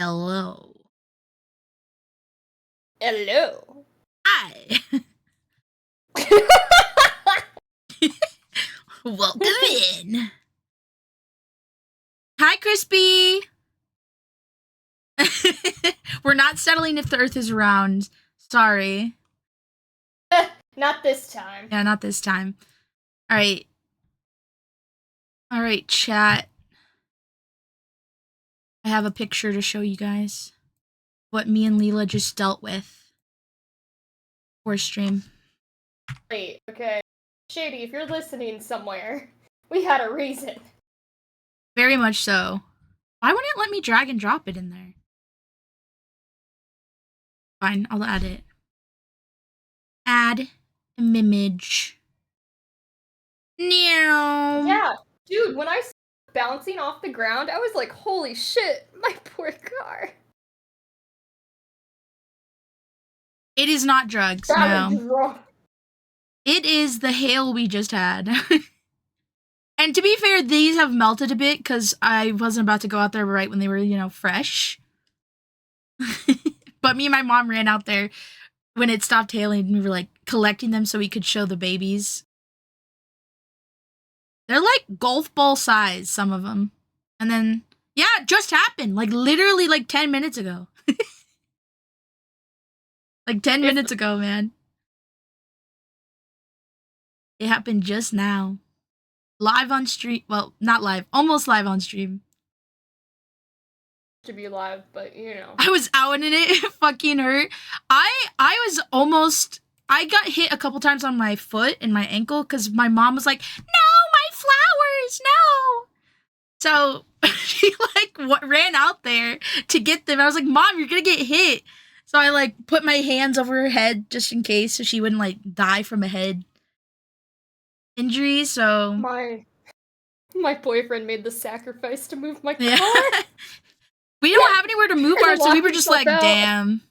Hello. Hello. Hi. Welcome in. Hi, Crispy. We're not settling if the Earth is round. Sorry. Not this time. Yeah, not this time. All right. All right, chat. I have a picture to show you guys what me and Lila just dealt with for stream. Wait, okay. Shady, if you're listening somewhere, we had a reason. Very much so. Why wouldn't it let me drag and drop it in there? Fine, I'll add it. Add image. Yeah, dude, when I saw it bouncing off the ground, I was like, holy shit, my poor car. It is not drugs, no. It is the hail we just had. And to be fair, these have melted a bit because I wasn't about to go out there right when they were, fresh. But me and my mom ran out there when it stopped hailing and we were, collecting them so we could show the babies. They're like golf ball size, some of them. And then, yeah, it just happened. Literally 10 minutes ago. 10 minutes ago, man. It happened just now. Live on stream. Well, not live. Almost live on stream. To be live, but I was out and it fucking hurt. I got hit a couple times on my foot and my ankle because my mom was like, no, my flowers, no. So she ran out there to get them. I was like, Mom, you're gonna get hit. So I put my hands over her head just in case so she wouldn't die from a head injury. So my boyfriend made the sacrifice to move my car. We don't have anywhere to move ours, so we were just like, damn.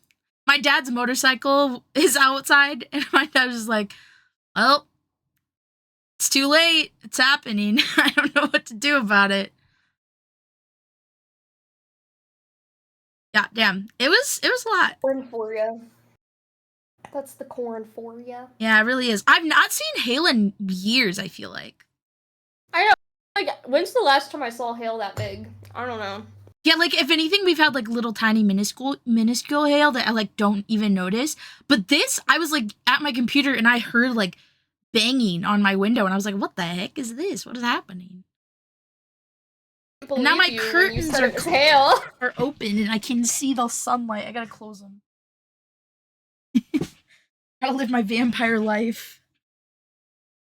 My dad's motorcycle is outside, and my dad was just like, well, it's too late. It's happening. I don't know what to do about it. Yeah, damn. It was a lot. Corn for ya. That's the corn for ya. Yeah, it really is. I've not seen hail in years, I feel like. I know. When's the last time I saw hail that big? I don't know. Yeah, if anything, we've had little tiny minuscule hail that I don't even notice. But this, I was at my computer and I heard banging on my window and I was like, what the heck is this? What is happening? And now my curtains are open and I can see the sunlight. I gotta close them. Gotta live my vampire life.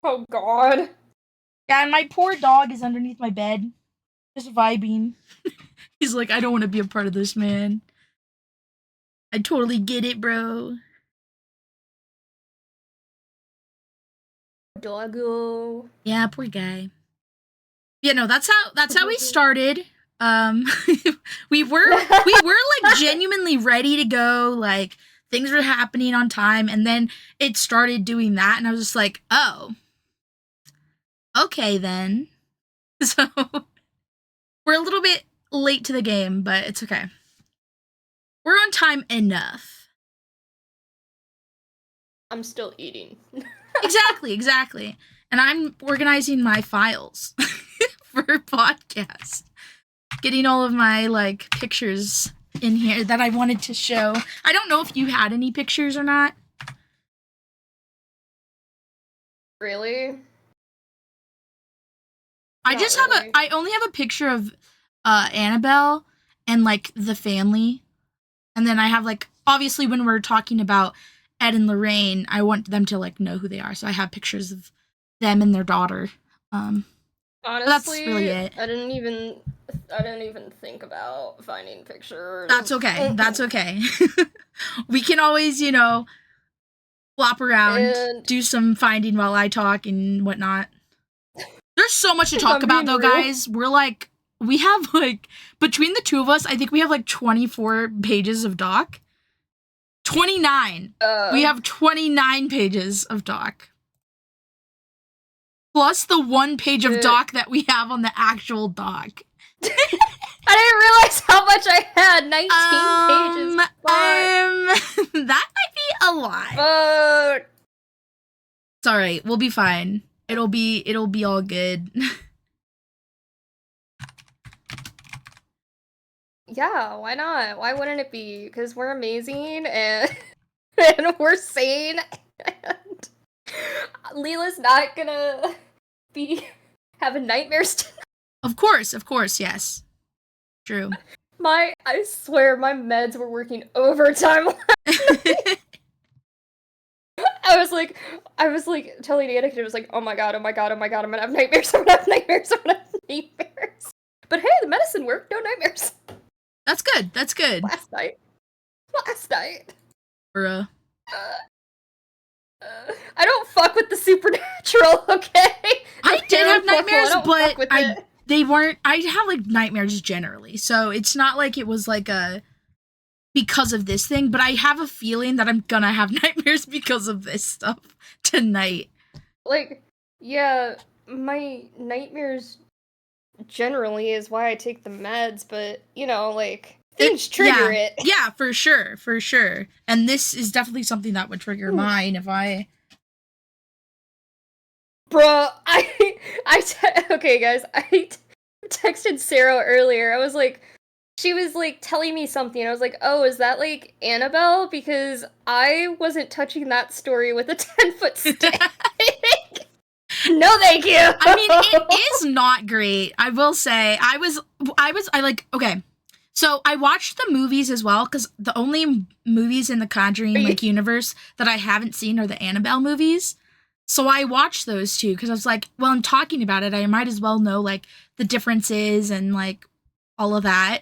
Oh god. Yeah, and my poor dog is underneath my bed. Just vibing. He's like, I don't want to be a part of this, man. I totally get it, bro. Doggo. Yeah, poor guy. Yeah, no, that's how we started. We were genuinely ready to go, things were happening on time, and then it started doing that, and I was just like, oh. Okay then. So we're a little bit late to the game, but it's okay. We're on time enough. I'm still eating. Exactly. And I'm organizing my files for podcast. Getting all of my pictures in here that I wanted to show. I don't know if you had any pictures or not. Really? I only have a picture of Annabelle and the family. And then I have obviously when we're talking about Ed and Lorraine, I want them to know who they are. So I have pictures of them and their daughter. Honestly, that's really it. I didn't even think about finding pictures. That's okay. We can always, flop around, do some finding while I talk and whatnot. There's so much to talk about though, guys. We have between the two of us, I think we have 24 pages of doc. 29. We have 29 pages of doc. Plus the 1 page of doc that we have on the actual doc. I didn't realize how much I had. 19 pages. That might be a lot. Fuck. It's all right. We'll be fine. It'll be all good. Yeah, why not? Why wouldn't it be? Because we're amazing and and we're sane, and Lila's not gonna be having nightmares tonight. Of course, yes. True. I swear my meds were working overtime. I was like telling Anakin, I was like, oh my god, I'm gonna have nightmares, I'm gonna have nightmares. But hey, the medicine worked, no nightmares. That's good. Last night. Bruh. I don't fuck with the supernatural, okay? I did have nightmares, but they weren't. I have like nightmares generally, so it's not like it was like a because of this thing. But I have a feeling that I'm gonna have nightmares because of this stuff tonight. Like, yeah, my nightmares generally is why I take the meds, but you know, like things trigger it. Yeah, for sure. And this is definitely something that would trigger mine if I. Bruh, okay, guys, I texted Sero earlier. I was like, she was like telling me something. I was like, oh, is that like Annabelle? Because I wasn't touching that story with a 10-foot stick. No, thank you. I mean, it is not great. I will say, okay. So I watched the movies as well, because the only movies in the Conjuring like universe that I haven't seen are the Annabelle movies. So I watched those two because I was like, well, I'm talking about it, I might as well know like the differences and like all of that.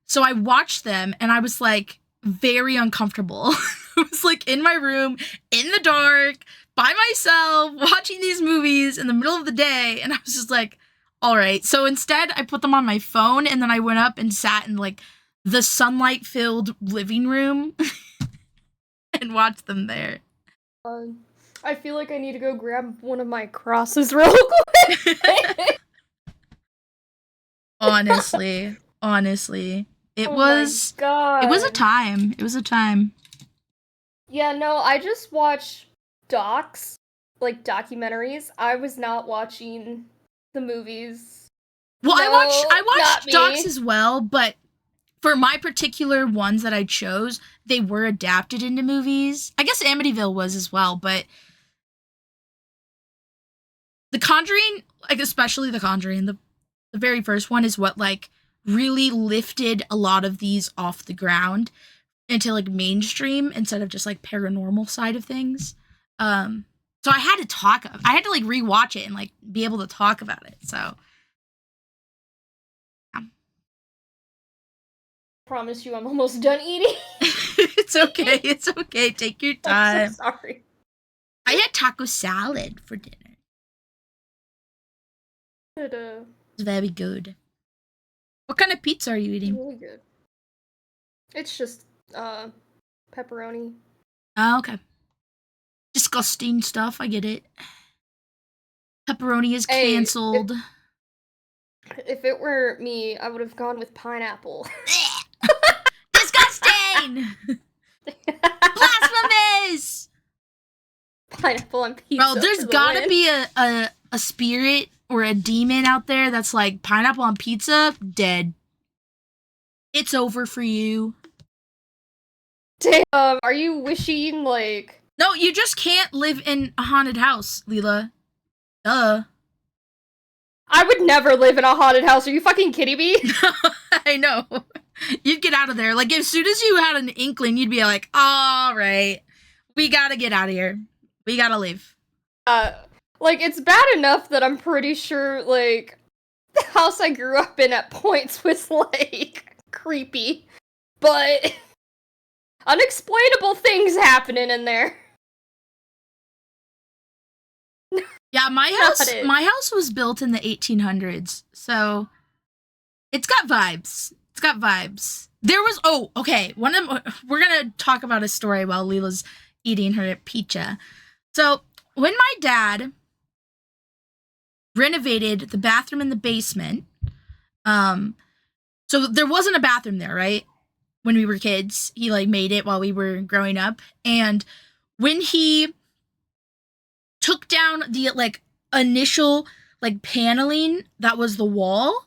So I watched them and I was like very uncomfortable. I was like in my room, in the dark, by myself, watching these movies in the middle of the day. And I was just like, all right. So instead I put them on my phone and then I went up and sat in like the sunlight-filled living room and watched them there. I feel like I need to go grab one of my crosses real quick. Honestly. It was a time. Yeah, no, I just watch docs, like documentaries. I was not watching the movies. Well, No, I watched not docs me. as well, but for my particular ones that I chose, they were adapted into movies. I guess Amityville was as well, but The Conjuring, like especially The Conjuring, the very first one is what like really lifted a lot of these off the ground into like mainstream instead of just like paranormal side of things. So I had to like rewatch it and like be able to talk about it. So yeah. Promise you I'm almost done eating. It's okay. Take your time. I'm so sorry. I had taco salad for dinner. It's very good. What kind of pizza are you eating? Really good. It's just pepperoni. Oh, okay. Disgusting stuff. I get it. Pepperoni is canceled. If it were me, I would have gone with pineapple. Disgusting! Blasphemous! Pineapple on pizza. Bro, there's gotta be a spirit or a demon out there that's like, pineapple on pizza, dead. It's over for you. Damn, are you wishing like... No, you just can't live in a haunted house, Lila. Duh. I would never live in a haunted house. Are you fucking kidding me? I know. You'd get out of there. Like, as soon as you had an inkling, you'd be like, all right, we gotta get out of here. We gotta leave. Like, it's bad enough that I'm pretty sure, like, the house I grew up in at points was, like, creepy. But unexplainable things happening in there. Yeah, my house was built in the 1800s, so it's got vibes. There was okay. We're gonna talk about a story while Lila's eating her pizza. So when my dad renovated the bathroom in the basement, So there wasn't a bathroom there, right? When we were kids, he like made it while we were growing up. And when he took down the like initial like paneling that was the wall,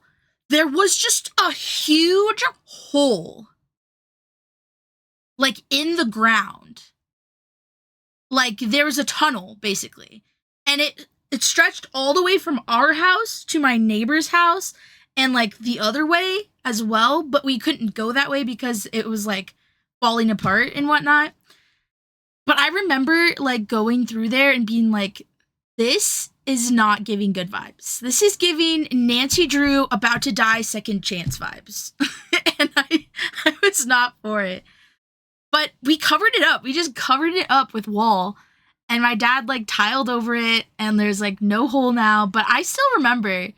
there was just a huge hole like in the ground. Like there was a tunnel basically. And it stretched all the way from our house to my neighbor's house and like the other way as well, but we couldn't go that way because it was like falling apart and whatnot. But I remember like going through there and being like, this is not giving good vibes. This is giving Nancy Drew about to die second chance vibes. And I was not for it. But we covered it up. We just covered it up with wall. And my dad like tiled over it and there's like no hole now. But I still remember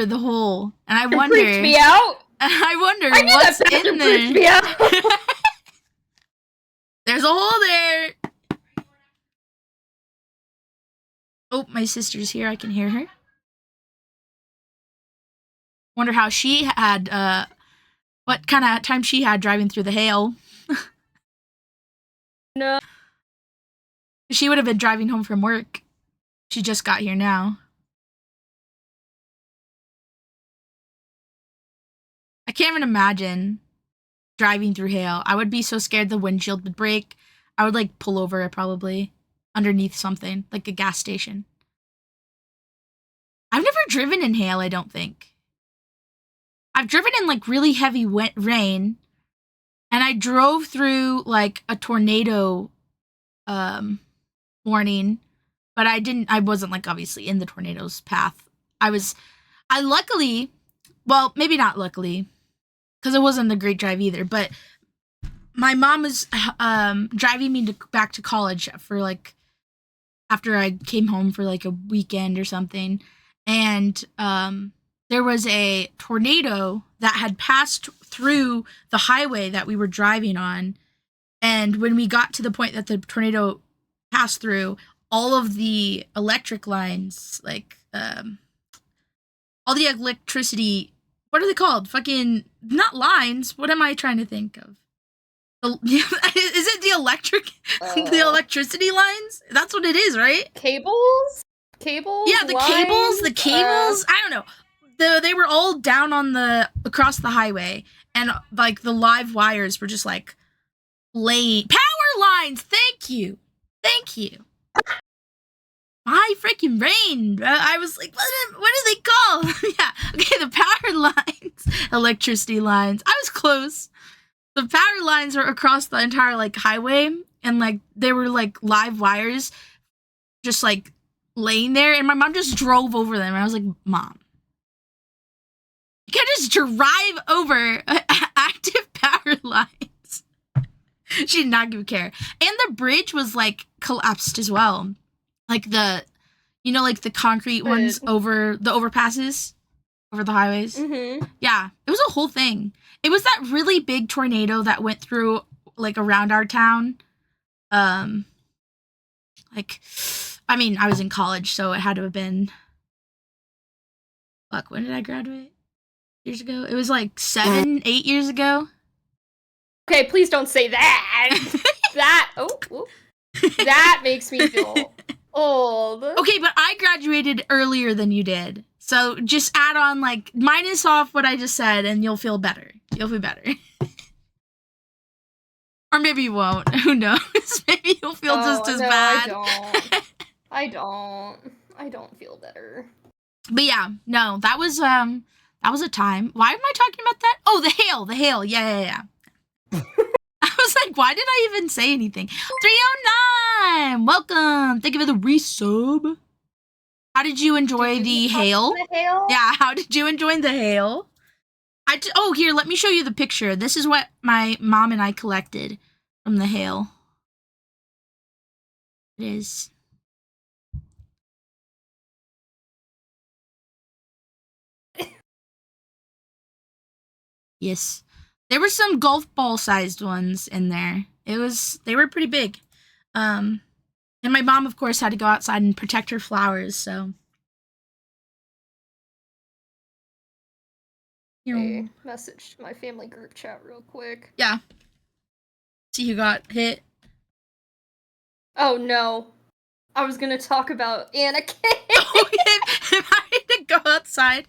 the hole. And I wonder. It freaked me out. I wonder what's in there. Freaked me out. There's a hole there. Oh, my sister's here. I can hear her. Wonder how she had, what kind of time she had driving through the hail. No. She would have been driving home from work. She just got here now. I can't even imagine driving through hail. I would be so scared the windshield would break. I would like pull over probably underneath something, like a gas station. I've never driven in hail, I don't think. I've driven in like really heavy rain, and I drove through like a tornado warning, but I wasn't like obviously in the tornado's path. I luckily, well, maybe not luckily, because it wasn't a great drive either, but my mom was driving me back to college for like, after I came home for like a weekend or something, and there was a tornado that had passed through the highway that we were driving on, and when we got to the point that the tornado passed through, all of the electric lines, like all the electricity, what are they called? Fucking, not lines. What am I trying to think of? Is it the the electricity lines? That's what it is, right? Cables? Yeah, the lines? cables. I don't know. They were all down on across the highway, and like the live wires were just like laying power lines. Thank you. My freaking brain. I was like, what do they call? Yeah, okay, the power lines, electricity lines. I was close. The power lines were across the entire like highway, and like they were like live wires just like laying there, and my mom just drove over them, and I was like, Mom, you can't just drive over active power lines. She did not give a care. And the bridge was like collapsed as well. Like like the concrete ones over the overpasses over the highways. Mm-hmm. Yeah, it was a whole thing. It was that really big tornado that went through like around our town. Like, I mean, I was in college, so it had to have been, fuck, when did I graduate? Years ago? It was like 8 years ago. Okay, please don't say that. That makes me feel old. Okay, but I graduated earlier than you did. So just add on, like, minus off what I just said, and you'll feel better. You'll feel better. Or maybe you won't. Who knows? Maybe you'll feel just as bad. I don't feel better. But yeah, no, that was a time. Why am I talking about that? Oh, the hail. Yeah. I was like, why did I even say anything? 309! Welcome! Thank you for the resub. How did you enjoy the hail? Yeah, how did you enjoy the hail? Here, let me show you the picture. This is what my mom and I collected from the hail. It is. Yes. There were some golf ball sized ones in there. They were pretty big. And my mom, of course, had to go outside and protect her flowers, so. a message to my family group chat real quick. Yeah. See who got hit. Oh no. I was gonna talk about Anakin. Oh, if I had to go outside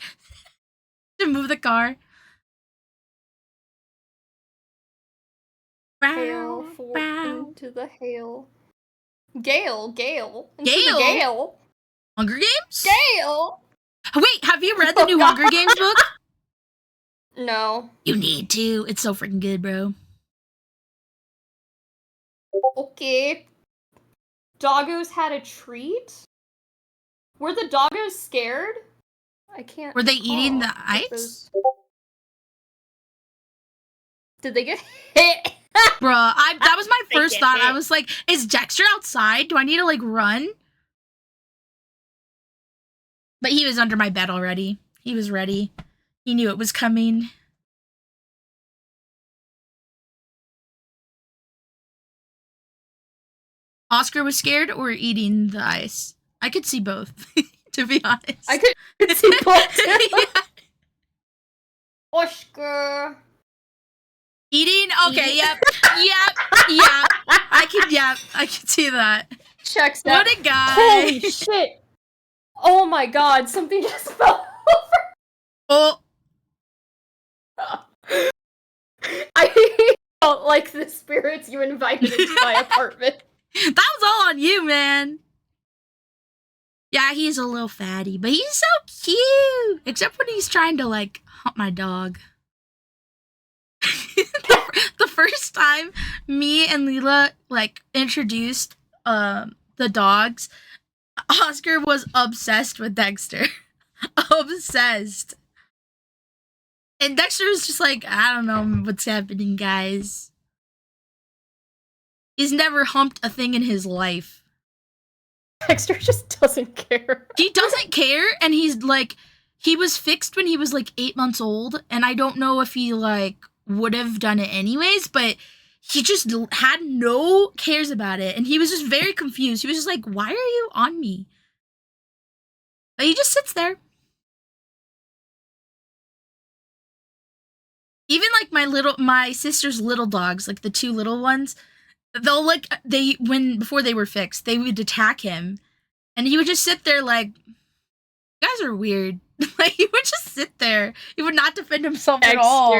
to move the car. Hail into the hail. Gale. Into the gale. Hunger Games? Gale! Wait, have you read the new Hunger Games book? No. You need to. It's so freaking good, bro. Okay. Doggos had a treat? Were the doggos scared? I can't. Were they eating the ice? Did they get hit? Bruh, that was my first thought. I was like, is Dexter outside? Do I need to, like, run? But he was under my bed already. He was ready. He knew it was coming. Oscar was scared or eating the ice? I could see both, to be honest. I could see both. Yeah. Oscar. Eating? Okay, yep. I can see that. Checks out. What a guy. Holy shit. Oh my god, something just fell over. Oh. I felt like the spirits you invited into my apartment. That was all on you, man. Yeah, he's a little fatty, but he's so cute. Except when he's trying to, like, hump my dog. The first time me and Lila, like, introduced the dogs, Oscar was obsessed with Dexter. Obsessed. And Dexter was just like, I don't know what's happening, guys. He's never humped a thing in his life. Dexter just doesn't care. He doesn't care, and he's like, he was fixed when he was like 8 months old, and I don't know if he like would have done it anyways, but he just had no cares about it, and he was just very confused. He was just like, why are you on me? But he just sits there. Even like my sister's little dogs, like the two little ones, they'll like, before they were fixed, they would attack him, and he would just sit there like, you guys are weird. Like, he would just sit there. He would not defend himself at all.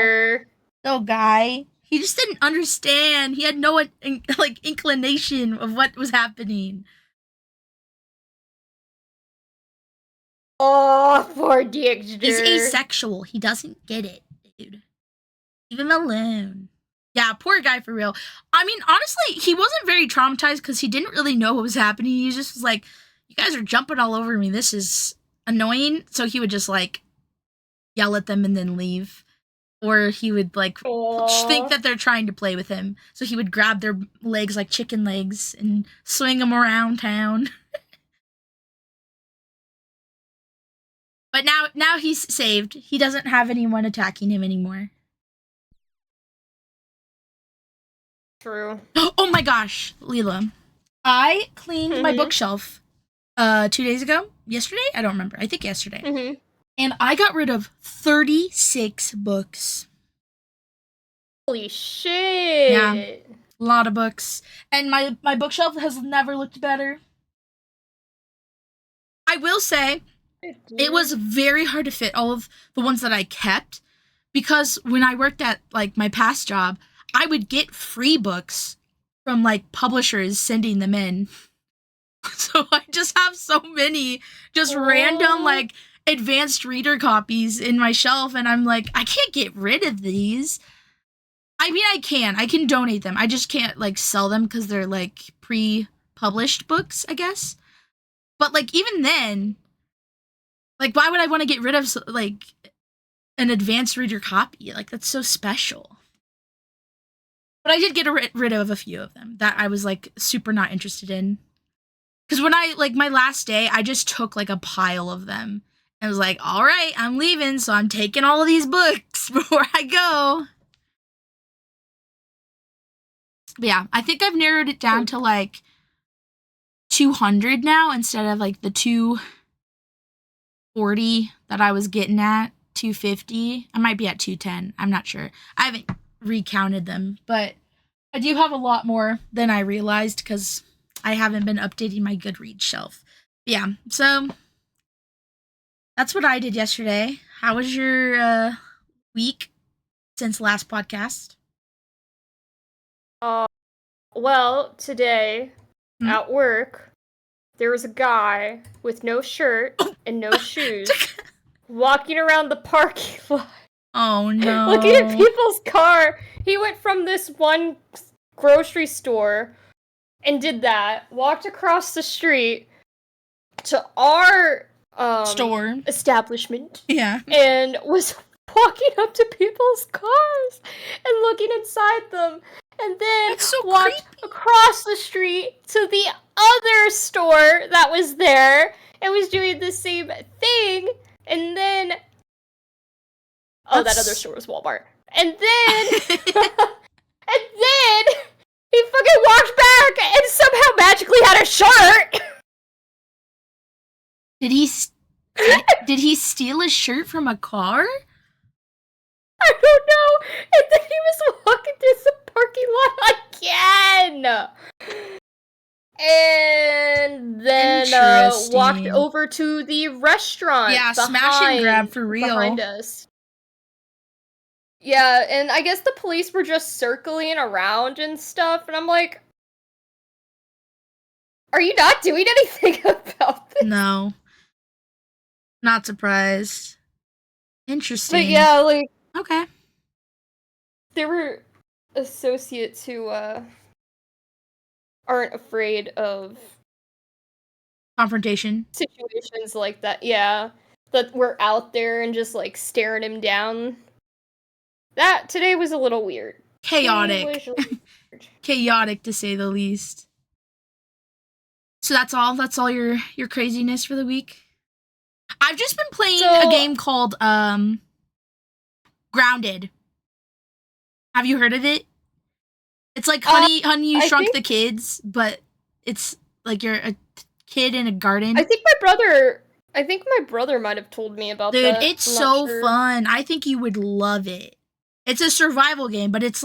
No guy. He just didn't understand. He had no like inclination of what was happening. Oh, poor Dexter. He's asexual. He doesn't get it, dude. Leave him alone. Yeah, poor guy for real. I mean, honestly, he wasn't very traumatized because he didn't really know what was happening. He just was like, you guys are jumping all over me. This is annoying. So he would just like yell at them and then leave. Or he would like think that they're trying to play with him. So he would grab their legs like chicken legs and swing them around town. But now he's saved. He doesn't have anyone attacking him anymore. True. Oh my gosh, Lila. I cleaned my bookshelf 2 days ago. Yesterday? I don't remember. I think yesterday. Mm-hmm. And I got rid of 36 books. Holy shit. Yeah. A lot of books. And my bookshelf has never looked better. I will say, it was very hard to fit all of the ones that I kept. Because when I worked at, like, my past job, I would get free books from, like, publishers sending them in. So I just have so many just random, like, advanced reader copies in my shelf, and I'm like, I can't get rid of these. I mean, I can donate them. I just can't like sell them because they're like pre-published books, I guess. But like even then, like why would I want to get rid of like an advanced reader copy? Like that's so special. But I did get rid of a few of them that I was like super not interested in. Because when I like my last day, I just took like a pile of them. I was like, all right, I'm leaving, so I'm taking all of these books before I go. But yeah, I think I've narrowed it down to like 200 now instead of like the 240 that I was getting at. 250. I might be at 210. I'm not sure. I haven't recounted them, but I do have a lot more than I realized because I haven't been updating my Goodreads shelf. Yeah, so that's what I did yesterday. How was your week since last podcast? Well, today at work, there was a guy with no shirt and no shoes walking around the parking lot. Oh no. Looking at people's car. He went from this one grocery store and did that, walked across the street to our store establishment. Yeah. And was walking up to people's cars and looking inside them. And then walked across the street to the other store that was there and was doing the same thing. And then that other store was Walmart. And then and then he fucking walked back and somehow magically had a shirt. Did he steal a shirt from a car? I don't know. And then he was walking through the parking lot again. And then walked over to the restaurant. Yeah, smash and grab for real. Behind us. Yeah, and I guess the police were just circling around and stuff, and I'm like, are you not doing anything about this? No. Not surprised. Interesting. But yeah, like... Okay. There were associates who, aren't afraid of... confrontation. Situations like that, yeah. That were out there and just, like, staring him down. That, today was a little weird. Chaotic. Chaotic, to say the least. So that's all? That's all your craziness for the week? I've just been playing a game called, Grounded. Have you heard of it? It's like Honey, You Shrunk the Kids, but it's like you're a kid in a garden. I think my brother might have told me about that. Dude, it's so fun. I think you would love it. It's a survival game, but it's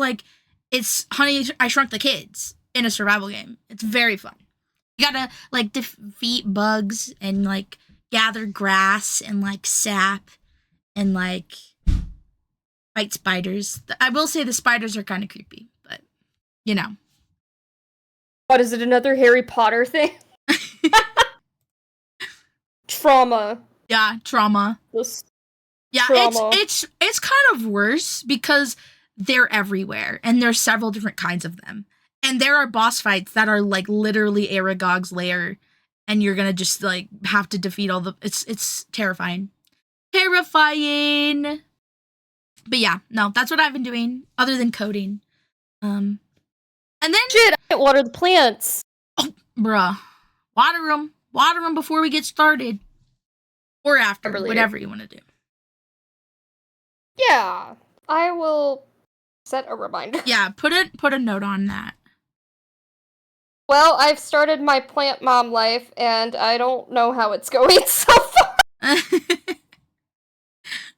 Honey, I Shrunk the Kids in a survival game. It's very fun. You gotta, like, defeat bugs and, like, gather grass and, like, sap and, like, fight spiders. I will say the spiders are kind of creepy, but, you know. What, is it another Harry Potter thing? Trauma. Yeah, trauma. Yeah, trauma. It's kind of worse because they're everywhere, and there's several different kinds of them. And there are boss fights that are, like, literally Aragog's lair, and you're gonna just, like, have to defeat all the... It's terrifying. Terrifying! But yeah, no, that's what I've been doing, other than coding. And then... Shit, I can't water the plants! Oh, bruh. Water them before we get started. Or after, whatever you want to do. Yeah, I will set a reminder. Yeah, put a note on that. Well, I've started my plant mom life, and I don't know how it's going so far.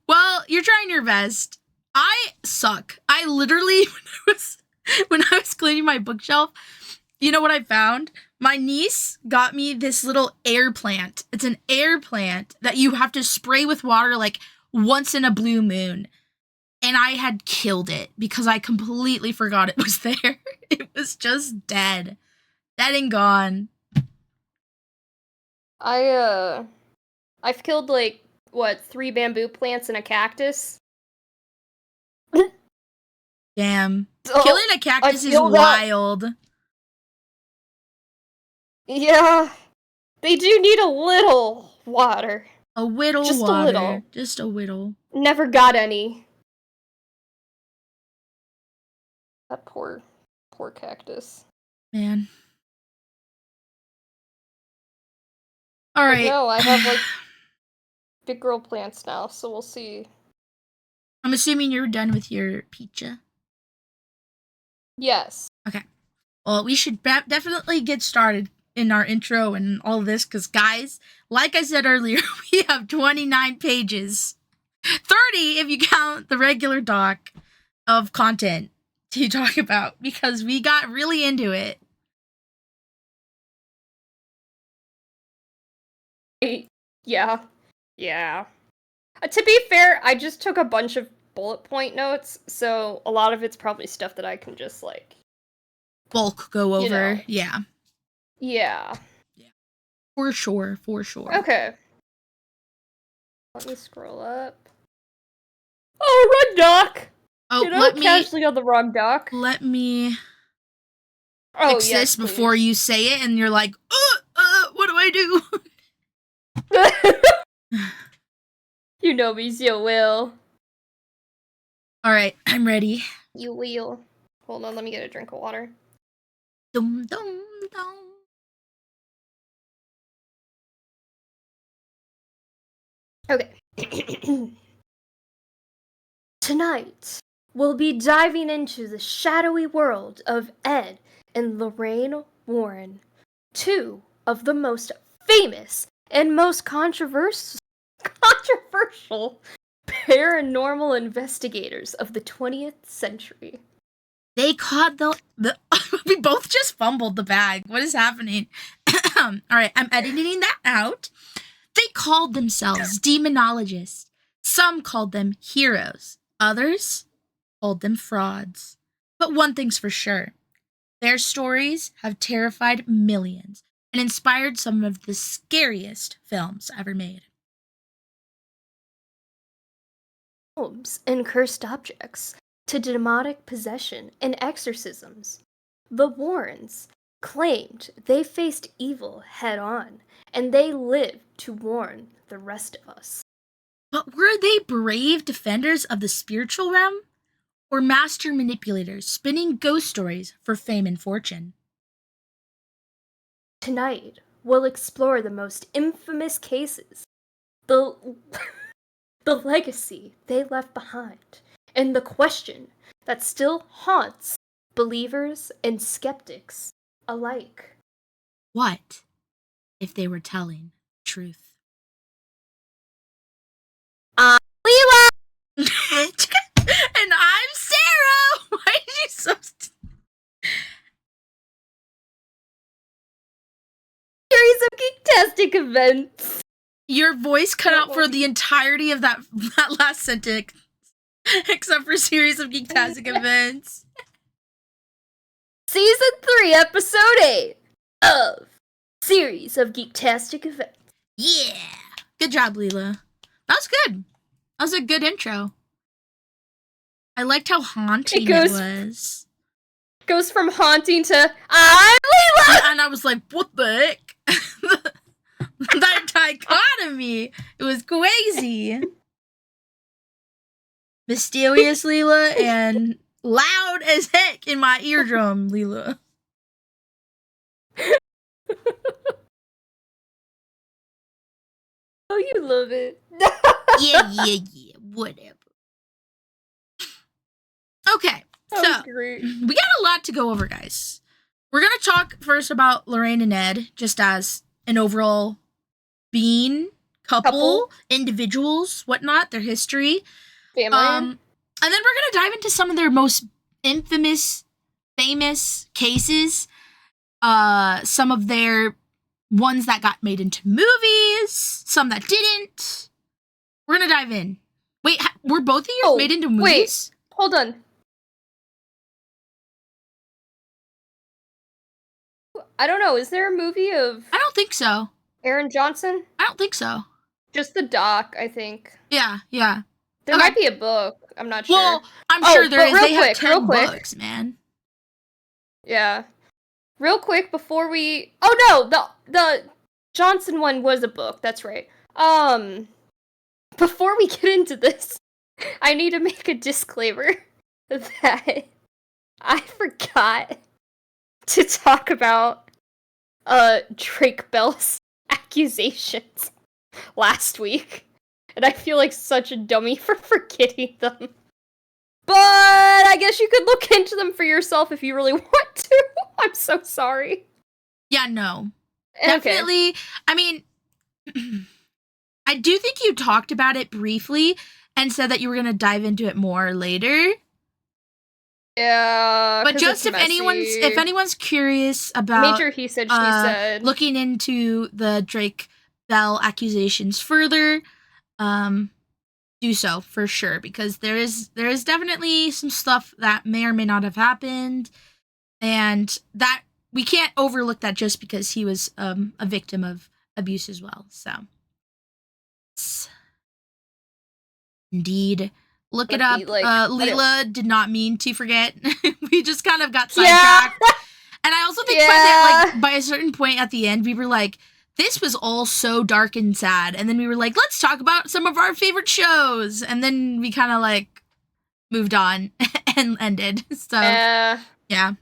Well, you're trying your best. I suck. I literally, when I was cleaning my bookshelf, you know what I found? My niece got me this little air plant. It's an air plant that you have to spray with water, like, once in a blue moon. And I had killed it because I completely forgot it was there. It was just dead. Dead and gone. I've killed, like, 3 bamboo plants and a cactus? Damn. Killing a cactus is wild. Yeah. They do need a little water. A whittle Just water. a little. Just a whittle. Never got any. That poor cactus. Man. Alright. No, I have, like, big girl plants now, so we'll see. I'm assuming you're done with your pizza. Yes. Okay. Well, we should definitely get started in our intro and all of this, because, guys, like I said earlier, we have 29 pages. 30 if you count the regular doc of content to talk about, because we got really into it. Yeah. Yeah. To be fair, I just took a bunch of bullet point notes, so a lot of it's probably stuff that I can just, like... Bulk go over. You know. Yeah. Yeah. For sure. Okay. Let me scroll up. Oh, wrong doc! Oh, let me casually on the wrong doc. Let me fix this before you say it, and you're like, what do I do? You know me, you will. Alright, I'm ready. You will. Hold on, let me get a drink of water. Dum dum dum. Okay. Tonight, we'll be diving into the shadowy world of Ed and Lorraine Warren, two of the most famous and most controversial paranormal investigators of the 20th century. They caught the we both just fumbled the bag. What is happening? Alright, I'm editing that out. They called themselves demonologists. Some called them heroes. Others called them frauds. But one thing's for sure. Their stories have terrified millions and inspired some of the scariest films ever made. Homes and cursed objects, to demonic possession and exorcisms. The Warrens claimed they faced evil head on, and they lived to warn the rest of us. But were they brave defenders of the spiritual realm? Or master manipulators spinning ghost stories for fame and fortune? Tonight, we'll explore the most infamous cases, the legacy they left behind, and the question that still haunts believers and skeptics alike. What if they were telling the truth? Lila! And I'm Sero! Why are you so... Series of Geektastic Events. Your voice cut out for the entirety of that last sentence. Except for Series of Geektastic Events. Season 3, Episode 8 of Series of Geektastic Events. Yeah! Good job, Lila. That was good. That was a good intro. I liked how haunting it was. Goes from haunting to I'm Lila! And I was like, what the heck? That dichotomy. It was crazy. Mysterious Lila and loud as heck in my eardrum, Lila. Oh, you love it. Yeah. Whatever. Okay, so we got a lot to go over, guys. We're going to talk first about Lorraine and Ed, just as an overall being, couple, individuals, whatnot, their history. Family. And then we're going to dive into some of their most famous cases. Some of their ones that got made into movies, some that didn't. We're going to dive in. Wait, were both of yours made into movies? Wait, hold on. I don't know. Is there a movie of... I don't think so. Aaron Johnson? I don't think so. Just the doc, I think. Yeah. There might be a book. I'm not sure. Well, I'm sure there is. They have 10 books, man. Yeah. Real quick before we... Oh, no! The Johnson one was a book. That's right. Before we get into this, I need to make a disclaimer that I forgot to talk about Drake Bell's accusations last week. And I feel like such a dummy for forgetting them. But I guess you could look into them for yourself if you really want to. I'm so sorry. Yeah, no. Definitely. I mean, I do think you talked about it briefly, and said that you were going to dive into it more later. Yeah, but just if anyone's curious about major he said she said looking into the Drake Bell accusations further, do so for sure, because there is definitely some stuff that may or may not have happened, and that we can't overlook that just because he was a victim of abuse as well. So indeed. Look it up. Lila did not mean to forget. We just kind of got sidetracked. Yeah. And I also think by a certain point at the end, we were like, this was all so dark and sad. And then we were like, let's talk about some of our favorite shows. And then we kind of like moved on and ended. So, yeah.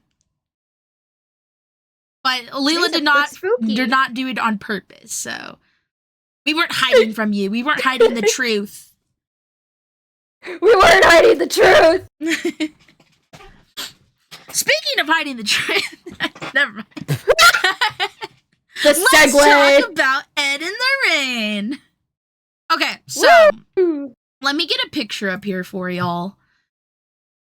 But Lila did not do it on purpose. So we weren't hiding from you. We weren't hiding the truth. We weren't hiding the truth! Speaking of hiding the truth, never mind. The segue! Let's talk about Ed and Lorraine. Okay, so let me get a picture up here for y'all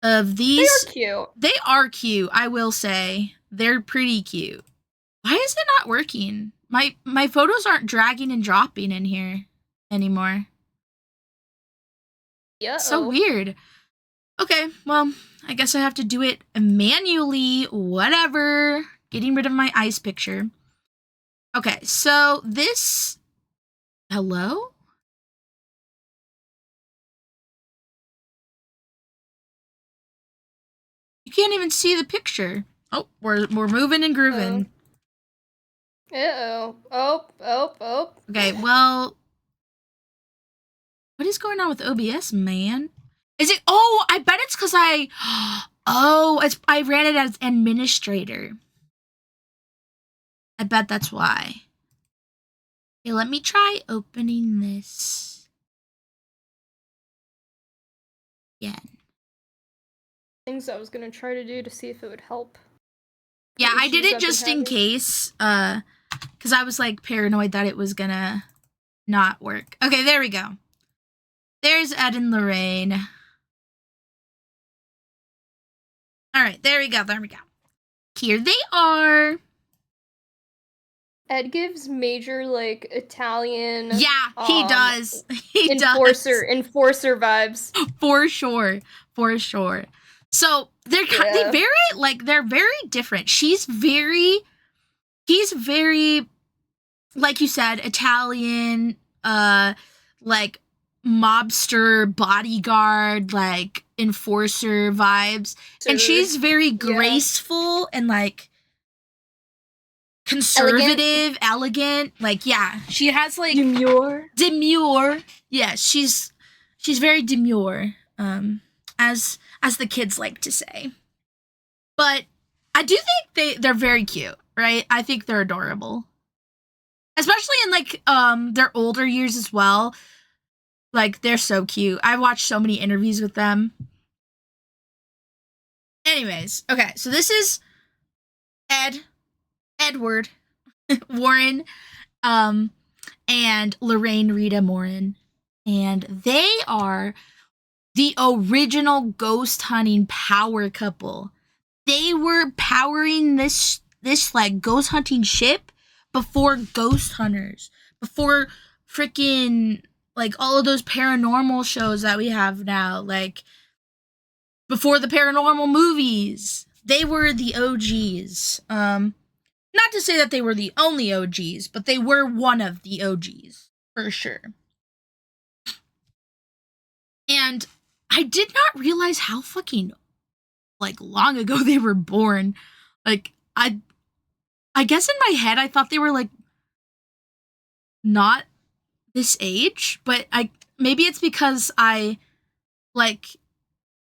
of these. They are cute. They are cute, I will say. They're pretty cute. Why is it not working? My photos aren't dragging and dropping in here anymore. Yeah. So weird. Okay, well, I guess I have to do it manually, whatever. Getting rid of my ice picture. Okay, so this... Hello? You can't even see the picture. Oh, we're moving and grooving. Uh-oh. Oh. Okay, well... What is going on with OBS, man? Is it... Oh, I bet it's because I... Oh, I ran it as administrator. I bet that's why. Okay, let me try opening this again. Things I was going to try to do to see if it would help. Yeah, I did it just in case, because I was, like, paranoid that it was gonna not work. Okay, there we go. There's Ed and Lorraine. All right, there we go. Here they are. Ed gives major, like, Italian... Yeah, he does. Enforcer vibes. For sure. So, they're very different. He's very, like you said, Italian, like, mobster, bodyguard, like, enforcer vibes. And she's very graceful and, like, conservative, elegant. Like, yeah, she has, like... Demure. Yeah, she's very demure, as the kids like to say. But I do think they're very cute, right? I think they're adorable. Especially in, like, their older years as well. Like, they're so cute. I watched so many interviews with them. Anyways, okay, so this is Edward Warren, and Lorraine Rita Morin. And they are the original ghost hunting power couple. They were powering this like ghost hunting ship before ghost hunters, before freaking like all of those paranormal shows that we have now, like before the paranormal movies. They were the OGs. Not to say that they were the only OGs, but they were one of the OGs for sure. And I did not realize how fucking like long ago they were born. Like I guess in my head I thought they were like not this age, but maybe it's because I like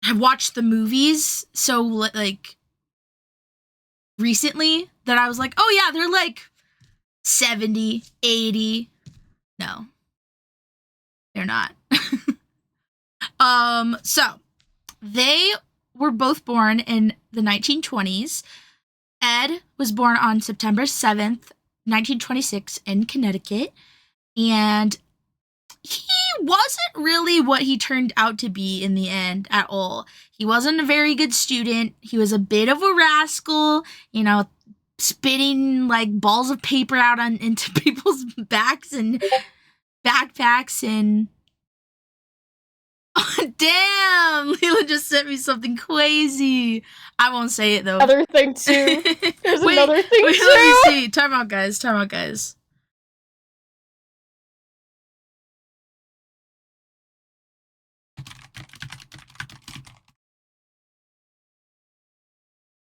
have watched the movies so like recently that I was like, oh yeah, they're like 70, 80. No, they're not. So they were both born in the 1920s. Ed was born on September 7th, 1926 in Connecticut. And he wasn't really what he turned out to be in the end at all. He wasn't a very good student. He was a bit of a rascal, you know, spitting like balls of paper out into people's backs and backpacks and oh, damn, Lila just sent me something crazy. I won't say it though. Another thing too. There's wait, another thing wait, too. Let me see. Time out, guys.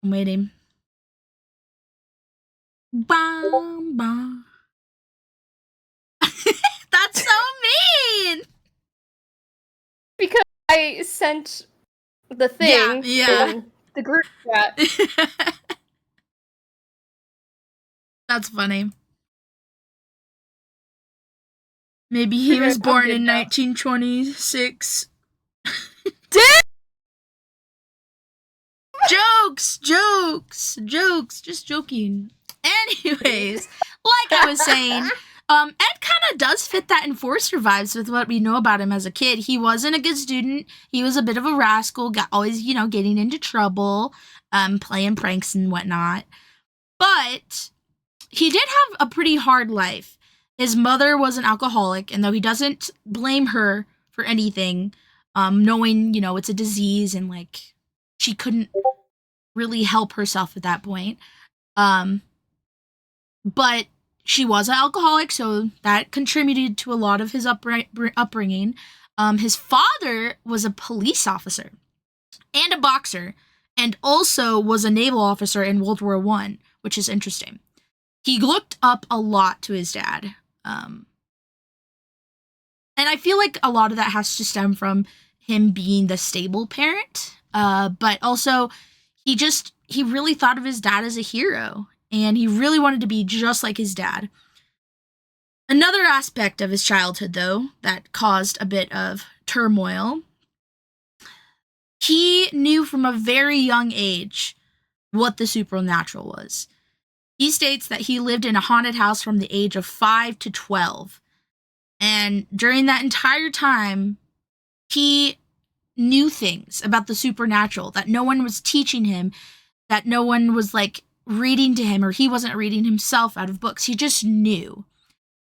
I'm waiting. Bam, bam. That's so mean. Because I sent the thing in the group chat. That's funny. Maybe he was born in 1926. Jokes, just joking. Anyways, like I was saying, Ed kind of does fit that enforcer vibes with what we know about him as a kid. He wasn't a good student. He was a bit of a rascal, always, getting into trouble, playing pranks and whatnot. But he did have a pretty hard life. His mother was an alcoholic, and though he doesn't blame her for anything, knowing, it's a disease and, like, she couldn't really help herself at that point. But she was an alcoholic, so that contributed to a lot of his upbringing. His father was a police officer and a boxer, and also was a naval officer in World War I, which is interesting. He looked up a lot to his dad. And I feel like a lot of that has to stem from him being the stable parent. But also, he really thought of his dad as a hero, and he really wanted to be just like his dad. Another aspect of his childhood, though, that caused a bit of turmoil, he knew from a very young age what the supernatural was. He states that he lived in a haunted house from the age of 5 to 12. And during that entire time, he knew things about the supernatural that no one was teaching him, that no one was like reading to him, or he wasn't reading himself out of books. He just knew.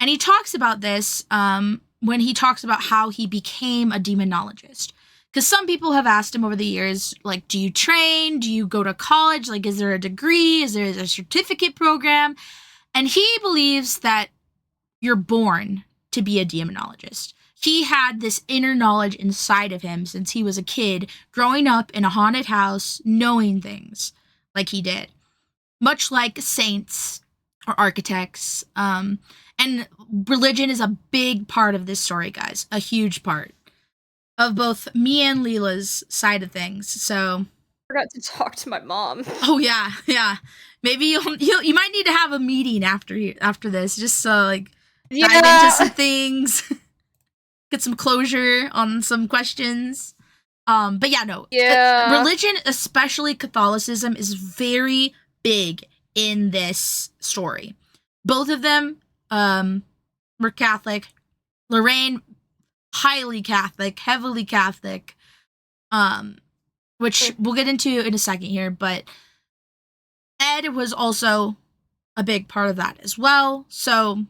And he talks about this when he talks about how he became a demonologist. Because some people have asked him over the years, like, do you train? Do you go to college? Like, is there a degree? Is there a certificate program? And he believes that you're born to be a demonologist. He had this inner knowledge inside of him since he was a kid, growing up in a haunted house, knowing things like he did. Much like saints or architects. And religion is a big part of this story, guys. A huge part of both me and Lila's side of things. So I forgot to talk to my mom. Oh yeah. Maybe you might need to have a meeting after this, just so like dive into some things, get some closure on some questions. But yeah, no. Yeah. Religion, especially Catholicism, is very big in this story. Both of them were Catholic. Lorraine, highly Catholic, heavily Catholic, which we'll get into in a second here, but Ed was also a big part of that as well. So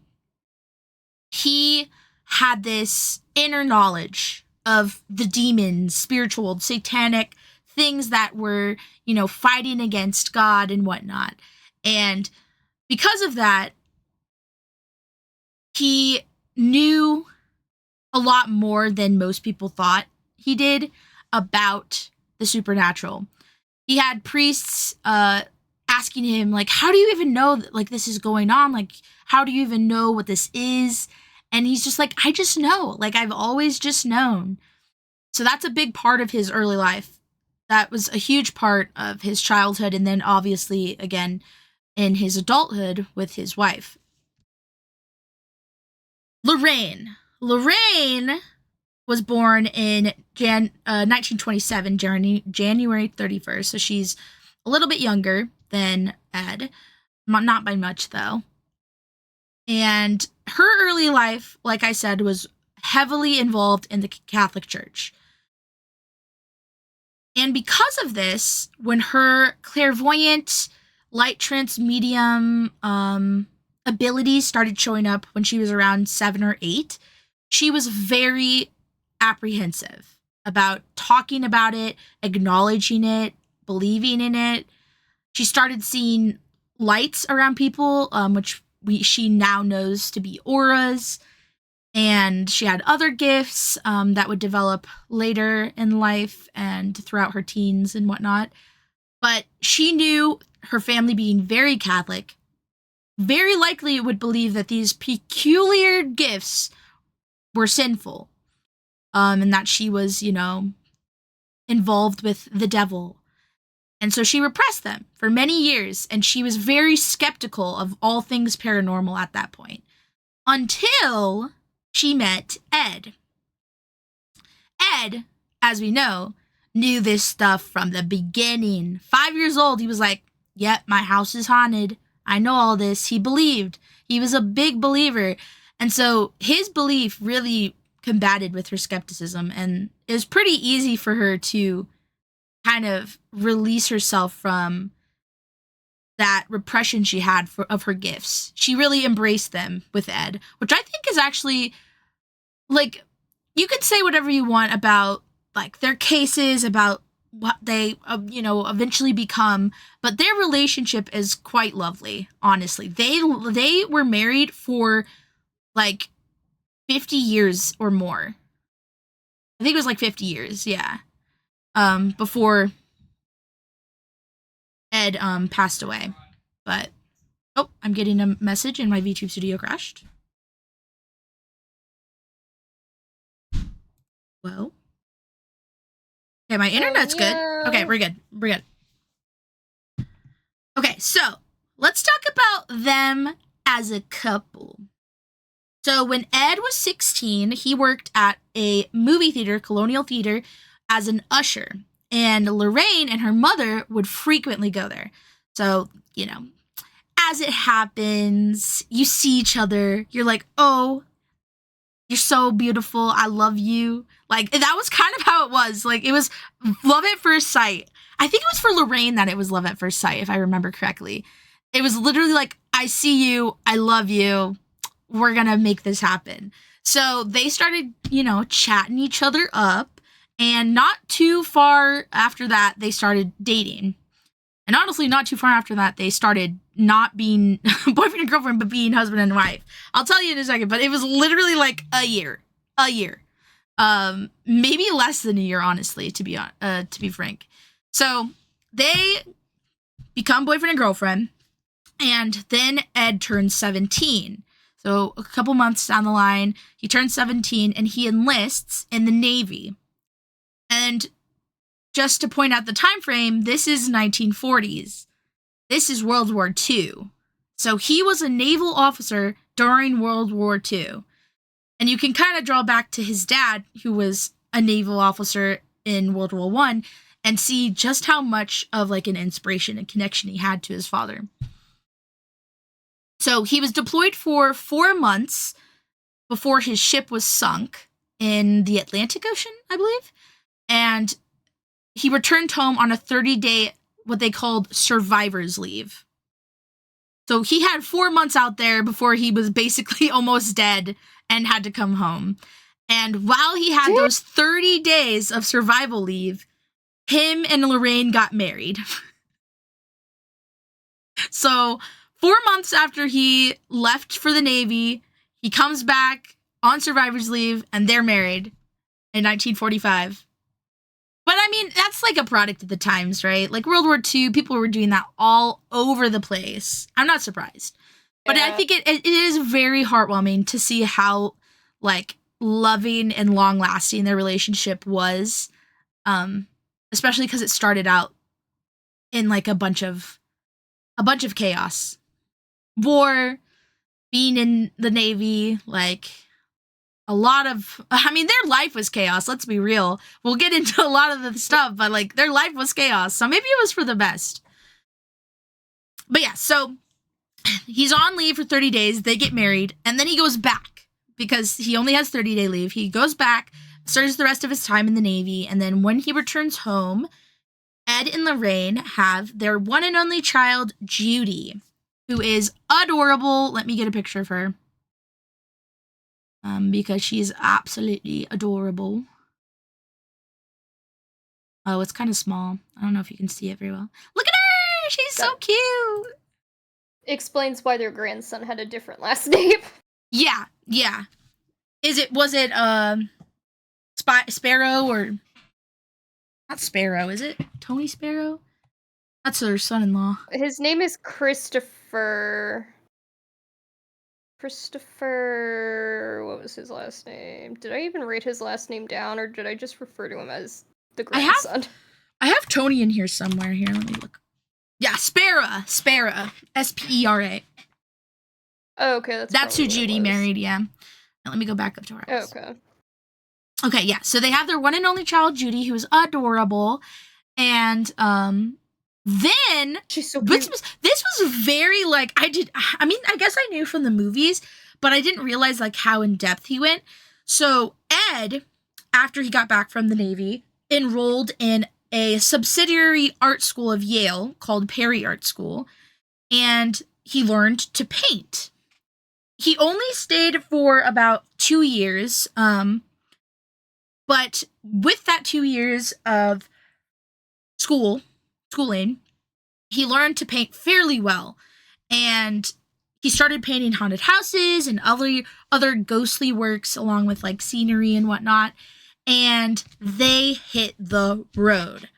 he had this inner knowledge of the demons, spiritual, satanic things that were, fighting against God and whatnot. And because of that, he knew a lot more than most people thought he did about the supernatural. He had priests asking him, like, how do you even know that, like, this is going on? Like, how do you even know what this is? And he's just like, I just know. Like, I've always just known. So that's a big part of his early life. That was a huge part of his childhood, and then obviously, again, in his adulthood with his wife. Lorraine was born in 1927, January 31st, so she's a little bit younger than Ed. Not by much, though. And her early life, like I said, was heavily involved in the Catholic Church. And because of this, when her clairvoyant light trance medium abilities started showing up when she was around 7 or 8, she was very apprehensive about talking about it, acknowledging it, believing in it. She started seeing lights around people, which she now knows to be auras. And she had other gifts that would develop later in life and throughout her teens and whatnot. But she knew, her family being very Catholic, very likely would believe that these peculiar gifts were sinful. And that she was, involved with the devil. And so she repressed them for many years, and she was very skeptical of all things paranormal at that point. Until she met Ed. Ed, as we know, knew this stuff from the beginning. 5 years old, he was like, yep, my house is haunted. I know all this. He believed. He was a big believer. And so his belief really combated with her skepticism, and it was pretty easy for her to kind of release herself from that repression she had of her gifts. She really embraced them with Ed, which I think is actually, like, you could say whatever you want about, like, their cases, about what they, eventually become, but their relationship is quite lovely, honestly. They were married for, like, 50 years or more. I think it was, like, 50 years, yeah. Before Ed, passed away. But, oh, I'm getting a message and my VTube studio crashed. Well. Okay, my internet's good. Okay, we're good. Okay, so let's talk about them as a couple. So when Ed was 16, he worked at a movie theater, Colonial Theater, as an usher. And Lorraine and her mother would frequently go there. So, as it happens, you see each other. You're like, oh, you're so beautiful. I love you. Like, that was kind of how it was. Like, it was love at first sight. I think it was for Lorraine that it was love at first sight, if I remember correctly. It was literally like, I see you. I love you. We're going to make this happen. So they started, chatting each other up. And not too far after that, they started dating. And honestly, not too far after that, they started not being boyfriend and girlfriend, but being husband and wife. I'll tell you in a second, but it was literally like a year. Maybe less than a year, honestly, to be frank. So they become boyfriend and girlfriend, and then Ed turns 17. So a couple months down the line, he turns 17 and he enlists in the Navy. And just to point out the time frame, this is 1940s. This is World War II. So he was a naval officer during World War II. And you can kind of draw back to his dad, who was a naval officer in World War I, and see just how much of like an inspiration and connection he had to his father. So he was deployed for 4 months before his ship was sunk in the Atlantic Ocean, I believe. And he returned home on a 30-day, what they called survivor's leave. So he had 4 months out there before he was basically almost dead and had to come home. And while he had those 30 days of survival leave, him and Lorraine got married. So 4 months after he left for the Navy, he comes back on survivor's leave, and they're married in 1945. But I mean, that's like a product of the times, right? Like World War II, people were doing that all over the place. I'm not surprised. But yeah. I think it is very heartwarming to see how, like, loving and long-lasting their relationship was. Especially because it started out in, like, a bunch of chaos. War, being in the Navy, like... their life was chaos, let's be real. We'll get into a lot of the stuff, but, like, their life was chaos, so maybe it was for the best. But yeah, so he's on leave for 30 days, they get married, and then he goes back because he only has 30-day leave. He goes back, serves the rest of his time in the Navy, and then when he returns home, Ed and Lorraine have their one and only child, Judy, who is adorable. Let me get a picture of her. Because she is absolutely adorable. Oh, it's kind of small. I don't know if you can see it very well. Look at her! She's so cute! Explains why their grandson had a different last name. Yeah. Was it Sparrow or not Sparrow, is it? Tony Sparrow? That's her son-in-law. His name is Christopher. What was his last name? Did I even write his last name down, or did I just refer to him as the grandson? I have Tony in here somewhere. Here, let me look. Yeah, Spera. Spera. Oh, okay, that's who Judy married, yeah. Now, let me go back up to her house. Okay, yeah. So they have their one and only child, Judy, who is adorable. And then she's so cute. This was very like I guess I knew from the movies, but I didn't realize like how in depth he went. So Ed, after he got back from the Navy, enrolled in a subsidiary art school of Yale called Perry Art School, and he learned to paint. He only stayed for about 2 years, but with that 2 years of schooling, he learned to paint fairly well, and he started painting haunted houses and other ghostly works along with like scenery and whatnot, and they hit the road.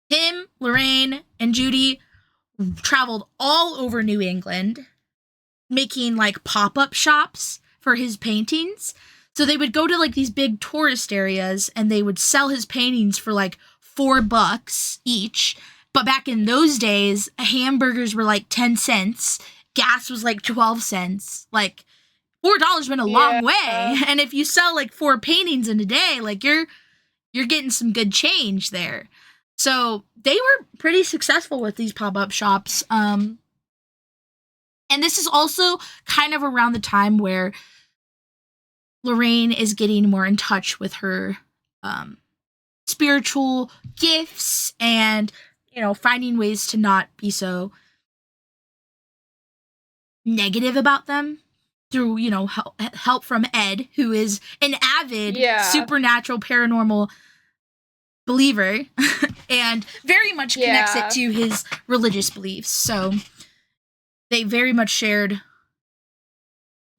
Him, Lorraine, and Judy traveled all over New England, making like pop-up shops for his paintings. So they would go to like these big tourist areas and they would sell his paintings for like $4 each. But back in those days, hamburgers were like 10 cents. Gas was like 12 cents. Like $4 went a long way. And if you sell like 4 paintings in a day, like you're getting some good change there. So they were pretty successful with these pop-up shops. And this is also kind of around the time where Lorraine is getting more in touch with her spiritual gifts and, finding ways to not be so negative about them through, help from Ed, who is an avid supernatural paranormal believer and very much connects it to his religious beliefs. So they very much shared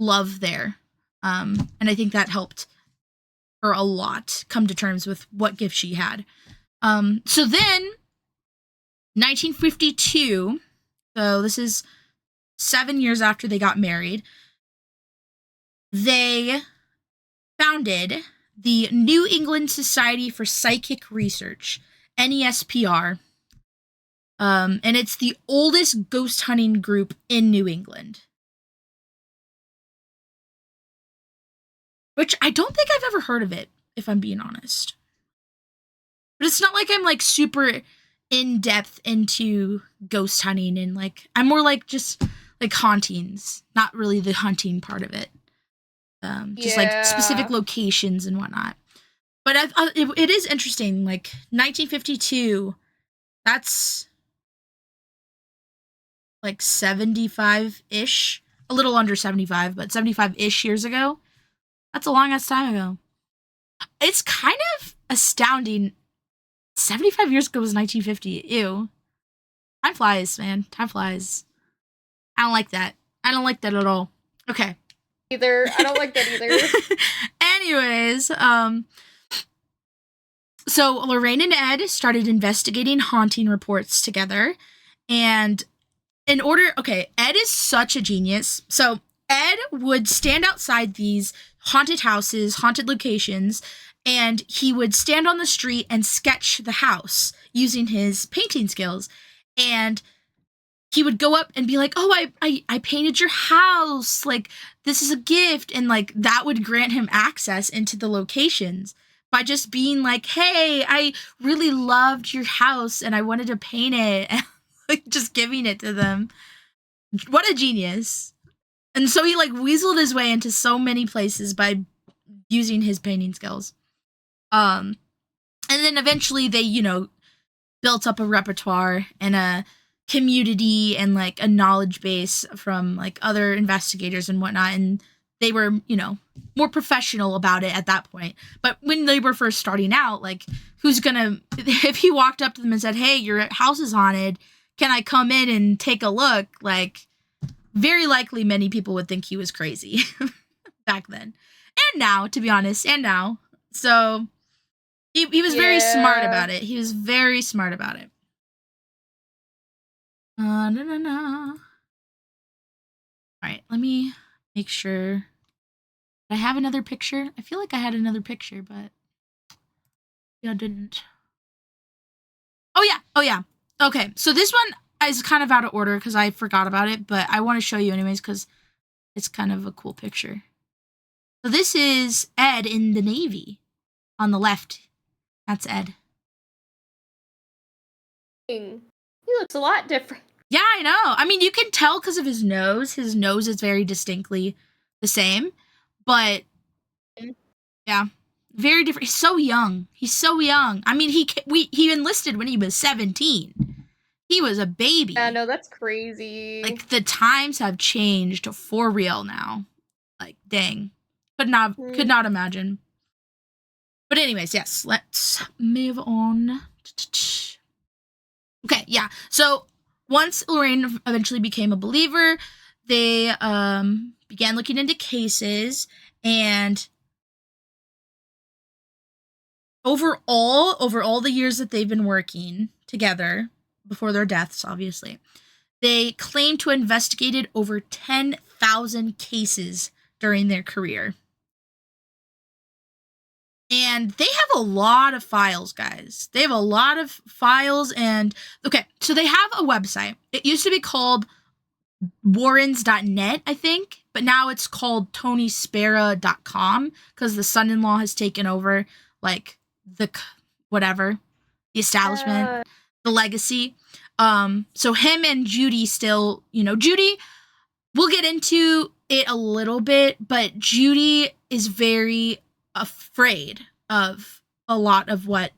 love there. And I think that helped her a lot come to terms with what gift she had. So then 1952, so this is 7 years after they got married, they founded the New England Society for Psychic Research, NESPR, and it's the oldest ghost hunting group in New England. Which I don't think I've ever heard of it, if I'm being honest. But it's not like I'm like super in-depth into ghost hunting and like, I'm more like just like hauntings, not really the hunting part of it. Just like specific locations and whatnot. But it is interesting, like 1952, that's like 75-ish, a little under 75, but 75-ish years ago. That's a long ass time ago. It's kind of astounding. 75 years ago was 1950. Ew. Time flies, man. Time flies. I don't like that. I don't like that at all. Okay. Either. I don't like that either. Anyways, so Lorraine and Ed started investigating haunting reports together. And Ed is such a genius. So Ed would stand outside these haunted houses, haunted locations, and he would stand on the street and sketch the house using his painting skills. And he would go up and be like, oh, I painted your house. Like, this is a gift. And like, that would grant him access into the locations by just being like, hey, I really loved your house and I wanted to paint it. And like, just giving it to them. What a genius. And so he like weaseled his way into so many places by using his painting skills. And then eventually they, built up a repertoire and a community and like a knowledge base from like other investigators and whatnot. And they were, more professional about it at that point. But when they were first starting out, like, if he walked up to them and said, hey, your house is haunted, can I come in and take a look? Like, very likely many people would think he was crazy back then. And now, to be honest, So he was very smart about it. He was very smart about it. All right, let me make sure. Did I have another picture? I feel like I had another picture, but yeah, I didn't. Oh yeah. Okay, so this one is kind of out of order because I forgot about it, but I want to show you anyways because it's kind of a cool picture. So this is Ed in the Navy on the left. That's Ed. He looks a lot different. Yeah, I know. I mean, you can tell because of his nose. His nose is very distinctly the same, but yeah, very different. He's so young. I mean, he enlisted when he was 17. He was a baby. Yeah, no, that's crazy. Like, the times have changed for real now. Like, dang. Could not imagine. But anyways, yes, let's move on. Okay, yeah. So once Lorraine eventually became a believer, they began looking into cases, and over all the years that they've been working together, before their deaths, obviously, they claim to have investigated over 10,000 cases during their career. And they have a lot of files, guys. They have a lot of files. And okay, so they have a website. It used to be called warrens.net, I think, but now it's called tonyspera.com because the son-in-law has taken over, like, the establishment, the legacy. So him and Judy still, Judy, we'll get into it a little bit, but Judy is very afraid of a lot of what,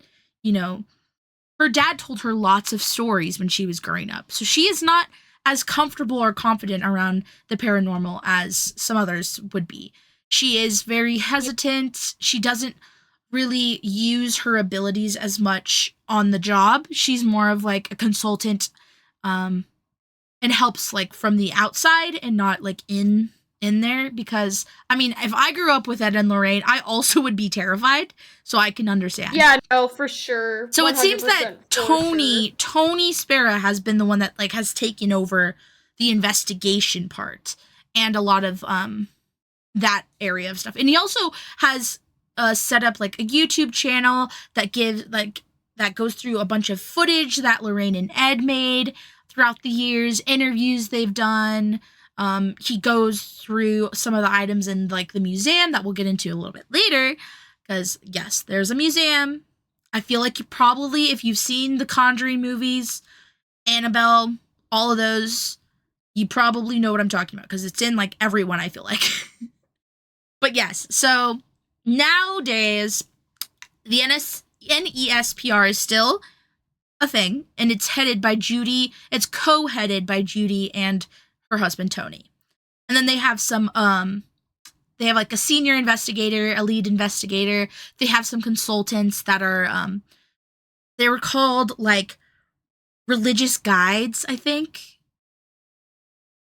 her dad told her lots of stories when she was growing up. So she is not as comfortable or confident around the paranormal as some others would be. She is very hesitant. She doesn't really use her abilities as much on the job. She's more of like a consultant, and helps like from the outside and not like in there, because I mean, if I grew up with Ed and Lorraine, I also would be terrified, so I can understand. Yeah, no, for sure. So it seems that Tony Spera has been the one that like has taken over the investigation part and a lot of that area of stuff. And he also has set up like a YouTube channel that goes through a bunch of footage that Lorraine and Ed made throughout the years, interviews they've done. He goes through some of the items in like the museum that we'll get into a little bit later, because yes, there's a museum. I feel like you probably, if you've seen the Conjuring movies, Annabelle, all of those, you probably know what I'm talking about because it's in like everyone, I feel like. But yes, so nowadays the NESPR is still a thing, and it's headed by Judy. It's co-headed by Judy and her husband Tony. And then they have some they have like a senior investigator, a lead investigator. They have some consultants that are they were called like religious guides, I think,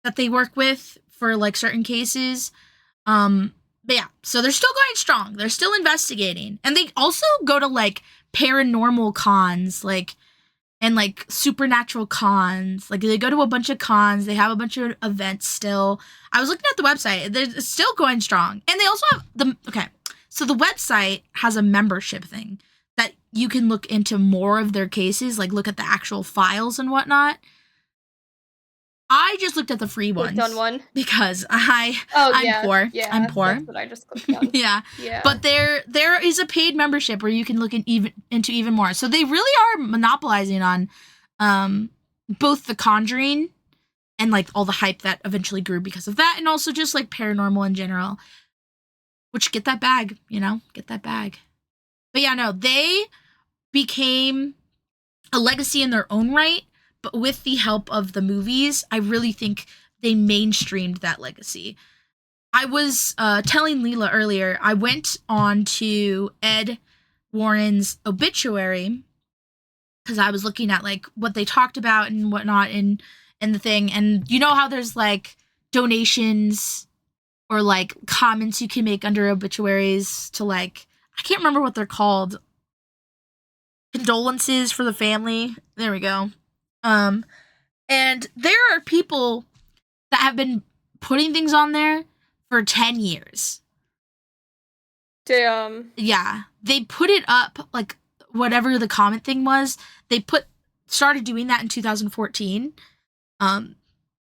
that they work with for like certain cases. But yeah, so they're still going strong. They're still investigating. And they also go to like paranormal cons, and like supernatural cons. Like they go to a bunch of cons. They have a bunch of events still. I was looking at the website. It's still going strong. And they also have so the website has a membership thing that you can look into more of their cases, like look at the actual files and whatnot. I just looked at the free ones. Clicked on one because I'm poor. Yeah, I'm poor. That's what I just clicked on. Yeah. But there is a paid membership where you can look into even more. So they really are monopolizing on both The Conjuring and like all the hype that eventually grew because of that, and also just like paranormal in general. Which, get that bag, get that bag. But yeah, no, they became a legacy in their own right, but with the help of the movies, I really think they mainstreamed that legacy. I was telling Lila earlier, I went on to Ed Warren's obituary because I was looking at like what they talked about and whatnot in the thing, and you know how there's like donations or like comments you can make under obituaries to like, I can't remember what they're called, condolences for the family. There we go. And there are people that have been putting things on there for 10 years. Damn. Yeah. They put it up, like, whatever the comment thing was, they started doing that in 2014,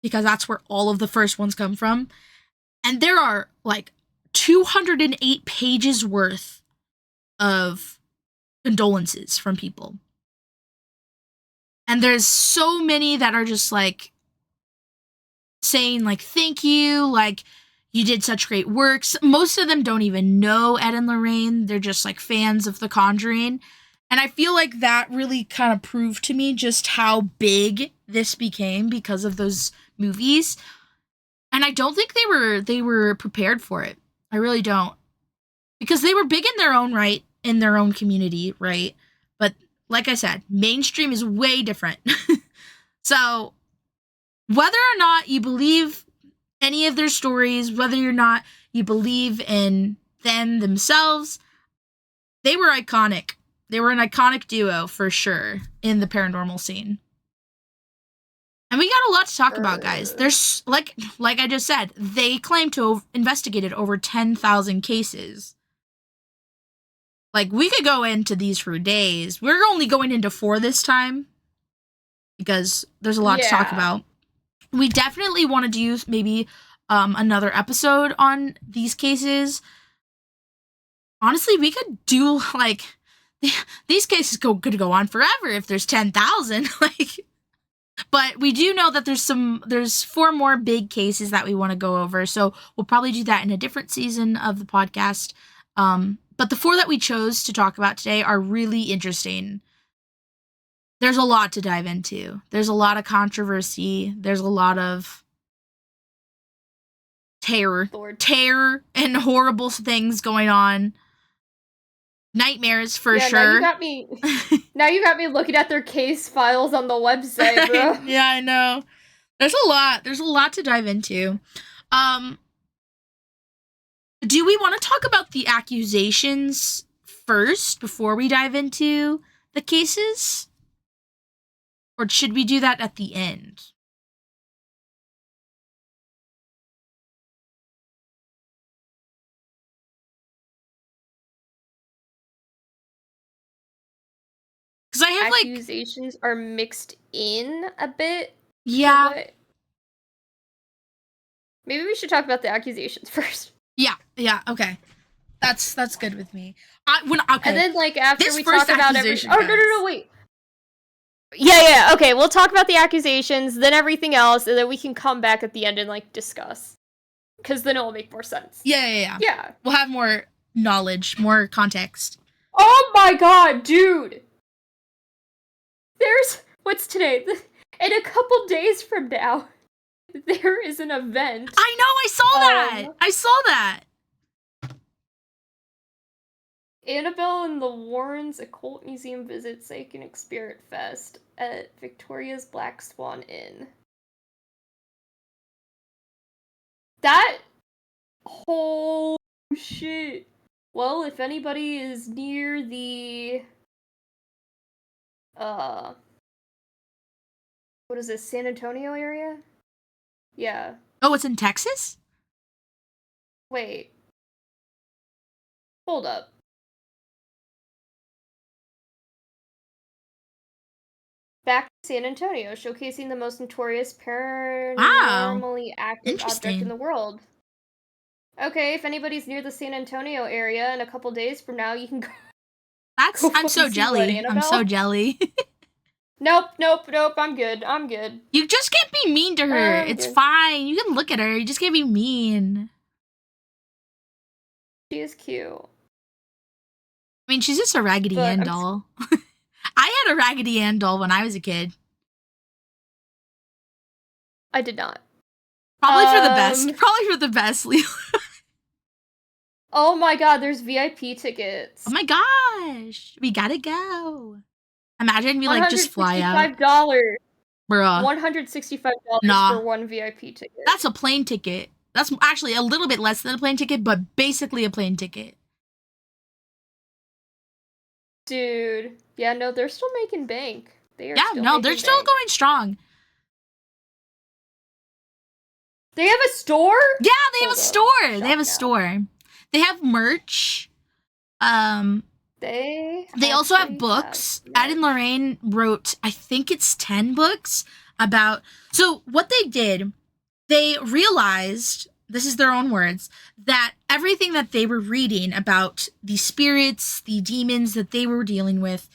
because that's where all of the first ones come from. And there are, like, 208 pages worth of condolences from people. And there's so many that are just, like, saying, like, thank you, like, you did such great works. Most of them don't even know Ed and Lorraine. They're just, like, fans of The Conjuring. And I feel like that really kind of proved to me just how big this became because of those movies. And I don't think they were prepared for it. I really don't. Because they were big in their own right, in their own community, right? But like I said, mainstream is way different. So whether or not you believe any of their stories, whether or not you believe in them themselves, they were iconic. They were an iconic duo for sure in the paranormal scene. And we got a lot to talk about, guys. There's, like I just said, they claim to have investigated over 10,000 cases. Like, we could go into these for days. We're only going into 4 this time because there's a lot to talk about. We definitely want to do maybe another episode on these cases. Honestly, we could do, like, these cases could go on forever if there's 10,000. Like, but we do know that there's 4 more big cases that we want to go over, so we'll probably do that in a different season of the podcast. But the 4 that we chose to talk about today are really interesting. There's a lot to dive into. There's a lot of controversy. There's a lot of terror and horrible things going on. Nightmares for sure. Now you got me looking at their case files on the website, bro. Yeah, I know. There's a lot to dive into. Do we want to talk about the accusations first before we dive into the cases? Or should we do that at the end? Because I have accusations are mixed in a bit. Yeah. Maybe we should talk about the accusations first. Yeah, okay. That's good with me. Okay. And then, like, after this we talk about everything. Oh, no, wait. Yeah. Okay, we'll talk about the accusations, then everything else, and then we can come back at the end and, like, discuss. Because then it will make more sense. Yeah. We'll have more knowledge, more context. Oh my god, dude! What's today? In a couple days from now, there is an event. I know, I saw that! Annabelle and the Warrens Occult Museum visit Psychic Spirit Fest at Victoria's Black Swan Inn. That whole shit. Well, if anybody is near the what is this, San Antonio area? Yeah. Oh, it's in Texas? Wait. Hold up. Back to San Antonio, showcasing the most notorious paranormally active object in the world. Okay, if anybody's near the San Antonio area in a couple days from now, you can go. I'm so jelly. I'm so jelly. Nope. I'm good. You just can't be mean to her. It's Good. fine. You can look at her. You just can't be mean. She is cute. I mean, she's just a Raggedy Ann doll. I had a Raggedy Ann doll when I was a kid. I did not. Probably for the best. Probably for the best, Lila. Oh my god, there's VIP tickets. Oh my gosh. We gotta go. Imagine we like just fly out. $165. Bruh. $165 for one VIP ticket. That's a plane ticket. That's actually a little bit less than a plane ticket, but basically a plane ticket. Dude. Yeah, no, they're still making bank. They're still going strong. They have a store? Yeah, they have a store. They have a store. They have merch. They also have books. Ed and Lorraine wrote, I think it's 10 books about... So what they did, they realized, this is their own words, that everything that they were reading about the spirits, the demons that they were dealing with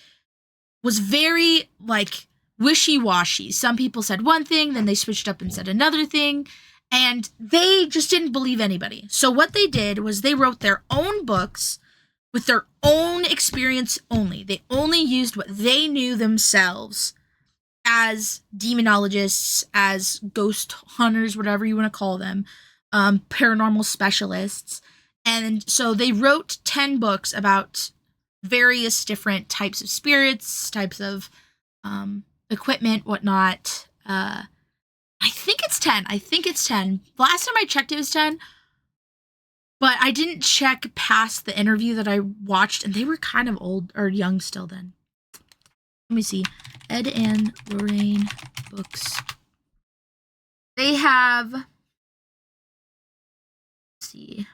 was very, like, wishy-washy. Some people said one thing, then they switched up and said another thing, and they just didn't believe anybody. So what they did was they wrote their own books with their own experience only. They only used what they knew themselves as demonologists, as ghost hunters, whatever you want to call them, paranormal specialists. And so they wrote 10 books about various different types of spirits, types of equipment, whatnot. I think it's 10. Last time I checked, it was 10. But I didn't check past the interview that I watched, and they were kind of old or young still then. Let me see. Ed and Lorraine books. They have, let's see,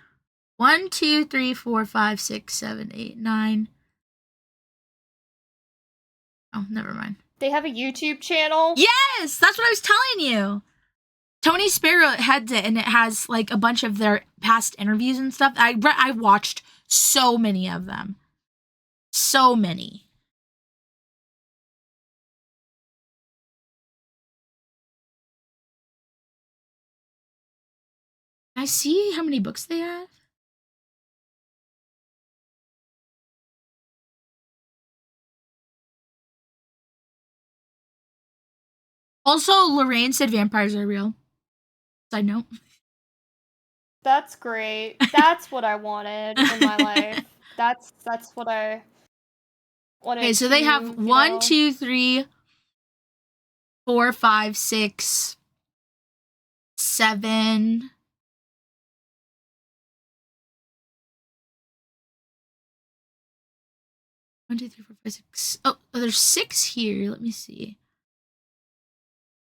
1, 2, 3, 4, 5, 6, 7, 8, 9. Oh, never mind. They have a YouTube channel? Yes! That's what I was telling you. Tony Sparrow heads it, and it has, like, a bunch of their past interviews and stuff. I watched so many of them. So many. I see how many books they have. Also, Lorraine said vampires are real. Side note. That's great. That's what I wanted in my life. That's what I wanted. Okay, so they have 1, 2, 3, 4, 5, 6, 7. One, 2, 3, 4, 5, 6. Oh, there's 6 here. Let me see.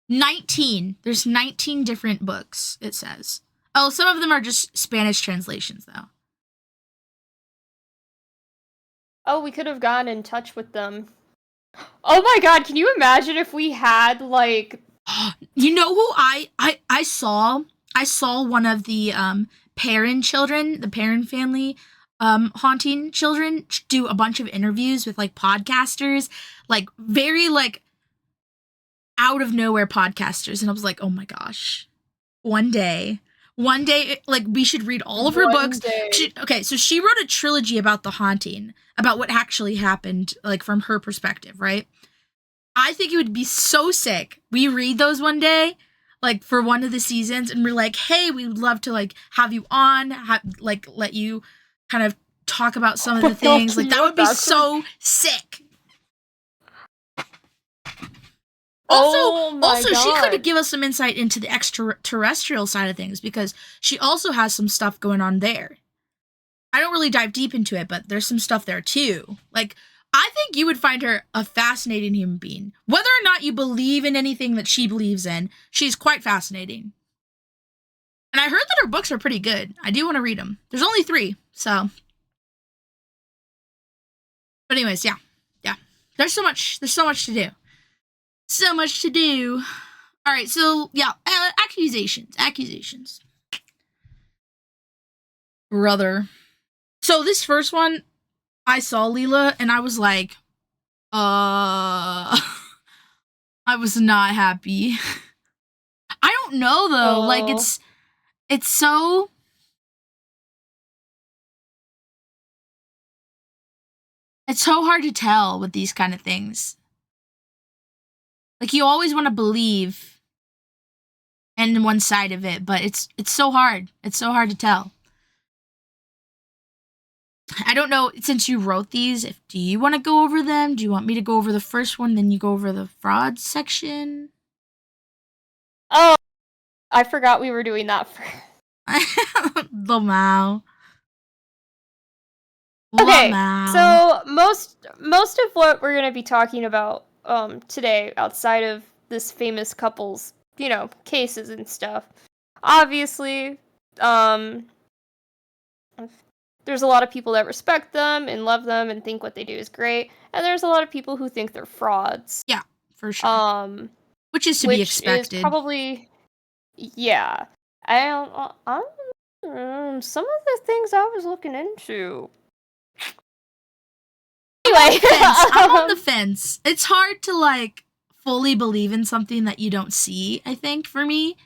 19. There's 19 different books, it says. Oh, some of them are just Spanish translations, though. Oh, we could have gotten in touch with them. Oh my god, can you imagine if we had, like... You know who I saw? I saw one of the Perrin children, the Perrin family haunting children, do a bunch of interviews with, like, podcasters, like, very, like, out of nowhere podcasters, and I was like, oh my gosh, one day, like, we should read all of her books. So she wrote a trilogy about the haunting, about what actually happened, like, from her perspective, right? I think it would be so sick. We read those one day, like, for one of the seasons, and we're like, hey, we would love to, like, have you on, like, let you kind of talk about some of the things. Like, that would be so sick. Also, she could give us some insight into the extraterrestrial side of things, because she also has some stuff going on there. I don't really dive deep into it, but there's some stuff there too. Like, I think you would find her a fascinating human being. Whether or not you believe in anything that she believes in, she's quite fascinating. And I heard that her books are pretty good. I do want to read them. There's only 3, so. But anyways, yeah. There's so much to do. So much to do. All right, so yeah, accusations. Brother. So this first one, I saw Lila, and I was like, was not happy. I don't know though. Like Oh. it's so hard to tell with these kind of things. Like you always want to believe in one side of it, but it's so hard. It's so hard to tell. I don't know, since you wrote these, do you want to go over them? Do you want me to go over the first one, then you go over the fraud section? Oh, I forgot we were doing that for... Lamau. Okay, Lamau. so most of what we're gonna be talking about today, outside of this famous couple's, cases and stuff, obviously, there's a lot of people that respect them and love them and think what they do is great, and there's a lot of people who think they're frauds. Yeah, for sure. Which is to be expected. Is probably, yeah. I don't, some of the things I was looking into. Anyway, I'm on the fence. It's hard to like fully believe in something that you don't see, I think, for me.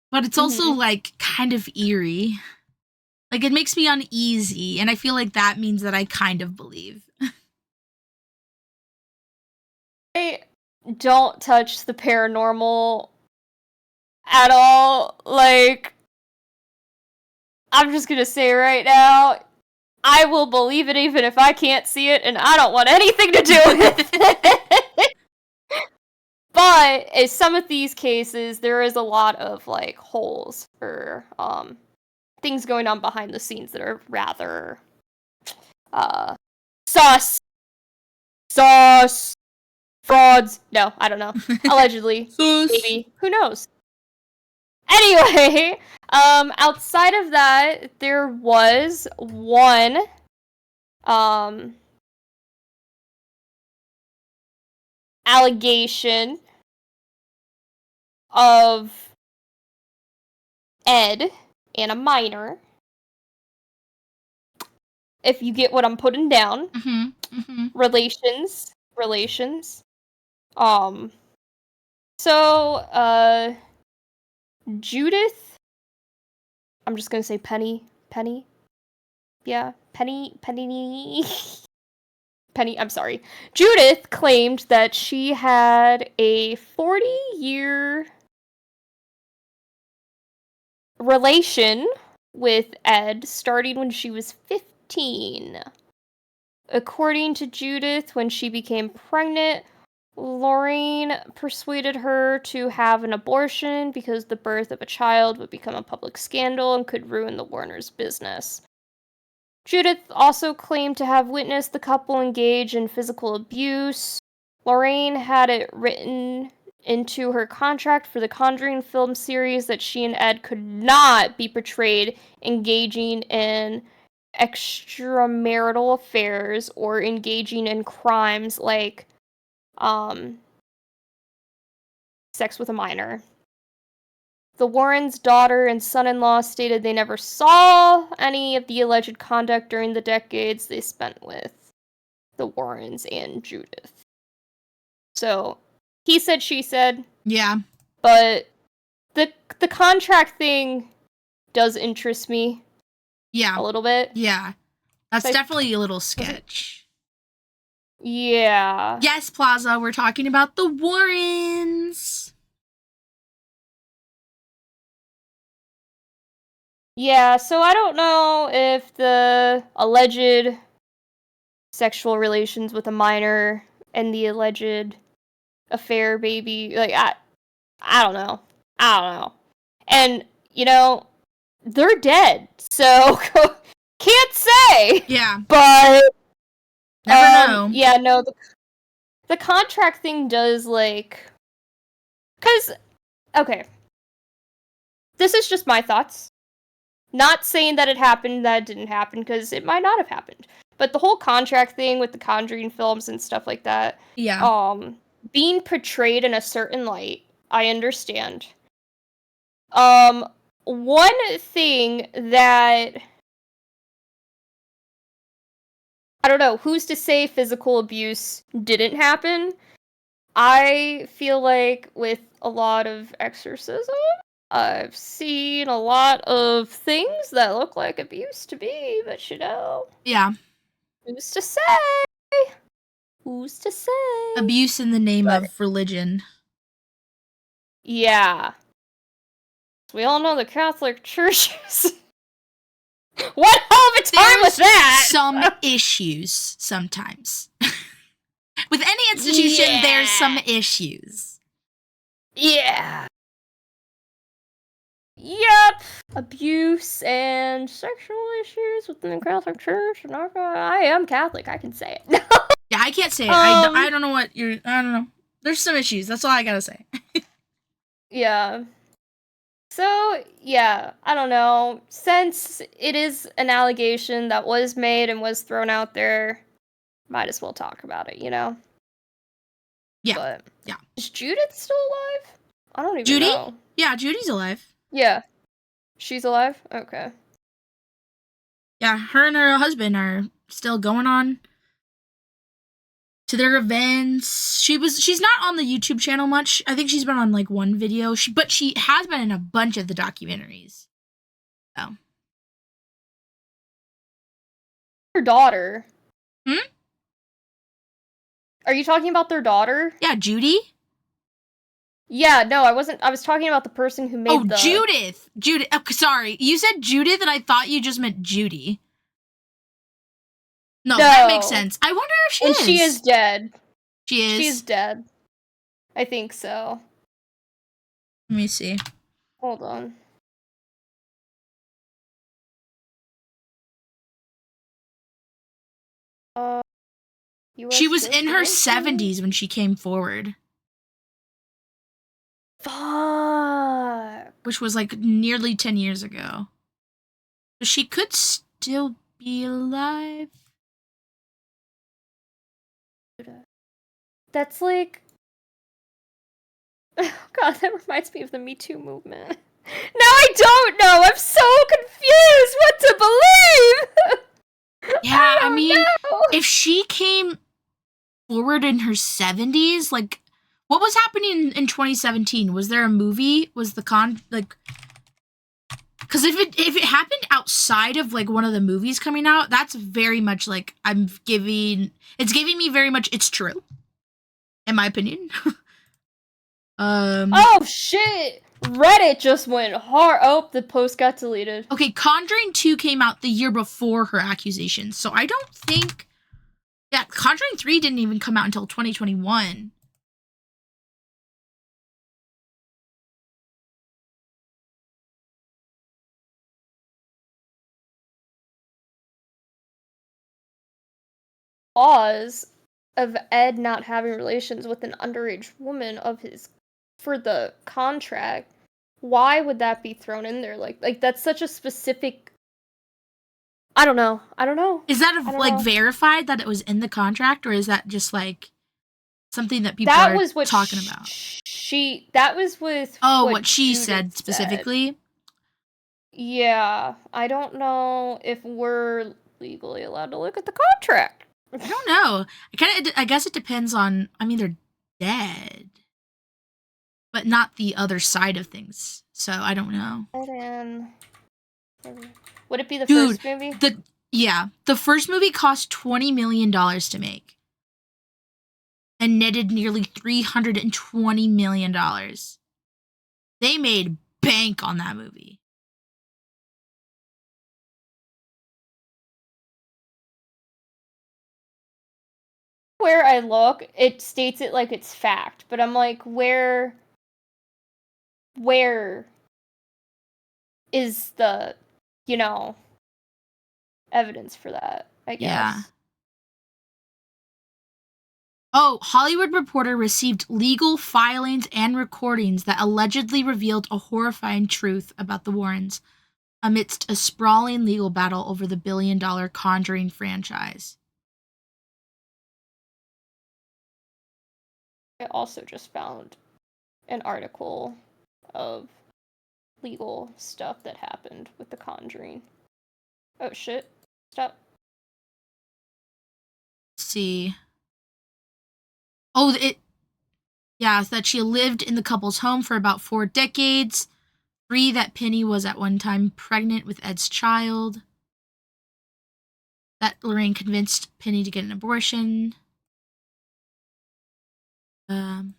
But it's also like kind of eerie. Like it makes me uneasy, and I feel like that means that I kind of believe. I don't touch the paranormal at all. Like, I'm just gonna say right now, I will believe it even if I can't see it, and I don't want anything to do with it. But in some of these cases, there is a lot of like holes or things going on behind the scenes that are rather sus. Frauds. No, I don't know. Allegedly. Maybe. Who knows? Anyway, outside of that, there was one allegation of Ed and a minor. If you get what I'm putting down. Relations. So, Judith, I'm just gonna say Penny. Yeah, Penny, I'm sorry. Judith claimed that she had a 40-year relation with Ed starting when she was 15. According to Judith, when she became pregnant, Lorraine persuaded her to have an abortion because the birth of a child would become a public scandal and could ruin the Warners' business. Judith also claimed to have witnessed the couple engage in physical abuse. Lorraine had it written into her contract for the Conjuring film series that she and Ed could not be portrayed engaging in extramarital affairs or engaging in crimes like sex with a minor. The Warrens' daughter and son-in-law stated they never saw any of the alleged conduct during the decades they spent with the Warrens and Judith. So, he said, she said. Yeah. But the contract thing does interest me. Yeah. A little bit. Yeah. That's definitely a little sketch. Yeah. Yes, Plaza, we're talking about the Warrens. Yeah, so I don't know if the alleged sexual relations with a minor and the alleged affair baby, like, I don't know. And, they're dead, so can't say. Yeah. But never know. Yeah, no, the contract thing does, like, because, okay, this is just my thoughts. Not saying that it happened, that it didn't happen, because it might not have happened. But the whole contract thing with the Conjuring films and stuff like that, being portrayed in a certain light, I understand. One thing that, I don't know, who's to say physical abuse didn't happen? I feel like with a lot of exorcism, I've seen a lot of things that look like abuse to me, but Yeah. who's to say? Who's to say? Abuse in the name But of religion. yeah. We all know the Catholic Church is what hell of a time was that? Some issues sometimes. With any institution, there's some issues. Yeah. Yep. Abuse and sexual issues within the Catholic Church. I am Catholic. I can say it. Yeah, I can't say it. I don't know what you're. I don't know. There's some issues. That's all I gotta say. Yeah. So, yeah, I don't know. Since it is an allegation that was made and was thrown out there, might as well talk about it, you know? Yeah. But yeah. Is Judith still alive? I don't even Judy? know. Yeah, Judy's alive. Yeah. She's alive? Okay. Yeah, her and her husband are still going on to their events. She's not on the YouTube channel much. I think she's been on like one video. But she has been in a bunch of the documentaries. So. Her daughter. Hmm? Are you talking about their daughter? Yeah, Judy? Yeah, no, I wasn't. I was talking about the person who made Judith! Judith. Oh, sorry. You said Judith and I thought you just meant Judy. No, that makes sense. I wonder if she is. And she is dead. She is? She's dead. I think so. Let me see. Hold on. She was in her 70s when she came forward. Fuck. Which was like nearly 10 years ago. So she could still be alive. That's like... Oh god, that reminds me of the Me Too movement. Now I don't know! I'm so confused what to believe! Yeah, I mean, if she came forward in her 70s, like, what was happening in 2017? Was there a movie? Was the because if it happened outside of like one of the movies coming out, that's very much like it's giving me very much it's true, in my opinion. Oh shit! Reddit just went hard. Oh, the post got deleted. Okay, Conjuring 2 came out the year before her accusations, so I don't think... Yeah, Conjuring 3 didn't even come out until 2021. Laws of Ed not having relations with an underage woman for the contract. Why would that be thrown in there? Like that's such a specific... I don't know. Is that verified that it was in the contract, or is that just like something that people are talking about? That was with what she said specifically. Yeah, I don't know if we're legally allowed to look at the contract. I don't know. I guess it depends on... I mean, they're dead, but not the other side of things. So I don't know. Would it be the first movie? The first movie cost $20 million to make and netted nearly $320 million. They made bank on that movie. Where I look, it states it like it's fact, but I'm like, where is the, evidence for that, I guess. Yeah. Oh, Hollywood Reporter received legal filings and recordings that allegedly revealed a horrifying truth about the Warrens amidst a sprawling legal battle over the billion-dollar Conjuring franchise. I also just found an article of legal stuff that happened with The Conjuring. Oh shit. Stop. Let's see. Oh, Yeah, that she lived in the couple's home for about 4 decades. 3, that Penny was at one time pregnant with Ed's child. That Lorraine convinced Penny to get an abortion. Um,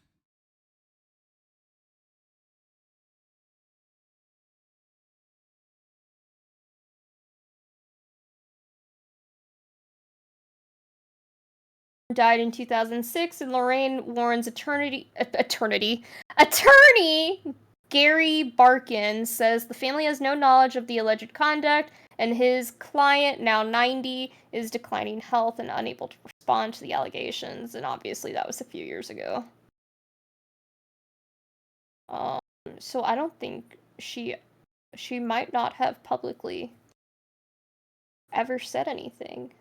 Died in 2006, and Lorraine Warren's attorney Gary Barkin says the family has no knowledge of the alleged conduct, and his client, now 90, is declining health and unable to respond to the allegations. And obviously, that was a few years ago. So I don't think she might not have publicly ever said anything.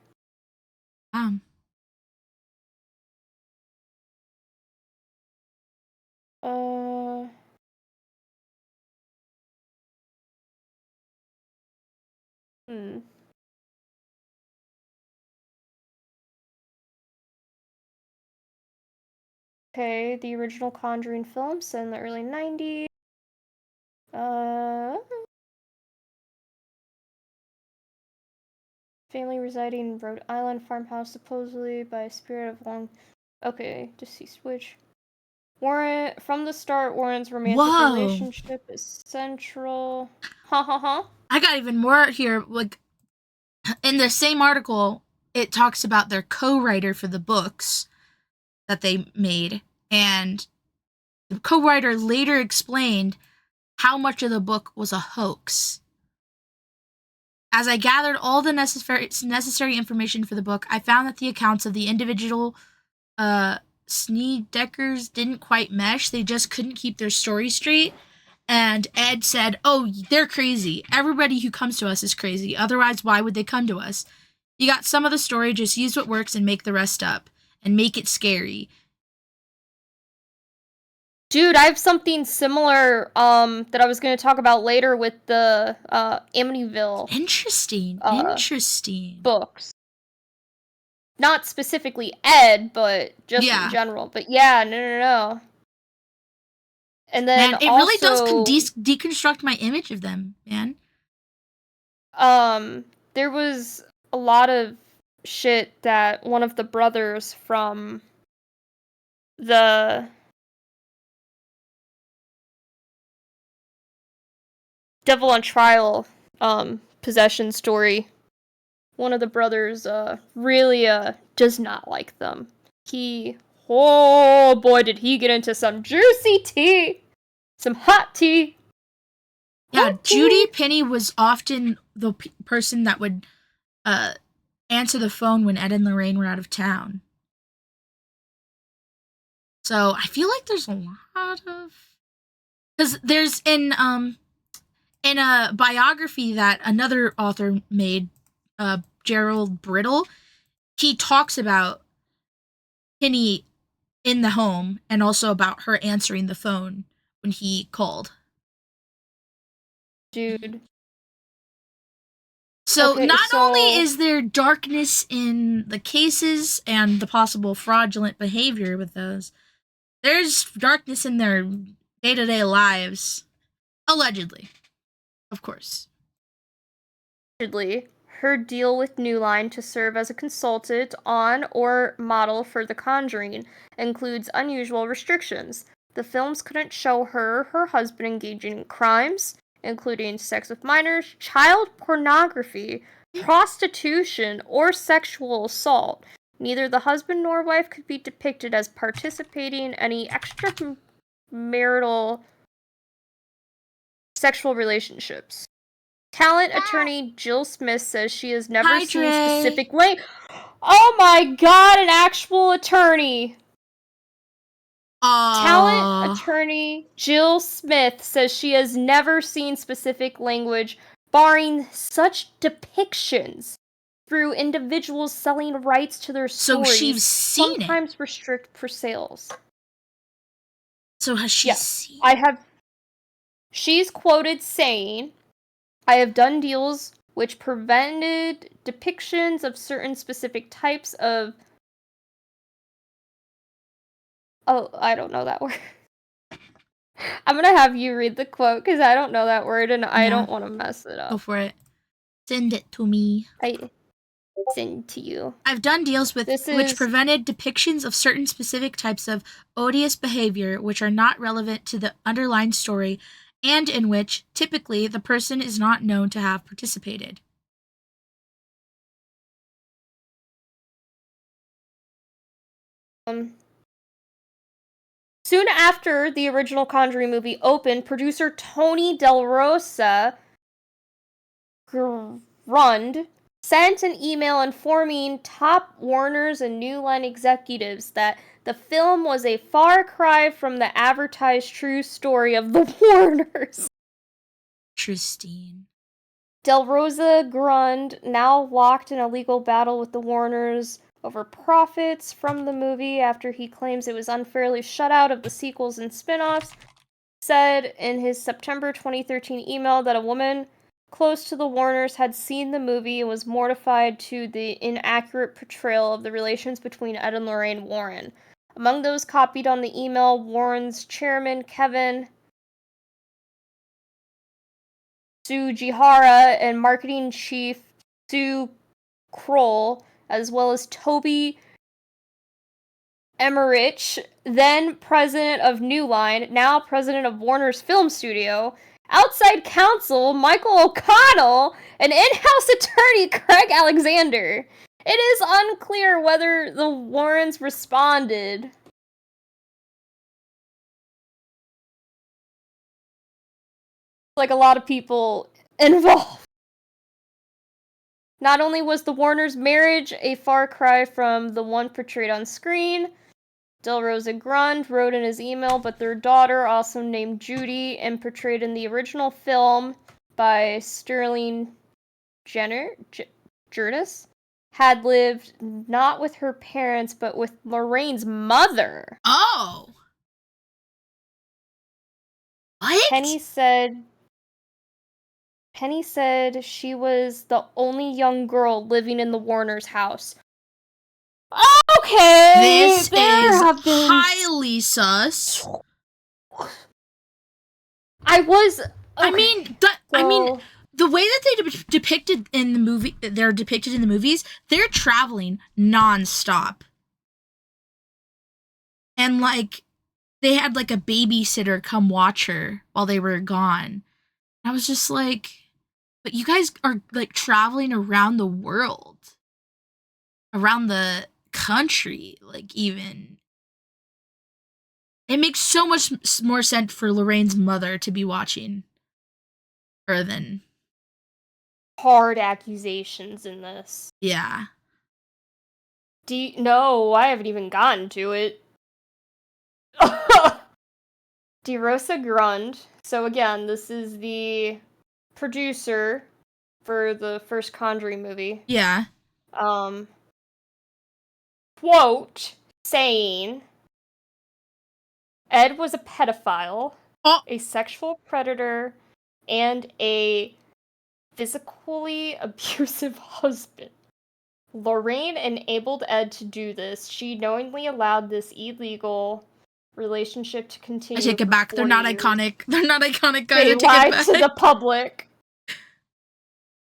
Okay, the original Conjuring film set in the early 90s. Family residing in Rhode Island farmhouse, supposedly by a spirit of long... Okay, deceased witch. Warren, from the start, Warren's romantic relationship is central. Ha. I got even more here. Like, in the same article, it talks about their co-writer for the books that they made, and the co-writer later explained how much of the book was a hoax. As I gathered all the necessary information for the book, I found that the accounts of the individual Snedeckers didn't quite mesh. They just couldn't keep their story straight. And Ed said, "Oh, they're crazy. Everybody who comes to us is crazy. Otherwise, why would they come to us? You got some of the story, just use what works and make the rest up. And make it scary." Dude, I have something similar that I was going to talk about later with the Amityville. Interesting. Books. Not specifically Ed, but just in general. But yeah, no. And then man, it really does deconstruct my image of them, man. There was a lot of shit that one of the brothers from the Devil on Trial possession story, one of the brothers really does not like them. Oh boy, did he get into some juicy tea, some hot tea. Yeah, Judy Penny was often the person that would answer the phone when Ed and Lorraine were out of town. So I feel like there's a lot of, because there's in a biography that another author made, Gerald Brittle, he talks about Penny in the home and also about her answering the phone when he called. Dude. So not only is there darkness in the cases and the possible fraudulent behavior with those, there's darkness in their day-to-day lives. Allegedly. Of course. Allegedly, her deal with New Line to serve as a consultant on or model for The Conjuring includes unusual restrictions. The films couldn't show her husband engaging in crimes, including sex with minors, child pornography, prostitution, or sexual assault. Neither the husband nor wife could be depicted as participating in any extramarital sexual relationships. Talent attorney Jill Smith says she has never seen specific language. Oh my god, an actual attorney! Talent attorney Jill Smith says she has never seen specific language, barring such depictions through individuals selling rights to their stories. So she's seen sometimes restrict for sales. So has she seen? She's quoted saying, "I have done deals which prevented depictions of certain specific types of Oh, I don't know that word. I'm gonna have you read the quote because I don't know that word and I don't want to mess it up. Go for it. Send it to me. I send to you. I've done deals with which prevented depictions of certain specific types of odious behavior which are not relevant to the underlying story and in which, typically, the person is not known to have participated. Soon after the original Conjuring movie opened, producer Tony Del Rosa Grund sent an email informing top Warners and New Line executives that the film was a far cry from the advertised true story of the Warners. Interesting. Del Rosa Grund, now locked in a legal battle with the Warners over profits from the movie after he claims it was unfairly shut out of the sequels and spin-offs, said in his September 2013 email that a woman close to the Warners had seen the movie and was mortified to the inaccurate portrayal of the relations between Ed and Lorraine Warren. Among those copied on the email, Warren's chairman Kevin Sujihara and marketing chief Sue Kroll, as well as Toby Emmerich, then president of New Line, now president of Warner's Film Studio, outside counsel Michael O'Connell, and in-house attorney Craig Alexander. It is unclear whether the Warrens responded. Like a lot of people involved. Not only was the Warners' marriage a far cry from the one portrayed on screen, Del Rosa Grund wrote in his email, but their daughter, also named Judy and portrayed in the original film by Sterling Jurtis, had lived not with her parents, but with Lorraine's mother. Oh! What? Penny said she was the only young girl living in the Warners' house. Okay! This is highly sus. I was... Okay. I mean, the way that they depicted in the movie, they're depicted in the movies, they're traveling nonstop. And, like, they had, like, a babysitter come watch her while they were gone. I was just like, but you guys are, like, traveling around the world. Around the country, like, even. It makes so much more sense for Lorraine's mother to be watching her than... hard accusations in this. Yeah. No, I haven't even gotten to it. DeRosa Grund. So again, this is the producer for the first Conjuring movie. Yeah. Quote, saying, Ed was a pedophile, a sexual predator, and a physically abusive husband. Lorraine enabled Ed to do this. She knowingly allowed this illegal relationship to continue. I take it back. They're not iconic. They're not iconic, guys. They I take it lied back. to the public.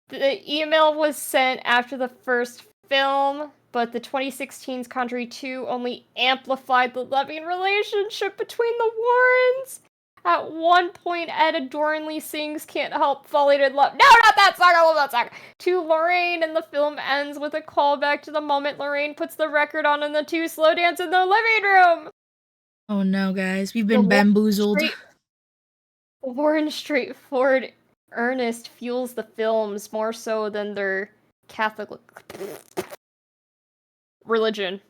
The email was sent after the first film, but the 2016's Conjuring 2 only amplified the loving relationship between the Warrens. At one point, Ed adoringly sings Can't Help Falling in Love. No, not that song! I love that song! To Lorraine, and the film ends with a callback to the moment Lorraine puts the record on and the two slow dance in the living room! Oh no, guys. We've been bamboozled. Warren's straightforward earnest fuels the films more so than their Catholic religion.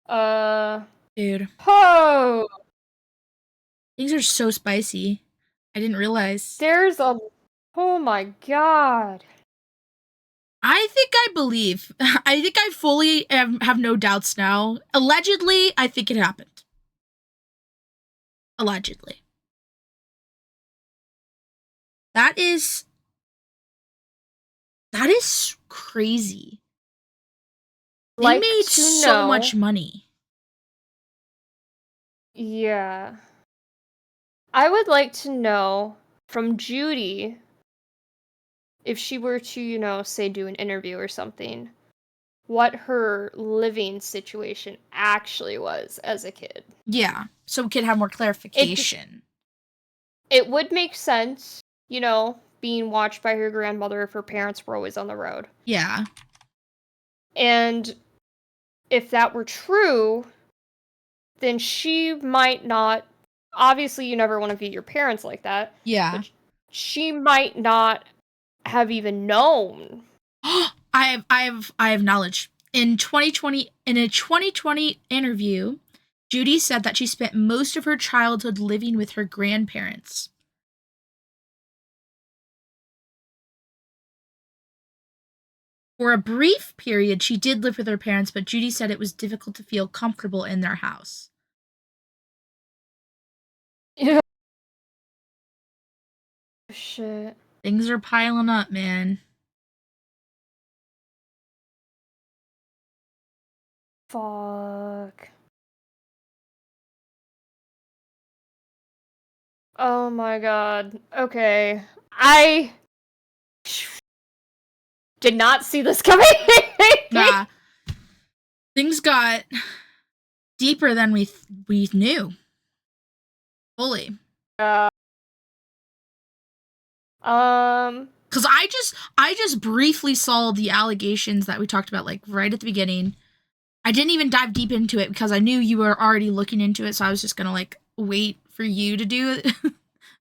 Dude. Oh! Things are so spicy. I didn't realize. Oh my god. I think I believe. I think I fully have no doubts now. Allegedly, I think it happened. Allegedly. That is crazy. They made so much money. Yeah. I would like to know from Judy, if she were to, say do an interview or something, what her living situation actually was as a kid. Yeah, so we could have more clarification. It would make sense, being watched by her grandmother if her parents were always on the road. Yeah. And if that were true, then she might not. Obviously, you never want to view your parents like that. Yeah. But she might not have even known. I have knowledge. In a 2020 interview, Judy said that she spent most of her childhood living with her grandparents. For a brief period, she did live with her parents, but Judy said it was difficult to feel comfortable in their house. Yeah. Shit. Things are piling up, man. Fuck. Oh my god. Okay. I did not see this coming. Nah. Things got deeper than we knew. Fully. Because I just briefly saw the allegations that we talked about, like, right at the beginning. I didn't even dive deep into it because I knew you were already looking into it, so I was just gonna, like, wait for you to do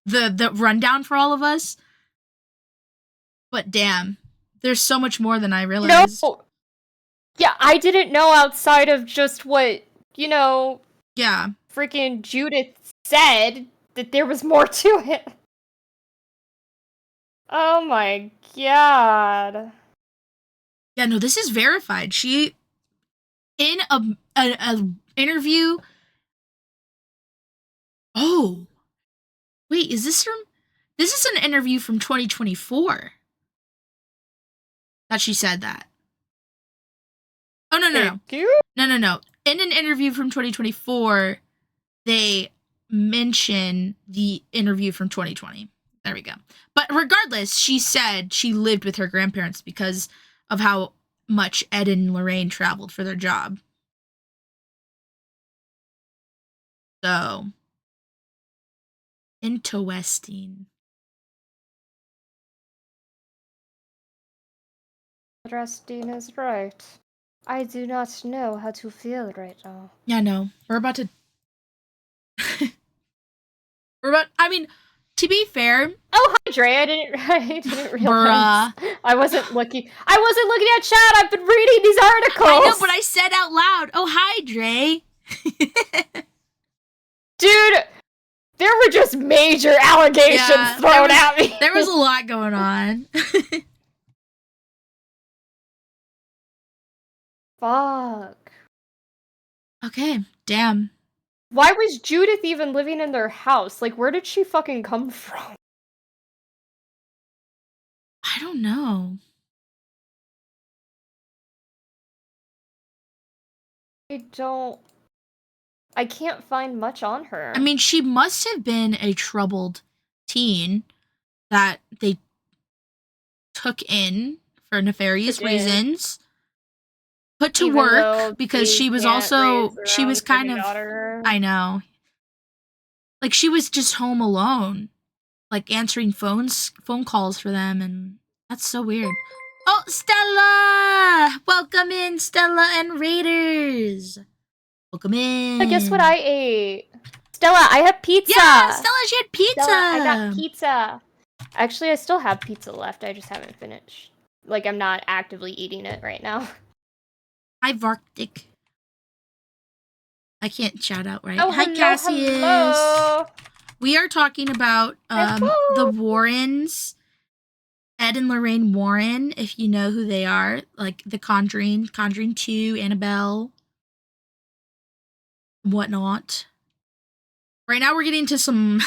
the rundown for all of us. But damn, there's so much more than I realized. No. Yeah, I didn't know outside of just what, Yeah. freaking Judith said that there was more to it. Oh my god. Yeah, no, this is verified. She, in a interview. Oh, wait, is this from? This is an interview from 2024. That she said that. Oh no. No. In an interview from 2024, they mention the interview from 2020. There we go. But regardless, she said she lived with her grandparents because of how much Ed and Lorraine traveled for their job. So, interesting. Interesting is right. I do not know how to feel right now. Yeah, no. We're about to... I mean, to be fair... Oh, hi, Dre. I didn't realize. Bruh. I wasn't looking at chat. I've been reading these articles. I know, but I said out loud, oh, hi, Dre. Dude, there were just major allegations thrown at me. There was a lot going on. Fuck. Okay, damn. Why was Judith even living in their house? Like, where did she fucking come from? I don't know. I can't find much on her. I mean, she must have been a troubled teen that they took in for nefarious reasons. Put to work because she was kind of, I know. Like, she was just home alone, like answering phone calls for them, and that's so weird. Oh, Stella! Welcome in, Stella and Raiders. Welcome in. Guess what I ate? Stella, I have pizza. Yeah, Stella, she had pizza. Stella, I got pizza. Actually, I still have pizza left. I just haven't finished. Like, I'm not actively eating it right now. Hi, Varktik. I can't shout out right. Oh, hi, hello, Cassius. hello. We are talking about the Warrens, Ed and Lorraine Warren, if you know who they are, like The Conjuring, Conjuring 2, Annabelle, whatnot. Right now we're getting to some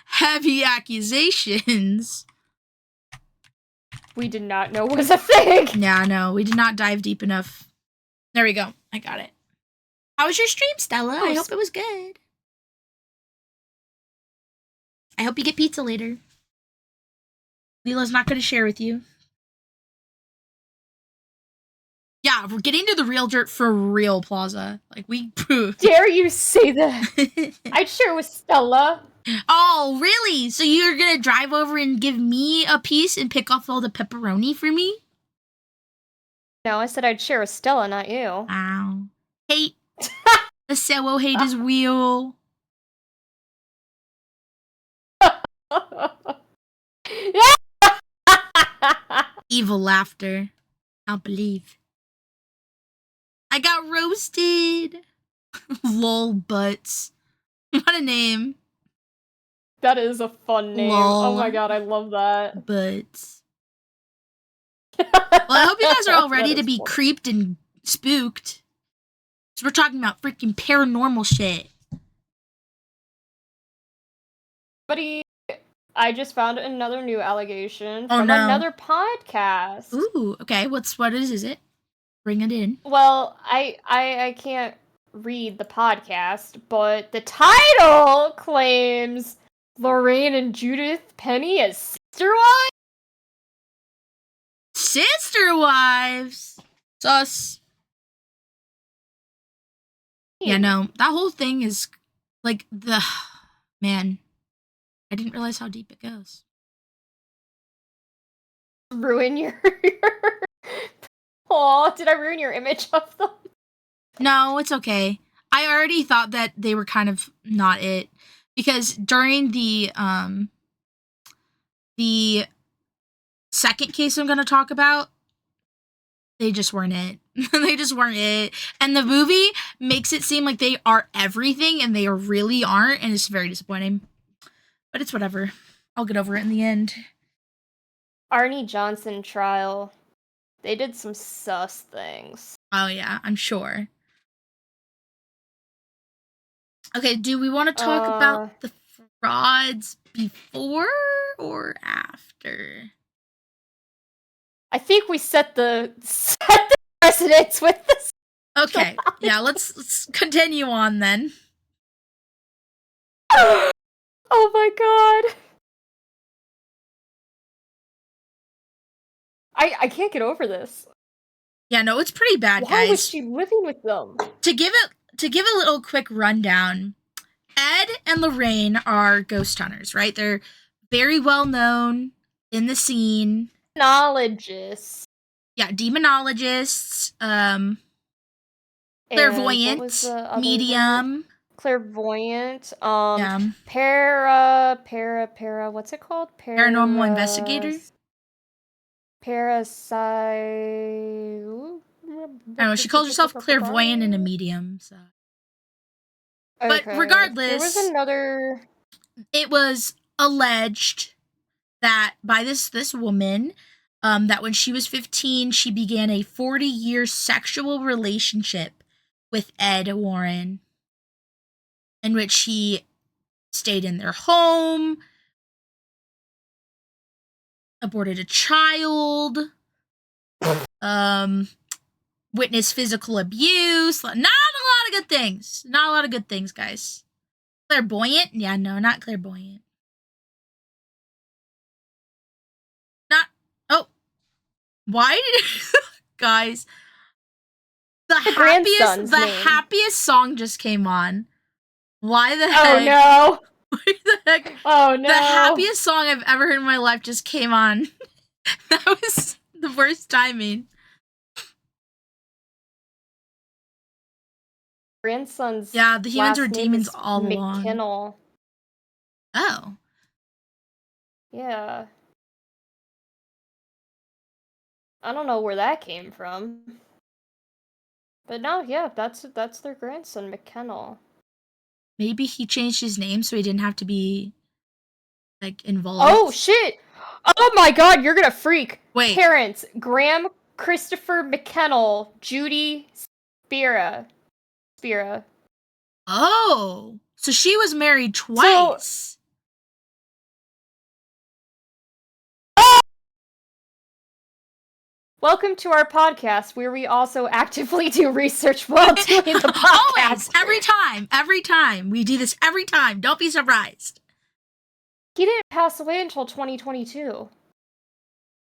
heavy accusations. We did not know was a thing. Yeah, no, we did not dive deep enough. There we go. I got it. How was your stream, Stella? I hope it was good. I hope you get pizza later. Lila's not going to share with you. Yeah, we're getting to the real dirt for real, Plaza. Like, we... Dare you say that? I'd share with Stella. Oh, really? So you're going to drive over and give me a piece and pick off all the pepperoni for me? No, I said I'd share with Stella, not you. Wow. Hate. The Sero hate is real. Evil laughter. I'll believe. I got roasted. Lol butts. What a name. That is a fun name. Lol. Oh my god, I love that. Butts. Well, I hope you guys are all ready to be creeped and spooked. So we're talking about freaking paranormal shit. Buddy, I just found another new allegation from another podcast. Ooh, okay. What is it? Bring it in. Well, I can't read the podcast, but the title claims Lorraine and Judith Penny as sister wives? Sister wives? Sus. Yeah, no, that whole thing is like man. I didn't realize how deep it goes. Ruin your Oh, did I ruin your image of them? No, it's okay. I already thought that they were kind of not it because during the second case I'm going to talk about, they just weren't it. They just weren't it. And the movie makes it seem like they are everything and they really aren't, and it's very disappointing. But it's whatever. I'll get over it in the end. Arnie Johnson trial. They did some sus things. Oh yeah, I'm sure. Okay, do we want to talk about the frauds before or after? I think we set the precedence with this. Okay, yeah, let's continue on then. Oh my god. I can't get over this. Yeah, no, it's pretty bad, guys. Why was she living with them? To give a little quick rundown, Ed and Lorraine are ghost hunters, right? They're very well known in the scene. Demonologists. Yeah, demonologists, clairvoyant, medium. Clairvoyant, yeah. para, what's it called? Paranormal investigator? Parasite. I don't know, she calls herself clairvoyant and a medium, so. Okay. But regardless, there was another. It was alleged that by this woman, that when she was 15, she began a 40-year sexual relationship with Ed Warren, in which he stayed in their home, aborted a child, witnessed physical abuse. Not a lot of good things. Not a lot of good things, guys. Clairvoyant? Yeah, no, not clairvoyant. Why did guys? The happiest song just came on. Why the heck? Oh no! Why the heck? Oh no! The happiest song I've ever heard in my life just came on. That was the worst timing. Grandson's the humans were demons all along. McKinnell. Oh. Yeah. I don't know where that came from. But no, yeah, that's their grandson, McKinnell. Maybe he changed his name so he didn't have to be, like, involved. Oh, shit! Oh my god, you're gonna freak! Wait. Parents, Graham Christopher McKinnell, Judy Spira. Oh! So she was married twice. Welcome to our podcast, where we also actively do research while doing the podcast. Always, every time we do this every time. Don't be surprised. He didn't pass away until 2022.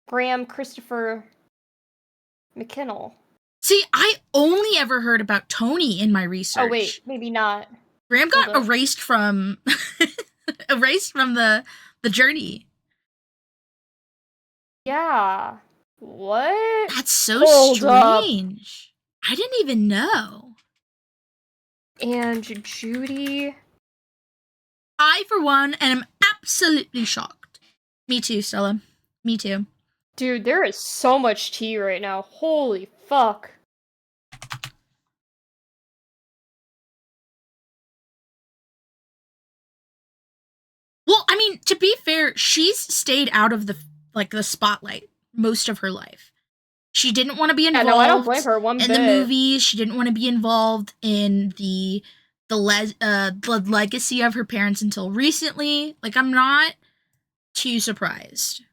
Graham Christopher McKinnell. See, I only ever heard about Tony in my research. Oh wait, maybe not. Graham got erased from the journey. Yeah. What? That's so strange. I didn't even know. And Judy. I, for one, am absolutely shocked. Me too, Stella. Me too. Dude, there is so much tea right now. Holy fuck. Well, I mean, to be fair, she's stayed out of the spotlight most of her life. She didn't want to be involved I don't blame her one bit. in the movies. She didn't want to be involved in the legacy of her parents until recently. Like, I'm not too surprised.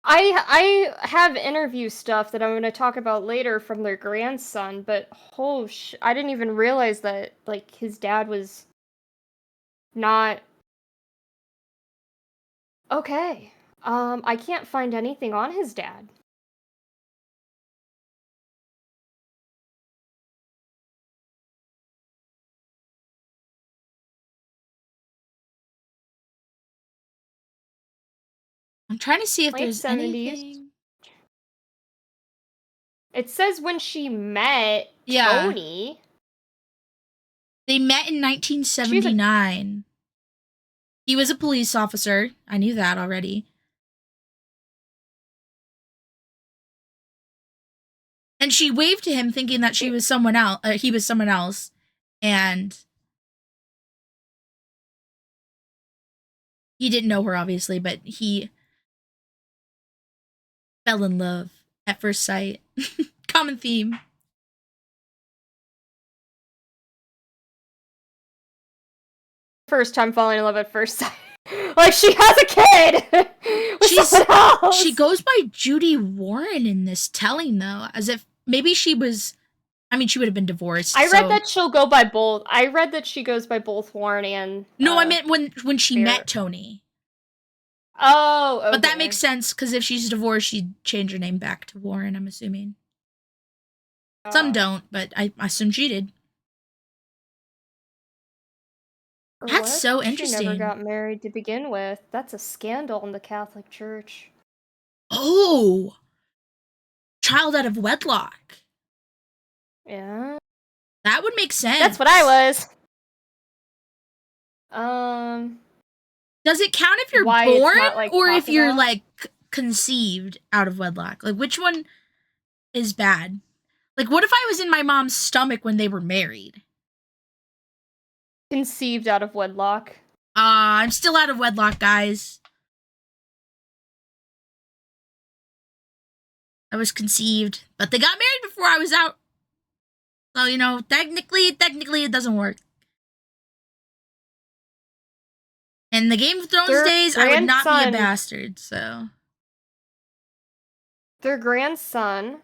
I have interview stuff that I'm going to talk about later from their grandson, but I didn't even realize that, like, his dad was not okay. I can't find anything on his dad. I'm trying to see if Late there's 70s. anything. It says when she met Tony. They met in 1979. He was a police officer. I knew that already. And she waved to him thinking that she was someone else. He was someone else. And he didn't know her, obviously, but he fell in love at first sight. Common theme. First time falling in love at first sight. Like, she has a kid with someone else. She goes by Judy Warren in this telling, though, as if maybe she was... I mean, she would have been divorced. I read that she'll go by both. I read that she goes by both Warren and... No, I meant when she met Tony. Oh, okay. But that makes sense, because if she's divorced, she'd change her name back to Warren, I'm assuming. Some don't, but I assume she did. That's so interesting. She never got married to begin with. That's a scandal in the Catholic Church. Oh! Child out of wedlock. Yeah. That would make sense. That's what I was. Does it count if you're born or if you're, like, conceived out of wedlock? Like, which one is bad? Like, what if I was in my mom's stomach when they were married? Conceived out of wedlock. I'm still out of wedlock, guys. I was conceived, but they got married before I was out. So, you know, technically it doesn't work. In the Game of Thrones days, I would not be a bastard, so. Their grandson,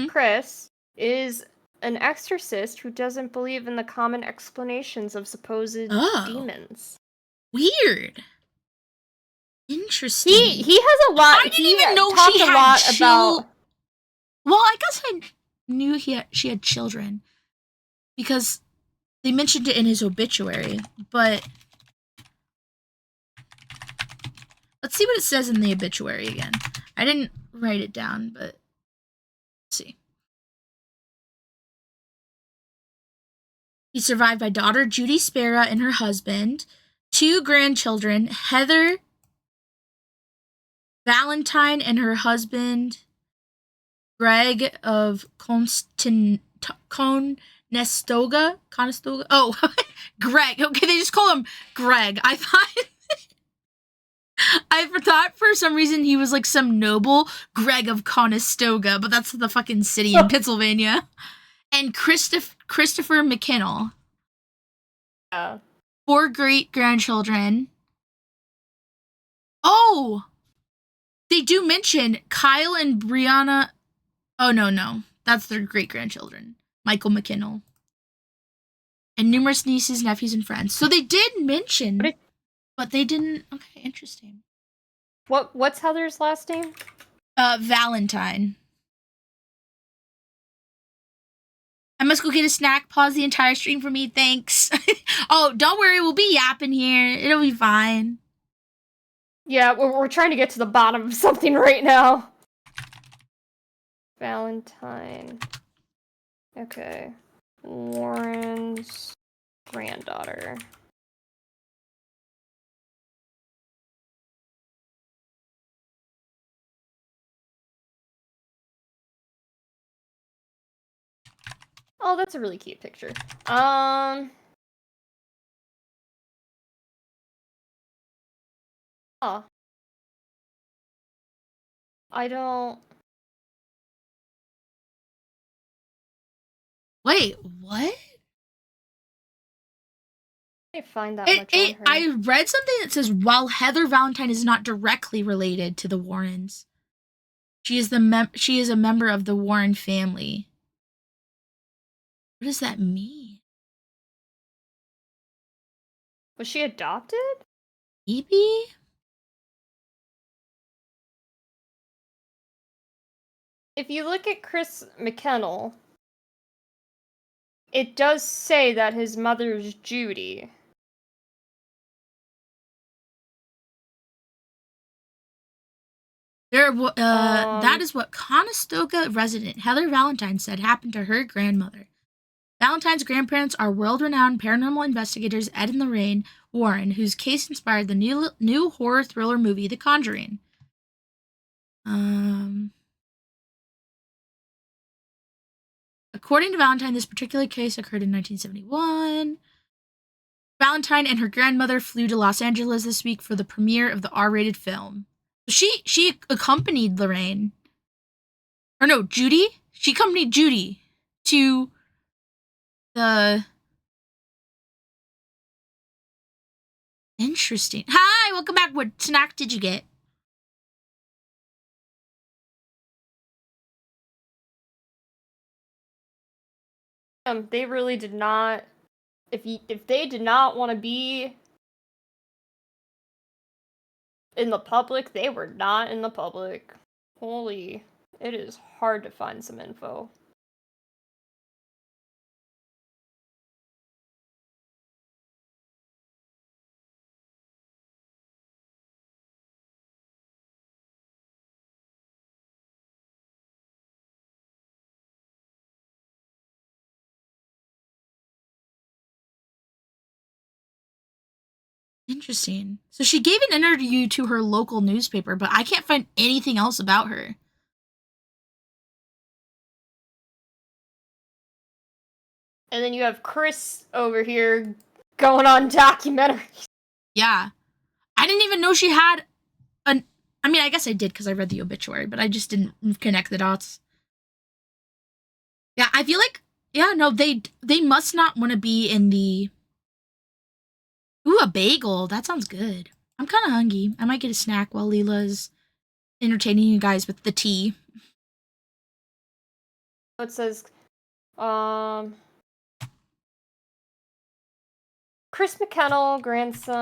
Chris, is an exorcist who doesn't believe in the common explanations of supposed demons. Weird. Interesting. He has a lot. I didn't even know she had about. Well, I guess I knew she had children because they mentioned it in his obituary. But let's see what it says in the obituary again. I didn't write it down, but let's see. He's survived by daughter Judy Spera and her husband, 2 grandchildren, Heather Valentine and her husband, Greg of Conestoga. Oh, Greg. Okay, they just call him Greg. I thought for some reason he was like some noble Greg of Conestoga, but that's the fucking city in Pennsylvania. And Christopher McKinnell. 4 great-grandchildren. Oh! They do mention Kyle and Brianna. Oh, no. That's their great-grandchildren. Michael McKinnell. and numerous nieces, nephews, and friends. So they did mention, but they didn't. Okay, interesting. What's Heather's last name? Valentine. I must go get a snack. Pause the entire stream for me. Thanks. Oh, don't worry. We'll be yapping here. It'll be fine. Yeah, we're trying to get to the bottom of something right now. Valentine. Okay. Warren's granddaughter. Oh, that's a really cute picture. Oh. I don't... Wait, what? I find that much on her. I read something that says while Heather Valentine is not directly related to the Warrens, she is a member of the Warren family. What does that mean? Was she adopted? Maybe? If you look at Chris McKennell, it does say that his mother's Judy. That is what Conestoga resident Heather Valentine said happened to her grandmother. Valentine's grandparents are world-renowned paranormal investigators Ed and Lorraine Warren, whose case inspired the new horror thriller movie The Conjuring. According to Valentine, this particular case occurred in 1971. Valentine and her grandmother flew to Los Angeles this week for the premiere of the R-rated film. She accompanied Lorraine. Or no, Judy? She accompanied Judy to the... Interesting. Hi, welcome back. What snack did you get? They really did not... If they did not want to be in the public, they were not in the public. Holy, it is hard to find some info. Interesting. So she gave an interview to her local newspaper, but I can't find anything else about her. And then you have Chris over here going on documentaries. Yeah. I didn't even know she had an... I mean, I guess I did because I read the obituary, but I just didn't connect the dots. Yeah, I feel like... Yeah, no, they must not want to be in the... Ooh, a bagel. That sounds good. I'm kind of hungry. I might get a snack while Lila's entertaining you guys with the tea. It says, Chris McKennell, grandson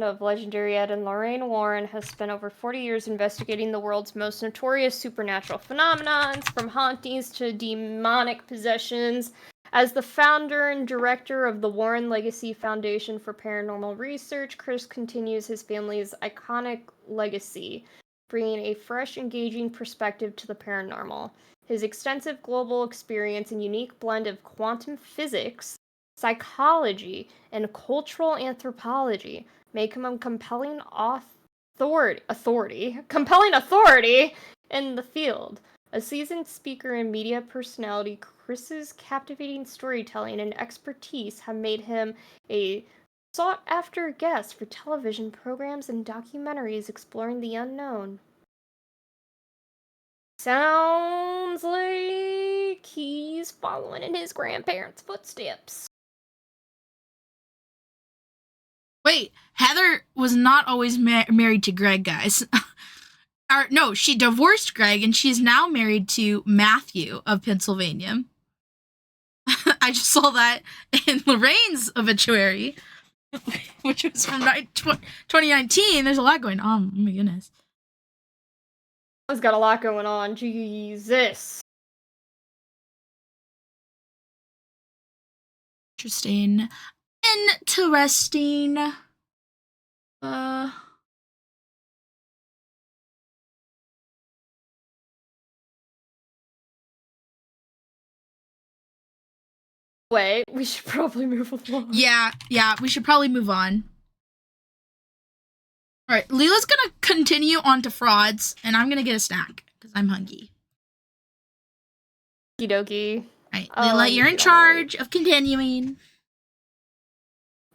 of legendary Ed and Lorraine Warren, has spent over 40 years investigating the world's most notorious supernatural phenomenons, from hauntings to demonic possessions. As the founder and director of the Warren Legacy Foundation for Paranormal Research, Chris continues his family's iconic legacy, bringing a fresh, engaging perspective to the paranormal. His extensive global experience and unique blend of quantum physics, psychology, and cultural anthropology make him a compelling authority in the field. A seasoned speaker and media personality, Chris's captivating storytelling and expertise have made him a sought-after guest for television programs and documentaries exploring the unknown. Sounds like he's following in his grandparents' footsteps. Wait, Heather was not always married to Greg, guys. No, she divorced Greg and she's now married to Matthew of Pennsylvania. I just saw that in Lorraine's obituary, which was from 2019. There's a lot going on. Oh my goodness. It's got a lot going on. Jesus. Interesting. Interesting. Wait, we should probably move along. Yeah, we should probably move on. All right, Lila's gonna continue on to frauds, and I'm gonna get a snack because I'm hungry. Okie dokie. All right, Lila, you're in charge of continuing.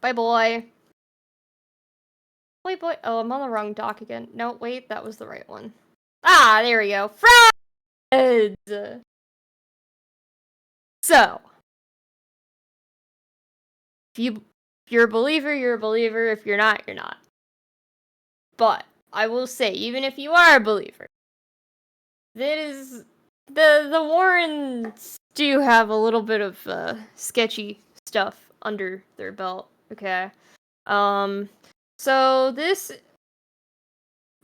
Bye, boy. Wait, boy. Oh, I'm on the wrong dock again. No, wait, that was the right one. Ah, there we go. Frauds! So, if you're a believer, you're a believer. If you're not, you're not. But I will say, even if you are a believer, the Warrens do have a little bit of sketchy stuff under their belt. Okay. So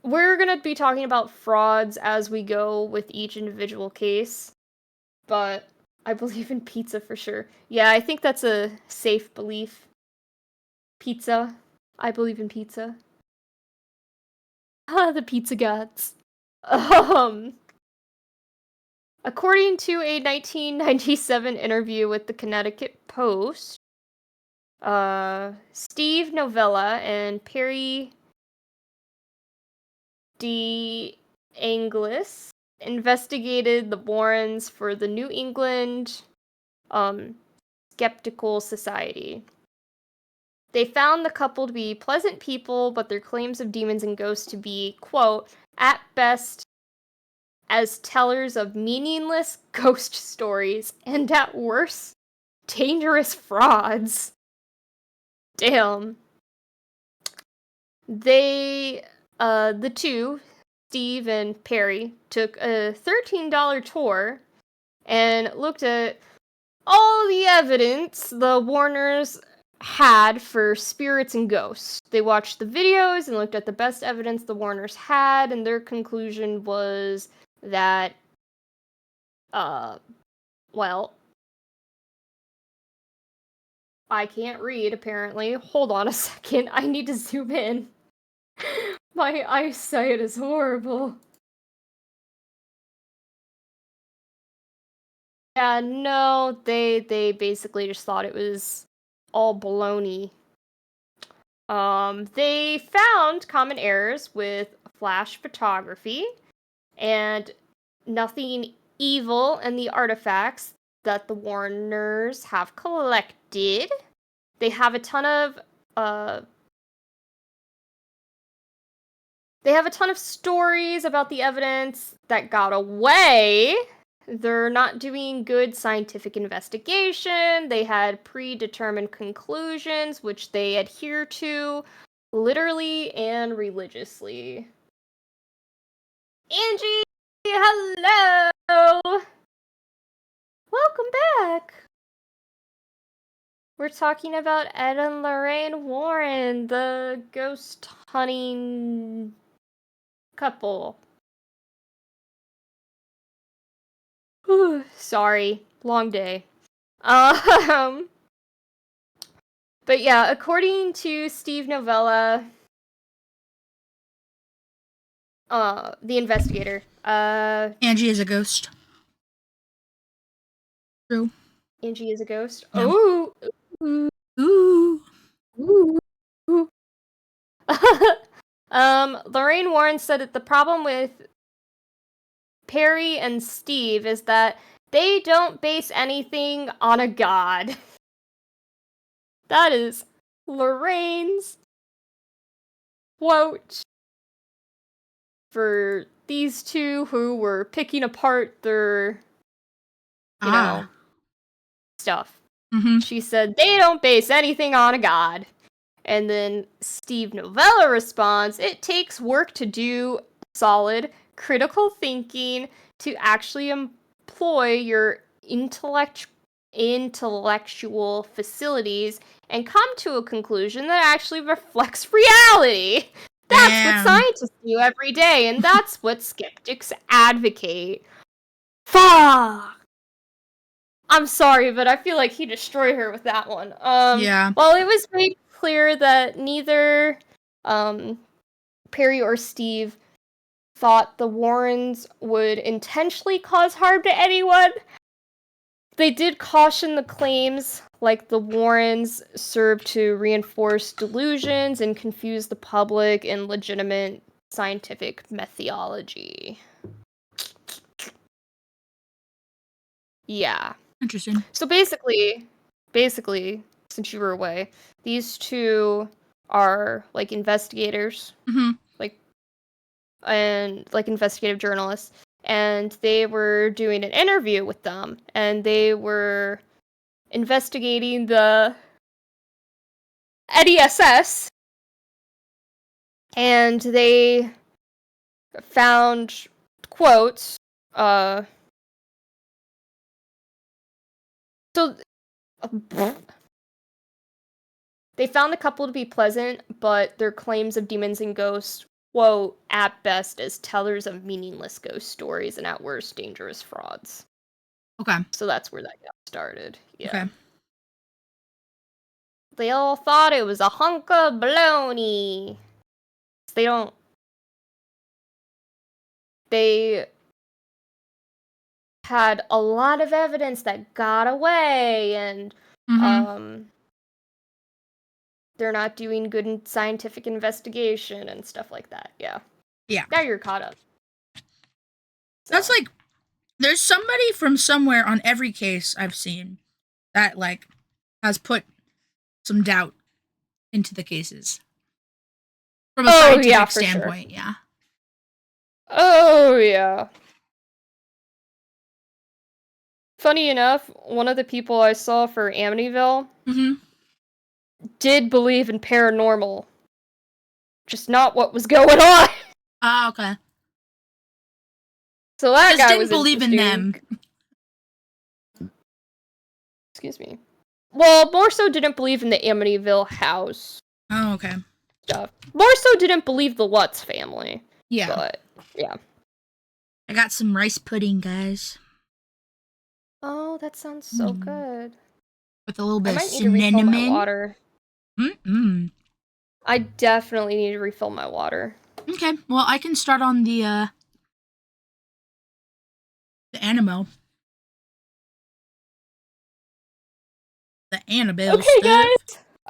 we're gonna be talking about frauds as we go with each individual case, but I believe in pizza for sure. Yeah, I think that's a safe belief. Pizza. I believe in pizza. Ah, the pizza gods. According to a 1997 interview with the Connecticut Post, Steve Novella and Perry DeAnglis investigated the Warrens for the New England Skeptical Society. They found the couple to be pleasant people, but their claims of demons and ghosts to be, quote, at best as tellers of meaningless ghost stories, and at worst, dangerous frauds. Damn. The two, Steve and Perry, took a $13 tour and looked at all the evidence the Warners had for spirits and ghosts. They watched the videos and looked at the best evidence the Warners had, and their conclusion was that, well, I can't read, apparently. Hold on a second, I need to zoom in. My eyesight is horrible. Yeah, no, they basically just thought it was all baloney. They found common errors with flash photography and nothing evil in the artifacts that the Warners have collected. They have a ton of stories about the evidence that got away. They're not doing good scientific investigation. They had predetermined conclusions, which they adhere to literally and religiously. Angie, hello! Welcome back! We're talking about Ed and Lorraine Warren, the ghost hunting couple. Sorry, long day. But yeah, according to Steve Novella, the investigator, Angie is a ghost. True. Angie is a ghost. Yeah. Ooh. Ooh. Ooh. Lorraine Warren said that the problem with Perry and Steve is that they don't base anything on a god. That is Lorraine's quote for these two who were picking apart their, you know, stuff. Mm-hmm. She said, they don't base anything on a god. And then Steve Novella responds, it takes work to do solid, critical thinking to actually employ your intellectual facilities and come to a conclusion that actually reflects reality. That's what scientists do every day, and that's what skeptics advocate. Fuck! I'm sorry, but I feel like he destroyed her with that one. Yeah. Well, it was very clear that neither Perry or Steve thought the Warrens would intentionally cause harm to anyone. They did caution the claims, like the Warrens served to reinforce delusions and confuse the public in legitimate scientific methodology. Yeah. Interesting. So basically, since you were away, these two are like investigators, and like investigative journalists, and they were doing an interview with them, and they were investigating the NESS, and they found quotes. So they found the couple to be pleasant, but their claims of demons and ghosts, quote, at best as tellers of meaningless ghost stories and at worst dangerous frauds. Okay. So that's where that got started. Yeah. Okay. They all thought it was a hunk of baloney. They had a lot of evidence that got away, and they're not doing good scientific investigation and stuff like that. Yeah. Yeah. Now you're caught up. So. That's like, there's somebody from somewhere on every case I've seen that, like, has put some doubt into the cases. From a scientific standpoint, sure. yeah. Oh, yeah. Funny enough, one of the people I saw for Amityville did believe in paranormal. Just not what was going on. Ah, okay. So that guy didn't believe in them. Excuse me. Well, more so didn't believe in the Amityville house. Oh, okay. Stuff. More so didn't believe the Lutz family. Yeah. But, yeah. I got some rice pudding, guys. Oh, that sounds so good. With a little bit of cinnamon. Need to refill my water. I definitely need to refill my water. Okay, well, I can start on the Annabelle. The Annabelle stuff.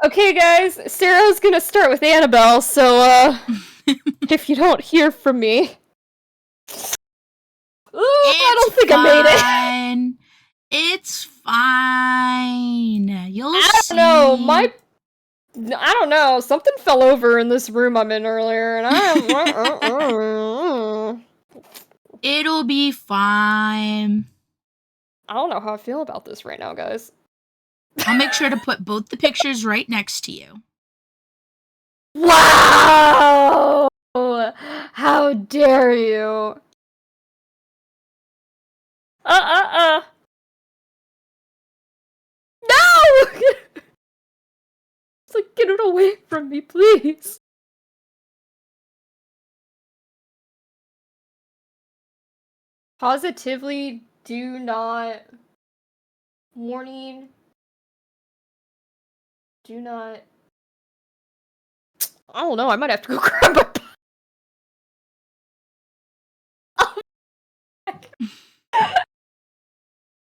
Okay, guys. Sero's gonna start with Annabelle, so, if you don't hear from me... Ooh, I don't think I made it. It's fine. You'll see. I don't know. Something fell over in this room I'm in earlier, and It'll be fine. I don't know how I feel about this right now, guys. I'll make sure to put both the pictures right next to you. Wow! How dare you? No! It's like, get it away from me, please. Positively do not... Warning. Do not... I don't know, I might have to go grab my...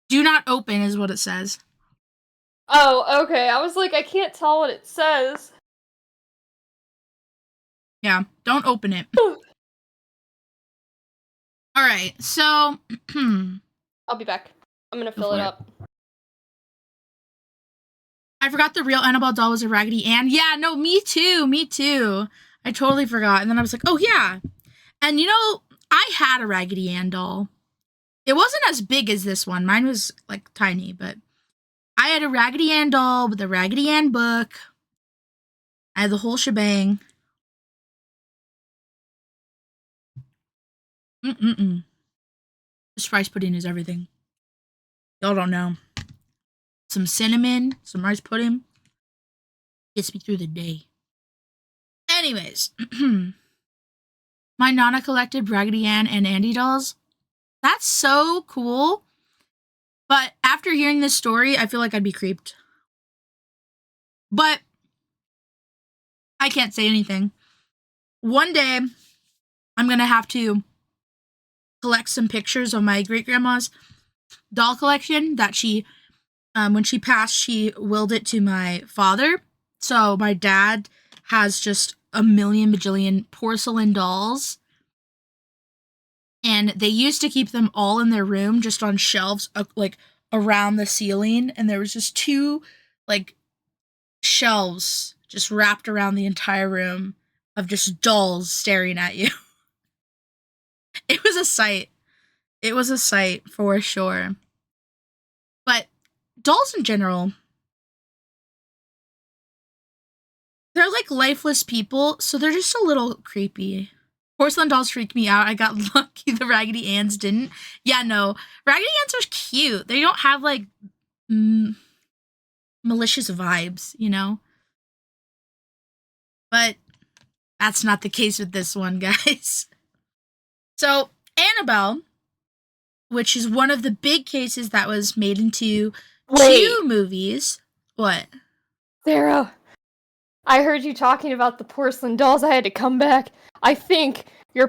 Do not open is what it says. Oh, okay. I was like, I can't tell what it says. Yeah, don't open it. Alright, so... I'll be back. I'm gonna fill it up. I forgot the real Annabelle doll was a Raggedy Ann. Yeah, no, me too. I totally forgot. And then I was like, oh yeah. And you know, I had a Raggedy Ann doll. It wasn't as big as this one. Mine was like tiny, but I had a Raggedy Ann doll with a Raggedy Ann book. I had the whole shebang. This rice pudding is everything. Y'all don't know. some cinnamon, some rice pudding. Gets me through the day. Anyways, my Nana collected Raggedy Ann and Andy dolls. That's so cool. But after hearing this story, I feel like I'd be creeped. But I can't say anything. One day, I'm going to have to collect some pictures of my great-grandma's doll collection that she, when she passed, she willed it to my father. So my dad has just a million bajillion porcelain dolls. And they used to keep them all in their room, just on shelves, like, around the ceiling. And there was just 2, like, shelves just wrapped around the entire room of just dolls staring at you. It was a sight. It was a sight for sure. But dolls in general, they're like lifeless people, so they're just a little creepy. Porcelain dolls freak me out. I got lucky the Raggedy Anns didn't. Yeah, no. Raggedy Anns are cute. They don't have, like, malicious vibes, you know? But that's not the case with this one, guys. So, Annabelle, which is one of the big cases that was made into 2 movies. What? Sero, I heard you talking about the porcelain dolls. I had to come back. I think your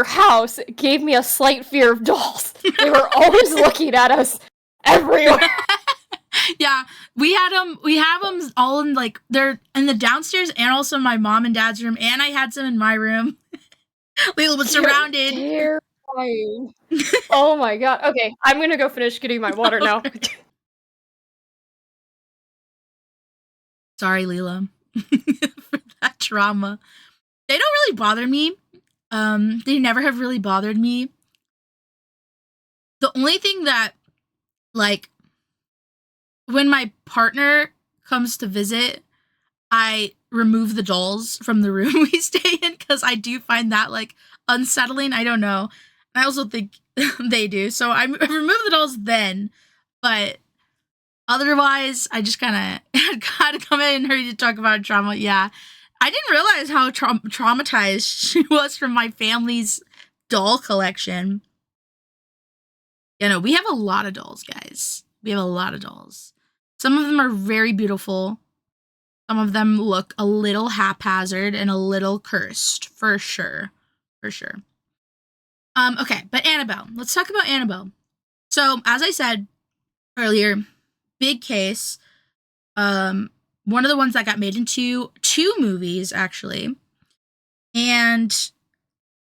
house gave me a slight fear of dolls. They were always looking at us everywhere. Yeah, we have them all in, like, they're in the downstairs and also my mom and dad's room, and I had some in my room. Lila was surrounded. Terrifying. Oh my god. Okay, I'm gonna go finish getting my water now. Sorry, Lila, for that trauma. They don't really bother me. They never have really bothered me. The only thing that, like, when my partner comes to visit, I remove the dolls from the room we stay in because I do find that, like, unsettling. I don't know. I also think they do. So I remove the dolls then, but otherwise, I just kind of had to come in and hurry to talk about trauma. Yeah, I didn't realize how traumatized she was from my family's doll collection. You know, we have a lot of dolls, guys. We have a lot of dolls. Some of them are very beautiful. Some of them look a little haphazard and a little cursed, for sure. For sure. Okay, but Annabelle. Let's talk about Annabelle. So, as I said earlier, big case. One of the ones that got made into 2 movies, actually. And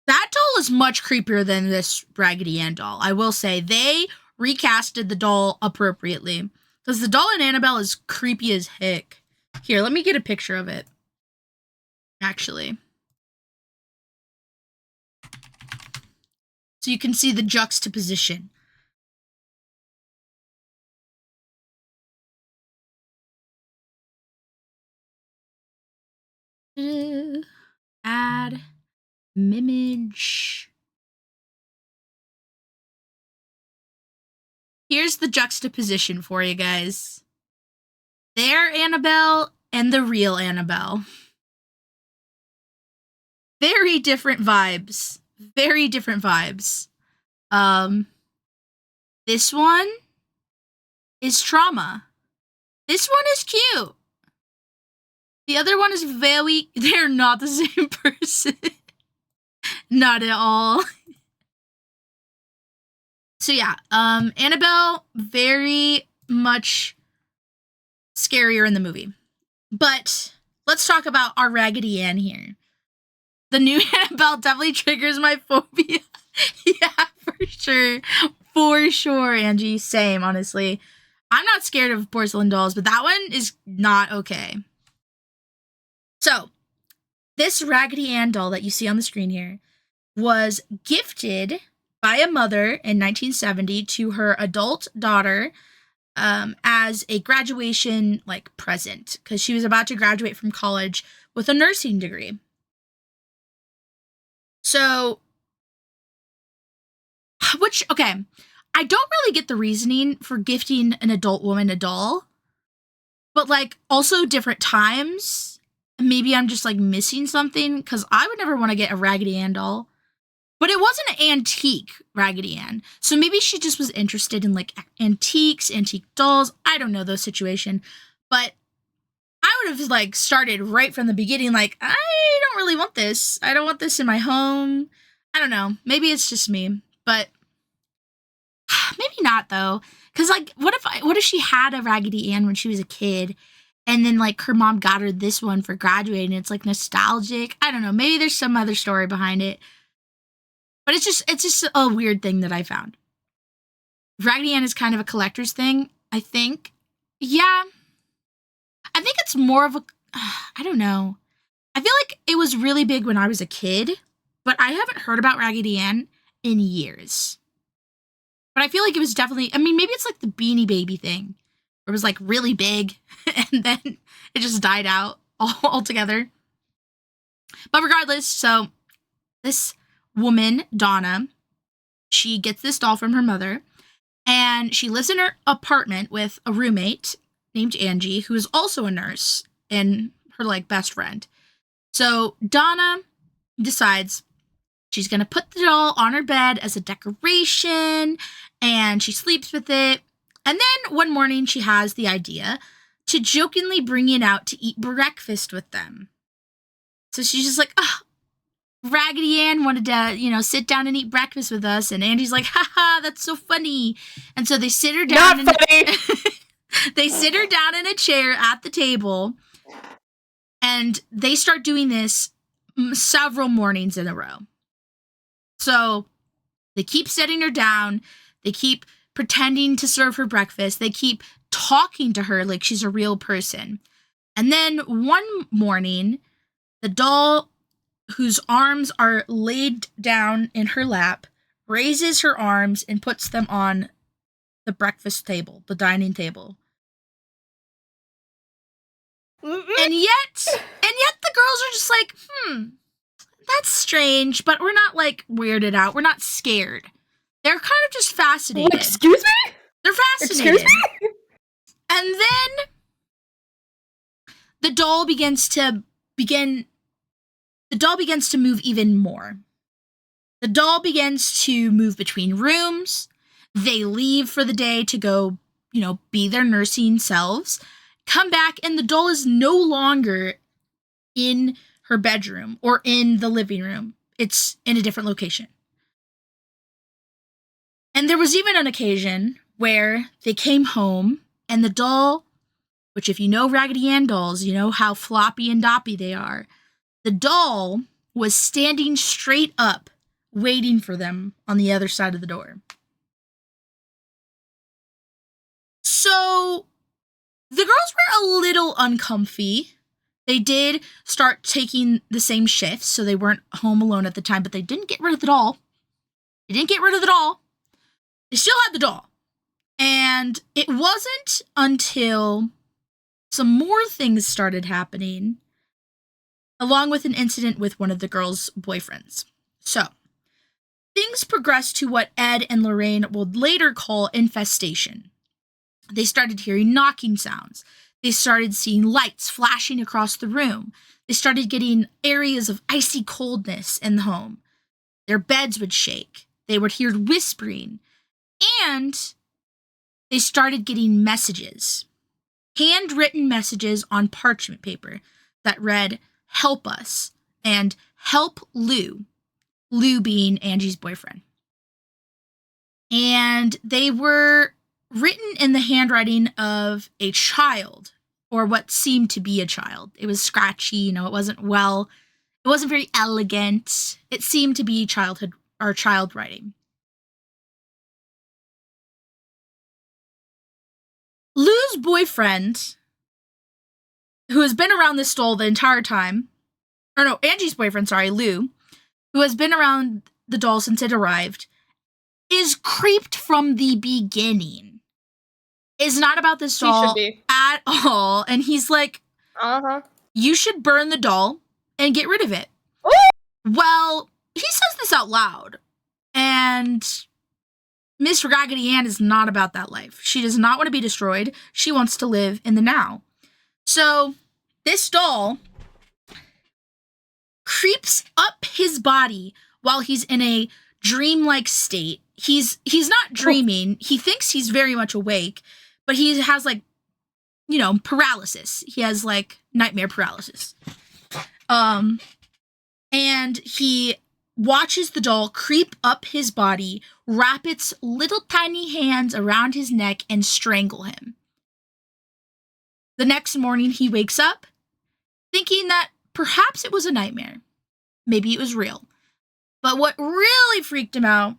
that doll is much creepier than this Raggedy Ann doll. I will say, they recasted the doll appropriately. Because the doll in Annabelle is creepy as heck. Here, let me get a picture of it. Actually. So you can see the juxtaposition. Add image. Here's the juxtaposition for you guys. Their Annabelle and the real Annabelle. Very different vibes. Very different vibes. This one is trauma. This one is cute. The other one is very... They're not the same person. Not at all. So yeah, Annabelle, very much scarier in the movie. But let's talk about our Raggedy Ann here. The new Annabelle definitely triggers my phobia. Yeah, for sure. For sure, Angie. Same, honestly. I'm not scared of porcelain dolls, but that one is not okay. So, this Raggedy Ann doll that you see on the screen here was gifted by a mother in 1970 to her adult daughter as a graduation, like, present, because she was about to graduate from college with a nursing degree. So, okay, I don't really get the reasoning for gifting an adult woman a doll, but like also different times. Maybe I'm just like missing something because I would never want to get a Raggedy Ann doll. But it wasn't an antique Raggedy Ann. So maybe she just was interested in like antiques, antique dolls. I don't know those situation. But I would have like started right from the beginning like, I don't really want this. I don't want this in my home. I don't know. Maybe it's just me. But maybe not though. Cause like what if she had a Raggedy Ann when she was a kid and then like her mom got her this one for graduating? It's like nostalgic. I don't know. Maybe there's some other story behind it. But it's just a weird thing that I found. Raggedy Ann is kind of a collector's thing, I think. Yeah. I think it's more of a, I don't know. I feel like it was really big when I was a kid, but I haven't heard about Raggedy Ann in years. But I feel like it was definitely, I mean, maybe it's like the Beanie Baby thing. Where it was like really big and then it just died out altogether. But regardless, so this woman, Donna, she gets this doll from her mother, and she lives in her apartment with a roommate named Angie, who is also a nurse and her like best friend. So Donna decides she's gonna put the doll on her bed as a decoration, and she sleeps with it. And then one morning she has the idea to jokingly bring it out to eat breakfast with them. So she's just like, oh, Raggedy Ann wanted to, sit down and eat breakfast with us. And Andy's like, haha, that's so funny. And so they sit her down. Not funny. They sit her down in a chair at the table. And they start doing this several mornings in a row. So they keep setting her down. They keep pretending to serve her breakfast. They keep talking to her like she's a real person. And then one morning, the doll, whose arms are laid down in her lap, raises her arms and puts them on the breakfast table, the dining table. And yet the girls are just like, that's strange, but we're not like weirded out. We're not scared. They're kind of just fascinated. Excuse me? They're fascinated. Excuse me? And then the doll begins to move even more. The doll begins to move between rooms. They leave for the day to go, be their nursing selves. Come back, and the doll is no longer in her bedroom or in the living room. It's in a different location. And there was even an occasion where they came home, and the doll, which if you know Raggedy Ann dolls, you know how floppy and doppy they are. The doll was standing straight up, waiting for them on the other side of the door. So the girls were a little uncomfy. They did start taking the same shifts, so they weren't home alone at the time, but they didn't get rid of the doll. They still had the doll. And it wasn't until some more things started happening, along with an incident with one of the girls' boyfriends. So, things progressed to what Ed and Lorraine would later call infestation. They started hearing knocking sounds. They started seeing lights flashing across the room. They started getting areas of icy coldness in the home. Their beds would shake. They would hear whispering. And they started getting messages. Handwritten messages on parchment paper that read, "Help us," and "Help Lou." Lou being Angie's boyfriend. And they were written in the handwriting of a child, or what seemed to be a child. It was scratchy, it wasn't very elegant. It seemed to be child writing. Lou's boyfriend, who has been around this doll the entire time, Angie's boyfriend, Lou, who has been around the doll since it arrived, is creeped from the beginning. Is not about this doll at all. And he's like, you should burn the doll and get rid of it. Ooh! Well, he says this out loud. And Miss Raggedy Ann is not about that life. She does not want to be destroyed. She wants to live in the now. So this doll creeps up his body while he's in a dreamlike state. He's not dreaming. He thinks he's very much awake, but he has like, you know, paralysis. He has like nightmare paralysis. And he watches the doll creep up his body, wrap its little tiny hands around his neck, and strangle him. The next morning, he wakes up thinking that perhaps it was a nightmare. Maybe it was real. But what really freaked him out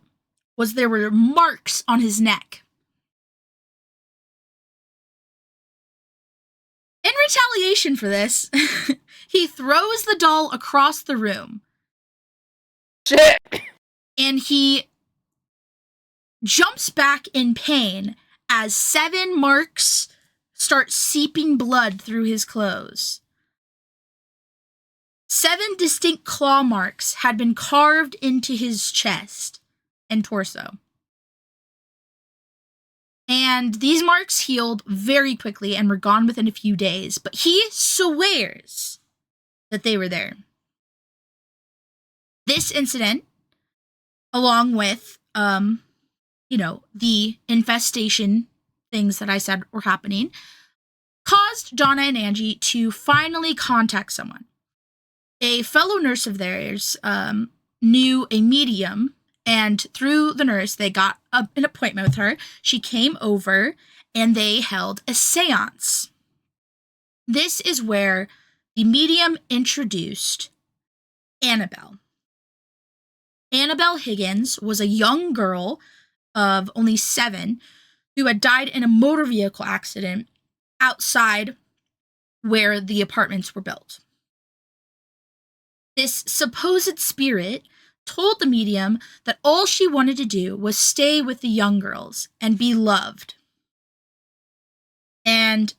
was there were marks on his neck. In retaliation for this, he throws the doll across the room. Shit. And he jumps back in pain as 7 marks start seeping blood through his clothes. 7 distinct claw marks had been carved into his chest and torso. And these marks healed very quickly and were gone within a few days, but he swears that they were there. This incident, along with, the infestation things that I said were happening, caused Donna and Angie to finally contact someone. A fellow nurse of theirs knew a medium, and through the nurse, they got an appointment with her. She came over, and they held a seance. This is where the medium introduced Annabelle. Annabelle Higgins was a young girl of only 7 who had died in a motor vehicle accident outside where the apartments were built. This supposed spirit told the medium that all she wanted to do was stay with the young girls and be loved. And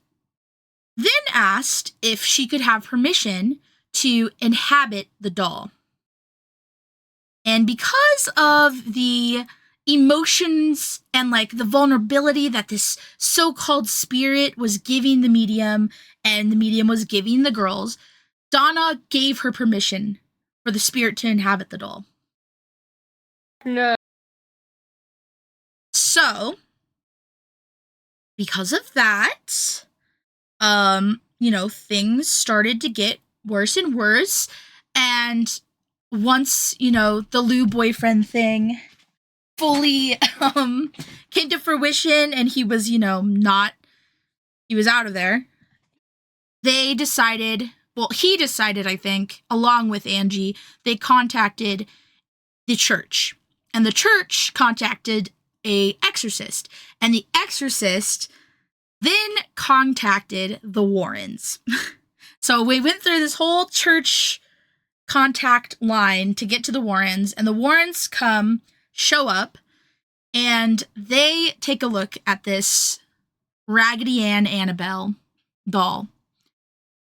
then asked if she could have permission to inhabit the doll. And because of the emotions and like the vulnerability that this so-called spirit was giving the medium and the medium was giving the girls, Donna gave her permission for the spirit to inhabit the doll. No. So, because of that, things started to get worse and worse. And once, the Lou boyfriend thing fully came to fruition and he was, he was out of there, he decided, I think, along with Angie, they contacted the church. And the church contacted an exorcist. And the exorcist then contacted the Warrens. So we went through this whole church contact line to get to the Warrens. And the Warrens show up, and they take a look at this Raggedy Ann Annabelle doll.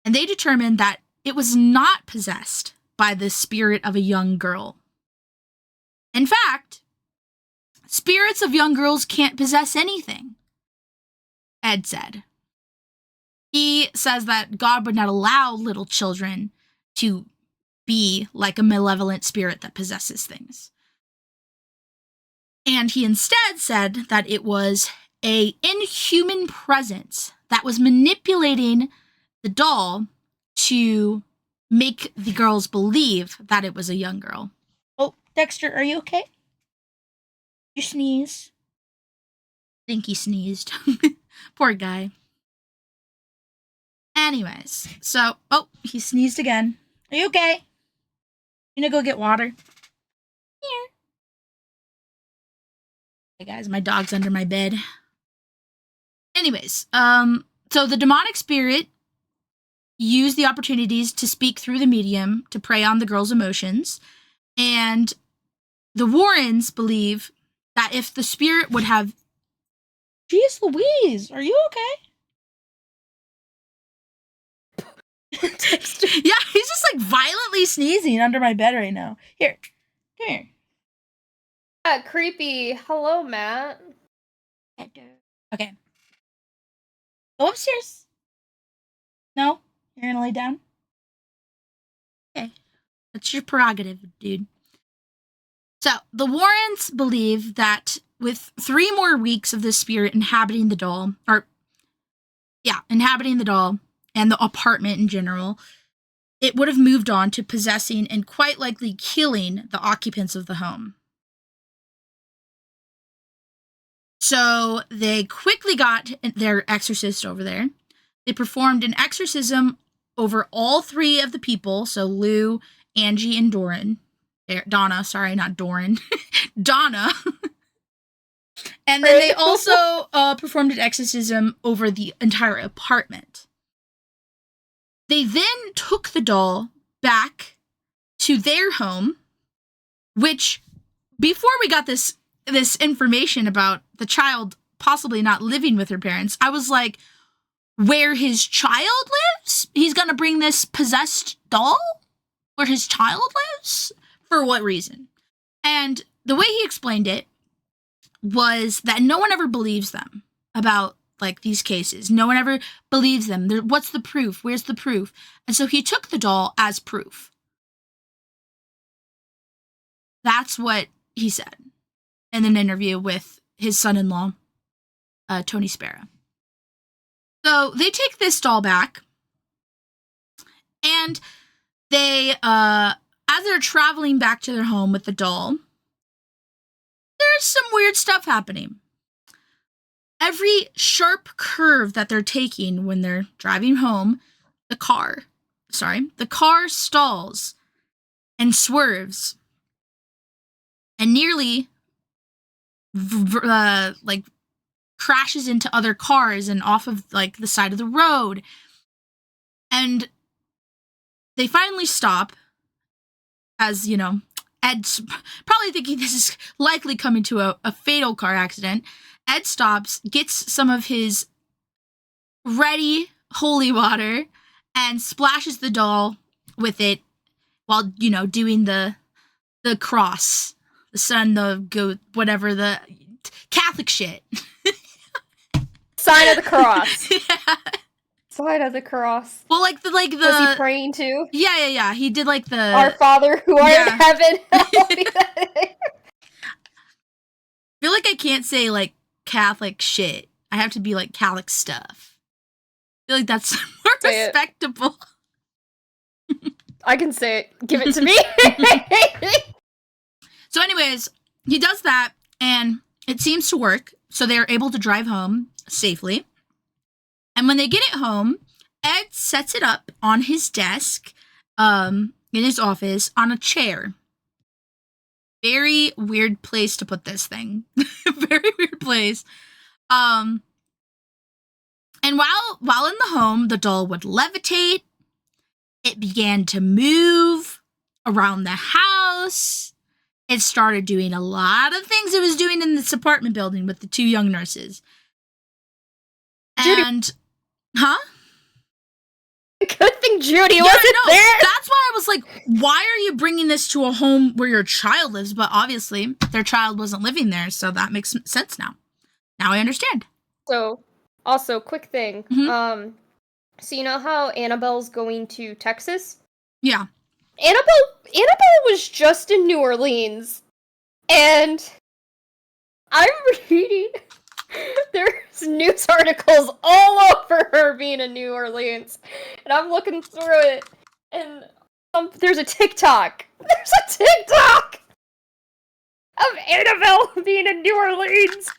And they determined that it was not possessed by the spirit of a young girl. In fact, spirits of young girls can't possess anything, Ed said. He says that God would not allow little children to be like a malevolent spirit that possesses things. And he instead said that it was an inhuman presence that was manipulating the doll to make the girls believe that it was a young girl. Oh, Dexter, are you okay? You sneeze? I think he sneezed. Poor guy. Anyways, so, he sneezed again. Are you okay? You gonna go get water? Here. Hey guys, my dog's under my bed. Anyways, so the demonic spirit used the opportunities to speak through the medium to prey on the girls' emotions, and the Warrens believe that if the spirit would have... Jeez Louise, are you okay? Yeah, he's just like violently sneezing under my bed right now. Here. Yeah, creepy. Hello, Matt. Okay. Go upstairs. No? You're gonna lay down? Okay. That's your prerogative, dude. So, the Warrens believe that with 3 more weeks of this spirit inhabiting the doll, inhabiting the doll and the apartment in general, it would have moved on to possessing and quite likely killing the occupants of the home. So they quickly got their exorcist over there. They performed an exorcism over all 3 of the people, so Lou, Angie, and Donna, sorry, not Doran. Donna. And then they also performed an exorcism over the entire apartment. They then took the doll back to their home, which, before we got this information about the child possibly not living with her parents, I was like, where his child lives? He's gonna bring this possessed doll where his child lives? For what reason? And the way he explained it was that no one ever believes them about, like, these cases. No one ever believes them. What's the proof? Where's the proof? And so he took the doll as proof. That's what he said in an interview with his son-in-law, Tony Sparrow. So they take this doll back, and they, as they're traveling back to their home with the doll, there's some weird stuff happening. Every sharp curve that they're taking when they're driving home, the car stalls and swerves and nearly crashes into other cars and off of, like, the side of the road. And they finally stop, as, you know, Ed's probably thinking this is likely coming to a fatal car accident. Ed stops, gets some of his ready holy water, and splashes the doll with it while, you know, doing the cross, the sun, the goat, whatever, the Catholic shit. Sign of the cross. Yeah. Sign of the cross. Well, like the Was he praying too? Yeah. He did, like, the Our Father who art in heaven. I feel like I can't say, like, Catholic shit. I have to be like Catholic stuff. I feel like that's more respectable. I can say it. Give it to me. So anyways, he does that, and it seems to work. So they're able to drive home safely. And when they get it home, Ed sets it up on his desk, in his office, on a chair. Very weird place to put this thing. Very weird place. And while in the home, the doll would levitate. It began to move around the house. It started doing a lot of things it was doing in this apartment building with the 2 young nurses. And, huh? Good thing Judy wasn't there. That's why I was like, why are you bringing this to a home where your child lives? But obviously, their child wasn't living there, so that makes sense now. Now I understand. So, also, quick thing. Mm-hmm. So you know how Annabelle's going to Texas? Yeah. Annabelle was just in New Orleans, and I'm reading. There's news articles all over her being in New Orleans, and I'm looking through it, and there's a TikTok. There's a TikTok of Annabelle being in New Orleans.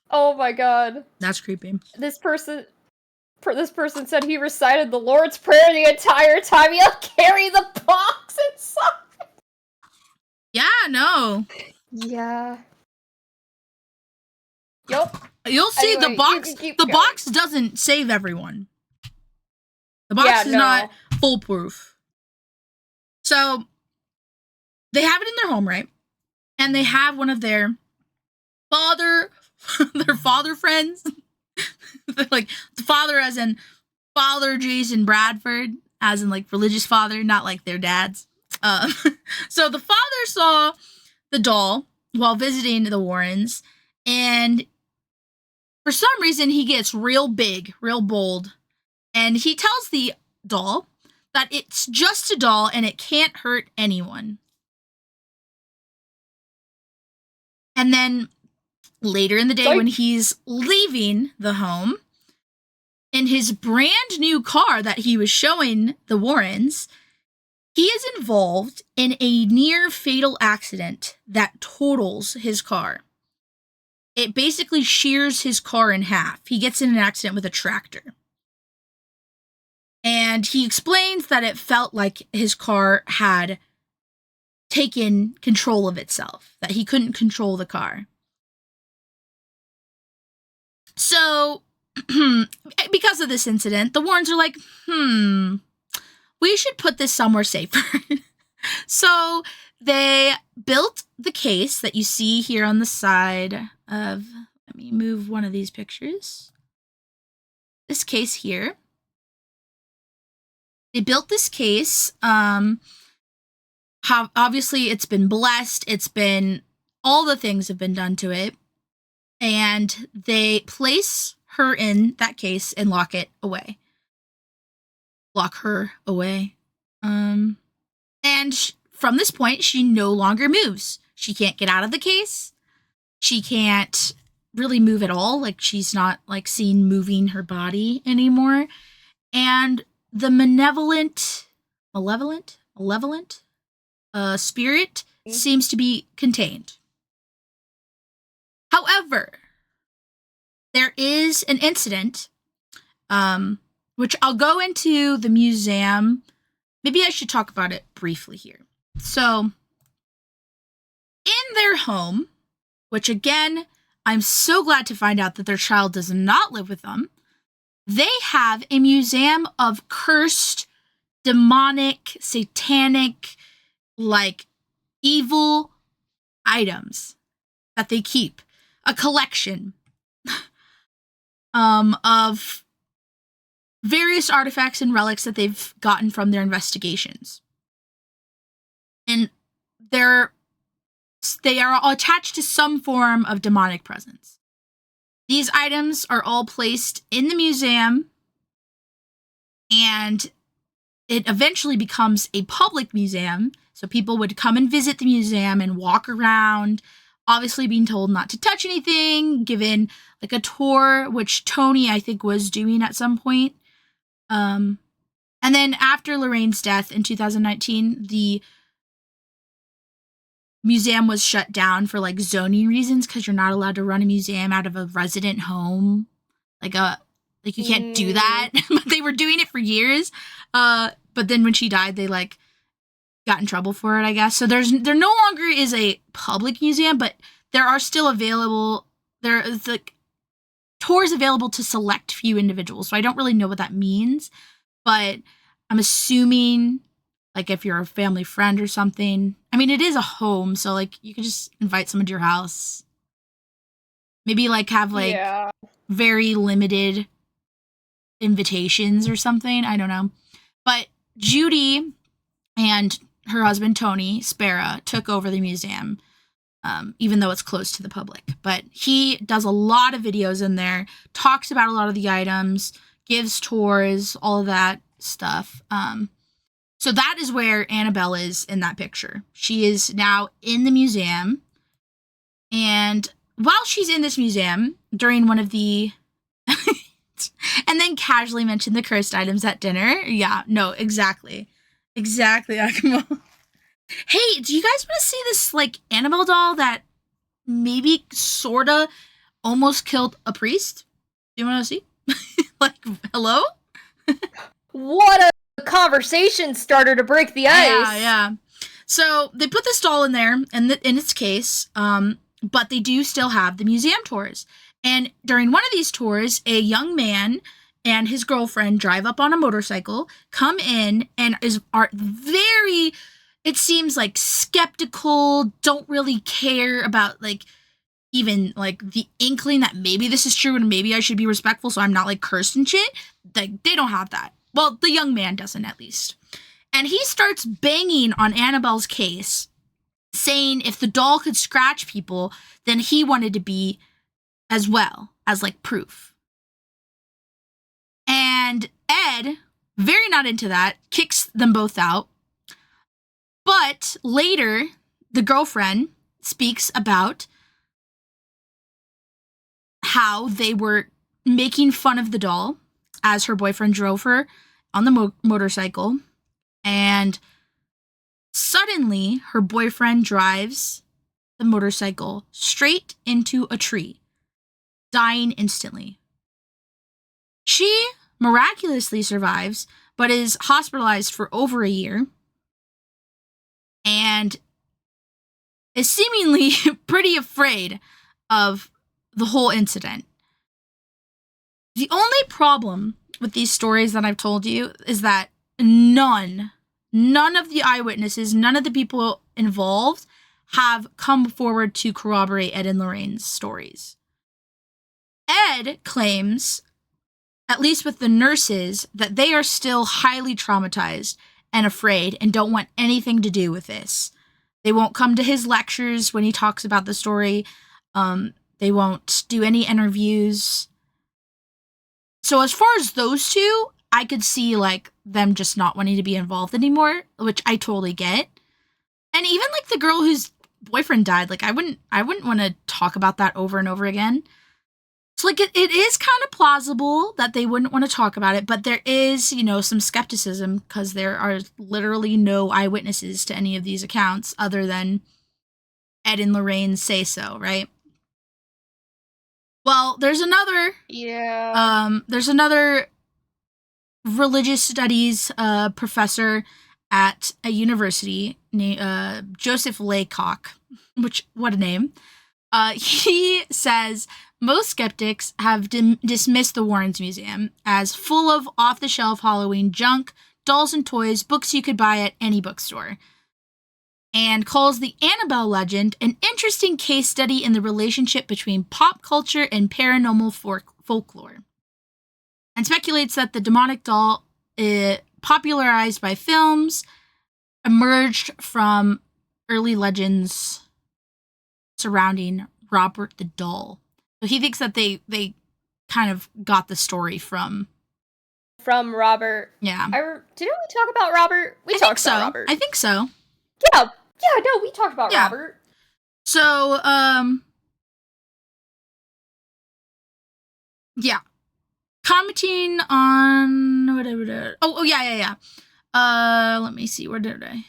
Oh my god. That's creepy. This person said he recited the Lord's Prayer the entire time. He'll carry the box inside. Yeah, no. Yeah. Yup. You'll see Anyway, the box. The box doesn't save everyone. The box is not foolproof. So they have it in their home, right? And they have one of their father friends. Like, the father as in Father Jason Bradford, as in, like, religious father, not like their dads. So the father saw the doll while visiting the Warrens, and for some reason he gets real big, real bold, and he tells the doll that it's just a doll and it can't hurt anyone. And then later in the day, when he's leaving the home, in his brand new car that he was showing the Warrens, he is involved in a near fatal accident that totals his car. It basically shears his car in half. He gets in an accident with a tractor. And he explains that it felt like his car had taken control of itself, that he couldn't control the car. So, because of this incident, the Warrens are like, we should put this somewhere safer. So they built the case that you see here on the side of, let me move one of these pictures. This case here. They built this case. Obviously it's been blessed. It's been, all the things have been done to it. And they place her in that case and lock it away. Lock her away. And from this point, she no longer moves. She can't get out of the case. She can't really move at all. Like, she's not, like, seen moving her body anymore. And the malevolent spirit seems to be contained. However, there is an incident, which I'll go into the museum. Maybe I should talk about it briefly here. So, in their home, which again, I'm so glad to find out that their child does not live with them, they have a museum of cursed, demonic, satanic, like, evil items that they keep. A collection of various artifacts and relics that they've gotten from their investigations. And they are attached to some form of demonic presence. These items are all placed in the museum, and it eventually becomes a public museum. So people would come and visit the museum and walk around, obviously being told not to touch anything, given like a tour, which Tony, I think, was doing at some point. And then after Lorraine's death in 2019, the museum was shut down for like zoning reasons, because you're not allowed to run a museum out of a resident home. Like you can't do that. But they were doing it for years. But then when she died, they like got in trouble for it, I guess. So there no longer is a public museum, but there are still available. There is like tours available to select few individuals. So I don't really know what that means, but I'm assuming like if you're a family friend or something. I mean, it is a home, so like you could just invite someone to your house. Maybe like have like very limited invitations or something. I don't know. But Judy and her husband, Tony Spera, took over the museum, even though it's closed to the public. But he does a lot of videos in there, talks about a lot of the items, gives tours, all of that stuff. So that is where Annabelle is in that picture. She is now in the museum. And while she's in this museum, during one of the... and then casually mentioned the cursed items at dinner. Yeah, no, exactly. Exactly, Akimo. Hey, do you guys want to see this, like, Annabelle doll that maybe sorta almost killed a priest? Do you want to see? Like, hello? What a conversation starter to break the ice. Yeah. So they put this doll in there in its case, but they do still have the museum tours. And during one of these tours, a young man and his girlfriend drive up on a motorcycle, come in, and are very, it seems like, skeptical, don't really care about, like, even, like, the inkling that maybe this is true and maybe I should be respectful so I'm not, like, cursed and shit. Like, they don't have that. Well, the young man doesn't, at least. And he starts banging on Annabelle's case, saying if the doll could scratch people, then he wanted to be as well as like proof. And Ed, very not into that, kicks them both out. But later, the girlfriend speaks about how they were making fun of the doll as her boyfriend drove her on the motorcycle. And suddenly, her boyfriend drives the motorcycle straight into a tree, dying instantly. She miraculously survives, but is hospitalized for over a year and is seemingly pretty afraid of the whole incident. The only problem with these stories that I've told you is that none of the eyewitnesses, none of the people involved have come forward to corroborate Ed and Lorraine's stories. Ed claims, at least with the nurses, that they are still highly traumatized and afraid and don't want anything to do with this. They won't come to his lectures when he talks about the story. They won't do any interviews. So as far as those two, I could see like them just not wanting to be involved anymore, which I totally get. And even like the girl whose boyfriend died, like I wouldn't want to talk about that over and over again. So like it is kind of plausible that they wouldn't want to talk about it, but there is, some skepticism because there are literally no eyewitnesses to any of these accounts other than Ed and Lorraine say so, right? Well, there's another religious studies professor at a university named Joseph Laycock, which, what a name. He says most skeptics have dismissed the Warrens Museum as full of off-the-shelf Halloween junk, dolls and toys, books you could buy at any bookstore, and calls the Annabelle legend an interesting case study in the relationship between pop culture and paranormal folklore, and speculates that the demonic doll, popularized by films, emerged from early legends surrounding Robert the Doll. So he thinks that they kind of got the story from Robert. Yeah. Didn't we talk about Robert? We talked about Robert. I think so. Yeah, no, we talked about Robert. So, yeah. Commenting on whatever. Oh, yeah. Let me see. Where did I?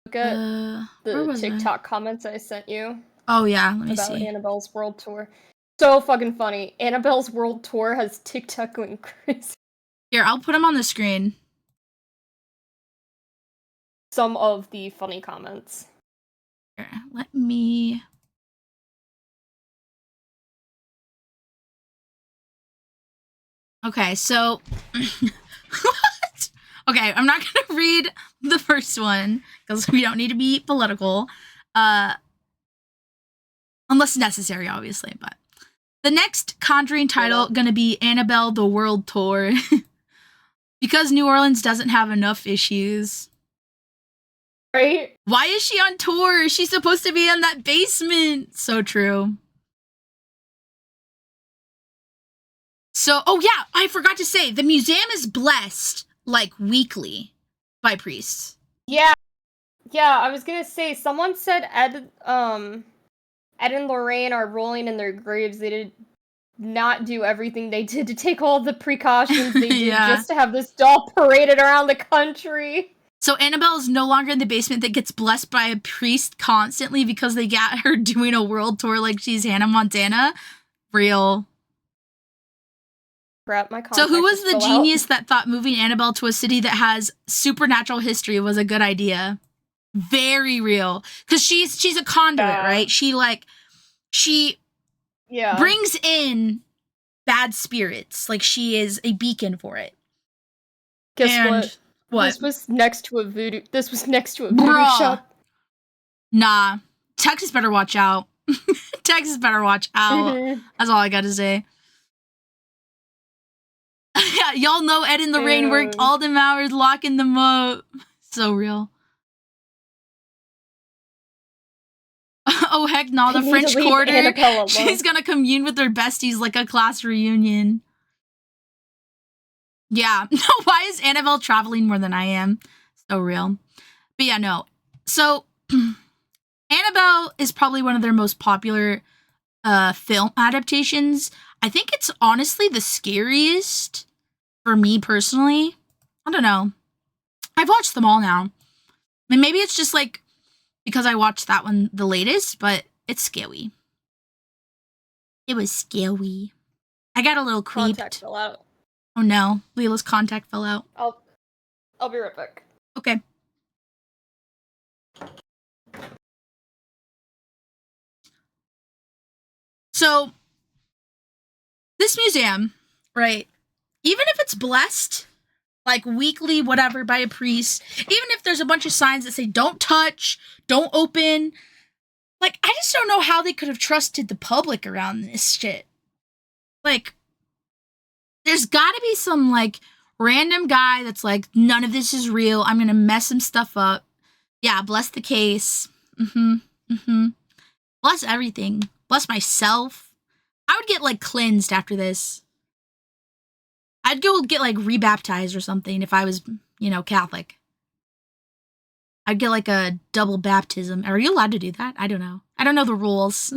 Look at the TikTok comments I sent you. Oh yeah, let me see. About Annabelle's World Tour. So fucking funny. Annabelle's World Tour has TikTok going crazy. Here, I'll put them on the screen. Some of the funny comments. Here, let me... Okay, so... What? Okay, I'm not gonna read the first one, because we don't need to be political. Unless necessary, obviously, but... The next Conjuring title gonna be Annabelle the World Tour. Because New Orleans doesn't have enough issues. Right? Why is she on tour? She's supposed to be in that basement. So true. So, oh yeah, I forgot to say, the museum is blessed, like, weekly by priests. Yeah, I was gonna say, someone said Ed and Lorraine are rolling in their graves. They did not do everything they did to take all the precautions they did just to have this doll paraded around the country. So Annabelle is no longer in the basement that gets blessed by a priest constantly because they got her doing a world tour like she's Hannah Montana. Real. So who was the genius that thought moving Annabelle to a city that has supernatural history was a good idea? Very real. Because she's a conduit, right? She brings in bad spirits. Like, she is a beacon for it. Guess what? This was next to a voodoo shop. Nah. Texas better watch out. Texas better watch out. That's all I gotta say. Yeah, y'all know Ed and Lorraine worked all them hours locking them up. So real. Oh heck no, They the need French to leave Quarter. Annabelle alone. She's gonna commune with their besties like a class reunion. Yeah. No, why is Annabelle traveling more than I am? So real. But yeah, no. So Annabelle is probably one of their most popular film adaptations. I think it's honestly the scariest for me personally. I don't know. I've watched them all now. And maybe it's just like because I watched that one the latest, but it's scary. It was scary. I got a little creeped. Contact fell out. Oh no, Lila's contact fell out. I'll be right back. Okay. So, this museum, right, even if it's blessed, like weekly, whatever, by a priest, even if there's a bunch of signs that say don't touch, don't open, like, I just don't know how they could have trusted the public around this shit. Like, there's gotta be some, like, random guy that's like, none of this is real, I'm gonna mess some stuff up. Yeah, bless the case. Bless everything. Bless myself. I would get, like, cleansed after this. I'd go get, like, rebaptized or something if I was, Catholic. I'd get, like, a double baptism. Are you allowed to do that? I don't know. I don't know the rules.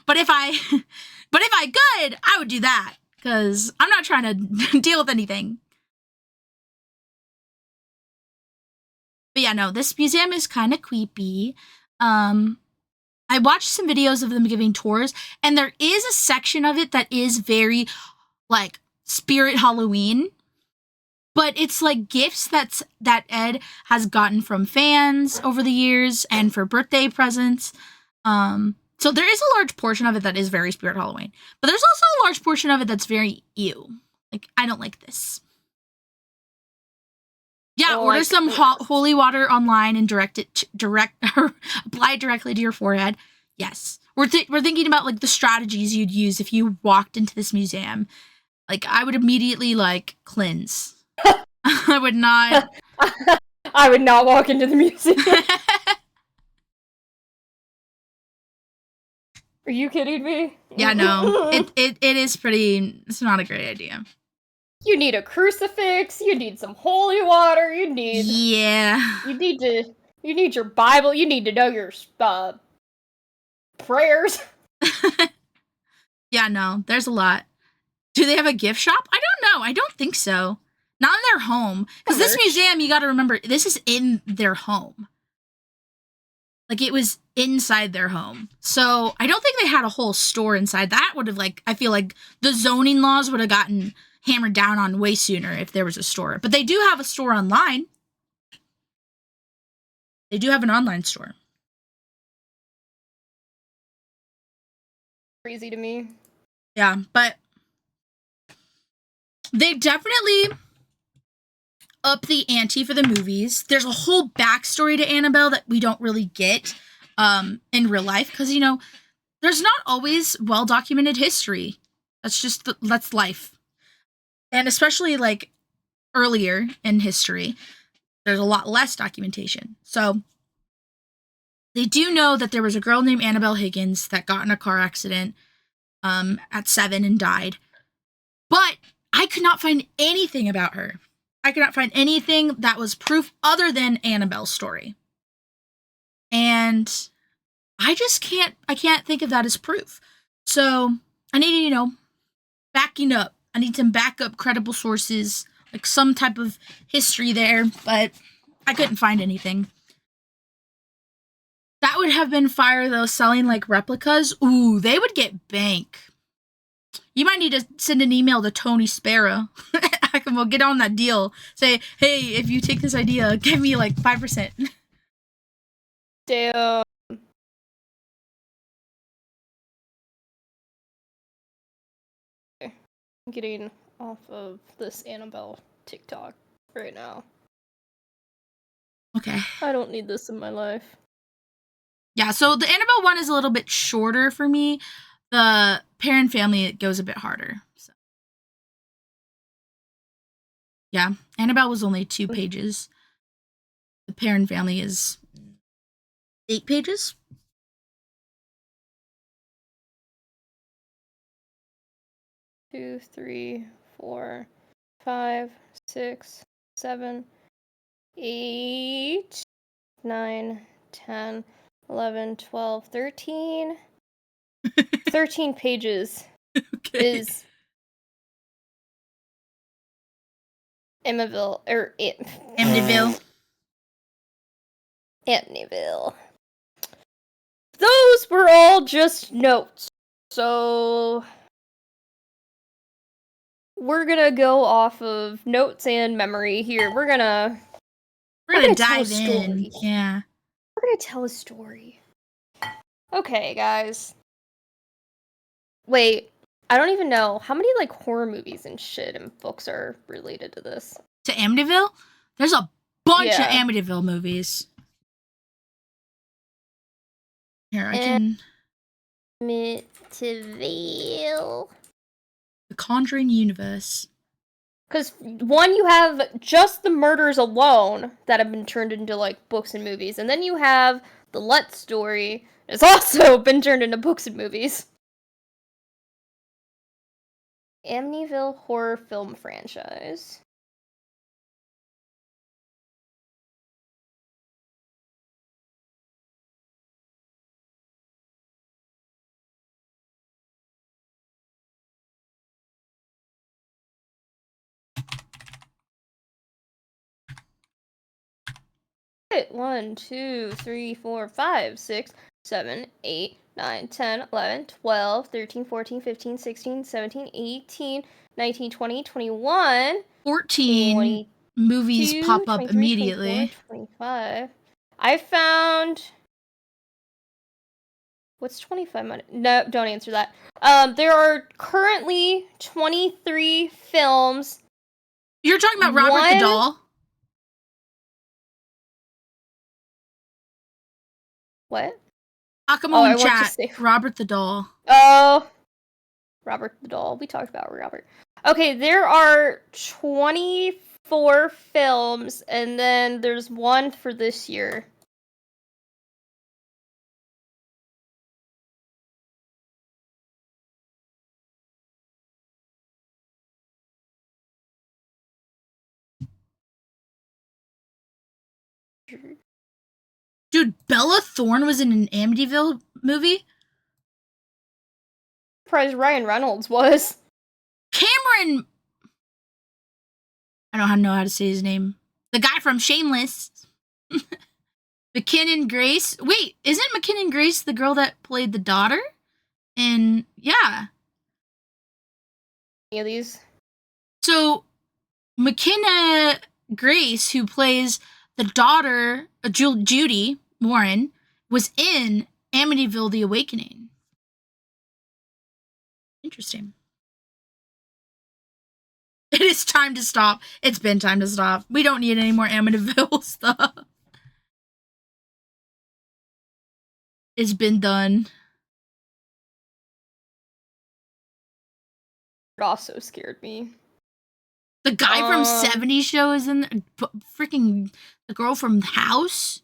but if I could, I would do that. Because I'm not trying to deal with anything. But yeah, no, this museum is kind of creepy. I watched some videos of them giving tours, and there is a section of it that is very, like, spirit Halloween. But it's, like, gifts that Ed has gotten from fans over the years and for birthday presents. So there is a large portion of it that is very spirit Halloween. But there's also a large portion of it that's very ew. Like, I don't like this. Yeah, order some holy water online and apply it directly to your forehead. Yes. We're thinking about, like, the strategies you'd use if you walked into this museum. Like, I would immediately, like, cleanse. I would not. I would not walk into the museum. Are you kidding me? Yeah, no. It is pretty. It's not a great idea. You need a crucifix. You need some holy water. You need. Yeah. You need your Bible. You need to know your prayers. Yeah, no. There's a lot. Do they have a gift shop? I don't know. I don't think so. Not in their home. Because this museum, you got to remember, this is in their home. Like, it was inside their home. So, I don't think they had a whole store inside. That would have, like, I feel like the zoning laws would have gotten hammered down on way sooner if there was a store. But they do have a store online. They do have an online store. Crazy to me. Yeah, but they definitely up the ante for the movies. There's a whole backstory to Annabelle that we don't really get in real life because, there's not always well-documented history. That's life. And especially, like, earlier in history, there's a lot less documentation. So they do know that there was a girl named Annabelle Higgins that got in a car accident at 7 and died. But I could not find anything about her. I could not find anything that was proof other than Annabelle's story. And I can't think of that as proof. So I need, backing up. I need some backup credible sources, like some type of history there, but I couldn't find anything. That would have been fire, though, selling, like, replicas. Ooh, they would get bank. You might need to send an email to Tony Sparrow. We'll get on that deal. Say, hey, if you take this idea, give me, like, 5%. Damn. I'm getting off of this Annabelle TikTok right now. Okay. I don't need this in my life. Yeah, so the Annabelle one is a little bit shorter for me. The Parent Family, it goes a bit harder. So. Yeah, Annabelle was only 2 pages. The Parent Family is 8 pages. Two, 3, 4, 5, 6, 7, 8, 9, 10, 11, 12, 13. 13 pages Okay. is Amityville. Amityville. Those were all just notes. So we're gonna go off of notes and memory here. We're gonna dive in. Yeah. We're gonna tell a story. Okay, guys. Wait, I don't even know how many like horror movies and shit and books are related to this. To Amityville? There's a bunch of Yeah. Amityville movies. Here, I can. Amityville. The Conjuring universe. Because one, you have just the murders alone that have been turned into like books and movies, and then you have the Let story. It's also been turned into books and movies. Amityville horror film franchise. One, 2, 3, 4, 5, 6, 7, 8, 9, 10, 11, 12, 13, 14, 15, 16, 17, 18, 19, 20, 21, 14 movies pop up 23, immediately. 24, 25. I found. What's 25 minutes? No, don't answer that. There are currently 23 films. You're talking about Robert the Doll? What? Akamo in chat. Robert the Doll. Oh, Robert the Doll. We talked about Robert. Okay, there are 24 films, and then there's one for this year. Dude, Bella Thorne was in an Amityville movie? Surprised Ryan Reynolds was. Cameron! I don't know how to say his name. The guy from Shameless. McKinnon Grace. Wait, isn't McKinnon Grace the girl that played the daughter? And yeah. Any of these? So, McKenna Grace, who plays the daughter, Judy Warren, was in Amityville: The Awakening. Interesting. It is time to stop. It's been time to stop. We don't need any more Amityville stuff. It's been done. It also scared me. The guy from 70s Show is in there. Freaking the girl from House.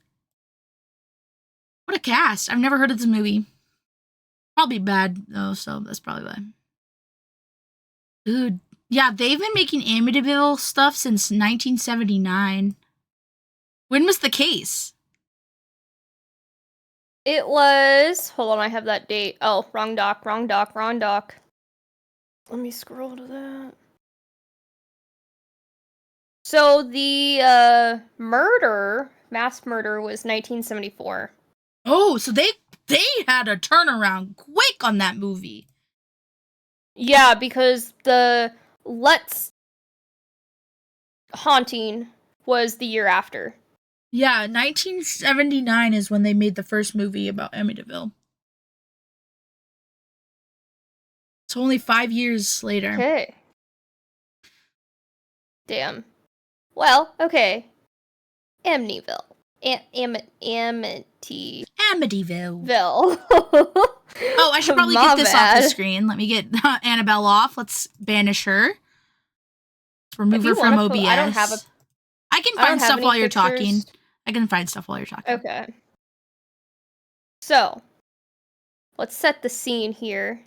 What a cast. I've never heard of this movie. Probably bad, though, so that's probably why. Dude. Yeah, they've been making Amityville stuff since 1979. When was the case? It was... Hold on, I have that date. Oh, wrong doc. Let me scroll to that. So the mass murder was 1974. Oh, so they had a turnaround quick on that movie. Yeah, because the Let's haunting was the year after. Yeah, 1979 is when they made the first movie about Amityville. So only 5 years later. Okay. Damn. Well, okay. Amityville. Amityville. Oh, I should probably get this off the screen. Let me get Annabelle off. Let's banish her. Let's remove her from OBS. I don't have a... I can find stuff while you're talking. I can find stuff while you're talking. Okay. So, let's set the scene here.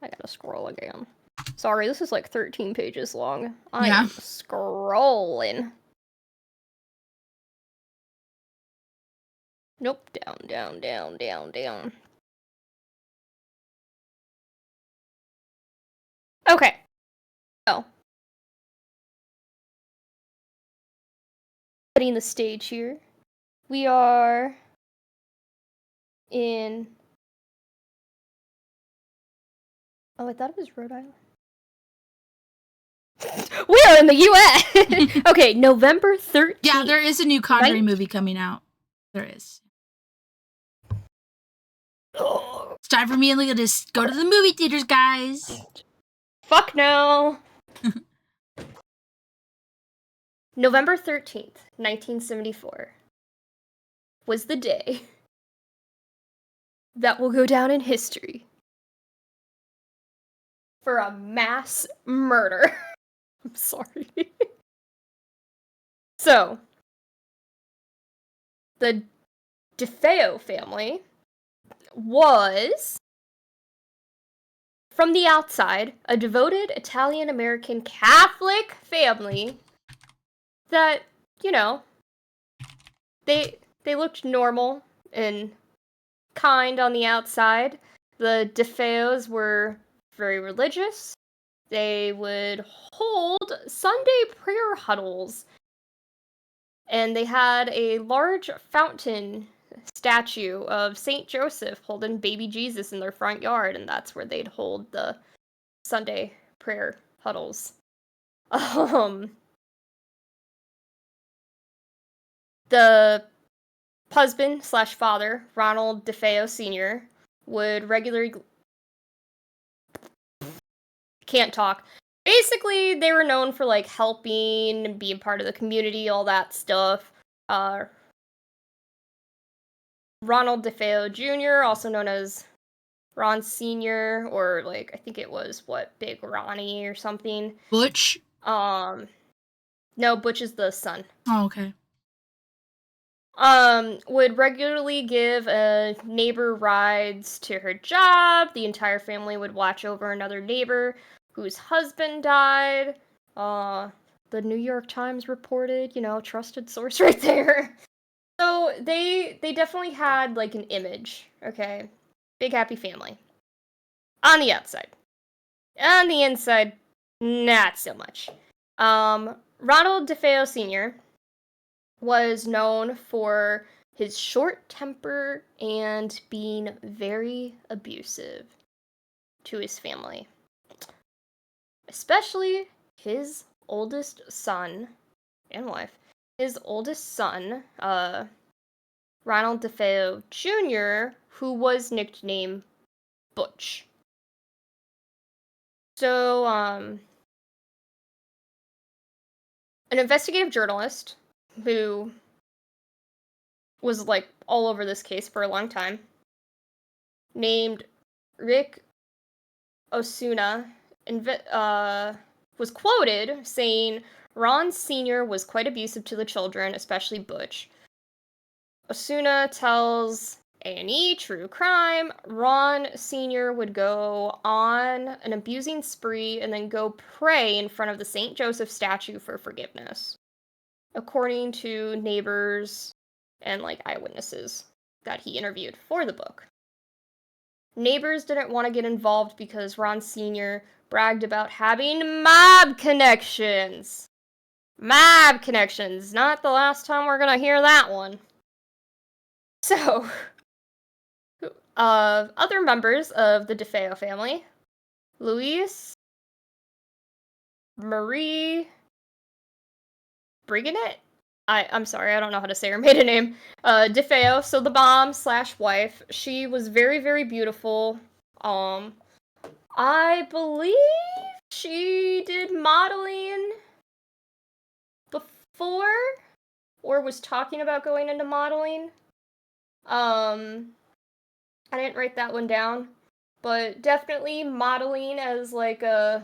I gotta scroll again. Sorry, this is like 13 pages long. I am scrolling. Nope, down, down, down, down, down. Okay. So, setting the stage here. We are in... Oh, I thought it was Rhode Island. We are in the U.S. Okay, November 13th. Yeah, there is a new Conjuring movie coming out. There is. It's time for me and Lila to go to the movie theaters, guys. Fuck no. November 13th, 1974 was the day that will go down in history for a mass murder. I'm sorry. So, the DeFeo family was, from the outside, a devoted Italian-American Catholic family that, you know, they looked normal and kind on the outside. The DeFeos were very religious. They would hold Sunday prayer huddles. And they had a large fountain statue of St. Joseph holding baby Jesus in their front yard, and that's where they'd hold the Sunday prayer huddles. The husband/father, Ronald DeFeo Sr., would regularly... Can't talk. Basically, they were known for, like, helping, being part of the community, all that stuff. Ronald DeFeo Jr., also known as Ron Sr., or, like, I think it was, Big Ronnie or something. Butch? No, Butch is the son. Oh, okay. Would regularly give a neighbor rides to her job. The entire family would watch over another neighbor whose husband died. The New York Times reported, trusted source right there. So they definitely had, like, an image, okay? Big happy family. On the outside. On the inside, not so much. Ronald DeFeo Sr. was known for his short temper and being very abusive to his family. Especially his oldest son and wife. His oldest son, Ronald DeFeo Jr., who was nicknamed Butch. So, an investigative journalist who was, like, all over this case for a long time, named Rick Osuna, was quoted saying Ron Sr. was quite abusive to the children, especially Butch. Osuna tells A&E True Crime, Ron Sr. would go on an abusing spree and then go pray in front of the St. Joseph statue for forgiveness, according to neighbors and, like, eyewitnesses that he interviewed for the book. Neighbors didn't want to get involved because Ron Sr. bragged about having mob connections. Mob connections. Not the last time we're gonna hear that one. So, other members of the DeFeo family, Luis, Marie Briganet? I'm sorry, I don't know how to say her maiden name. DeFeo, so the mom/wife, she was very, very beautiful. I believe she did modeling before, or was talking about going into modeling. I didn't write that one down, but definitely modeling as, like, a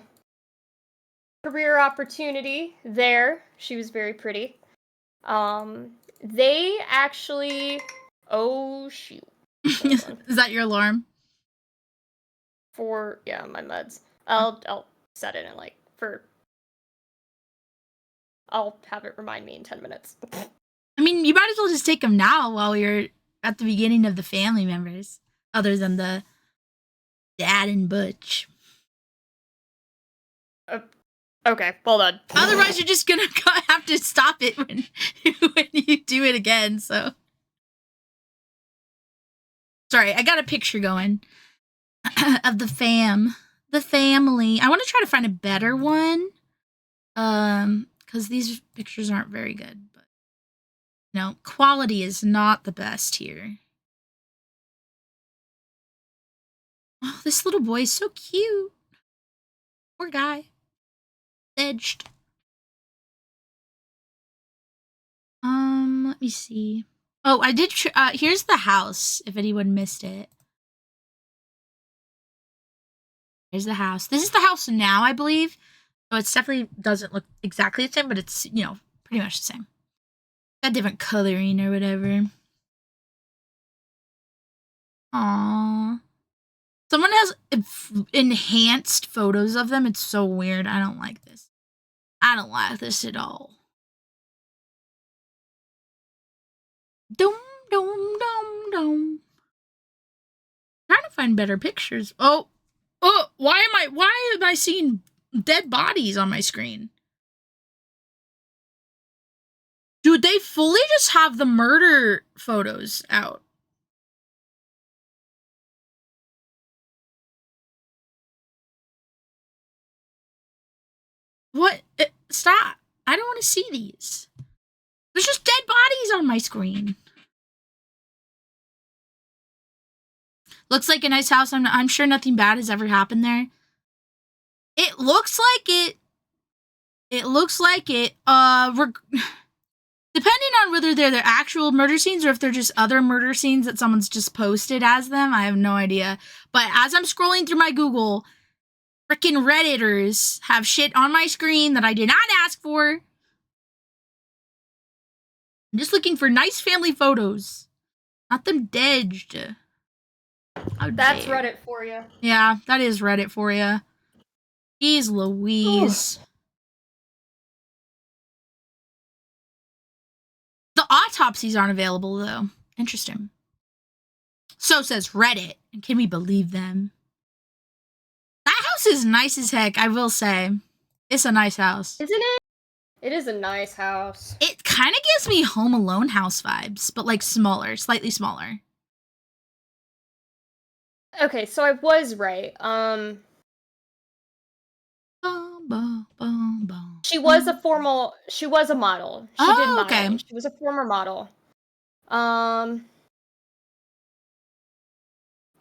career opportunity there. She was very pretty. They actually... Oh, shoot. Is that your alarm? Yeah, my meds. I'll set it in, like, I'll have it remind me in 10 minutes. I mean, you might as well just take them now while you're at the beginning of the family members, other than the dad and Butch. Okay, hold on. Otherwise, you're just gonna have to stop it when you do it again, so. Sorry, I got a picture going of the family. I want to try to find a better one, because these pictures aren't very good. But quality is not the best here. Oh, this little boy is so cute. Poor guy. Edged. Let me see. Oh, I did. Here's the house. If anyone missed it. Here's the house. This is the house now, I believe. So it definitely doesn't look exactly the same, but it's, pretty much the same. Got different coloring or whatever. Aww. Someone has enhanced photos of them. It's so weird. I don't like this. I don't like this at all. Dum, dum, dum, dum. Trying to find better pictures. Oh, why am I seeing dead bodies on my screen? Dude, they fully just have the murder photos out. What? Stop. I don't want to see these. There's just dead bodies on my screen. Looks like a nice house. I'm sure nothing bad has ever happened there. It looks like it. It looks like it. Depending on whether they're their actual murder scenes or if they're just other murder scenes that someone's just posted as them, I have no idea. But as I'm scrolling through my Google, freaking Redditors have shit on my screen that I did not ask for. I'm just looking for nice family photos. Not them dead. That's Reddit for you. Yeah, that is Reddit for you. Jeez Louise. Ooh. The autopsies aren't available, though. Interesting. So says Reddit. And can we believe them? That house is nice as heck, I will say. It's a nice house. Isn't it? It is a nice house. It kind of gives me Home Alone house vibes, but like smaller, slightly smaller. Okay, so I was right. She was a model. She did model. Okay. She was a former model.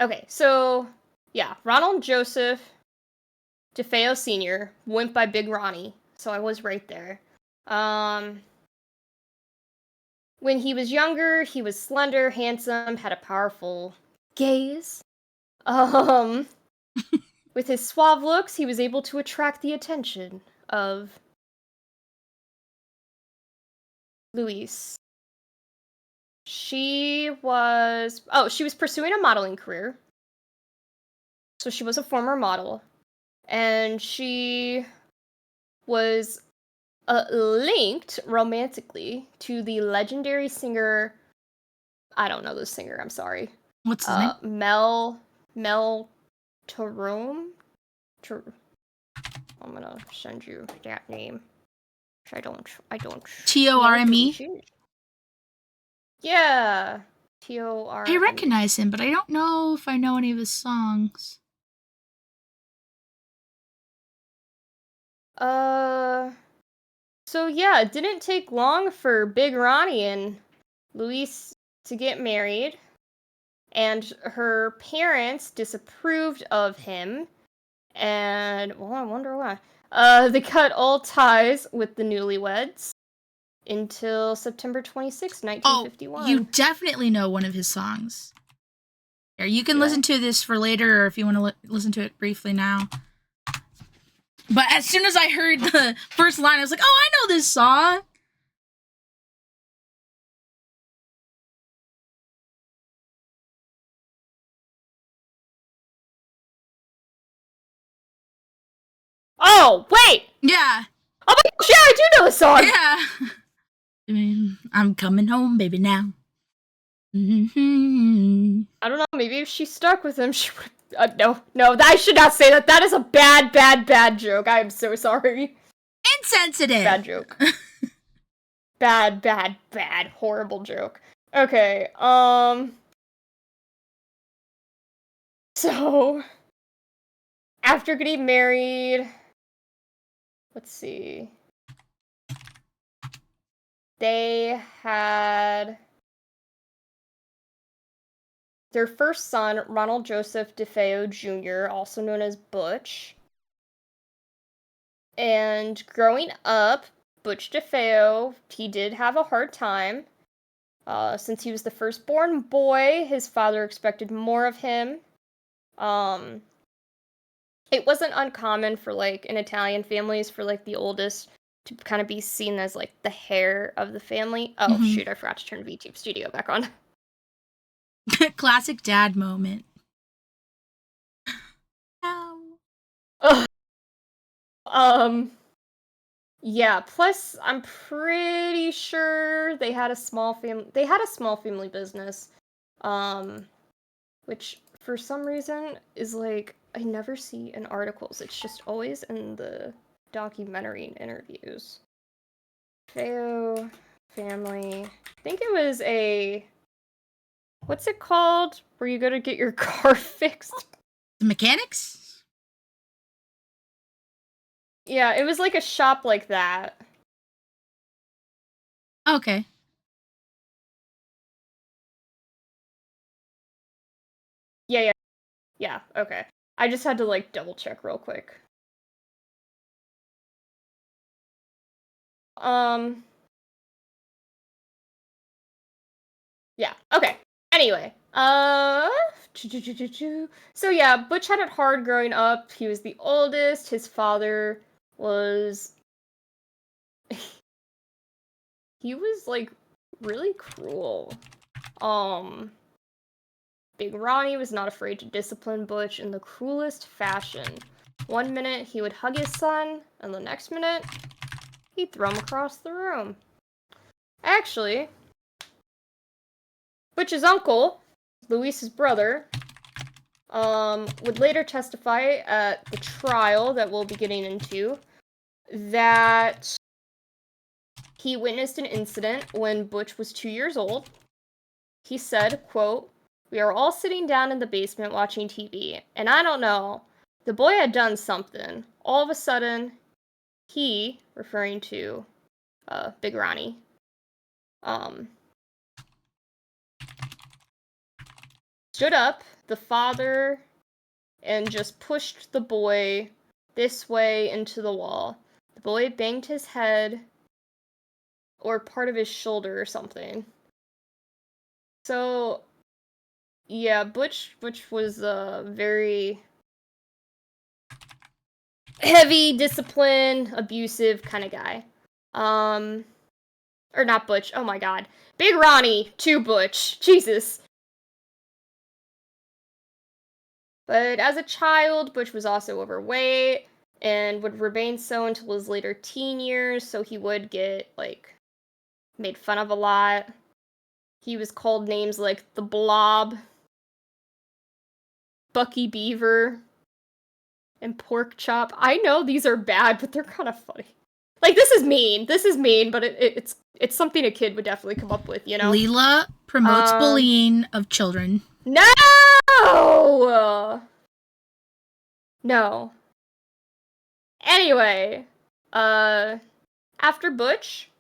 Okay, so yeah, Ronald Joseph DeFeo Sr. went by Big Ronnie, so I was right there. When he was younger, he was slender, handsome, had a powerful gaze. With his suave looks, he was able to attract the attention of Louise. She was pursuing a modeling career. So she was a former model. And she was linked romantically to the legendary singer. I don't know this singer, I'm sorry. What's his name? Mel Tarome? I'm gonna send you that name. I don't. Torme? Yeah. Torme. I recognize him, but I don't know if I know any of his songs. So yeah, it didn't take long for Big Ronnie and Louise to get married, and her parents disapproved of him, and well, I wonder why. They cut all ties with the newlyweds until September 26, 1951. Oh, you definitely know one of his songs. Here, you can listen to this for later, or if you want to listen to it briefly now. But as soon as I heard the first line, I was like, oh, I know this song. No! Wait! Yeah. Oh my gosh, yeah, I do know the song! Yeah. I'm coming home, baby, now. Mm-hmm. I don't know, maybe if she stuck with him, she would. No, I should not say that. That is a bad joke. I am so sorry. Insensitive. Bad joke. bad, horrible joke. Okay, so after getting married, let's see. They had their first son, Ronald Joseph DeFeo Jr., also known as Butch. And growing up, Butch DeFeo, he did have a hard time. Since he was the firstborn boy, his father expected more of him. It wasn't uncommon for, like, in Italian families for, like, the oldest to kind of be seen as, like, the heir of the family. Oh, shoot, I forgot to turn VTube Studio back on. Classic dad moment. Ugh. Yeah, plus I'm pretty sure they had a small family business. Which for some reason is like I never see in articles. It's just always in the documentary interviews. Feo family. I think it was what's it called? Where you go to get your car fixed? The mechanics? Yeah, it was like a shop like that. Okay. Yeah, okay. I just had to, like, double check real quick. Yeah, okay. Anyway, so yeah, Butch had it hard growing up. He was the oldest. His father was he was, like, really cruel. Big Ronnie was not afraid to discipline Butch in the cruelest fashion. One minute he would hug his son, and the next minute he'd throw him across the room. Actually, Butch's uncle, Luis's brother, would later testify at the trial that we'll be getting into that he witnessed an incident when Butch was 2 years old. He said, quote, "We are all sitting down in the basement watching TV, and I don't know, the boy had done something. All of a sudden, he," referring to Big Ronnie, stood up, the father, and just pushed the boy this way into the wall. The boy banged his head or part of his shoulder or something. So, yeah, Butch was a very heavy, discipline, abusive kind of guy. Or not Butch, oh my god. Big Ronnie to Butch. Jesus. But as a child, Butch was also overweight and would remain so until his later teen years, so he would get, like, made fun of a lot. He was called names like the Blob, Bucky Beaver, and Pork Chop. I know these are bad, but they're kind of funny. Like, this is mean, but it's something a kid would definitely come up with, you know? Lila promotes bullying of children. No! No. Anyway, after Butch,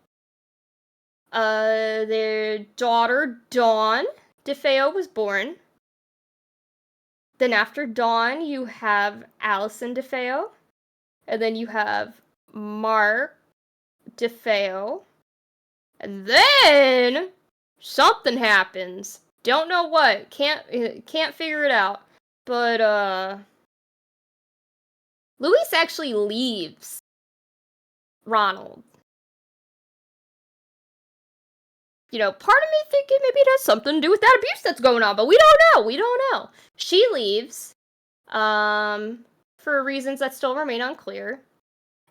their daughter, Dawn DeFeo, was born. Then after Dawn, you have Allison DeFeo. And then you have Mark DeFeo. And then something happens. Don't know what. Can't figure it out. But Luis actually leaves Ronald. You know, part of me thinking maybe it has something to do with that abuse that's going on, but we don't know. She leaves, for reasons that still remain unclear.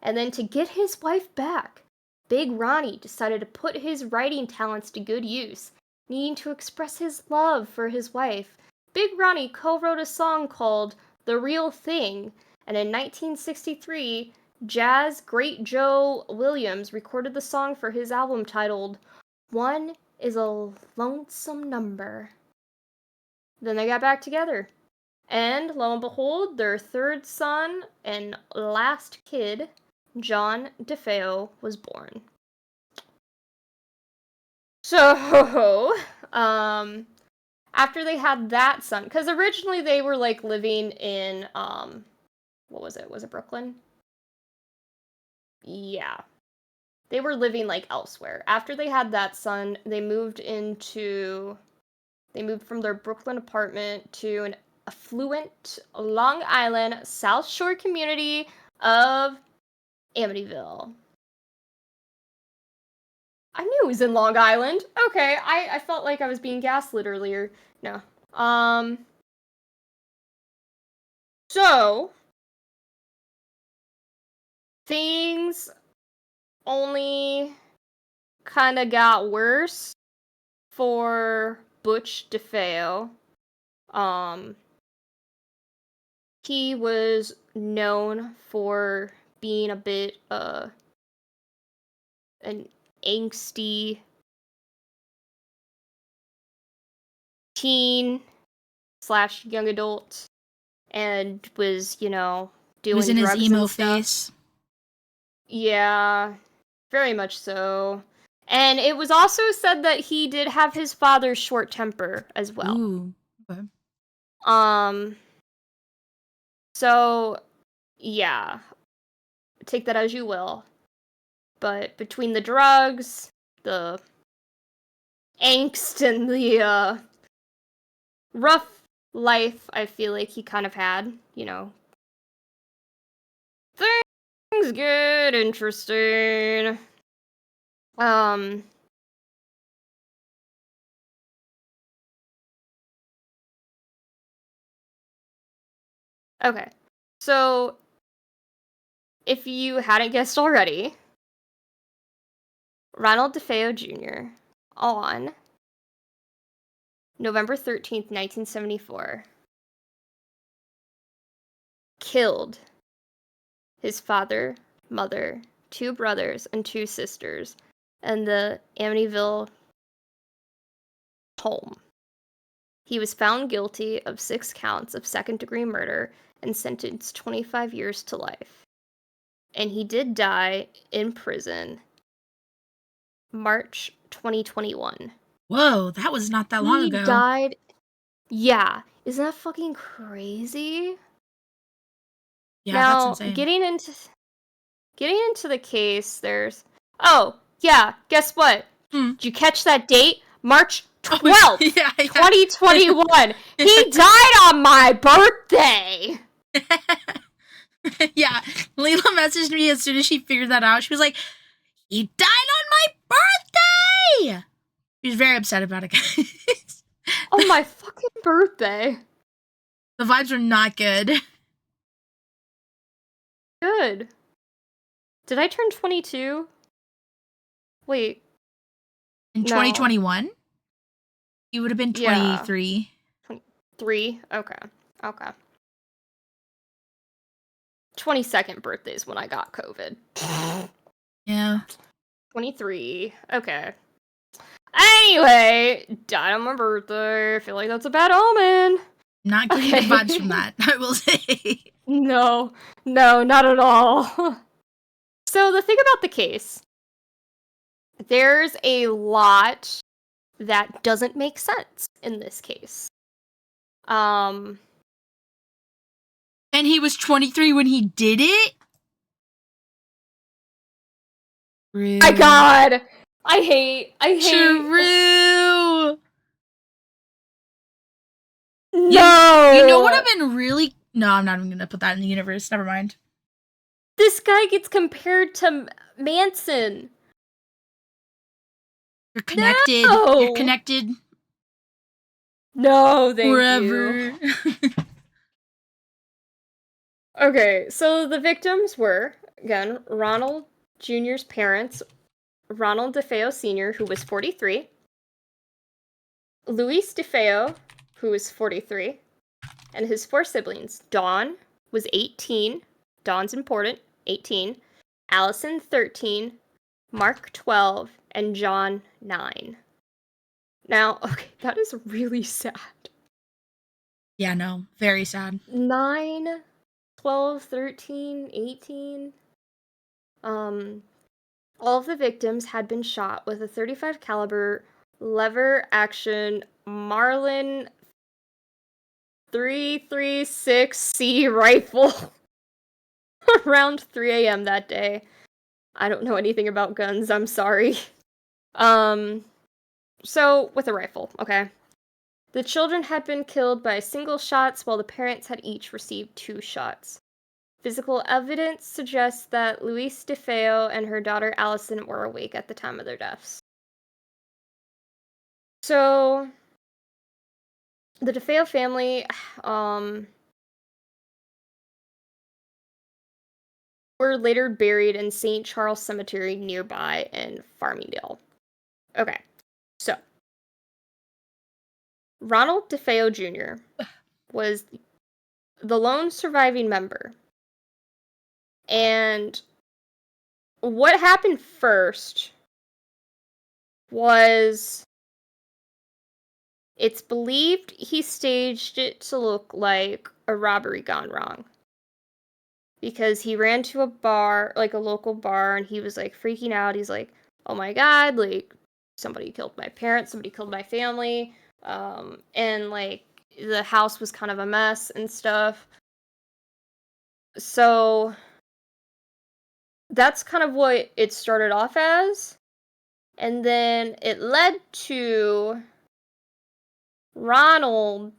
And then to get his wife back, Big Ronnie decided to put his writing talents to good use. Needing to express his love for his wife, Big Ronnie co-wrote a song called The Real Thing, and in 1963, jazz great Joe Williams recorded the song for his album titled One is a Lonesome Number. Then they got back together. And lo and behold, their third son and last kid, John DeFeo, was born. So, after they had that son, because originally they were like living in, what was it? Was it Brooklyn? Yeah. They were living like elsewhere. After they had that son, they moved from their Brooklyn apartment to an affluent Long Island South Shore community of Amityville. I knew it was in Long Island. Okay, I felt like I was being gaslit earlier. No. So, things only kind of got worse for Butch DeFeo. He was known for being a bit, an angsty teen / young adult, and was, doing He was in his drugs emo and stuff. phase. Yeah, very much so. And it was also said that he did have his father's short temper as well. Ooh, okay. So, yeah, take that as you will. But between the drugs, the angst, and the rough life I feel like he kind of had, things get interesting. Okay, so if you hadn't guessed already, Ronald DeFeo Jr. on November 13th, 1974, killed his father, mother, 2 brothers, and 2 sisters in the Amityville home. He was found guilty of 6 counts of second-degree murder and sentenced 25 years to life. And he did die in prison March 2021. Whoa, that was not that long ago. He died. Yeah. Isn't that fucking crazy? Yeah, Now, that's insane. getting into the case, there's... Oh, yeah, guess what? Did you catch that date? March 12th, 2021. He died on my birthday! Yeah, Lila messaged me as soon as she figured that out. She was like, he died on my birthday! She was very upset about it, guys. Oh, my fucking birthday. The vibes were not good. Good. Did I turn 22? Wait. In 2021? You would have been 23. 23? Okay. 22nd birthday is when I got COVID. Yeah. 23. Okay. Anyway, died on my birthday. I feel like that's a bad omen. Not getting good vibes from that, I will say. No, not at all. So the thing about the case, there's a lot that doesn't make sense in this case. And he was 23 when he did it? True. My God! I hate. True! No! You know what would have been really... No, I'm not even going to put that in the universe. Never mind. This guy gets compared to Manson. You're connected. No! You're connected. No, thank Forever. you. Okay, so the victims were, again, Ronald Jr.'s parents, Ronald DeFeo Sr., who was 43, Luis DeFeo, who was 43, and his 4 siblings. Dawn was 18. Dawn's important, 18. Allison, 13. Mark, 12. And John, 9. Now, okay, that is really sad. Yeah, no, very sad. 9, 12, 13, 18. All of the victims had been shot with a .35 caliber lever action Marlin 336C rifle around 3 a.m. that day. I don't know anything about guns, I'm sorry. So with a rifle, okay. The children had been killed by single shots while the parents had each received 2 shots. Physical evidence suggests that Luis DeFeo and her daughter Allison were awake at the time of their deaths. So, the DeFeo family, were later buried in St. Charles Cemetery nearby in Farmingdale. Okay, so, Ronald DeFeo Jr. was the lone surviving member. And what happened first was, it's believed he staged it to look like a robbery gone wrong. Because he ran to a bar, like a local bar, and he was like freaking out. He's like, oh my god, like, somebody killed my parents, somebody killed my family. And like, the house was kind of a mess and stuff. So, that's kind of what it started off as. And then it led to Ronald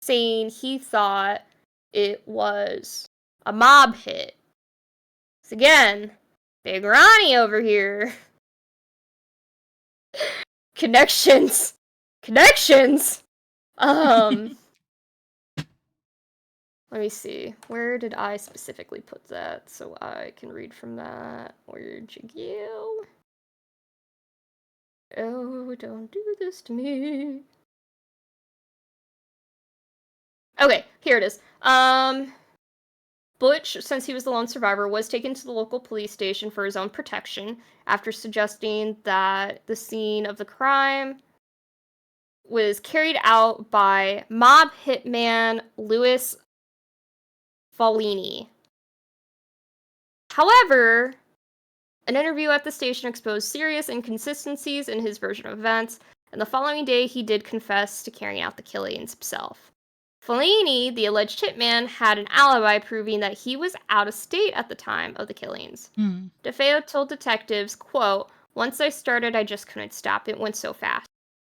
saying he thought it was a mob hit. So again, Big Ronnie over here. Connections. Let me see. Where did I specifically put that so I can read from that? Where'd you go? Oh, don't do this to me. Okay, here it is. Butch, since he was the lone survivor, was taken to the local police station for his own protection after suggesting that the scene of the crime was carried out by mob hitman Louis Follini. However, an interview at the station exposed serious inconsistencies in his version of events, and the following day he did confess to carrying out the killings himself. Follini, the alleged hitman, had an alibi proving that he was out of state at the time of the killings. DeFeo told detectives, quote, once I started, I just couldn't stop. It went so fast.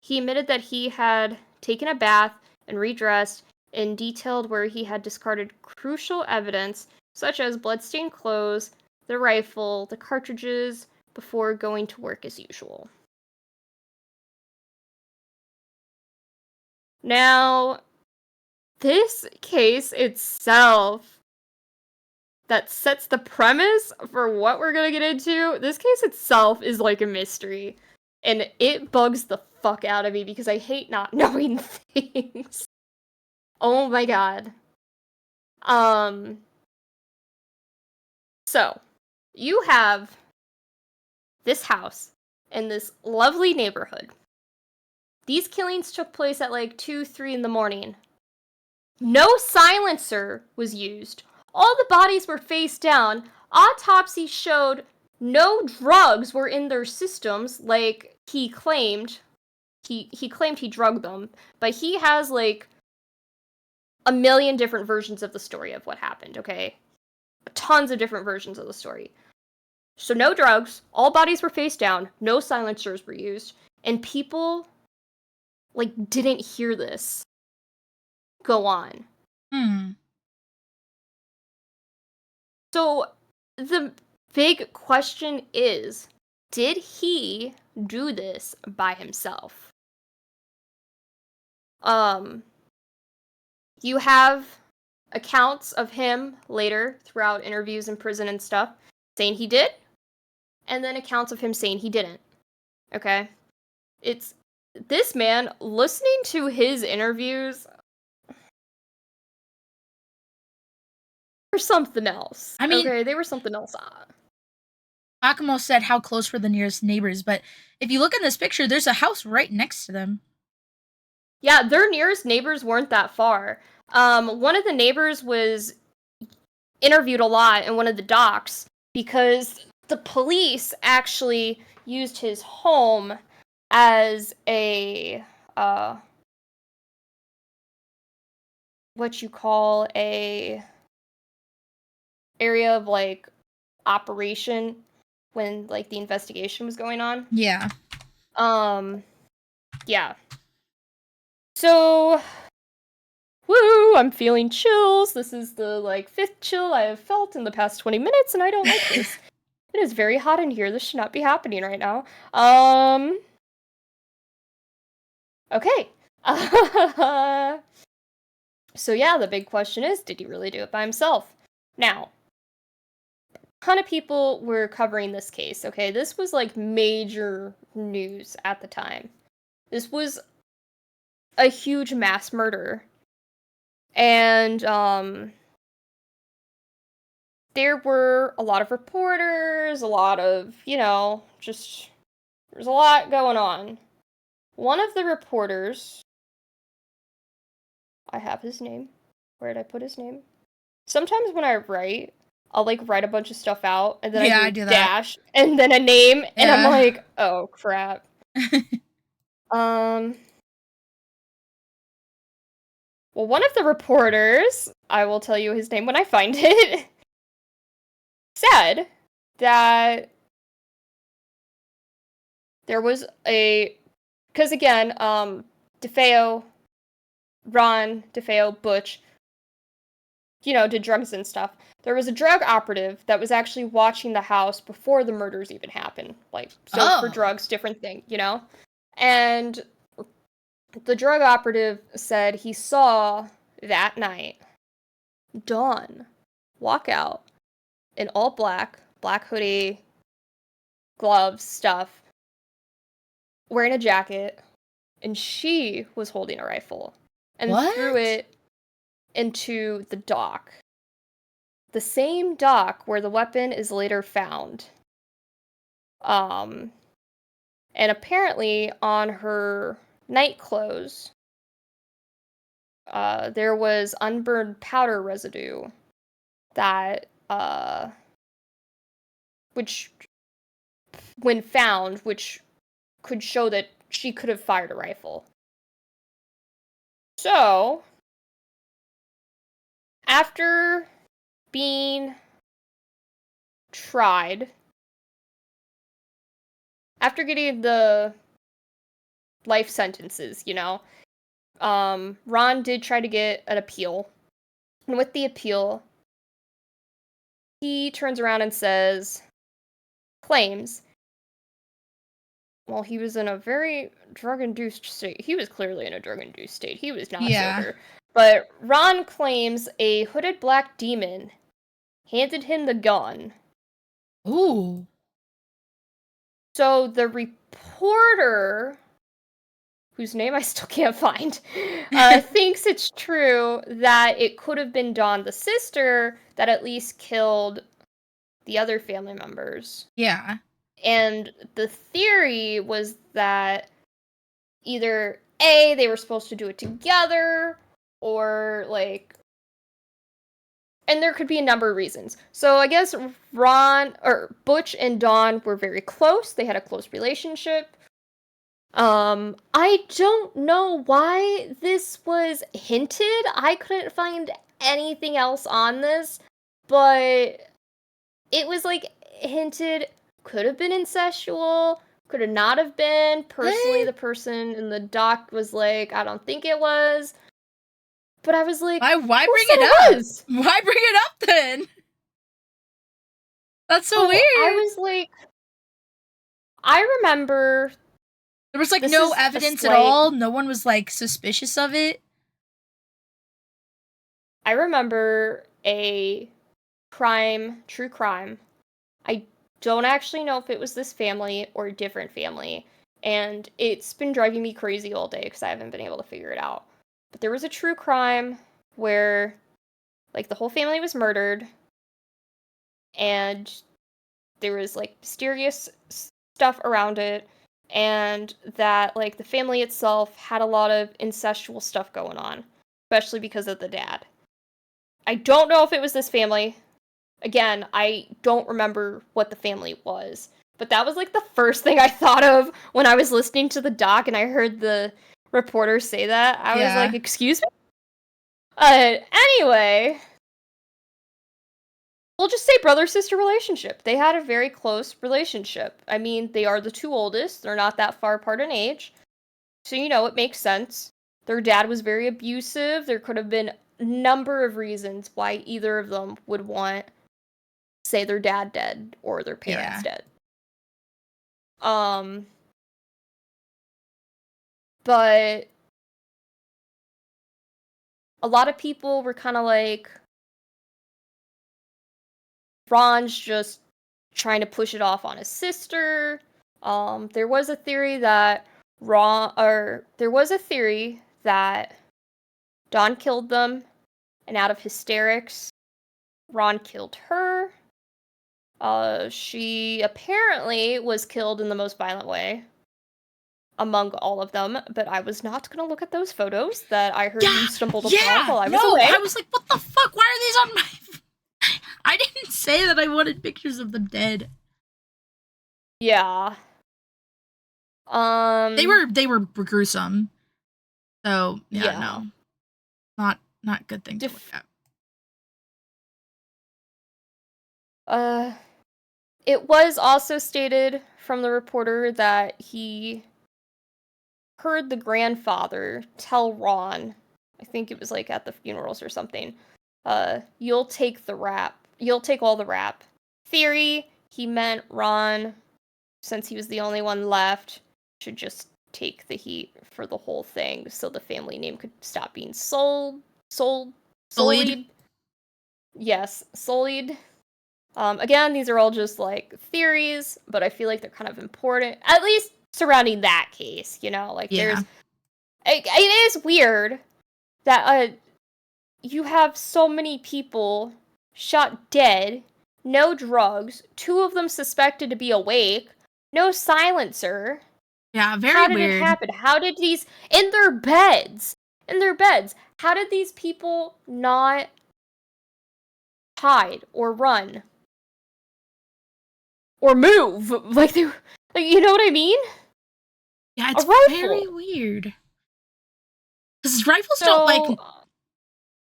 He admitted that he had taken a bath and redressed and detailed where he had discarded crucial evidence, such as bloodstained clothes, the rifle, the cartridges, before going to work as usual. Now, this case itself that sets the premise for what we're gonna get into, this case itself is like a mystery. And it bugs the fuck out of me because I hate not knowing things. Oh my god. So, you have this house in this lovely neighborhood. These killings took place at like 2, 3 in the morning. No silencer was used. All the bodies were face down. Autopsy showed no drugs were in their systems, like he claimed. He claimed he drugged them, but he has like a million different versions of the story of what happened, okay? Tons of different versions of the story. So no drugs, all bodies were face down, no silencers were used, and people like didn't hear this go on. So the big question is, did he do this by himself? You have accounts of him later throughout interviews in prison and stuff saying he did, and then accounts of him saying he didn't. Okay? It's this man listening to his interviews were something else. I mean, okay, they were something else. Akamo said how close were the nearest neighbors, but if you look in this picture, there's a house right next to them. Yeah, their nearest neighbors weren't that far. One of the neighbors was interviewed a lot in one of the docks because the police actually used his home as a what you call a area of like operation when like the investigation was going on. Yeah. Yeah. So woo, I'm feeling chills. This is the like 5th chill I have felt in the past 20 minutes, and I don't like this. It is very hot in here. This should not be happening right now. Okay. So yeah, the big question is, did he really do it by himself? Now, a ton of people were covering this case, okay? This was like major news at the time. This was a huge mass murder. And there were a lot of reporters, a lot of, just there's a lot going on. One of the reporters, I have his name. Where did I put his name? Sometimes when I write, I'll like write a bunch of stuff out and then I do dash and then a name and I'm like, oh crap. Well, one of the reporters, I will tell you his name when I find it, said that there was because again, DeFeo, Ron, DeFeo, Butch, did drugs and stuff. There was a drug operative that was actually watching the house before the murders even happened. For drugs, different thing, And the drug operative said he saw that night Dawn walk out in all black hoodie, gloves, stuff, wearing a jacket, and she was holding a rifle and threw it into the dock. The same dock where the weapon is later found. And apparently on her night clothes, there was unburned powder residue that, which, when found, which could show that she could have fired a rifle. So, after being tried, after getting the life sentences, Ron did try to get an appeal. And with the appeal, he turns around and claims, well, he was in a very drug-induced state. He was clearly in a drug-induced state. He was not sober. But Ron claims a hooded black demon handed him the gun. Ooh. So the reporter, whose name I still can't find, thinks it's true that it could have been Dawn, the sister, that at least killed the other family members. Yeah. And the theory was that either A, they were supposed to do it together, or and there could be a number of reasons. So I guess Butch and Dawn were very close. They had a close relationship. I don't know why this was hinted. I couldn't find anything else on this, but it was hinted. Could have been incestual. Could have not have been. Personally, the person in the doc was like, I don't think it was. But I was like, why bring it up? Why bring it up then? That's so weird. I was like, I remember there was no evidence at all. No one was suspicious of it. I remember a true crime. I don't actually know if it was this family or a different family, and it's been driving me crazy all day because I haven't been able to figure it out. But there was a true crime where, like, the whole family was murdered, and there was, like, mysterious stuff around it, and that, like, the family itself had a lot of incestual stuff going on, especially because of the dad. I don't know if it was this family. Again, I don't remember what the family was, but that was, like, the first thing I thought of when I was listening to the doc and I heard the reporter say that. I was like, excuse me? Anyway, we'll just say brother-sister relationship. They had a very close relationship. I mean, they are the two oldest. They're not that far apart in age. So, it makes sense. Their dad was very abusive. There could have been a number of reasons why either of them would want, say, their dad dead or their parents dead. But a lot of people were kind of like, Ron's just trying to push it off on his sister. There was a theory that Dawn killed them, and out of hysterics, Ron killed her. She apparently was killed in the most violent way among all of them, but I was not going to look at those photos that I heard you stumbled upon while I was away. I was like, what the fuck? Why are these on my... I didn't say that I wanted pictures of them dead. Yeah. They were gruesome. So, no. Not good thing to look at. It was also stated from the reporter that he heard the grandfather tell Ron, I think it was like at the funerals or something, you'll take all the rap. Theory, he meant Ron, since he was the only one left, should just take the heat for the whole thing so the family name could stop being sullied. Yes, sullied. Again, these are all just, like, theories, but I feel like they're kind of important, at least surrounding that case, there's... It is weird that, you have so many people shot dead, no drugs, 2 of them suspected to be awake, no silencer. Yeah, very weird. How did it happen? How did these... In their beds! How did these people not hide or run? Or move! Like, you know what I mean? Yeah, it's very weird. Because rifles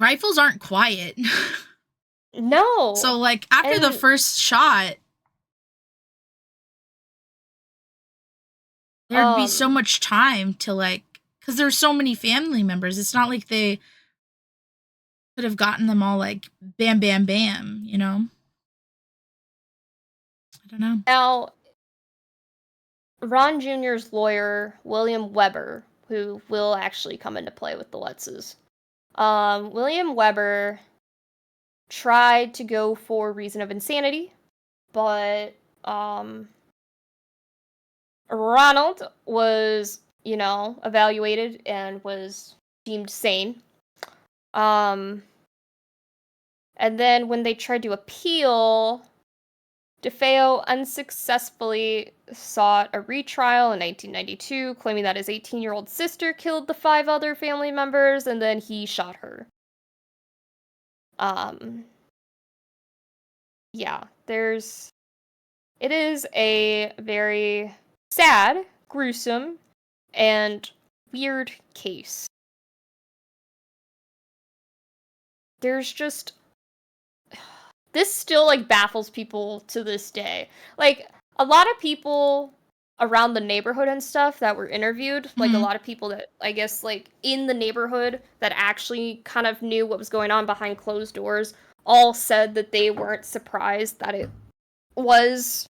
rifles aren't quiet. No. So, like, after the first shot, there'd be so much time to, like, because there's so many family members. It's not like they could have gotten them all, like, bam, bam, bam, I don't know. Now, Ron Jr.'s lawyer, William Weber, who will actually come into play with the Lutzes. William Weber tried to go for reason of insanity, but Ronald was, evaluated and was deemed sane. And then when they tried to appeal, DeFeo unsuccessfully sought a retrial in 1992, claiming that his 18-year-old sister killed the 5 other family members, and then he shot her. Yeah, it is a very sad, gruesome, and weird case. There's just... This still, like, baffles people to this day. Like, a lot of people around the neighborhood and stuff that were interviewed, like, a lot of people that, I guess, like, in the neighborhood that actually kind of knew what was going on behind closed doors, all said that they weren't surprised that it was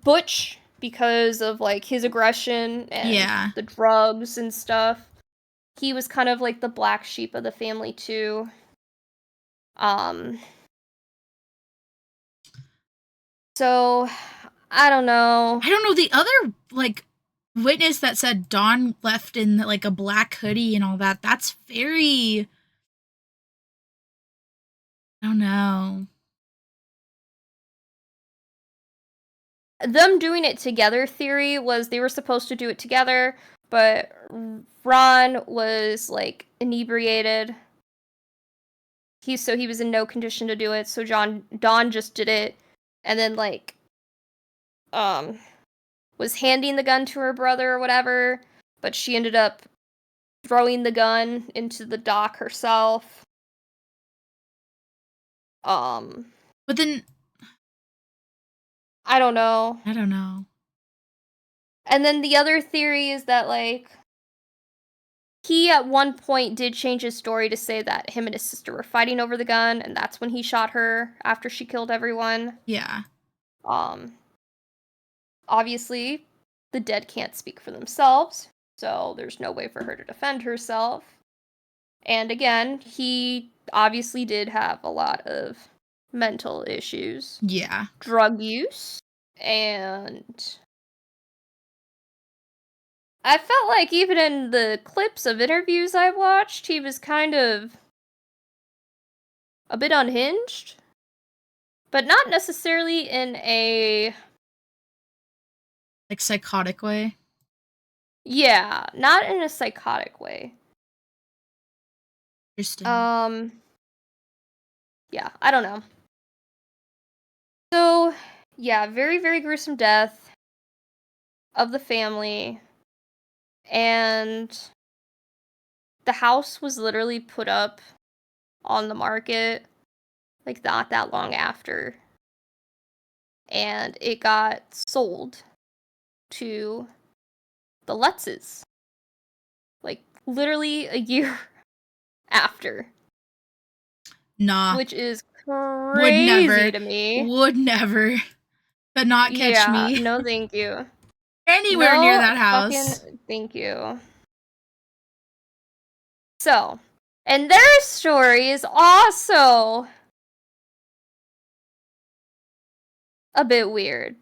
Butch because of, like, his aggression and the drugs and stuff. he was kind of like the black sheep of the family too. So I don't know. I don't know. The other like witness that said Dawn left in like a black hoodie and all that. That's very. I don't know. Them doing it together theory was they were supposed to do it together, but Ron was like inebriated. He was in no condition to do it, so Dawn just did it, and then like was handing the gun to her brother or whatever, but she ended up throwing the gun into the dock herself. But then I don't know. I don't know. And then the other theory is that like he at one point did change his story to say that him and his sister were fighting over the gun, and that's when he shot her after she killed everyone. Yeah. Obviously, the dead can't speak for themselves, so there's no way for her to defend herself. And again, he obviously did have a lot of mental issues. Yeah. Drug use, and I felt like even in the clips of interviews I watched, he was kind of a bit unhinged, but not necessarily in a Like psychotic way. yeah, not in a psychotic way. Interesting. Yeah, I don't know. So, yeah, very, very gruesome death of the family. And the house was literally put up on the market, like, not that long after. And it got sold to the Lutzes. Like, literally a year after. Nah. Which is Would crazy never. to me. Would never. But not catch Yeah, me. no thank you. Anywhere no near that house. Fucking thank you. So, and their story is also a bit weird.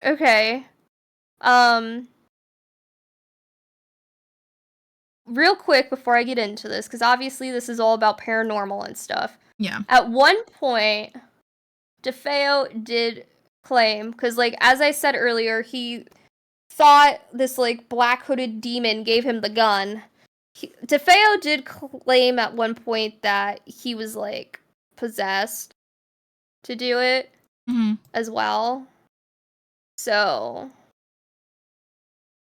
Okay. Real quick before I get into this, because obviously this is all about paranormal and stuff. Yeah. At one point, DeFeo did claim, because like as I said earlier, he thought this like black hooded demon gave him the gun. DeFeo did claim at one point that he was like possessed to do it as well. So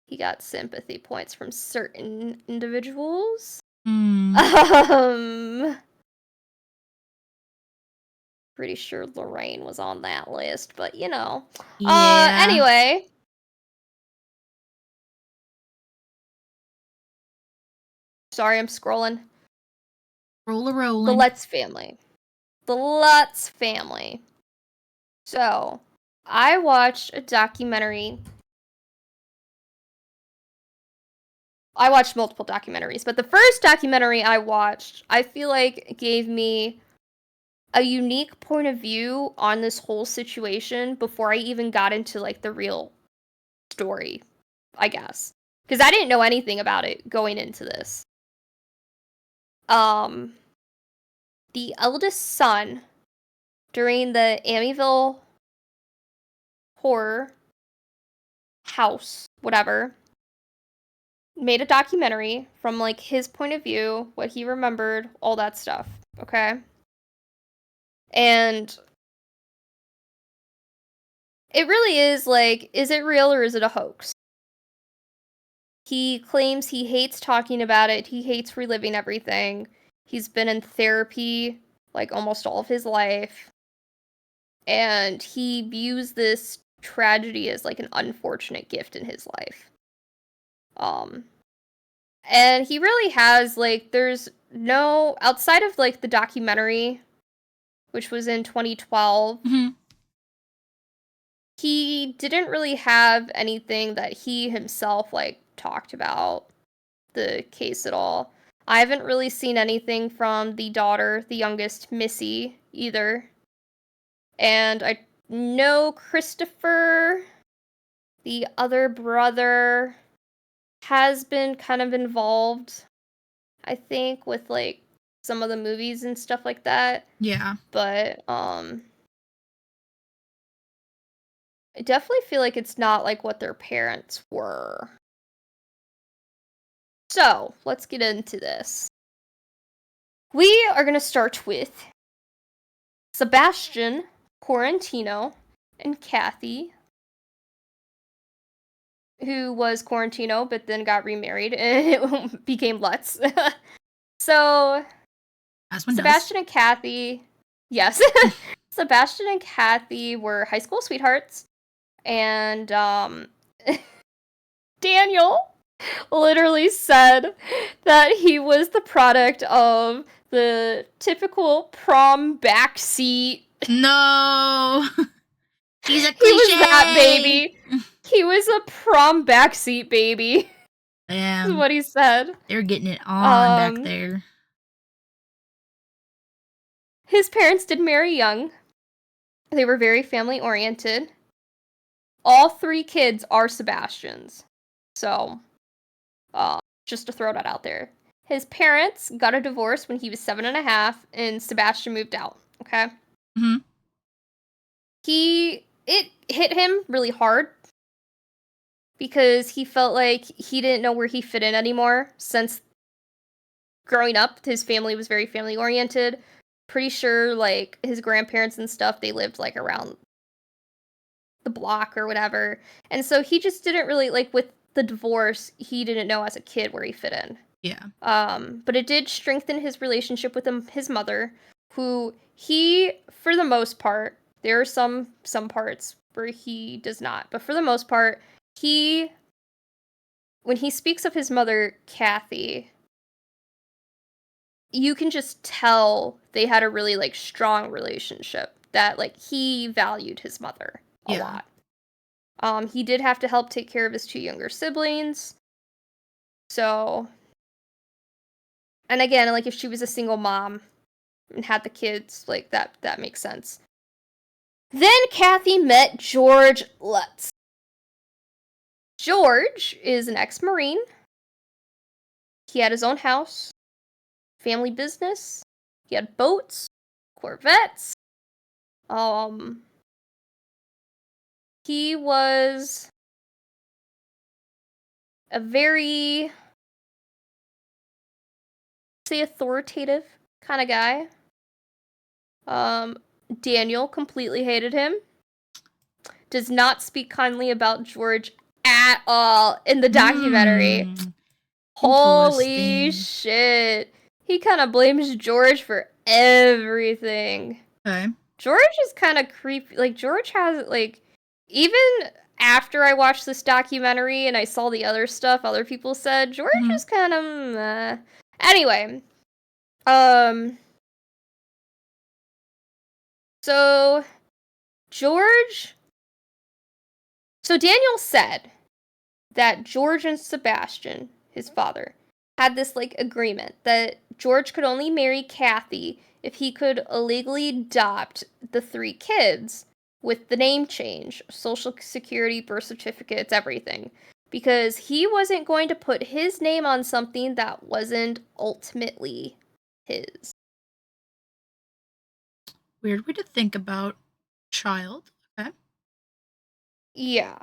he got sympathy points from certain individuals. Pretty sure Lorraine was on that list, but you know. Yeah. Anyway. Sorry, I'm scrolling. Rolling. The Lutz family. The Lutz family. So, I watched a documentary. I watched multiple documentaries, but the first documentary I watched, I feel like gave me a unique point of view on this whole situation before I even got into like the real story, I guess. Because I didn't know anything about it going into this. The eldest son during the Amityville horror house, whatever, made a documentary from like his point of view, what he remembered, all that stuff, okay? And it really is like, is it real or is it a hoax? He claims he hates talking about it, he hates reliving everything. He's been in therapy like almost all of his life. And he views this tragedy as like an unfortunate gift in his life. And he really has like there's no outside of like the documentary, which was in 2012. He didn't really have anything that he himself like talked about the case at all. I haven't really seen anything from the daughter, the youngest, Missy, either. And I know Christopher, the other brother, has been kind of involved, I think, with, like, some of the movies and stuff like that. Yeah. But, I definitely feel like it's not like what their parents were. So, let's get into this. We are going to start with Sebastian, Quarantino, and Kathy, who was Quarantino but then got remarried and it became Lutz. So, As one Sebastian does. and Kathy, yes, Sebastian and Kathy were high school sweethearts, and Daniel literally said that he was the product of the typical prom backseat. No. He's a cliche. He was that baby. He was a prom backseat baby. Damn. Is what he said. They're getting it on back there. His parents did marry young. They were very family oriented. All 3 kids are Sebastian's. So, just to throw that out there. His parents got a divorce when he was 7.5, and Sebastian moved out. Okay. Mm-hmm. It hit him really hard because he felt like he didn't know where he fit in anymore. Since growing up, his family was very family oriented. Pretty sure, like, his grandparents and stuff, they lived like around the block or whatever, and so he just didn't really, like, with the divorce, he didn't know as a kid where he fit in. Yeah. But it did strengthen his relationship with his mother, who he, for the most part, there are some parts where he does not, but for the most part, when he speaks of his mother, Kathy, you can just tell they had a really, like, strong relationship, that, like, he valued his mother a lot. He did have to help take care of his 2 younger siblings. So, and again, like, if she was a single mom and had the kids, like, that makes sense. Then Kathy met George Lutz. George is an ex-Marine. He had his own house, family business. He had boats, Corvettes. He was a very, say, authoritative kind of guy. Daniel completely hated him. Does not speak kindly about George at all in the documentary. Holy shit. He kind of blames George for everything. Okay. George is kind of creepy. Like, George has, like, even after I watched this documentary and I saw the other stuff other people said, George is kind of Anyway, so Daniel said that George and Sebastian, his father, had this, like, agreement that George could only marry Kathy if he could illegally adopt the 3 kids with the name change, social security, birth certificates, everything, because he wasn't going to put his name on something that wasn't ultimately his. Weird way to think about child. Okay. Yeah.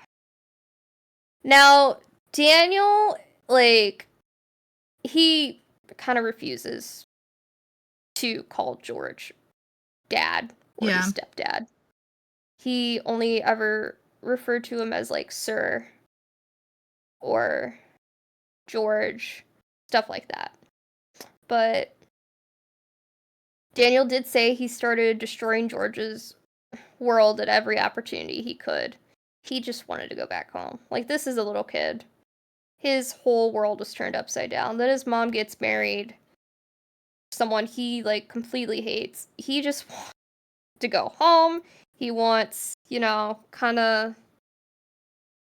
Now, Daniel, like, he kind of refuses to call George dad or his stepdad. He only ever referred to him as, like, sir or George, stuff like that. But Daniel did say he started destroying George's world at every opportunity he could. He just wanted to go back home. Like, this is a little kid. His whole world was turned upside down. Then his mom gets married. Someone he, like, completely hates. He just wants to go home. He wants, kind of...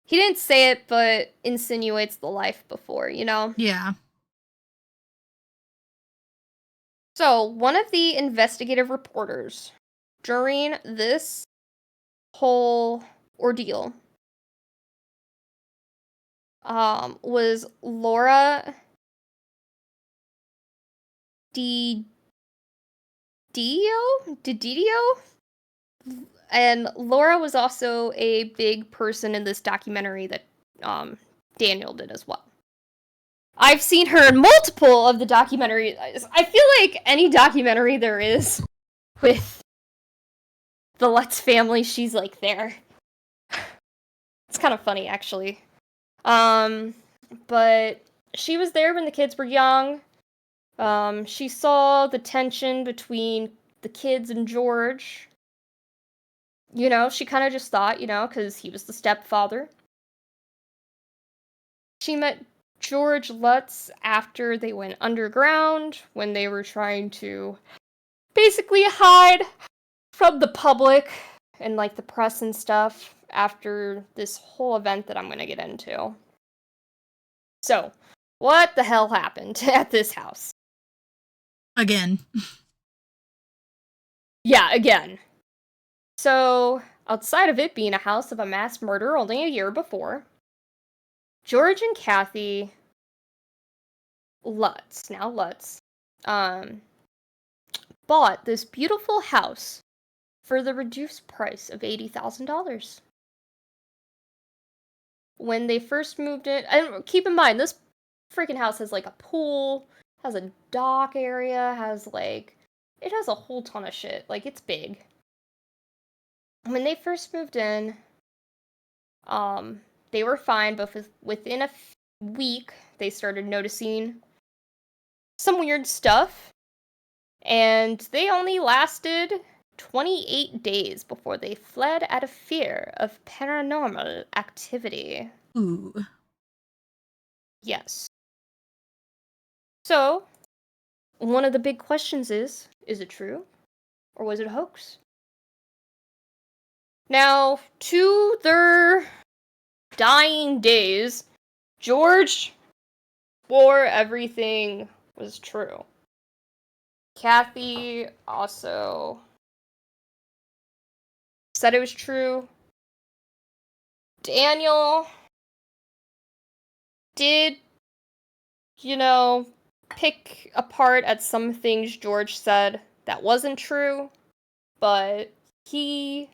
He didn't say it, but insinuates the life before, Yeah. So, one of the investigative reporters during this whole ordeal was Laura Di Didio? And Laura was also a big person in this documentary that Daniel did as well. I've seen her in multiple of the documentaries. I feel like any documentary there is with the Lutz family, she's like there. It's kind of funny, actually. But she was there when the kids were young. She saw the tension between the kids and George. You know, she kind of just thought, you know, because he was the stepfather. She met George Lutz after they went underground, when they were trying to basically hide from the public and, like, the press and stuff after this whole event that I'm going to get into. So, what the hell happened at this house? Again. Yeah, again. So, outside of it being a house of a mass murder only a year before, George and Kathy Lutz, now Lutz, bought this beautiful house for the reduced price of $80,000. When they first moved in, and keep in mind, this freaking house has like a pool, has a dock area, it has a whole ton of shit. Like, it's big. When they first moved in, they were fine, but within a week, they started noticing some weird stuff, and they only lasted 28 days before they fled out of fear of paranormal activity. Ooh. Yes. So, one of the big questions is it true? Or was it a hoax? Now, to their dying days, George swore everything was true. Kathy also said it was true. Daniel did, you know, pick apart at some things George said that wasn't true, but he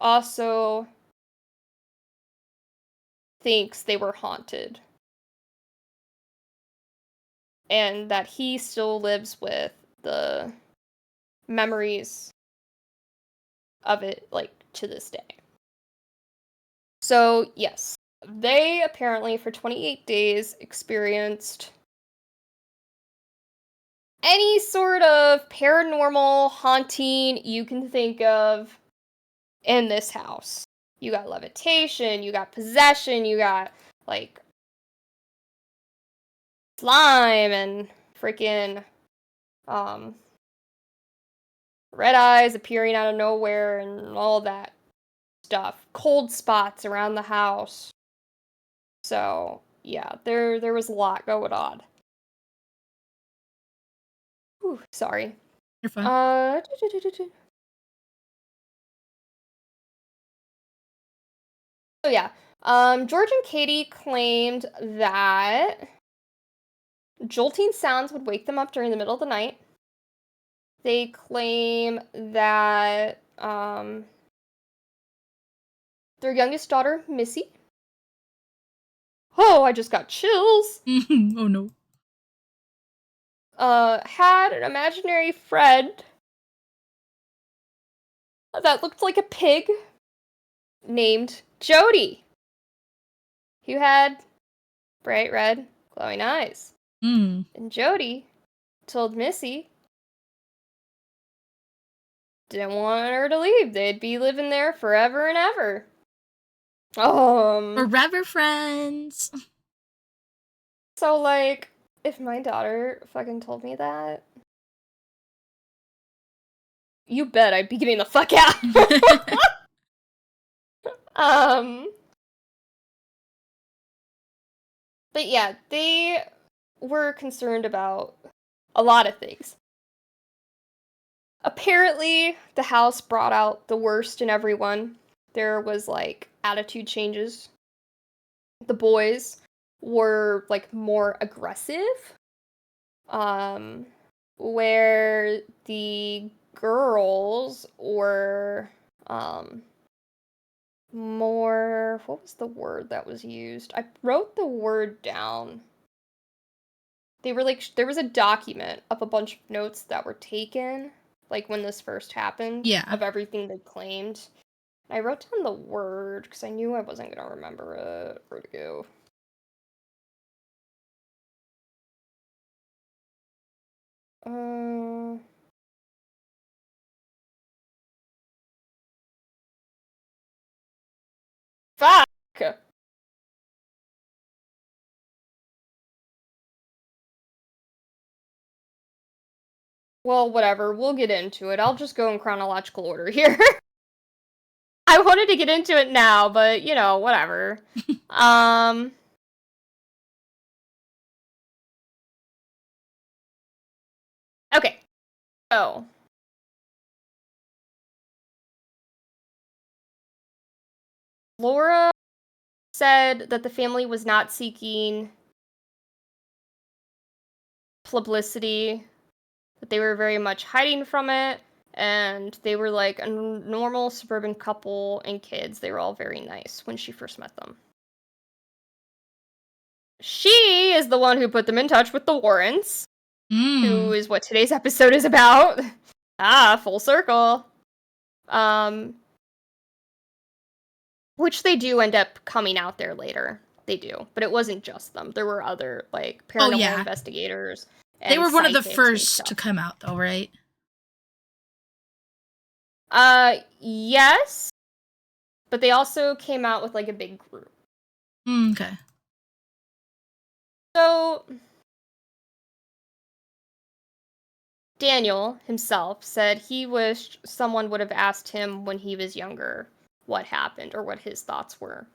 also thinks they were haunted. And that he still lives with the memories of it, like, to this day. So, yes, they apparently, for 28 days, experienced any sort of paranormal haunting you can think of in this house. You got levitation, you got possession, you got, like, slime and freaking, red eyes appearing out of nowhere and all that stuff. Cold spots around the house. So, yeah, there was a lot going on. Whew, sorry. You're fine. So yeah, George and Katie claimed that jolting sounds would wake them up during the middle of the night. They claim that their youngest daughter, Missy. Oh, I just got chills. Oh no. Had an imaginary friend that looked like a pig named Jody, who had bright red, glowing eyes. Mm. And Jody told Missy didn't want her to leave. They'd be living there forever and ever. Forever friends. So, like, if my daughter fucking told me that, you bet I'd be getting the fuck out. But yeah, they were concerned about a lot of things. Apparently, the house brought out the worst in everyone. There was, like, attitude changes. The boys were, like, more aggressive. Where the girls were, more, what was the word that was used? I wrote the word down. They were like, there was a document of a bunch of notes that were taken, like when this first happened, Yeah. of everything they claimed. I wrote down the word because I knew I wasn't going to remember it. Where'd it go? Fuck! Well, whatever. We'll get into it. I'll just go in chronological order here. I wanted to get into it now, but, you know, whatever. Okay. So. Laura said that the family was not seeking publicity, that they were very much hiding from it, and they were like a normal suburban couple and kids. They were all very nice when she first met them. She is the one who put them in touch with the Warrens, who is what today's episode is about. Full circle. Which they do end up coming out there later. They do. But it wasn't just them. There were other, like, paranormal investigators. They were one of the first to come out, though, right? Yes. But they also came out with, like, a big group. Okay. So, Daniel himself said he wished someone would have asked him when he was younger what happened or what his thoughts were.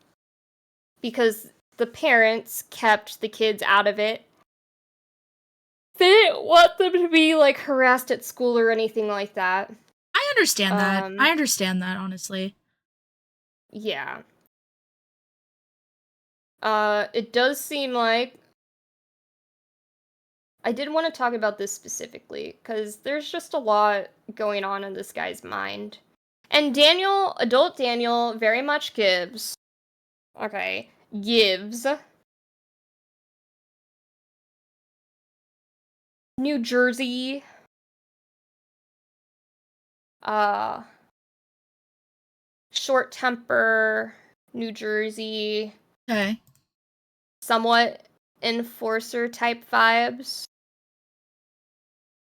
Because the parents kept the kids out of it. They didn't want them to be, like, harassed at school or anything like that. I understand that. I understand that, honestly. Yeah. It does seem like I did want to talk about this specifically, because there's just a lot going on in this guy's mind. And Daniel, adult Daniel, very much gives. New Jersey. Short temper, New Jersey. Okay. Somewhat enforcer type vibes.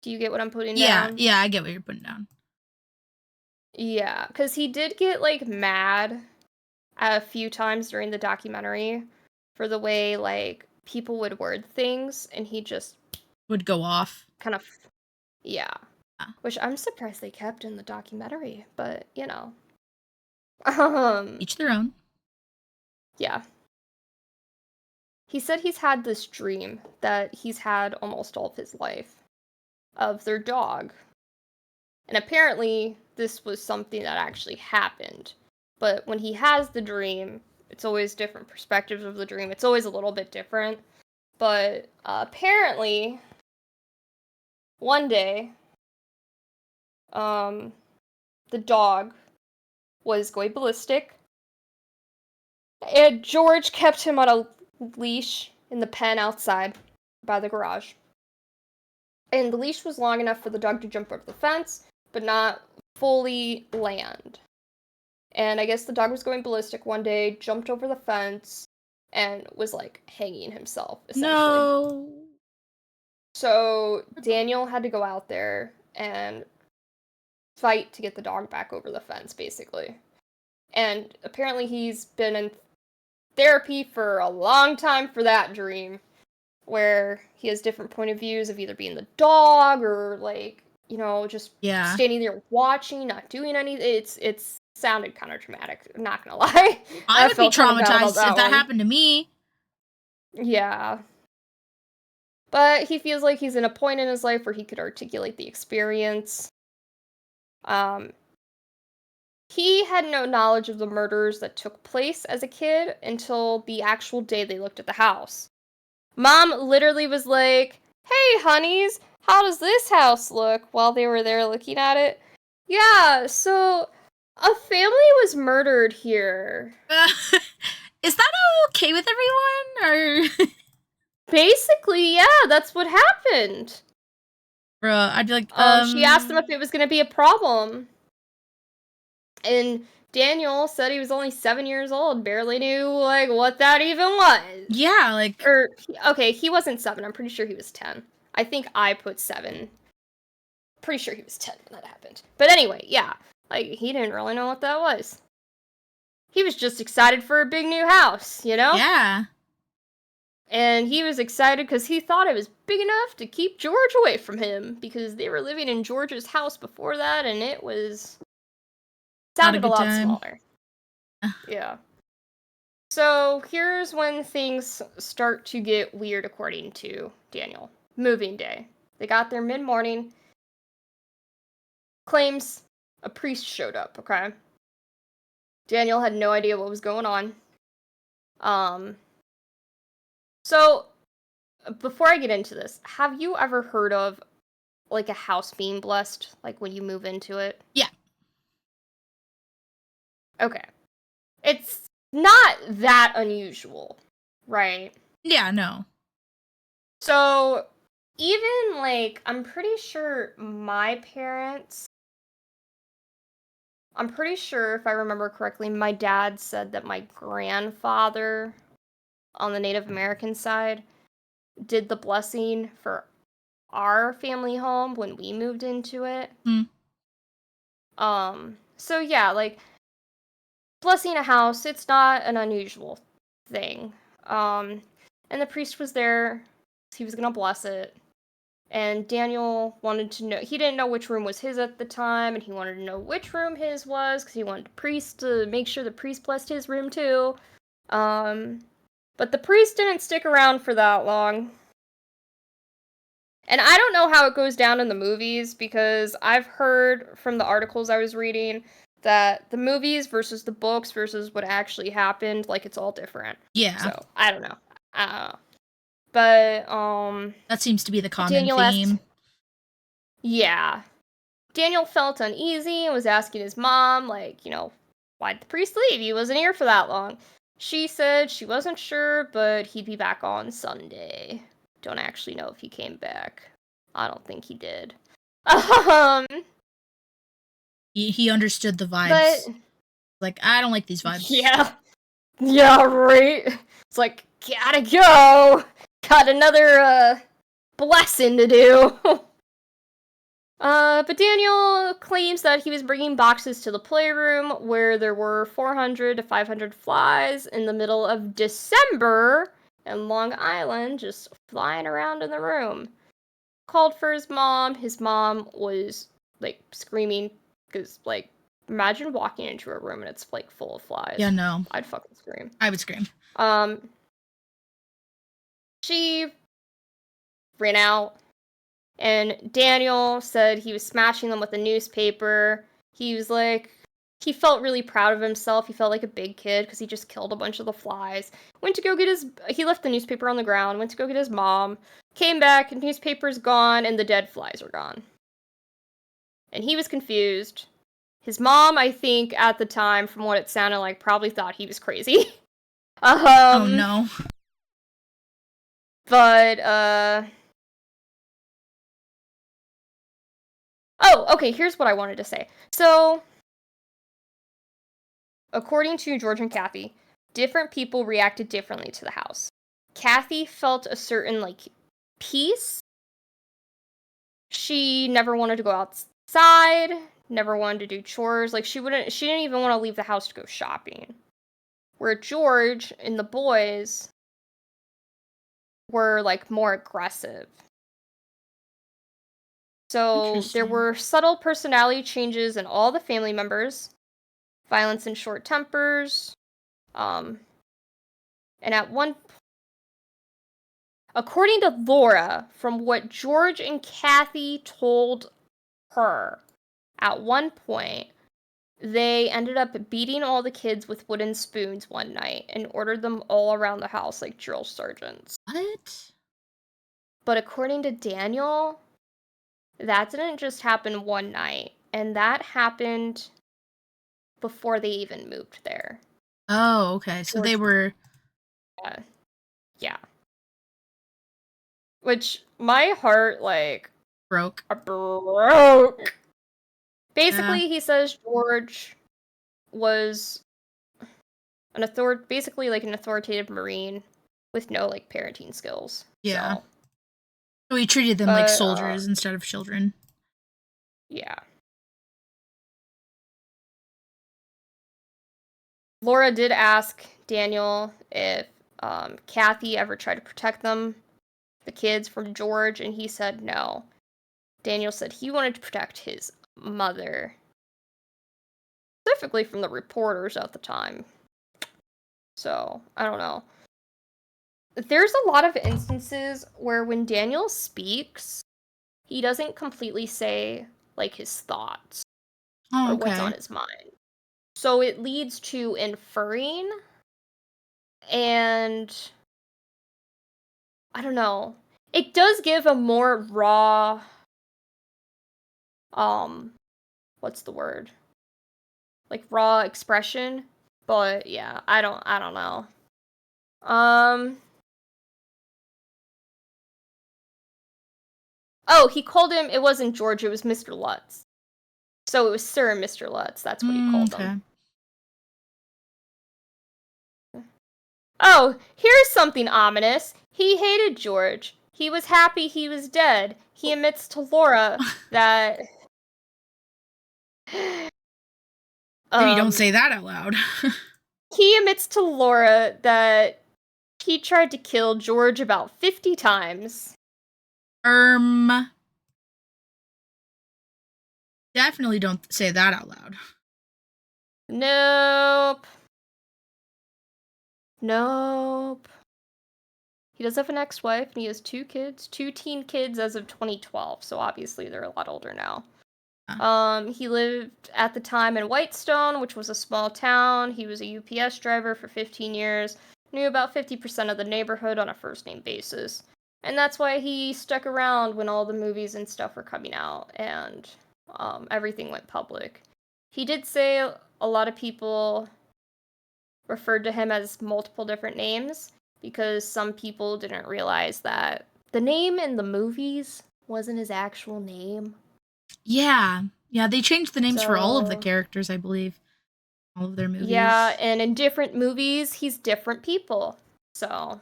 Do you get what I'm putting down? Yeah, I get what you're putting down. Yeah, because he did get, like, mad a few times during the documentary for the way, like, people would word things, and he just would go off. Kind of, yeah. Which I'm surprised they kept in the documentary, but, you know. Each their own. Yeah. He said he's had this dream that he's had almost all of his life of their dog. And apparently, this was something that actually happened. But when he has the dream, it's always different perspectives of the dream. It's always a little bit different. But apparently, one day, the dog was going ballistic. And George kept him on a leash in the pen outside by the garage. And the leash was long enough for the dog to jump over the fence, but not fully land. And I guess the dog was going ballistic one day, jumped over the fence, and was, like, hanging himself, essentially. No. So Daniel had to go out there and fight to get the dog back over the fence, basically. And apparently he's been in therapy for a long time for that dream, where he has different point of views of either being the dog or, like, you know, just standing there watching, not doing anything. It's sounded kind of traumatic, I'm not gonna lie. I would be traumatized if that happened to me. Yeah. But he feels like he's in a point in his life where he could articulate the experience. He had no knowledge of the murders that took place as a kid until the actual day they looked at the house. Mom literally was like, "Hey, honeys, how does this house look?" while they were there looking at it. "Yeah, so a family was murdered here." Is that okay with everyone? Or Basically, yeah, that's what happened. bruh, I'd be like, She asked him if it was gonna be a problem. And Daniel said he was only 7 years old, barely knew, like, what that even was. yeah, like, Okay, he wasn't 7, I'm pretty sure he was 10. I think I put 7. Pretty sure he was 10 when that happened. But anyway, yeah, like, he didn't really know what that was. He was just excited for a big new house, you know? yeah. And he was excited because he thought it was big enough to keep George away from him, because they were living in George's house before that, and it was... sounded a lot smaller. Yeah. So here's when things start to get weird according to Daniel. Moving day. They got there mid-morning. Claims a priest showed up, okay? Daniel had no idea what was going on. So before I get into this, have you ever heard of like a house being blessed, like when you move into it? Yeah. Okay. It's not that unusual, right? Yeah, no. So, even, like, I'm pretty sure my parents... I'm pretty sure, if I remember correctly, my dad said that my grandfather, on the Native American side, did the blessing for our family home when we moved into it. So yeah, like, blessing a house, it's not an unusual thing. And the priest was there, he was gonna bless it. And Daniel wanted to know, he didn't know which room was his at the time, and he wanted to know which room his was, because he wanted the priest to make sure the priest blessed his room too. But the priest didn't stick around for that long. And I don't know how it goes down in the movies, because I've heard from the articles I was reading that the movies versus the books versus what actually happened, like, it's all different. Yeah. So, I don't know. But, that seems to be the common Daniel theme. Yeah. Daniel felt uneasy and was asking his mom, like, you know, why'd the priest leave? He wasn't here for that long. She said she wasn't sure, but he'd be back on Sunday. Don't actually know if he came back. I don't think he did. He understood the vibes. But, like, I don't like these vibes. yeah. Yeah, right. It's like, gotta go. Got another, blessing to do. But Daniel claims that he was bringing boxes to the playroom where there were 400 to 500 flies in the middle of December in Long Island, just flying around in the room. Called for his mom. His mom was, like, screaming, because, like, imagine walking into a room and it's, like, full of flies. Yeah, no. I'd fucking scream. I would scream. She ran out. And Daniel said he was smashing them with a newspaper. He was like, he felt really proud of himself. He felt like a big kid because he just killed a bunch of the flies. Went to go get he left the newspaper on the ground, went to go get his mom, came back, and newspaper's gone, and the dead flies are gone. And he was confused. His mom, I think, at the time, from what it sounded like, probably thought he was crazy. Oh, no. But, oh, okay, here's what I wanted to say. So, according to George and Kathy, different people reacted differently to the house. Kathy felt a certain, like, peace. She never wanted to go outside, never wanted to do chores. Like, she didn't even want to leave the house to go shopping. Where George and the boys were, like, more aggressive. So there were subtle personality changes in all the family members, violence and short tempers, and at one, according to Laura, from what George and Kathy told her, at one point, they ended up beating all the kids with wooden spoons one night and ordered them all around the house like drill sergeants. What? But according to Daniel, that didn't just happen one night, and that happened before they even moved there. Oh, okay. So they were... Yeah. Which, my heart, like... broke. Broke! Basically, he says George was basically like an authoritative Marine with no, like, parenting skills. Yeah. So, So he treated them like soldiers instead of children. Yeah. Laura did ask Daniel if Kathy ever tried to protect them, the kids, from George, and he said no. Daniel said he wanted to protect his mother, specifically from the reporters at the time. So, I don't know. There's a lot of instances where when Daniel speaks, he doesn't completely say, like, his thoughts or what's on his mind. So it leads to inferring, and I don't know. It does give a more raw, what's the word? Like, raw expression, but yeah, I don't know. Oh, he called him, it wasn't George, it was Mr. Lutz. So it was Sir and Mr. Lutz, that's what he called them. Oh, here's something ominous. He hated George. He was happy he was dead. He admits to Laura that... Maybe don't say that out loud. He admits to Laura that he tried to kill George about 50 times. Definitely don't say that out loud. Nope. He does have an ex-wife, and he has 2 kids. 2 teen kids as of 2012, so obviously they're a lot older now. He lived at the time in Whitestone, which was a small town. He was a UPS driver for 15 years, knew about 50% of the neighborhood on a first-name basis. And that's why he stuck around when all the movies and stuff were coming out, and everything went public. He did say a lot of people referred to him as multiple different names, because some people didn't realize that the name in the movies wasn't his actual name. Yeah, they changed the names for all of the characters, I believe. All of their movies. Yeah, and in different movies, he's different people. So.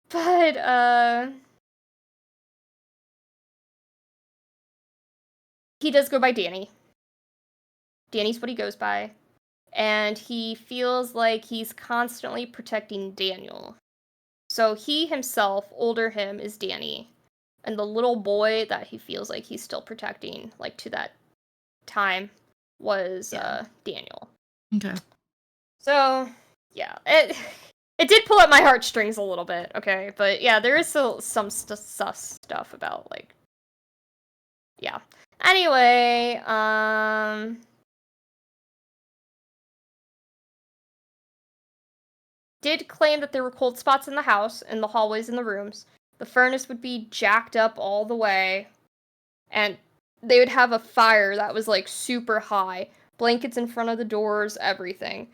But, he does go by Danny. Danny's what he goes by. And he feels like he's constantly protecting Daniel. So he himself, older him, is Danny. And the little boy that he feels like he's still protecting, like, to that time, was Daniel. Okay. So, yeah. It did pull at my heartstrings a little bit, okay? But yeah, there is still some sus stuff about, like... Yeah. Anyway, did claim that there were cold spots in the house, in the hallways and the rooms. The furnace would be jacked up all the way, and they would have a fire that was, like, super high. Blankets in front of the doors, everything.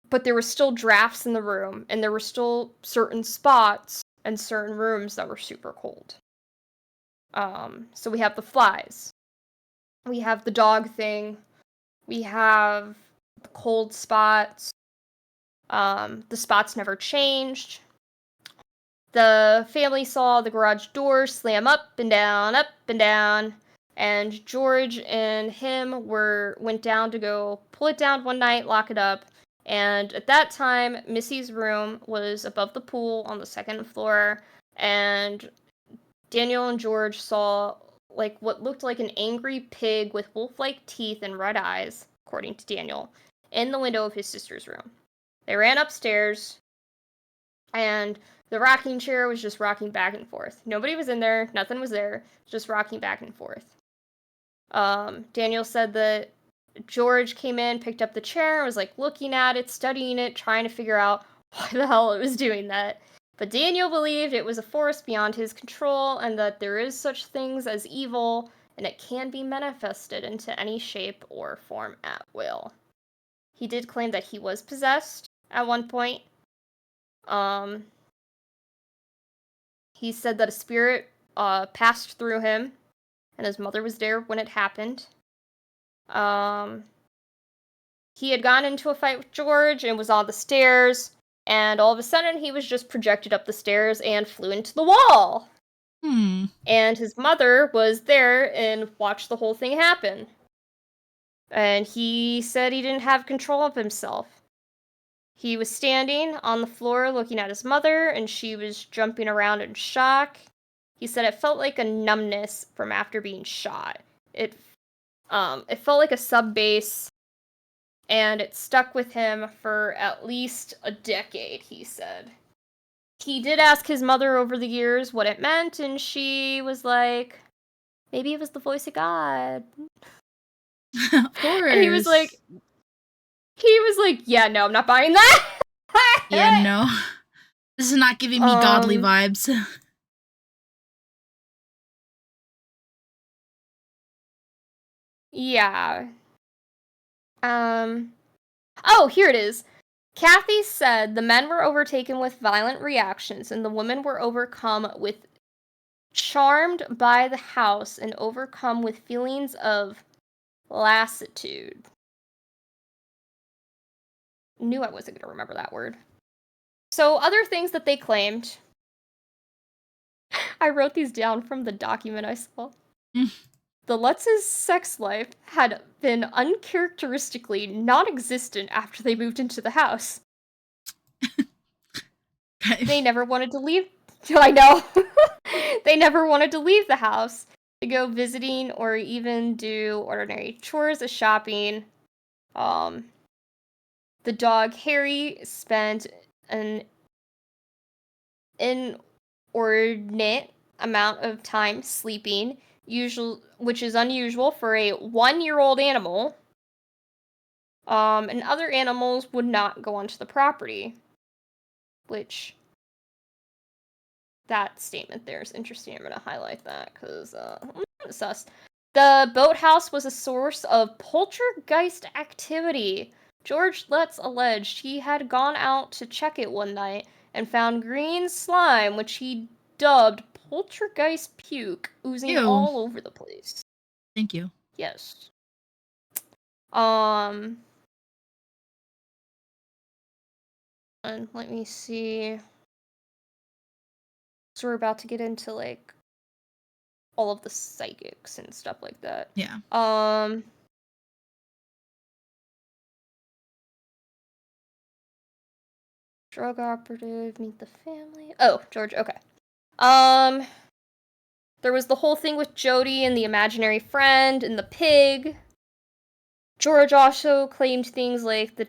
But there were still drafts in the room, and there were still certain spots and certain rooms that were super cold. So we have the flies. We have the dog thing. We have the cold spots. The spots never changed. The family saw the garage door slam up and down, and George and him went down to go pull it down one night, lock it up, and at that time, Missy's room was above the pool on the 2nd floor, and Daniel and George saw, like, what looked like an angry pig with wolf-like teeth and red eyes, according to Daniel, in the window of his sister's room. They ran upstairs, and the rocking chair was just rocking back and forth. Nobody was in there, nothing was there, just rocking back and forth. Daniel said that George came in, picked up the chair, and was like looking at it, studying it, trying to figure out why the hell it was doing that. But Daniel believed it was a force beyond his control and that there is such things as evil and it can be manifested into any shape or form at will. He did claim that he was possessed at one point. He said that a spirit passed through him and his mother was there when it happened. He had gone into a fight with George and was on the stairs, and all of a sudden he was just projected up the stairs and flew into the wall. And his mother was there and watched the whole thing happen. And he said he didn't have control of himself. He was standing on the floor looking at his mother, and she was jumping around in shock. He said it felt like a numbness from after being shot. It felt like a sub-base, and it stuck with him for at least a decade, he said. He did ask his mother over the years what it meant, and she was like, maybe it was the voice of God. Of course. And he was like, yeah, no, I'm not buying that. Yeah, no. This is not giving me godly vibes. Yeah. Oh, here it is. Kathy said the men were overtaken with violent reactions and the women were overcome with charmed by the house and overcome with feelings of lassitude. Knew I wasn't going to remember that word. So, other things that they claimed. I wrote these down from the document I saw. The Lutz's sex life had been uncharacteristically non-existent after they moved into the house. They never wanted to leave. I know. They never wanted to leave the house to go visiting or even do ordinary chores of shopping. The dog Harry spent an inordinate amount of time sleeping, which is unusual for a 1-year-old animal. And other animals would not go onto the property, which that statement there is interesting. I'm going to highlight that because it's sus. The boathouse was a source of poltergeist activity. George Lutz alleged he had gone out to check it one night and found green slime, which he dubbed poltergeist puke, oozing all over the place. Thank you. Yes. And let me see. So we're about to get into like all of the psychics and stuff like that. Yeah. Drug operative, meet the family. Oh, George, okay. There was the whole thing with Jody and the imaginary friend and the pig. George also claimed things like the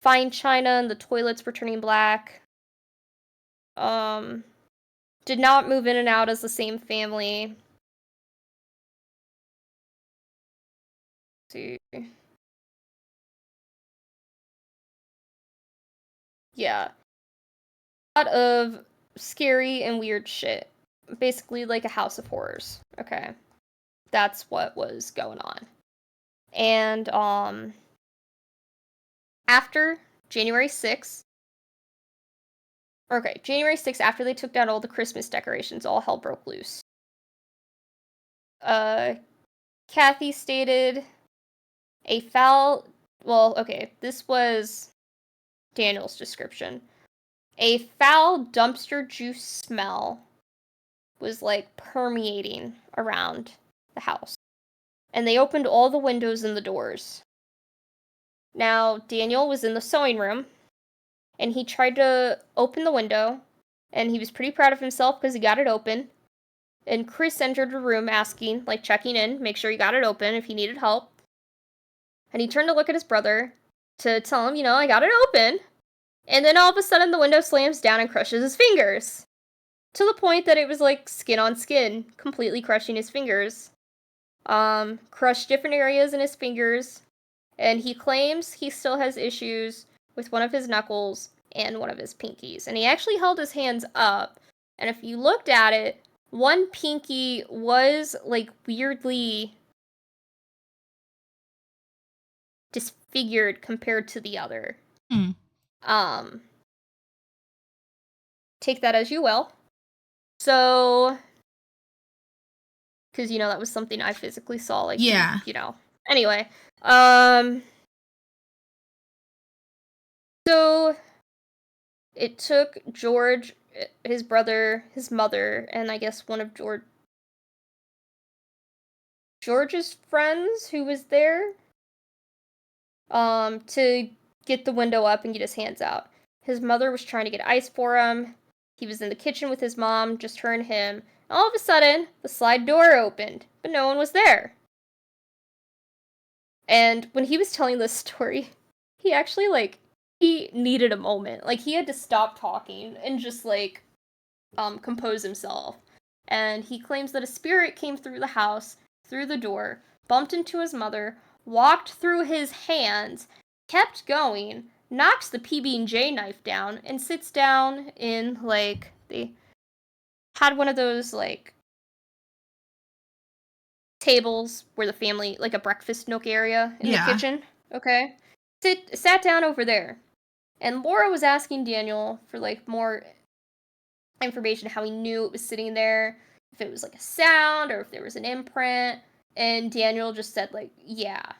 fine china and the toilets were turning black. Did not move in and out as the same family. Let's see. Yeah. A lot of scary and weird shit. Basically like a house of horrors. Okay. That's what was going on. And after January 6th, January 6th, after they took down all the Christmas decorations, all hell broke loose. Kathy stated this was Daniel's description. A foul dumpster juice smell was like permeating around the house. And they opened all the windows and the doors. Now, Daniel was in the sewing room, and he tried to open the window, and he was pretty proud of himself because he got it open. And Chris entered the room asking, like checking in, make sure he got it open if he needed help. And he turned to look at his brother to tell him, I got it open. And then all of a sudden the window slams down and crushes his fingers. To the point that it was like skin on skin, completely crushing his fingers. crushed different areas in his fingers, and he claims he still has issues with one of his knuckles and one of his pinkies. And he actually held his hands up, and if you looked at it, one pinky was like weirdly disfigured compared to the other. Um, take that as you will. So, because that was something I physically saw, like, Yeah. Anyway, so it took George, his brother, his mother, and I guess one of George's friends who was there, to get the window up and get his hands out. His mother was trying to get ice for him. He was in the kitchen with his mom, just her and him. All of a sudden, the slide door opened, but no one was there. And when he was telling this story, he actually, he needed a moment. Like, he had to stop talking and just, compose himself. And he claims that a spirit came through the house, through the door, bumped into his mother, walked through his hands, kept going, knocks the PB&J knife down, and sits down in, they had one of those, tables where the family, a breakfast nook area in the kitchen, okay? Sat down over there. And Laura was asking Daniel for, more information, how he knew it was sitting there, if it was, a sound, or if there was an imprint, and Daniel just said, yeah.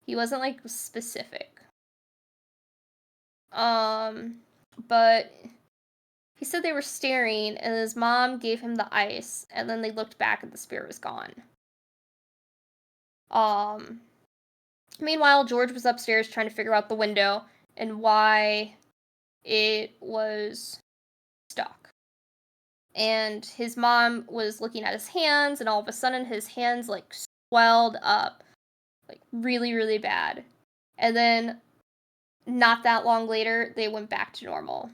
He wasn't, specific. But he said they were staring, and his mom gave him the ice, and then they looked back and the spirit was gone. Meanwhile, George was upstairs trying to figure out the window and why it was stuck. And his mom was looking at his hands, and all of a sudden his hands, swelled up, really, really bad. And then, not that long later, they went back to normal.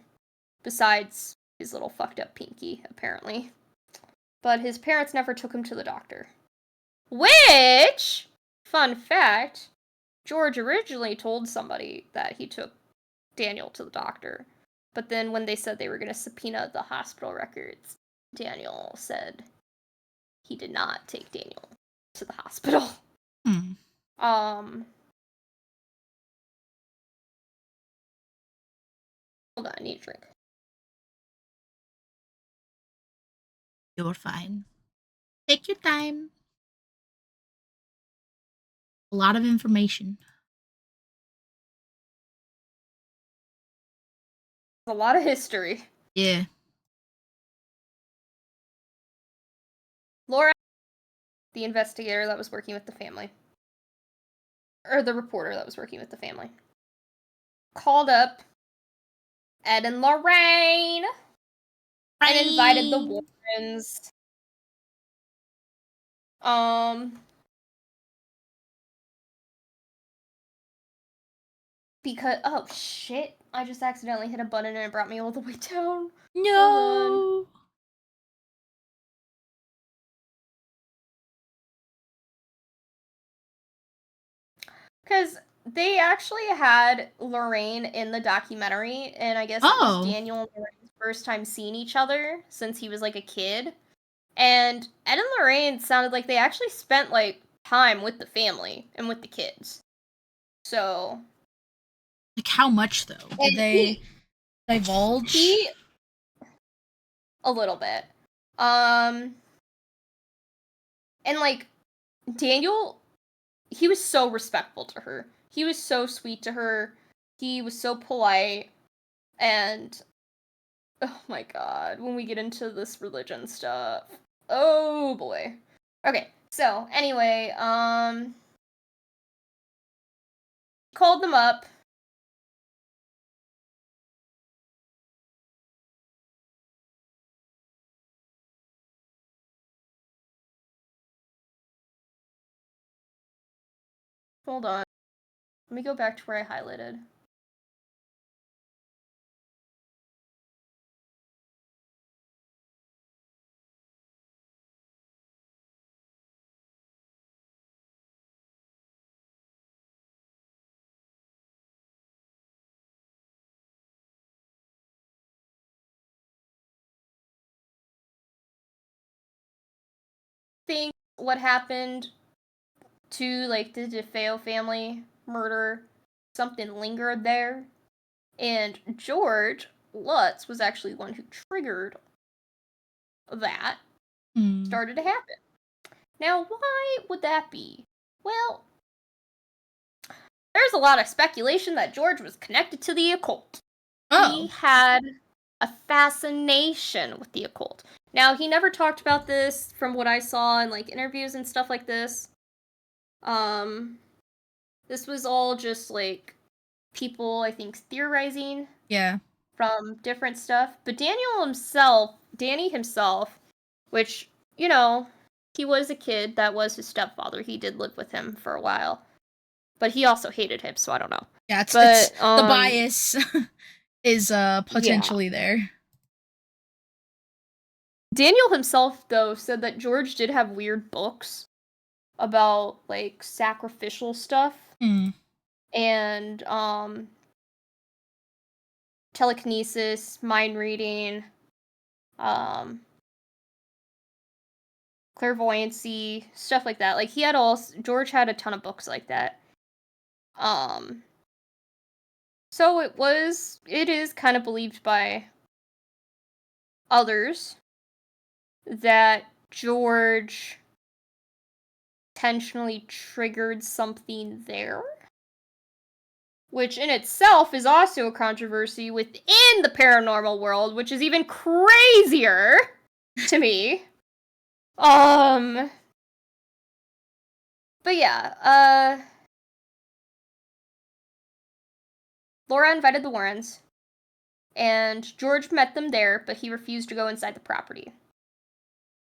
Besides his little fucked up pinky, apparently. But his parents never took him to the doctor. Which, fun fact, George originally told somebody that he took Daniel to the doctor. But then when they said they were going to subpoena the hospital records, Daniel said he did not take Daniel to the hospital. Hold on, I need a drink. You're fine. Take your time. A lot of information. A lot of history. Yeah. Laura, the investigator that was working with the family, or the reporter that was working with the family, called up Ed and Lorraine and invited the Warrens. Because, oh shit, I just accidentally hit a button and it brought me all the way down. No. Because they actually had Lorraine in the documentary, and I guess it was Daniel and Lorraine's first time seeing each other since he was a kid. And Ed and Lorraine sounded like they actually spent time with the family and with the kids. So, how much though? Did they divulge? A little bit. And Daniel, he was so respectful to her. He was so sweet to her. He was so polite. And oh my god, when we get into this religion stuff. Oh boy. Okay, so anyway, called them up. Hold on. Let me go back to where I highlighted. think what happened to, like, the DeFeo family murder, something lingered there, and George Lutz was actually the one who triggered that started to happen. Now, why would that be? Well, there's a lot of speculation that George was connected to the occult. Oh. He had a fascination with the occult. Now, he never talked about this from what I saw in, like, interviews and stuff like this. This was all just, like, people, I think, theorizing. Yeah. From different stuff. But Danny himself, which, you know, he was a kid, that was his stepfather. He did live with him for a while. But he also hated him, so I don't know. Yeah, it's the bias is potentially there. Daniel himself, though, said that George did have weird books about, like, sacrificial stuff. And, telekinesis, mind reading, clairvoyancy, stuff like that. Like, George had a ton of books like that. So it is kind of believed by others that George intentionally triggered something there. Which in itself is also a controversy within the paranormal world, which is even crazier to me. But yeah, Laura invited the Warrens, and George met them there, but he refused to go inside the property.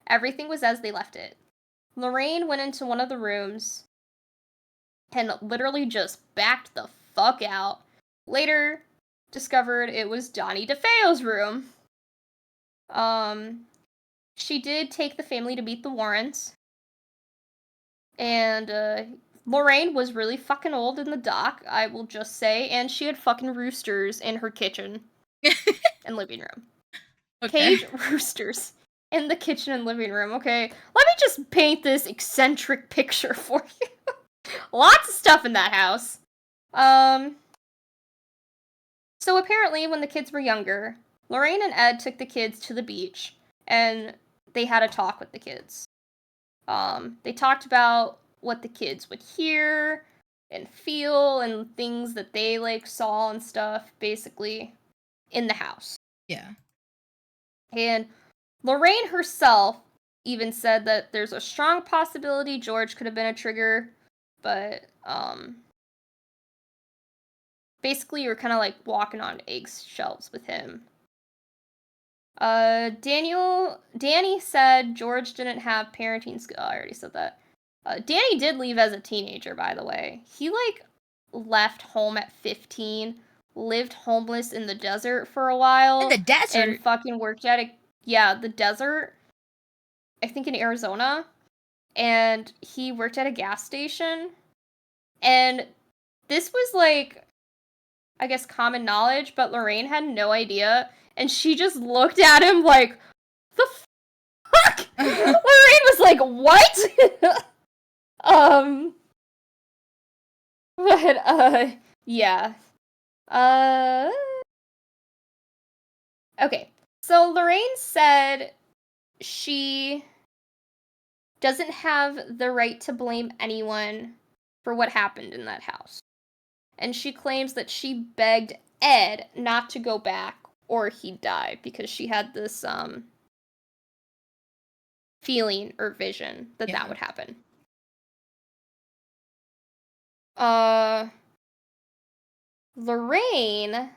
Everything was as they left it. Lorraine went into one of the rooms and literally just backed the fuck out. Later, discovered it was Donnie DeFeo's room. She did take the family to meet the Warrens. And, Lorraine was really fucking old in the dock, I will just say, and she had fucking roosters in her kitchen and living room. Okay. Cage roosters in the kitchen and living room, okay? Let me just paint this eccentric picture for you. Lots of stuff in that house. So apparently when the kids were younger, Lorraine and Ed took the kids to the beach, and they had a talk with the kids. They talked about what the kids would hear and feel and things that they, like, saw and stuff, basically, in the house. Yeah. And Lorraine herself even said that there's a strong possibility George could have been a trigger, but, basically you're kind of, like, walking on eggshells with him. Danny said George didn't have parenting skills. I already said that. Danny did leave as a teenager, by the way. He, like, left home at 15, lived homeless in the desert for a while. In the desert? And fucking worked at the desert. I think in Arizona. And he worked at a gas station. And this was, like, I guess common knowledge, but Lorraine had no idea. And she just looked at him like, the fuck? Lorraine was like, what? Yeah. Okay. So Lorraine said she doesn't have the right to blame anyone for what happened in that house. And she claims that she begged Ed not to go back or he'd die because she had this feeling or vision that that would happen. Lorraine.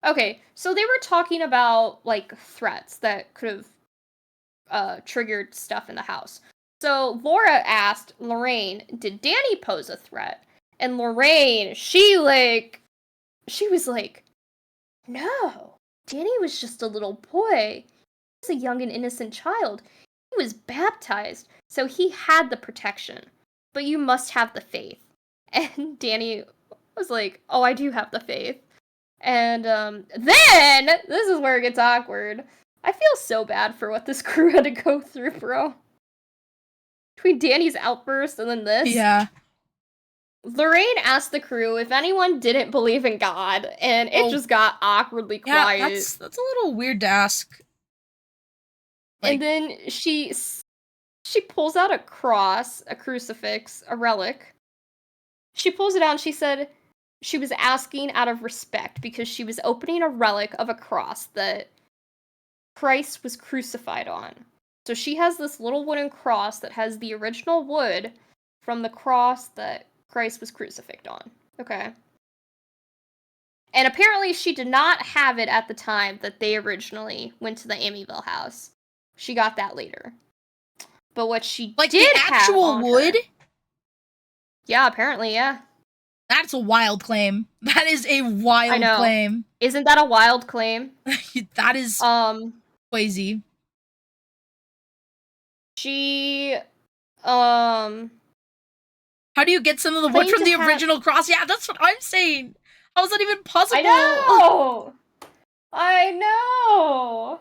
Okay, so they were talking about, like, threats that could have triggered stuff in the house. So Laura asked Lorraine, did Danny pose a threat? And Lorraine, she was like, no, Danny was just a little boy. He was a young and innocent child. He was baptized, so he had the protection. But you must have the faith. And Danny was like, oh, I do have the faith. And then this is where it gets awkward. I feel so bad for what this crew had to go through, bro. Between Danny's outburst and then this. Yeah. Lorraine asked the crew if anyone didn't believe in God, and it just got awkwardly quiet. Yeah, that's a little weird to ask. And then she pulls out a cross, a crucifix, a relic. She pulls it out and she said she was asking out of respect because she was opening a relic of a cross that Christ was crucified on. So she has this little wooden cross that has the original wood from the cross that Christ was crucified on. Okay. And apparently she did not have it at the time that they originally went to the Amityville house. She got that later. But what she like did the actual have wood? Yeah, apparently, yeah. That's a wild claim. That is a wild claim. Isn't that a wild claim? That is crazy. She how do you get some of the wood from the original cross? Yeah, that's what I'm saying. How is that even possible? I know.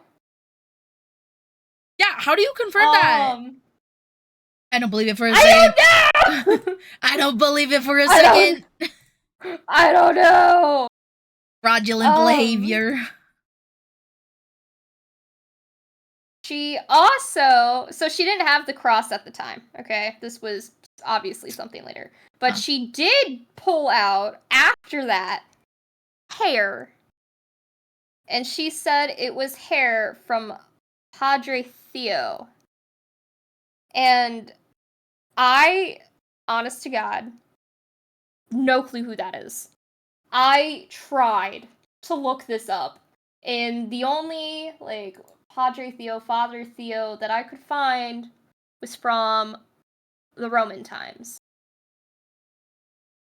Yeah, how do you confirm that? I don't believe it for a second. I don't know. I don't believe it for a second. I don't know. Fraudulent behavior. She also, so she didn't have the cross at the time, okay? This was obviously something later. But she did pull out, after that, hair. And she said it was hair from Padre Theo. And I, honest to God, no clue who that is. I tried to look this up, and the only, Padre Theo, Father Theo that I could find was from the Roman times.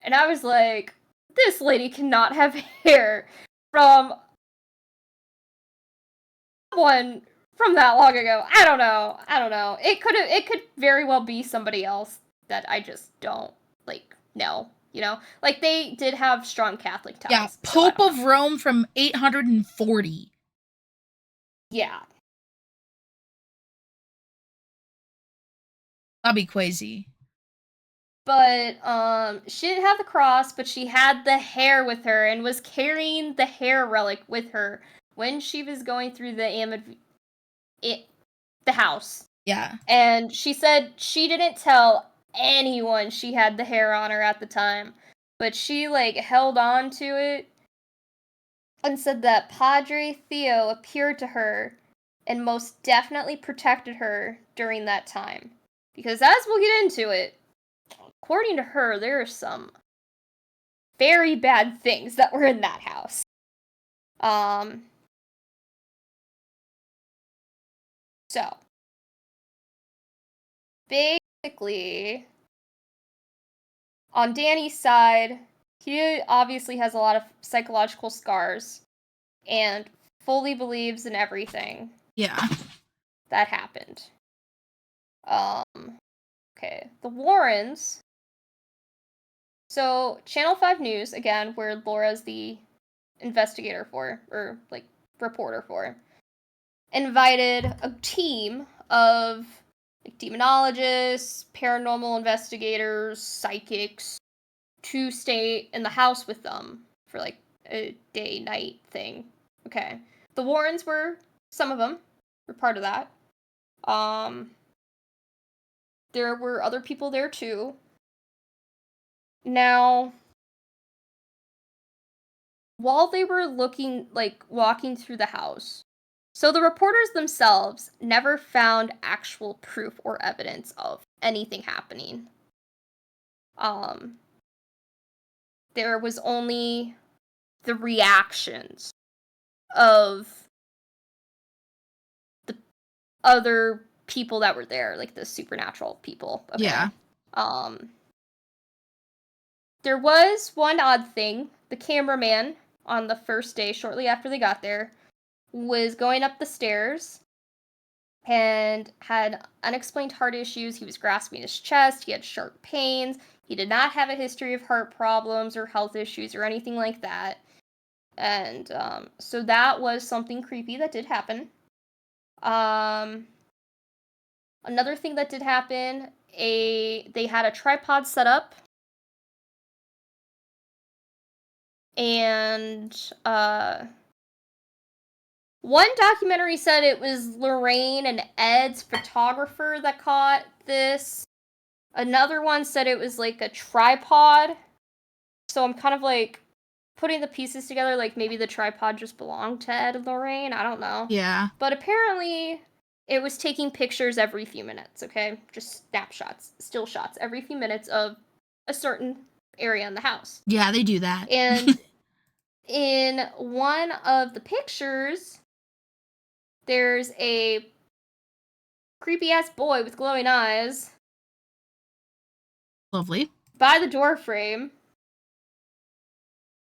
And I was like, this lady cannot have hair from someone from that long ago. I don't know. It could very well be somebody else that I just don't, know. You know? Like, they did have strong Catholic ties. Yeah, Pope of Rome from 840. Yeah. That'd be crazy. But, she didn't have the cross, but she had the hair with her and was carrying the hair relic with her when she was going through the house. Yeah. And she said she didn't tell anyone she had the hair on her at the time, but she, held on to it and said that Padre Theo appeared to her and most definitely protected her during that time. Because as we'll get into it, according to her, there are some very bad things that were in that house. So, basically, on Danny's side, he obviously has a lot of psychological scars and fully believes in everything. Yeah. That happened. Okay. The Warrens. So, Channel 5 News, again, where Laura's the investigator for, or, reporter for, invited a team of demonologists, paranormal investigators, psychics, to stay in the house with them for a day-night thing. Okay. The Warrens were, some of them, were part of that. There were other people there too. Now, while they were walking through the house, so the reporters themselves never found actual proof or evidence of anything happening. There was only the reactions of the other people that were there, the supernatural people. Okay? Yeah. There was one odd thing. The cameraman, on the first day, shortly after they got there, was going up the stairs and had unexplained heart issues. He was grasping his chest. He had sharp pains. He did not have a history of heart problems or health issues or anything like that. And so that was something creepy that did happen. Another thing that did happen, they had a tripod set up, and one documentary said it was Lorraine and Ed's photographer that caught this. Another one said it was like a tripod. So I'm kind of like putting the pieces together, like maybe the tripod just belonged to Ed and Lorraine. I don't know. Yeah. But apparently it was taking pictures every few minutes, okay? Just snapshots, still shots every few minutes of a certain area in the house. Yeah, they do that. And in one of the pictures, there's a creepy-ass boy with glowing eyes Lovely. by the door frame,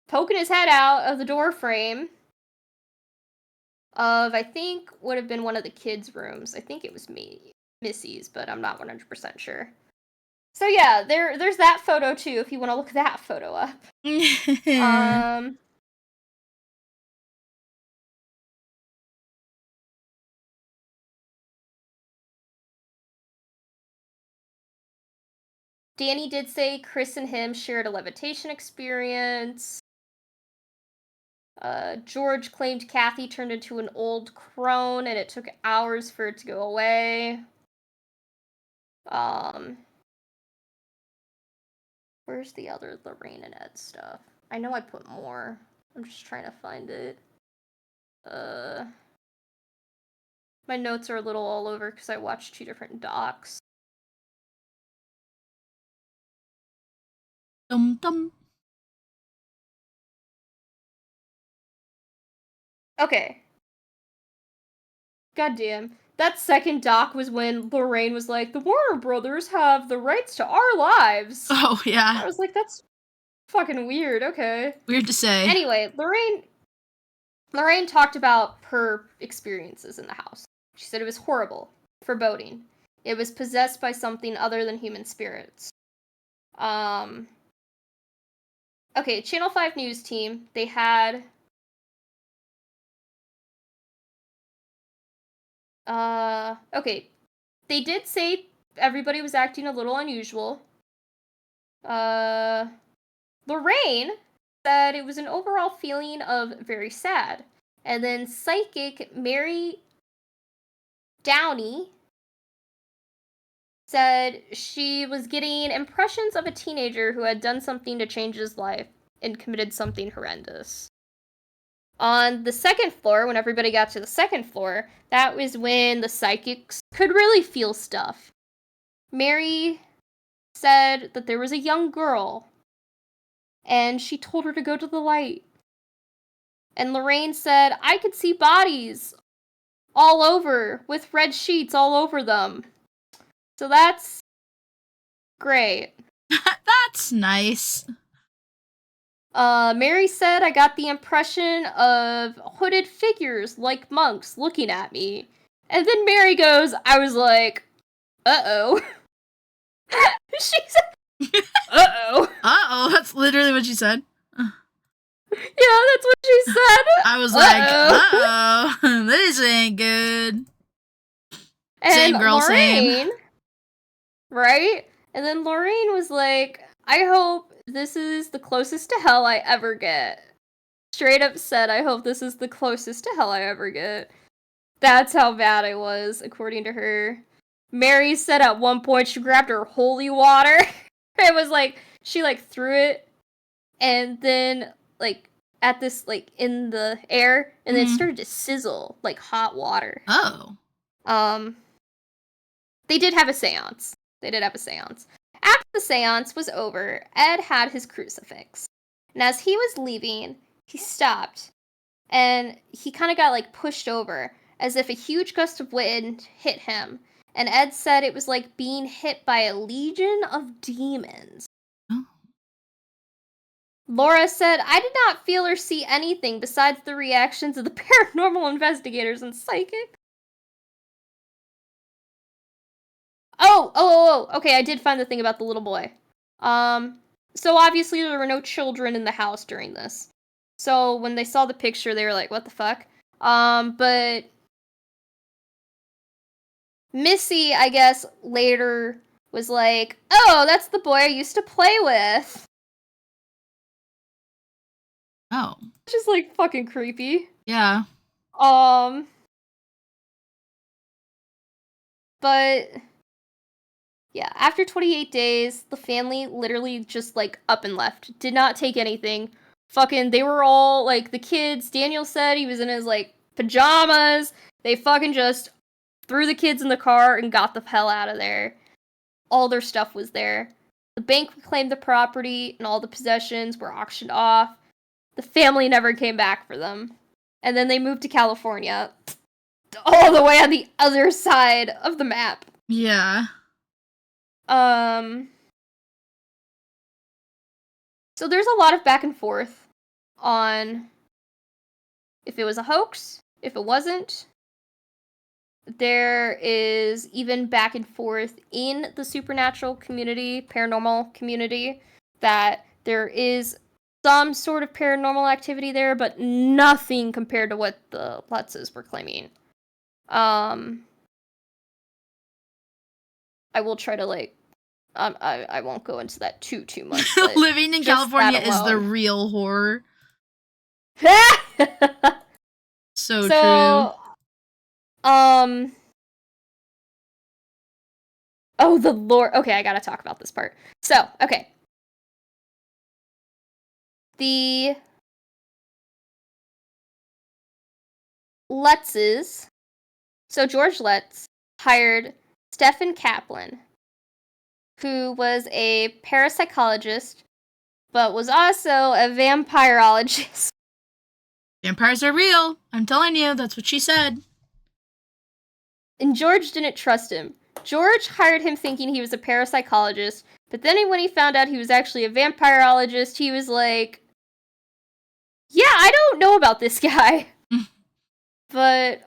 poking his head out of the door frame of, I think, would have been one of the kids' rooms. I think it was Missy's, but I'm not 100% sure. So yeah, there's that photo too, if you want to look that photo up. Danny did say Chris and him shared a levitation experience. George claimed Kathy turned into an old crone and it took hours for it to go away. Where's the other Lorraine and Ed stuff? I know I put more. I'm just trying to find it. My notes are a little all over because I watched 2 different docs. Dum dum. Okay. Goddamn. That second doc was when Lorraine was like, the Warner Brothers have the rights to our lives. Oh, yeah. I was like, that's fucking weird, okay. Weird to say. Anyway, Lorraine talked about her experiences in the house. She said it was horrible, foreboding. It was possessed by something other than human spirits. Okay, Channel 5 News team, they had okay. They did say everybody was acting a little unusual. Lorraine said it was an overall feeling of very sad. And then psychic Mary Downey said she was getting impressions of a teenager who had done something to change his life and committed something horrendous. On the second floor, when everybody got to the second floor, that was when the psychics could really feel stuff. Mary said that there was a young girl, and she told her to go to the light. And Lorraine said, I could see bodies all over, with red sheets all over them. So that's great. That's nice. Mary said I got the impression of hooded figures like monks looking at me. And then Mary goes, I was like, uh-oh. She said, uh-oh. Uh-oh, that's literally what she said. Yeah, that's what she said. I was like, uh-oh, this ain't good. And Same girl, Lorraine, same. right? And then Lorraine was like, I hope this is the closest to hell I ever get. Straight up said, I hope this is the closest to hell I ever get. That's how bad it was, according to her. Mary said at one point she grabbed her holy water. It was like, she like threw it, and then like at this like in the air, and then it started to sizzle like hot water. Oh. They did have a seance. After the seance was over, Ed had his crucifix. And as he was leaving, he stopped. And he kind of got like pushed over, as if a huge gust of wind hit him. And Ed said it was like being hit by a legion of demons. Oh. Laura said, I did not feel or see anything besides the reactions of the paranormal investigators and psychic. Oh, okay, I did find the thing about the little boy. So obviously there were no children in the house during this. So when they saw the picture, they were like, what the fuck? But Missy, I guess, later was like, oh, that's the boy I used to play with. Oh. Just, like, fucking creepy. Yeah. But yeah, after 28 days, the family literally just, like, up and left. Did not take anything. Fucking, they were all, like, the kids, Daniel said he was in his, like, pajamas. They fucking just threw the kids in the car and got the hell out of there. All their stuff was there. The bank reclaimed the property, and all the possessions were auctioned off. The family never came back for them. And then they moved to California. All the way on the other side of the map. Yeah. So there's a lot of back and forth on if it was a hoax, if it wasn't. There is even back and forth in the supernatural community, paranormal community, that there is some sort of paranormal activity there, but nothing compared to what the Lutzes were claiming. I will try to, like, I won't go into that too much. But living in California is the real horror. So true. Oh, the lore. Okay, I gotta talk about this part. So, okay. The Lutzes. So, George Lutz hired Stephen Kaplan, who was a parapsychologist, but was also a vampirologist. Vampires are real. I'm telling you, that's what she said. And George didn't trust him. George hired him thinking he was a parapsychologist, but then when he found out he was actually a vampirologist, he was like, yeah, I don't know about this guy. But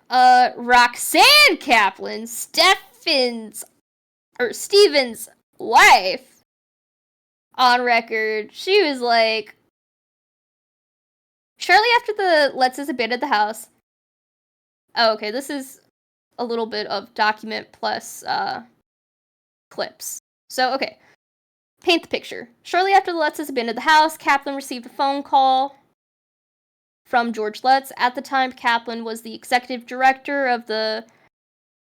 Roxanne Kaplan, Steven's wife, on record, she was like, shortly after the Lutzes abandoned the house. Oh, okay, this is a little bit of document plus clips. So, okay. Paint the picture. Shortly after the Lutzes abandoned the house, Kaplan received a phone call from George Lutz. At the time, Kaplan was the executive director of the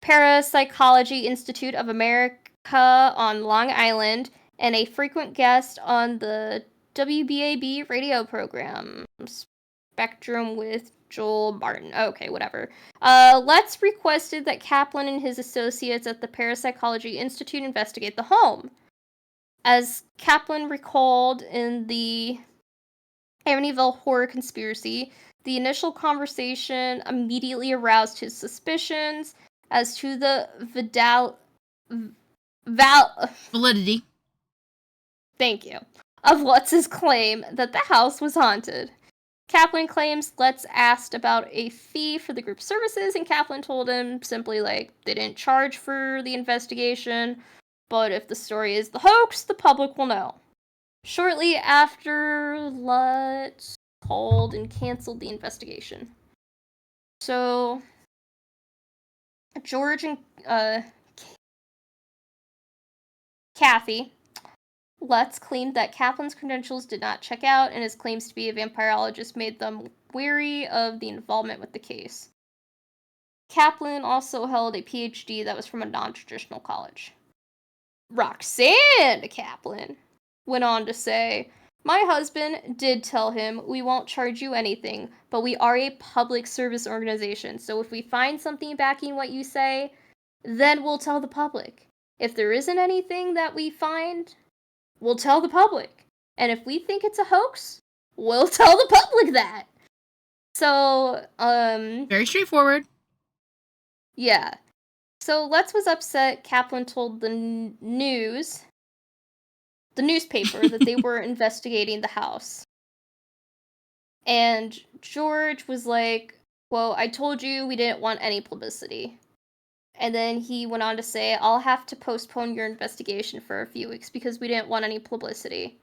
Parapsychology Institute of America on Long Island and a frequent guest on the WBAB radio program Spectrum with Joel Martin. Okay, whatever. Lutz requested that Kaplan and his associates at the Parapsychology Institute investigate the home. As Kaplan recalled in the Amityville horror conspiracy, the initial conversation immediately aroused his suspicions as to the validity. Thank you. Of Lutz's claim that the house was haunted. Kaplan claims Lutz asked about a fee for the group's services, and Kaplan told him simply, like, they didn't charge for the investigation, but if the story is the hoax, the public will know. Shortly after, Lutz called and canceled the investigation. So, George and Kathy Lutz claimed that Kaplan's credentials did not check out, and his claims to be a vampirologist made them wary of the involvement with the case. Kaplan also held a PhD that was from a non-traditional college. Roxanne Kaplan went on to say, my husband did tell him we won't charge you anything, but we are a public service organization, so if we find something backing what you say, then we'll tell the public. If there isn't anything that we find, we'll tell the public. And if we think it's a hoax, we'll tell the public that. So, very straightforward. Yeah. So Lutz was upset. Kaplan told the newspaper, that they were investigating the house. And George was like, well, I told you we didn't want any publicity. And then he went on to say, I'll have to postpone your investigation for a few weeks because we didn't want any publicity.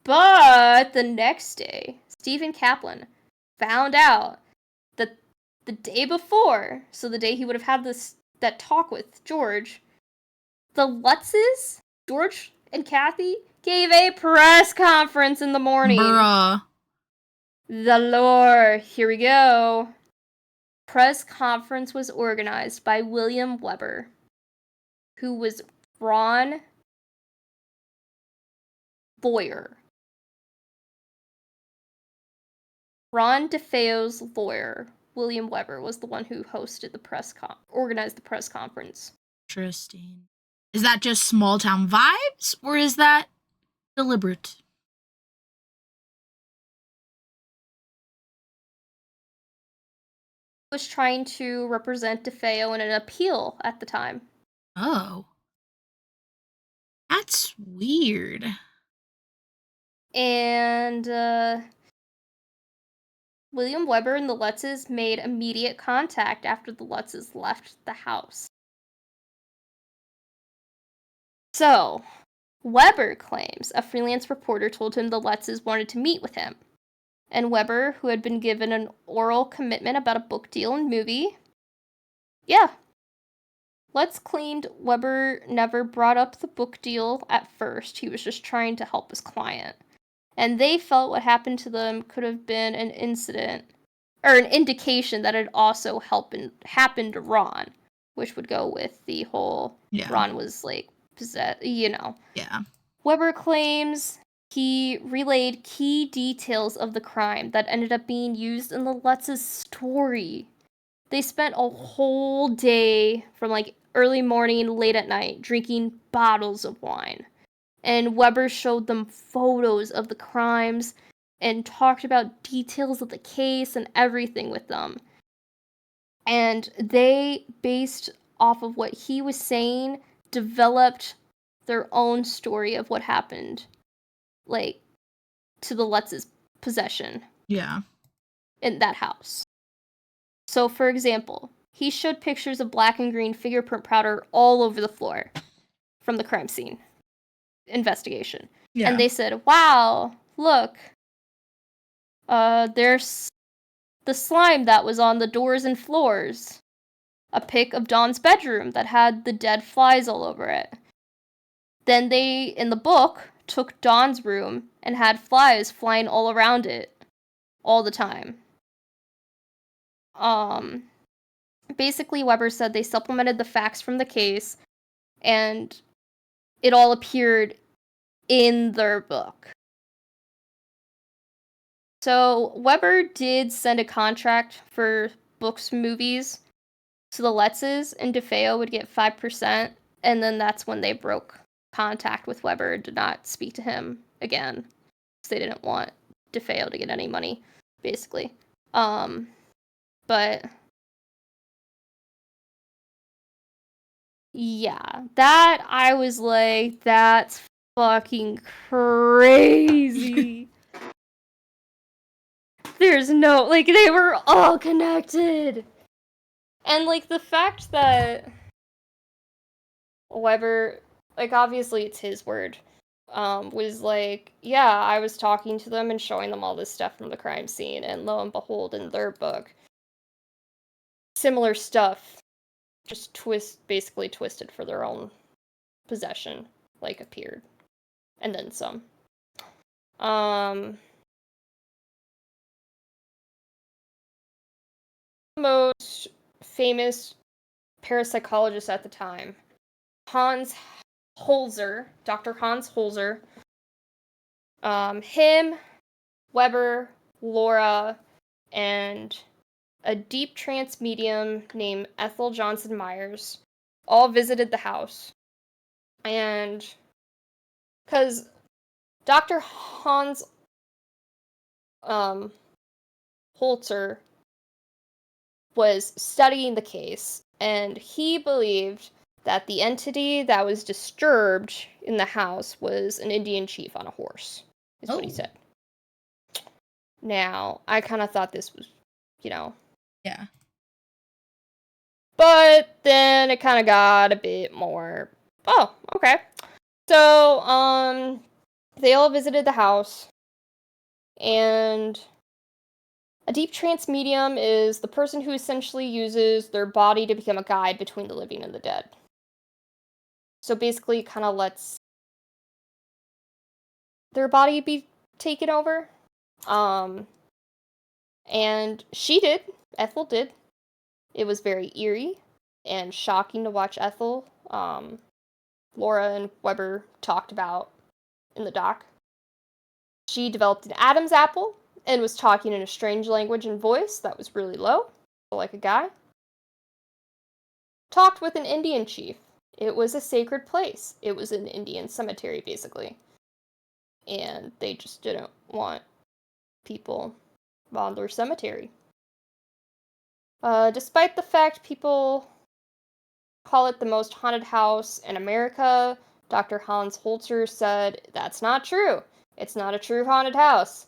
But the next day, Stephen Kaplan found out that the day before, so the day he would have had that talk with George, the Lutzes, George and Kathy, gave a press conference in the morning. Bruh. The lore. Here we go. Press conference was organized by William Weber, who was Ron lawyer. Ron DeFeo's lawyer, William Weber, was the one who hosted the organized the press conference. Interesting. Is that just small town vibes, or is that deliberate? Was trying to represent DeFeo in an appeal at the time. Oh. That's weird. And William Weber and the Lutzes made immediate contact after the Lutzes left the house. So, Weber claims a freelance reporter told him the Lutzes wanted to meet with him. And Weber, who had been given an oral commitment about a book deal and movie, Lutz claimed Weber never brought up the book deal at first. He was just trying to help his client. And they felt what happened to them could have been an incident, or an indication that it also happened to Ron, which would go with the whole Ron was like possessed, Yeah. Weber claims he relayed key details of the crime that ended up being used in the Lutz's story. They spent a whole day from like early morning, late at night, drinking bottles of wine. And Weber showed them photos of the crimes and talked about details of the case and everything with them. And they, based off of what he was saying, developed their own story of what happened, like, to the Lutz's possession. Yeah. In that house. So, for example, he showed pictures of black and green fingerprint powder all over the floor from the crime scene investigation. Yeah. And they said, wow, look, there's the slime that was on the doors and floors. A pic of Dawn's bedroom that had the dead flies all over it. Then they, in the book, took Dawn's room and had flies flying all around it all the time. Basically, Weber said they supplemented the facts from the case, and it all appeared in their book. So, Weber did send a contract for books, movies to the Lutzes, and DeFeo would get 5%, and then that's when they broke contact with Weber, did not speak to him again, because they didn't want DeFeo to get any money, basically. But yeah, that I was like, that's fucking crazy. There's no, like, they were all connected. And, like, the fact that Weber, like, obviously it's his word, was like, yeah, I was talking to them and showing them all this stuff from the crime scene, and lo and behold, in their book, similar stuff, just basically twisted for their own possession, like, appeared. And then some. Most famous parapsychologist at the time, Hans Holzer, Dr. Hans Holzer. Him, Weber, Laura, and a deep trance medium named Ethel Johnson Myers all visited the house. And because Dr. Hans Holzer was studying the case, and he believed that the entity that was disturbed in the house was an Indian chief on a horse, is what he said. Now, I kind of thought this was, Yeah. But then it kind of got a bit more, oh, okay. So, They all visited the house, and a deep trance medium is the person who essentially uses their body to become a guide between the living and the dead. So basically, kind of lets their body be taken over. And Ethel did. It was very eerie and shocking to watch Ethel. Laura and Weber talked about in the doc. She developed an Adam's apple and was talking in a strange language and voice that was really low, like a guy. Talked with an Indian chief. It was a sacred place. It was an Indian cemetery, basically. And they just didn't want people on their cemetery. Despite the fact people call it the most haunted house in America, Dr. Hans Holzer said, "That's not true. It's not a true haunted house.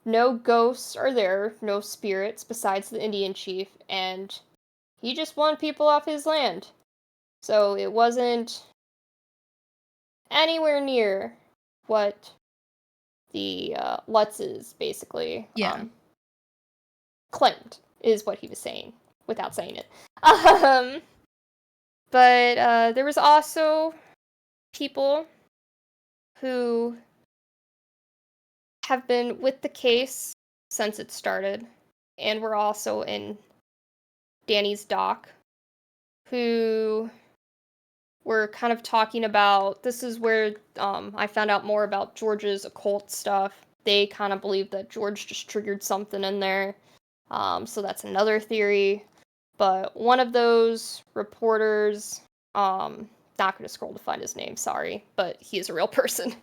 No ghosts are there, no spirits besides the Indian chief, and he just wanted people off his land. So it wasn't anywhere near what the Lutzes basically claimed, is what he was saying, without saying it. But there was also people who have been with the case since it started, and were also in Danny's doc, who were kind of talking about, this is where I found out more about George's occult stuff. They kind of believe that George just triggered something in there. So that's another theory. But one of those reporters, not going to scroll to find his name, sorry, but he is a real person.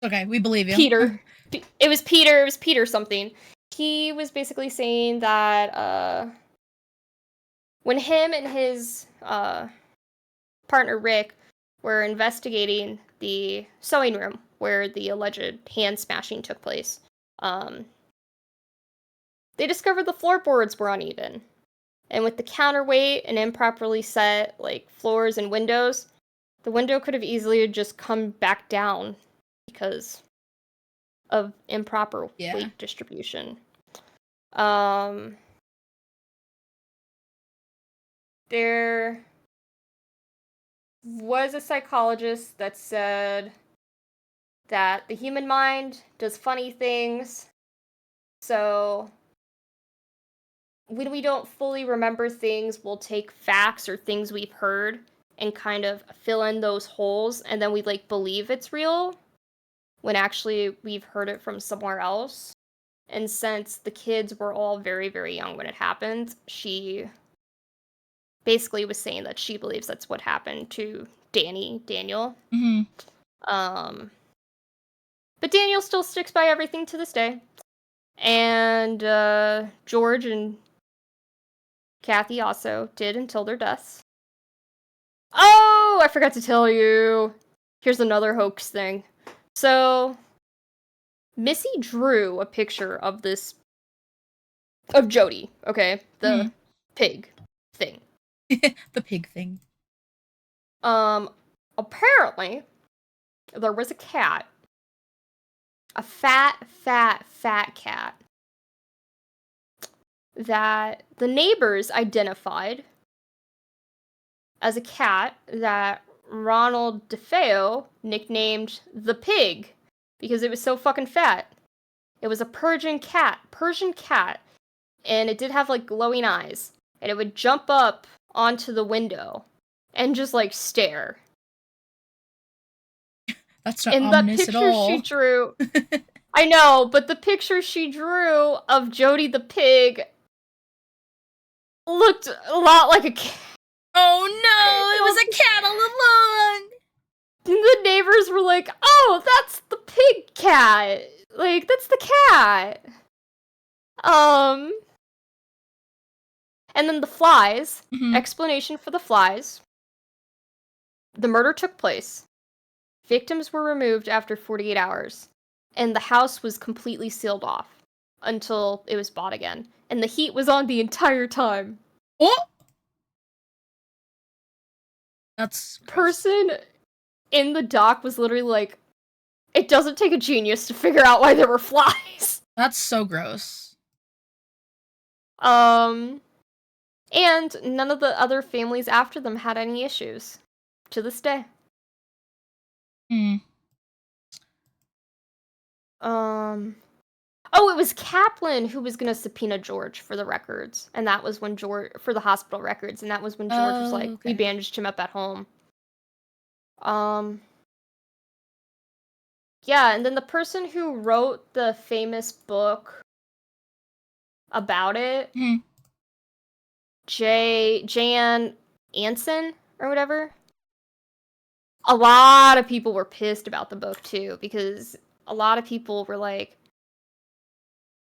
Okay, we believe you. Peter. It was Peter something. He was basically saying that when him and his partner Rick were investigating the sewing room where the alleged hand smashing took place, they discovered the floorboards were uneven. And with the counterweight and improperly set floors and windows, the window could have easily just come back down because of improper weight distribution. There was a psychologist that said that the human mind does funny things, so when we don't fully remember things, we'll take facts or things we've heard and kind of fill in those holes, and then we believe it's real when actually we've heard it from somewhere else. And since the kids were all very, very young when it happened, she basically was saying that she believes that's what happened to Daniel. Mm-hmm. But Daniel still sticks by everything to this day. And George and Kathy also did until their deaths. Oh, I forgot to tell you. Here's another hoax thing. So, Missy drew a picture of Jody, okay? The pig thing. The pig thing. Apparently, there was a cat. A fat cat. That the neighbors identified as a cat that Ronald DeFeo nicknamed the pig because it was so fucking fat. It was a Persian cat, and it did have glowing eyes, and it would jump up onto the window and just stare. That's not ominous at all. And the picture she drew, I know, but the picture she drew of Jody the pig looked a lot like a cat. Oh no, it was a cat all along! The neighbors were like, "Oh, that's the pig cat! That's the cat!" And then the flies, explanation for the flies. The murder took place. Victims were removed after 48 hours. And the house was completely sealed off until it was bought again. And the heat was on the entire time. Oh! That's person in the doc was literally like, it doesn't take a genius to figure out why there were flies. That's so gross. And none of the other families after them had any issues to this day. Oh, it was Kaplan who was gonna subpoena George for the records, and that was when for the hospital records, and that was when George was like, we bandaged him up at home. Yeah, and then the person who wrote the famous book about it, Jan Anson or whatever. A lot of people were pissed about the book too, because a lot of people were like,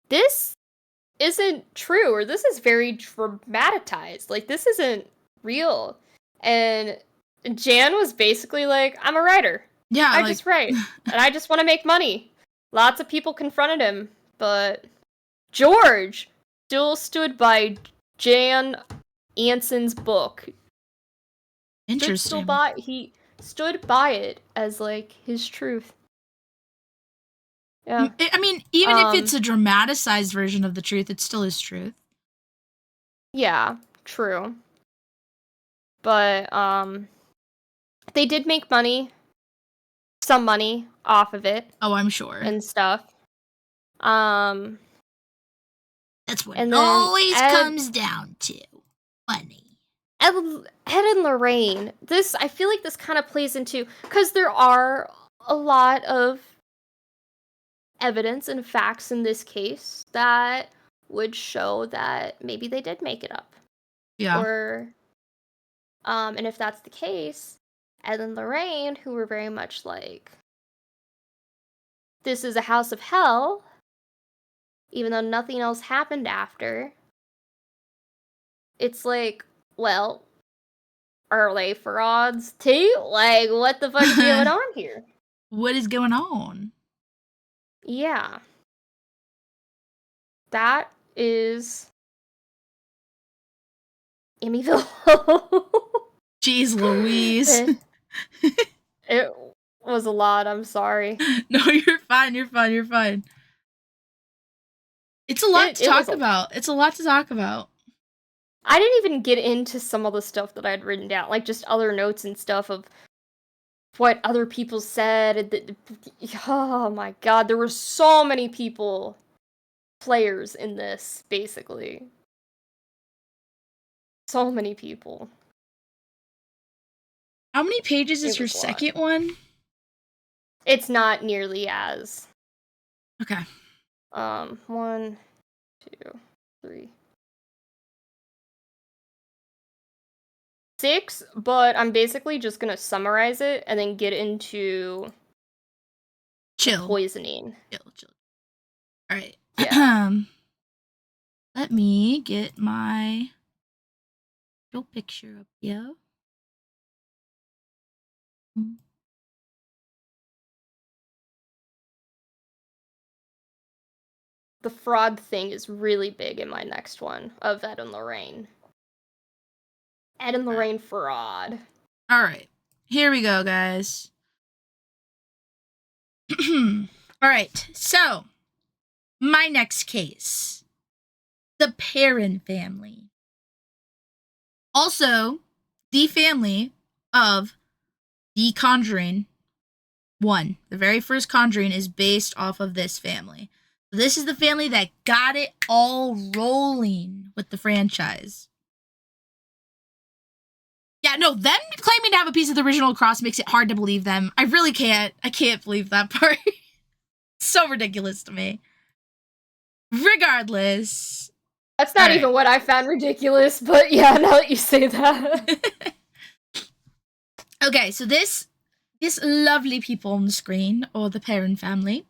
this isn't true, or this is very dramatized. Like, this isn't real. And Jan was basically like, I'm a writer. Yeah, I just write. And I just want to make money. Lots of people confronted him, but George still stood by Jan Anson's book. Interesting. He stood by it as, like, his truth. Yeah. I mean, even if it's a dramatized version of the truth, it still is truth. Yeah, true. But, they did make money. Some money off of it. Oh, I'm sure. And stuff. That's what it always comes down to. Money. Ed and Lorraine. I feel like this kind of plays into, because there are a lot of evidence and facts in this case that would show that maybe they did make it up. Yeah. Or, and if that's the case, Ed and Lorraine, who were very much like, this is a house of hell, even though nothing else happened after, it's like, well, are they frauds too? Like, what the fuck is going on here? What is going on? Yeah. That is Amityville. Jeez Louise. It was a lot, I'm sorry. No, you're fine. It's a lot to talk about. It's a lot to talk about. I didn't even get into some of the stuff that I had written down, like just other notes and stuff of what other people said. Oh my god, there were so many players in this, basically. So many people. How many pages is your second one? It's not nearly as. Okay. 1, 2, 3. 6, but I'm basically just gonna summarize it and then get into poisoning. Chill. All right. Yeah. Let me get my little picture up here. The fraud thing is really big in my next one of Ed and Lorraine. Ed and Lorraine fraud. All right. Here we go, guys. All right. So, my next case. The Perrin family. Also, the family of The Conjuring 1. The very first Conjuring is based off of this family. This is the family that got it all rolling with the franchise. Yeah, no, them claiming to have a piece of the original cross makes it hard to believe them. I really can't. I can't believe that part. So ridiculous to me. Regardless. That's not even what I found ridiculous, but yeah, now that you say that. Okay, so this lovely people on the screen, or the Perrin family,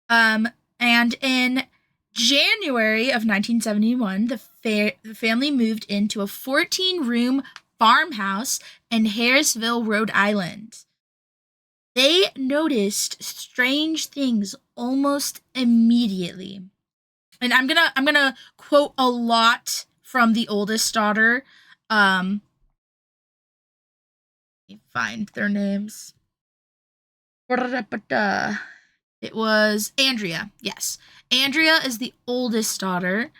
and in January of 1971, the family moved into a 14-room farmhouse in Harrisville, Rhode Island. They noticed strange things almost immediately. And I'm gonna quote a lot from the oldest daughter. Let me find their names. It was Andrea. Yes. Andrea is the oldest daughter.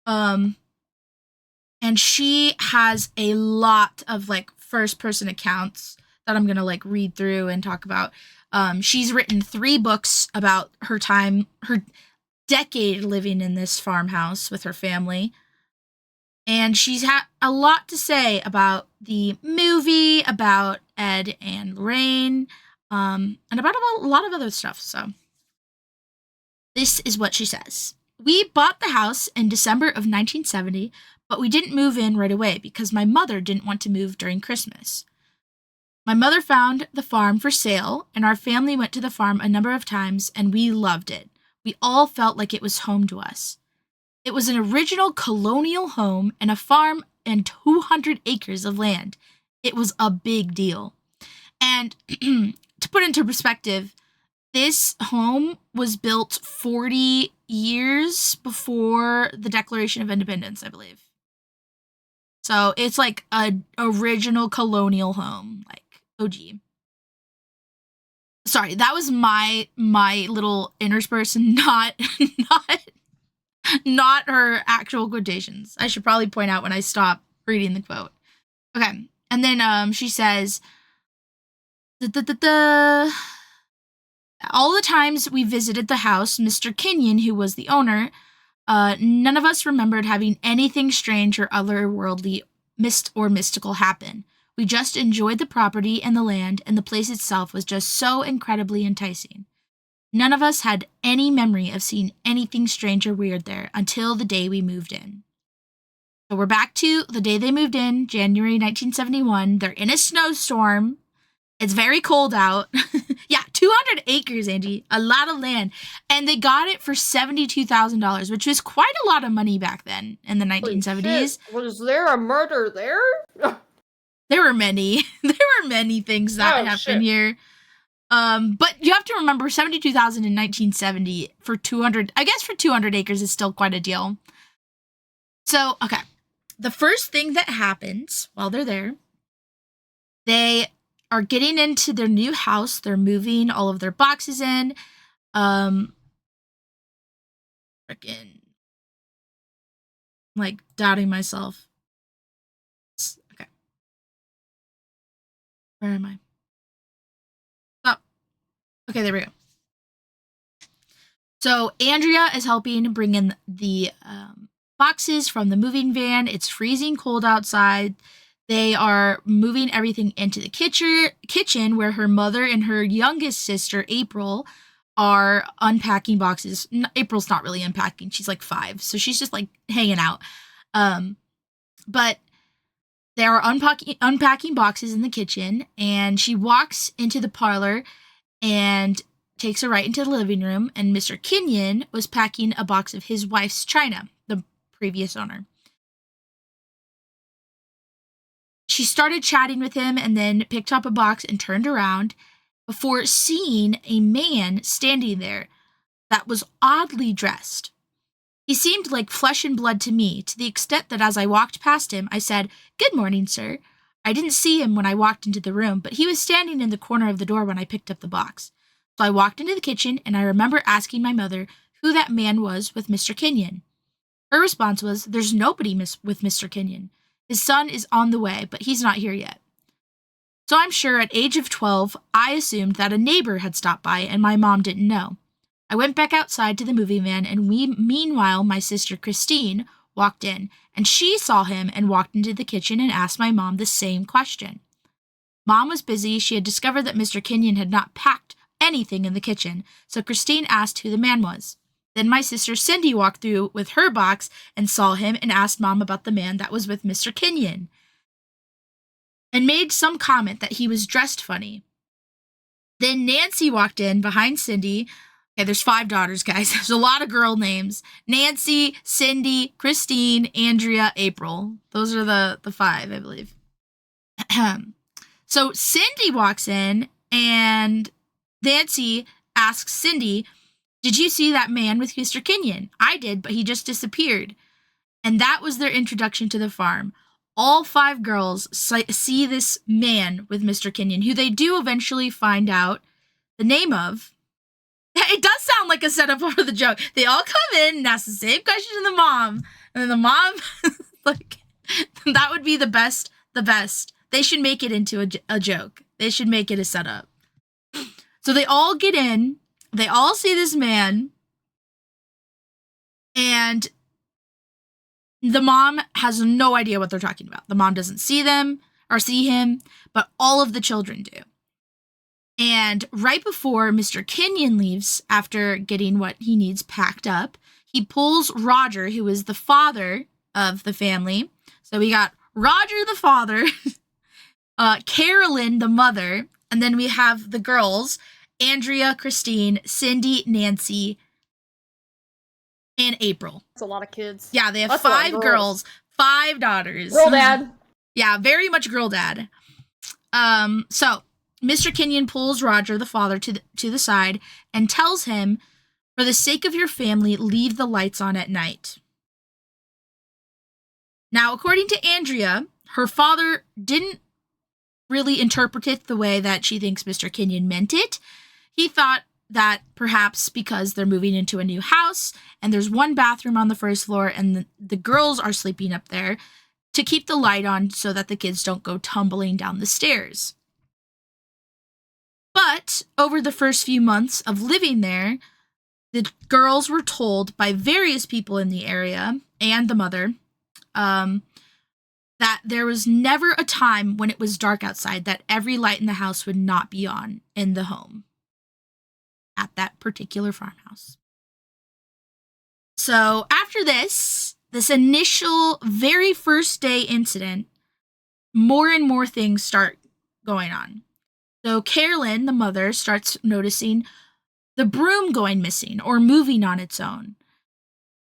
Um, and she has a lot of like first person accounts that I'm gonna like read through and talk about. She's written 3 books about her time, her decade living in this farmhouse with her family. And she's had a lot to say about the movie, about Ed and Lorraine, and about a lot of other stuff. So, this is what she says. We bought the house in December of 1970, but we didn't move in right away because my mother didn't want to move during Christmas. My mother found the farm for sale, and our family went to the farm a number of times, and we loved it. We all felt like it was home to us. It was an original colonial home and a farm and 200 acres of land. It was a big deal. And to put into perspective, this home was built 40 years before the Declaration of Independence, I believe. So it's like a original colonial home, like OG. Sorry, that was my little intersperse, not her actual quotations. I should probably point out when I stop reading the quote. Okay, and then she says, all the times we visited the house, Mr. Kenyon, who was the owner, none of us remembered having anything strange or otherworldly mystical happen. We just enjoyed the property and the land, and the place itself was just so incredibly enticing. None of us had any memory of seeing anything strange or weird there until the day we moved in. So we're back to the day they moved in, January 1971. They're in a snowstorm. It's very cold out. Yeah, 200 acres, Angie. A lot of land. And they got it for $72,000, which was quite a lot of money back then in the 1970s. Was there a murder there? There were many. There were many things that happened here. But you have to remember 72,000 in 1970 for 200, I guess for 200 acres is still quite a deal. So, okay. The first thing that happens while they're there, they are getting into their new house. They're moving all of their boxes in. Freaking like doubting myself. Okay. Where am I? Oh. Okay, there we go. So Andrea is helping bring in the boxes from the moving van. It's freezing cold outside. They are moving everything into the kitchen where her mother and her youngest sister, April, are unpacking boxes. April's not really unpacking. She's like 5, so she's just like hanging out. But they are unpacking boxes in the kitchen, and she walks into the parlor and takes her right into the living room, and Mr. Kenyon was packing a box of his wife's china, the previous owner. She started chatting with him and then picked up a box and turned around before seeing a man standing there that was oddly dressed. He seemed like flesh and blood to me, to the extent that as I walked past him, I said, "Good morning, sir." I didn't see him when I walked into the room, but he was standing in the corner of the door when I picked up the box. So I walked into the kitchen, and I remember asking my mother who that man was with Mr. Kenyon. Her response was, "There's nobody with Mr. Kenyon. His son is on the way, but he's not here yet." So I'm sure at age of 12, I assumed that a neighbor had stopped by and my mom didn't know. I went back outside to the moving van, and meanwhile, my sister Christine walked in, and she saw him and walked into the kitchen and asked my mom the same question. Mom was busy. She had discovered that Mr. Kenyon had not packed anything in the kitchen, so Christine asked who the man was. Then my sister Cindy walked through with her box and saw him and asked Mom about the man that was with Mr. Kenyon and made some comment that he was dressed funny. Then Nancy walked in behind Cindy. Okay, there's 5 daughters, guys. There's a lot of girl names. Nancy, Cindy, Christine, Andrea, April. Those are the 5, I believe. So Cindy walks in, and Nancy asks Cindy, "Did you see that man with Mr. Kenyon?" "I did, but he just disappeared." And that was their introduction to the farm. All 5 girls see this man with Mr. Kenyon, who they do eventually find out the name of. It does sound like a setup for the joke. They all come in and ask the same question to the mom. And then the mom, like, that would be the best. They should make it into a joke. They should make it a setup. So they all get in. They all see this man. And the mom has no idea what they're talking about. The mom doesn't see them or see him, but all of the children do. And right before Mr. Kenyon leaves, after getting what he needs packed up, he pulls Roger, who is the father of the family. So we got Roger, the father, Carolyn, the mother, and then we have the girls, Andrea, Christine, Cindy, Nancy, and April. That's a lot of kids. Yeah, they have 5 girls, 5 daughters. Girl dad. Yeah, very much girl dad. So Mr. Kenyon pulls Roger, the father, to the side and tells him, for the sake of your family, leave the lights on at night. Now, according to Andrea, her father didn't really interpret it the way that she thinks Mr. Kenyon meant it. He thought that perhaps because they're moving into a new house and there's one bathroom on the first floor and the girls are sleeping up there, to keep the light on so that the kids don't go tumbling down the stairs. But over the first few months of living there, the girls were told by various people in the area and the mother that there was never a time when it was dark outside that every light in the house would not be on in the home at that particular farmhouse. So after this initial very first day incident, more and more things start going on. So Carolyn, the mother, starts noticing the broom going missing or moving on its own.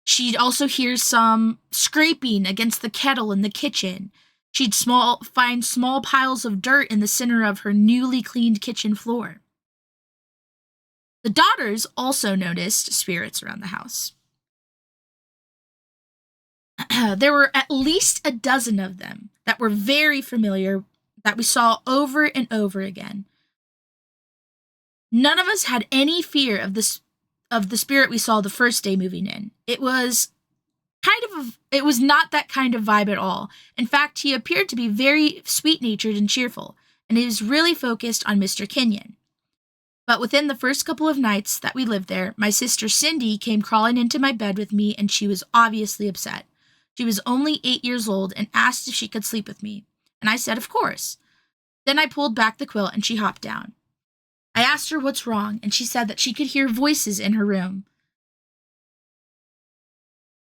She also hears some scraping against the kettle in the kitchen. She'd find small piles of dirt in the center of her newly cleaned kitchen floor. The daughters also noticed spirits around the house. There were at least a dozen of them that were very familiar, that we saw over and over again. None of us had any fear of the spirit we saw the first day moving in. It was not that kind of vibe at all. In fact, he appeared to be very sweet-natured and cheerful, and he was really focused on Mr. Kenyon. But within the first couple of nights that we lived there, my sister Cindy came crawling into my bed with me, and she was obviously upset. She was only 8 years old and asked if she could sleep with me, and I said, of course. Then I pulled back the quilt and she hopped down. I asked her what's wrong, and she said that she could hear voices in her room.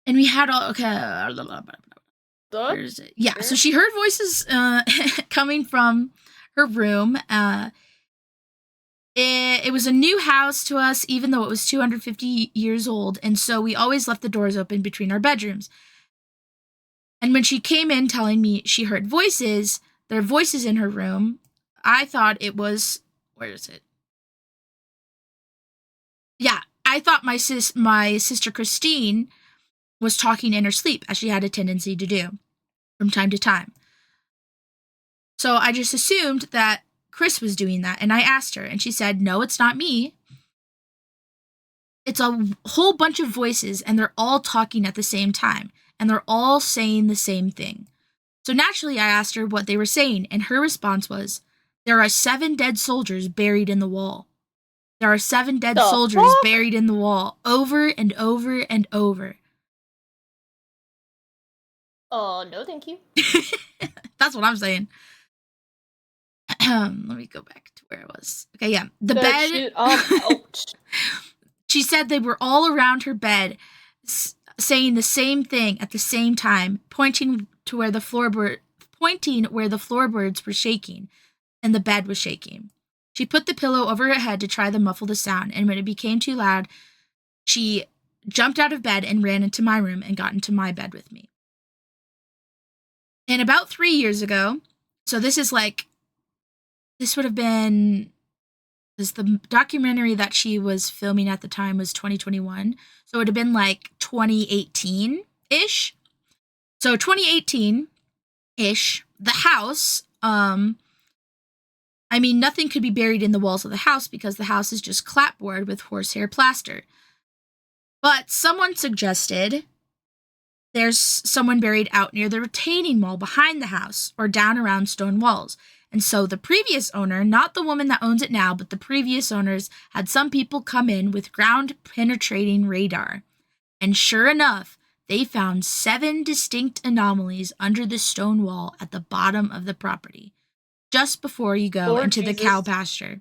And we had all, okay, where's it? Yeah, so she heard voices coming from her room. It was a new house to us, even though it was 250 years old, and so we always left the doors open between our bedrooms. And when she came in telling me she heard voices, there are voices in her room, I thought it was, where is it? Yeah, I thought my sister Christine was talking in her sleep, as she had a tendency to do from time to time. So I just assumed that Chris was doing that, and I asked her, and she said, no, it's not me. It's a whole bunch of voices, and they're all talking at the same time, and they're all saying the same thing. So naturally, I asked her what they were saying, and her response was, there are 7 dead soldiers buried in the wall. There are 7 dead soldiers buried in the wall, over and over and over. Oh, no, thank you. That's what I'm saying. Let me go back to where I was. Okay, yeah. The bed. Ouch. She said they were all around her bed, saying the same thing at the same time, pointing where the floorboards were shaking, and the bed was shaking. She put the pillow over her head to try to muffle the sound, and when it became too loud, she jumped out of bed and ran into my room and got into my bed with me. And about 3 years ago, so this would have been, the documentary that she was filming at the time was 2021, so it would have been like 2018-ish. So 2018-ish, the house, I I mean, nothing could be buried in the walls of the house because the house is just clapboard with horsehair plaster. But someone suggested there's someone buried out near the retaining wall behind the house or down around stone walls. And so the previous owner, not the woman that owns it now, but the previous owners had some people come in with ground-penetrating radar. And sure enough, they found 7 distinct anomalies under the stone wall at the bottom of the property, just before you go into the cow pasture.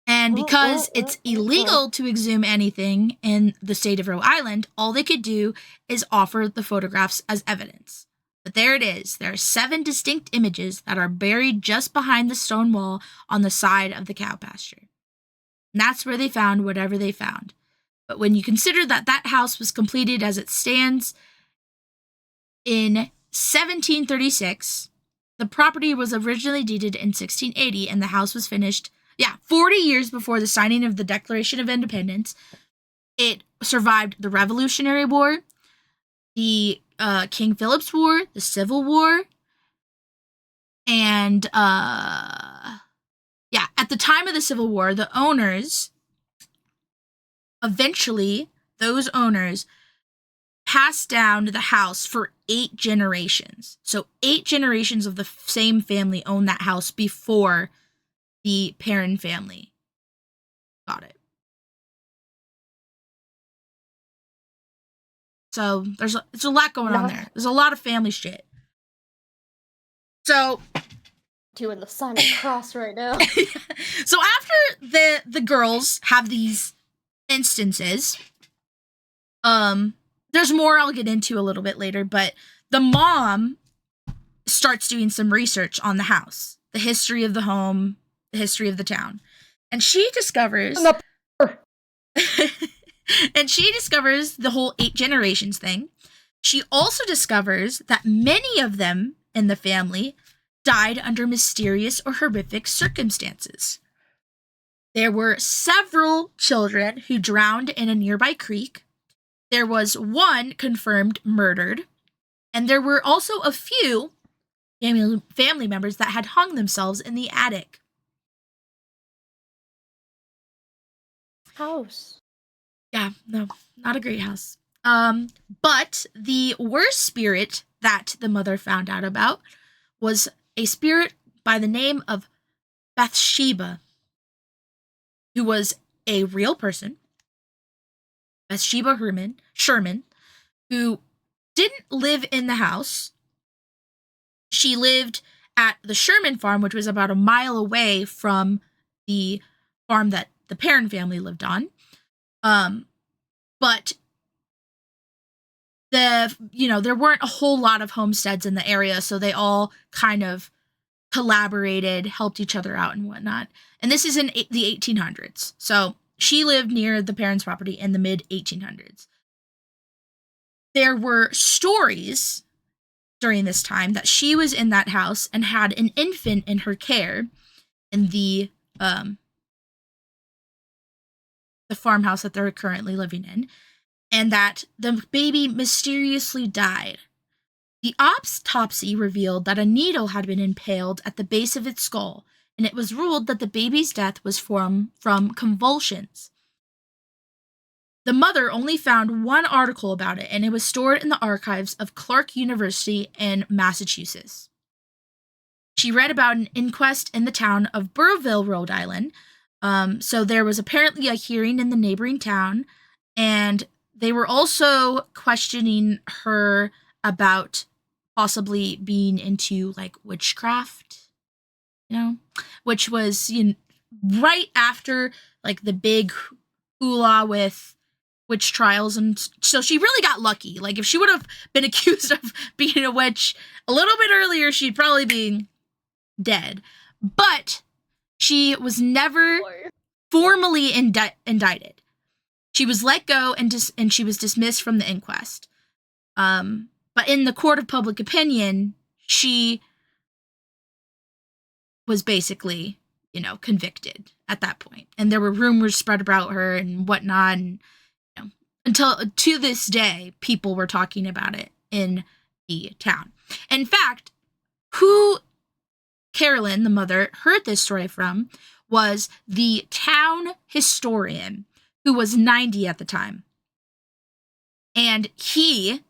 And because it's illegal to exhume anything in the state of Rhode Island, all they could do is offer the photographs as evidence. But there it is. There are 7 distinct images that are buried just behind the stone wall on the side of the cow pasture. And that's where they found whatever they found. But when you consider that that house was completed as it stands in 1736, the property was originally deeded in 1680, and the house was finished 40 years before the signing of the Declaration of Independence. It survived the Revolutionary War, the King Philip's War, the Civil War, and at the time of the Civil War, the owners, eventually, those owners passed down the house for 8 generations. So 8 generations of the same family owned that house before the Perrin family got it. So there's a lot going on there. There's a lot of family shit. So doing the sign of the cross right now. So after the girls have these instances, there's more I'll get into a little bit later, but the mom starts doing some research on the house, the history of the home, the history of the town. And she discovers the whole 8 generations thing. She also discovers that many of them in the family died under mysterious or horrific circumstances. There were several children who drowned in a nearby creek. There was one confirmed murdered. And there were also a few family members that had hung themselves in the attic. House. Yeah, no, not a great house. But the worst spirit that the mother found out about was a spirit by the name of Bathsheba, who was a real person, Bathsheba Sherman, who didn't live in the house. She lived at the Sherman farm, which was about a mile away from the farm that the Perrin family lived on. But there weren't a whole lot of homesteads in the area, so they all kind of collaborated, helped each other out and whatnot. And this is in the 1800s. So she lived near the Perrin's property in the mid 1800s. There were stories during this time that she was in that house and had an infant in her care in the farmhouse that they're currently living in, and that the baby mysteriously died. The autopsy revealed that a needle had been impaled at the base of its skull, and it was ruled that the baby's death was from convulsions. The mother only found one article about it, and it was stored in the archives of Clark University in Massachusetts. She read about an inquest in the town of Burrillville, Rhode Island. So there was apparently a hearing in the neighboring town, and they were also questioning her about possibly being into like witchcraft, which was right after like the big hula with witch trials, and so she really got lucky. Like if she would have been accused of being a witch a little bit earlier, she'd probably be dead. But she was never formally indicted. She was let go and she was dismissed from the inquest. But in the court of public opinion, she was basically, convicted at that point. And there were rumors spread about her and whatnot. And, until to this day, people were talking about it in the town. In fact, who Carolyn, the mother, heard this story from was the town historian, who was 90 at the time. And he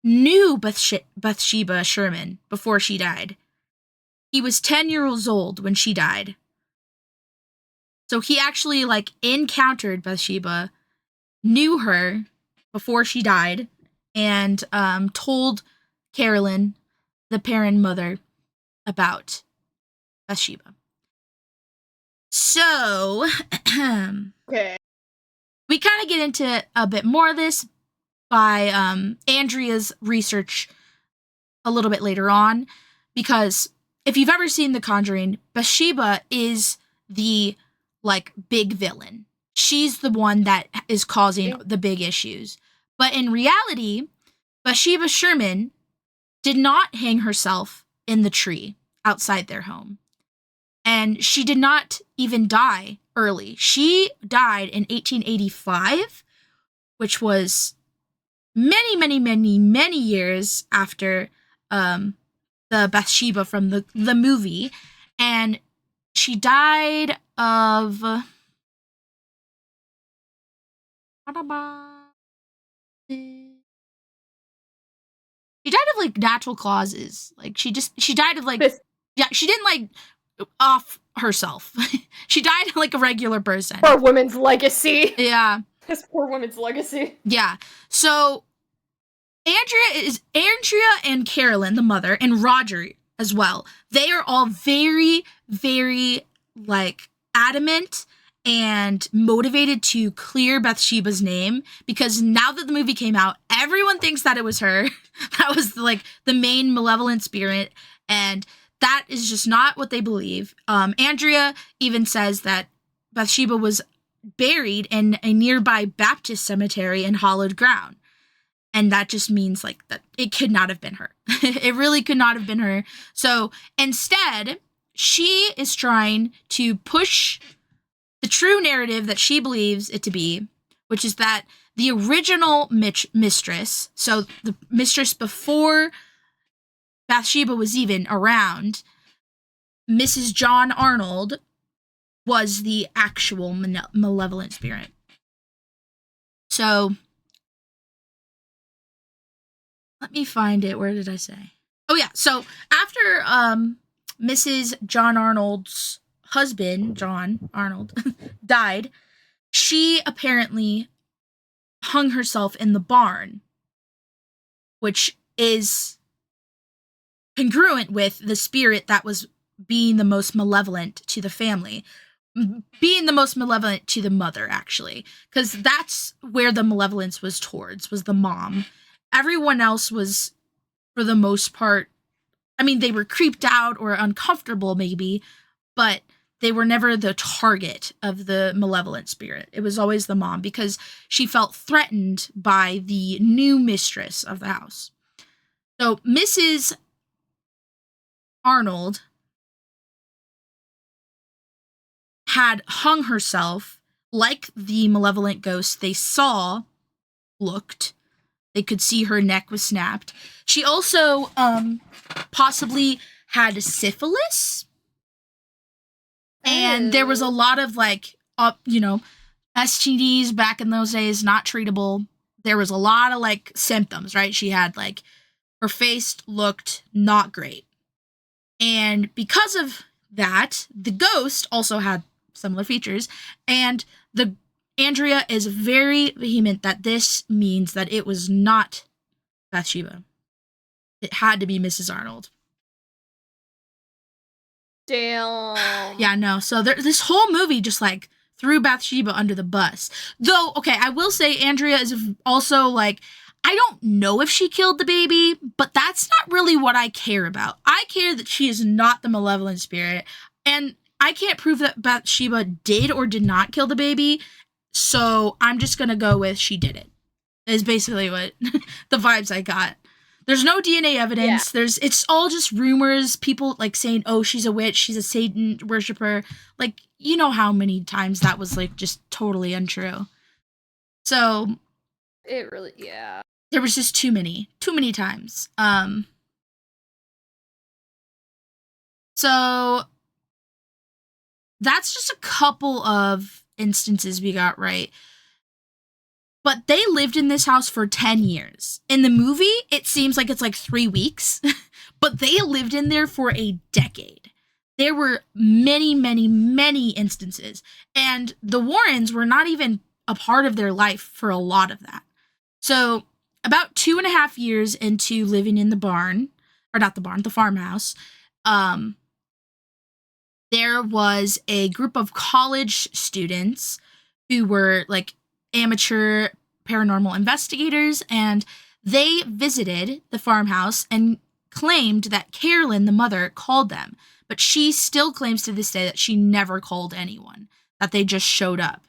knew Bathsheba Sherman before she died. He was 10 years old when she died. So he actually, like, encountered Bathsheba, knew her before she died, and told Carolyn, the parent mother, about Bathsheba. So, Okay. we kind of get into a bit more of this by Andrea's research a little bit later on, because if you've ever seen The Conjuring, Bathsheba is the, like, big villain. She's the one that is causing the big issues. But in reality, Bathsheba Sherman did not hang herself in the tree outside their home. And she did not even die early. She died in 1885, which was many, many, many, many years after the Bathsheba from the movie. And she died of... She died of, like, natural causes. Like, she died of, like... Yeah, she didn't, like, off herself. She died like a regular person. Poor woman's legacy. Yeah. This poor woman's legacy. Yeah. So Andrea and Carolyn, the mother, and Roger as well. They are all very, very, like, adamant and motivated to clear Bathsheba's name, because now that the movie came out, everyone thinks that it was her. That was, like, the main malevolent spirit, and that is just not what they believe. Andrea even says that Bathsheba was buried in a nearby Baptist cemetery in hollowed ground. And that just means, like, that it could not have been her. It really could not have been her. So instead, she is trying to push the true narrative that she believes it to be, which is that the original mistress, so the mistress before Bathsheba was even around, Mrs. John Arnold, was the actual malevolent spirit. So, let me find it. Where did I say? Oh, yeah. So, after Mrs. John Arnold's husband, John Arnold, died, she apparently hung herself in the barn, which is congruent with the spirit that was being the most malevolent to the family. Being the most malevolent to the mother, actually. Because that's where the malevolence was towards, was the mom. Everyone else was, for the most part, I mean, they were creeped out or uncomfortable, maybe, but they were never the target of the malevolent spirit. It was always the mom, because she felt threatened by the new mistress of the house. So, Mrs. Arnold had hung herself like the malevolent ghost they saw looked. They could see her neck was snapped. She also possibly had syphilis. And there was a lot of, like, STDs back in those days, not treatable. There was a lot of, like, symptoms, right? She had, like, her face looked not great. And because of that, the ghost also had similar features. And Andrea is very vehement that this means that it was not Bathsheba. It had to be Mrs. Arnold. Damn. Yeah, no. So this whole movie just, like, threw Bathsheba under the bus. Though, okay, I will say Andrea is also, like, I don't know if she killed the baby, but that's not really what I care about. I care that she is not the malevolent spirit, and I can't prove that Bathsheba did or did not kill the baby, so I'm just gonna go with she did it. Is basically what the vibes I got. There's no DNA evidence. Yeah. It's all just rumors. People, like, saying, oh, she's a witch, she's a Satan worshiper. Like, you know how many times that was, like, just totally untrue. So it really, yeah. There was just too many times. So that's just a couple of instances we got right. But they lived in this house for 10 years. In the movie, it seems like it's like 3 weeks, but they lived in there for a decade. There were many, many, many instances. And the Warrens were not even a part of their life for a lot of that. So, about 2.5 years into living in the barn, or not the barn, the farmhouse, there was a group of college students who were like amateur paranormal investigators, and they visited the farmhouse and claimed that Carolyn, the mother, called them. But she still claims to this day that she never called anyone, that they just showed up.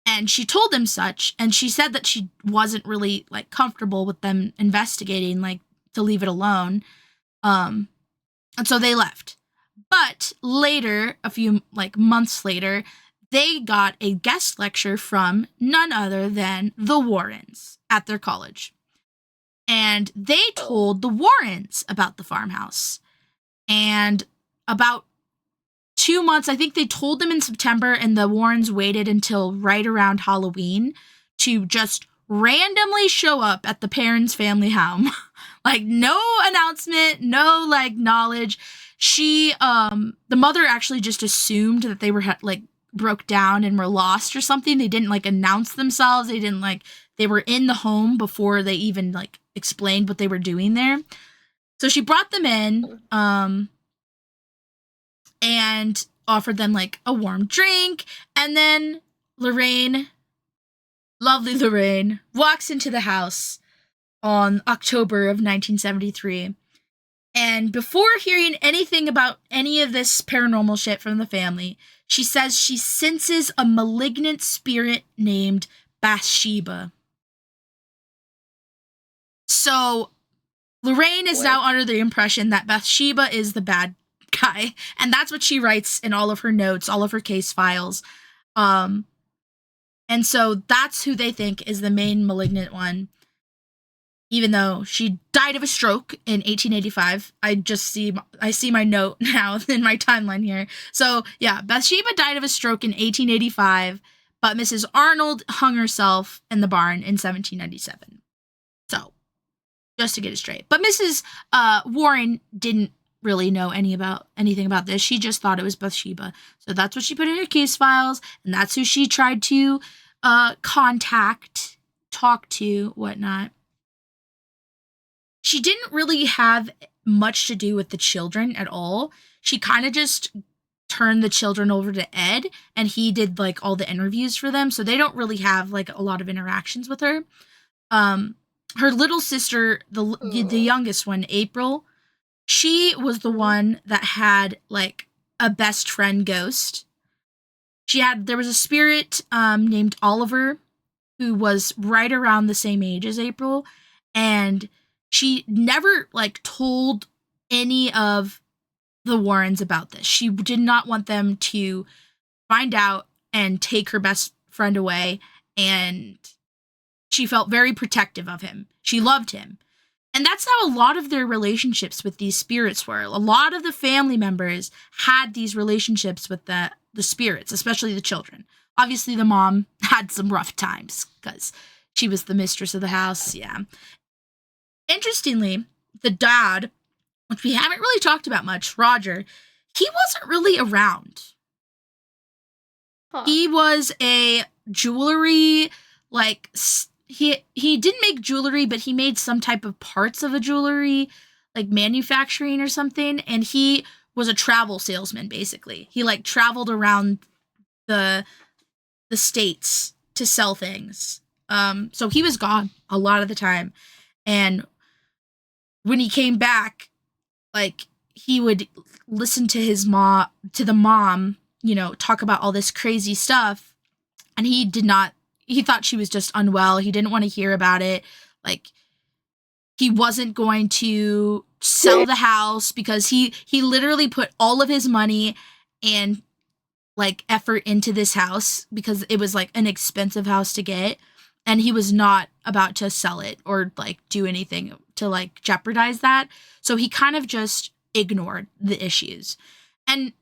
And she told them such, and she said that she wasn't really like comfortable with them investigating, like to leave it alone. And so they left. But later, a few like months later, they got a guest lecture from none other than the Warrens at their college. And they told the Warrens about the farmhouse. And about 2 months, I think they told them in September, and the Warrens waited until right around Halloween to just randomly show up at the parents' family home. Like, no announcement, no, like, knowledge. The mother actually just assumed that they were, like, broke down and were lost or something. They didn't, like, announce themselves. They didn't, like, they were in the home before they even, like, explained what they were doing there. So she brought them in, and offered them, like, a warm drink. And then Lorraine, lovely Lorraine, walks into the house on October of 1973. And before hearing anything about any of this paranormal shit from the family, she says she senses a malignant spirit named Bathsheba. So Lorraine is now under the impression that Bathsheba is the bad guy, and that's what she writes in all of her notes, all of her case files. And so that's who they think is the main malignant one. Even though she died of a stroke in 1885. I see my note now in my timeline here. So, yeah, Bathsheba died of a stroke in 1885, but Mrs. Arnold hung herself in the barn in 1797. So, just to get it straight. But Mrs. Warren didn't really know anything about this. She just thought it was Bathsheba. So that's what she put in her case files, and that's who she tried to contact, talk to, whatnot. She didn't really have much to do with the children at all. She kind of just turned the children over to Ed, and he did like all the interviews for them. So they don't really have like a lot of interactions with her. Her little sister, the youngest one, April, she was the one that had like a best friend ghost. There was a spirit named Oliver who was right around the same age as April, and she never, like, told any of the Warrens about this. She did not want them to find out and take her best friend away, and she felt very protective of him. She loved him. And that's how a lot of their relationships with these spirits were. A lot of the family members had these relationships with the spirits, especially the children. Obviously, the mom had some rough times because she was the mistress of the house, yeah. Interestingly, the dad, which we haven't really talked about much, Roger, he wasn't really around. Huh. He was a jewelry, like, he didn't make jewelry, but he made some type of parts of a jewelry, like manufacturing or something, and he was a travel salesman, basically. He, like, traveled around the states to sell things. So he was gone a lot of the time, and when he came back, like, he would listen to the mom, you know, talk about all this crazy stuff, and he thought she was just unwell. He didn't want to hear about it. Like, he wasn't going to sell the house because he literally put all of his money and, like, effort into this house because it was, like, an expensive house to get. And he was not about to sell it or, like, do anything to, like, jeopardize that. So he kind of just ignored the issues. And,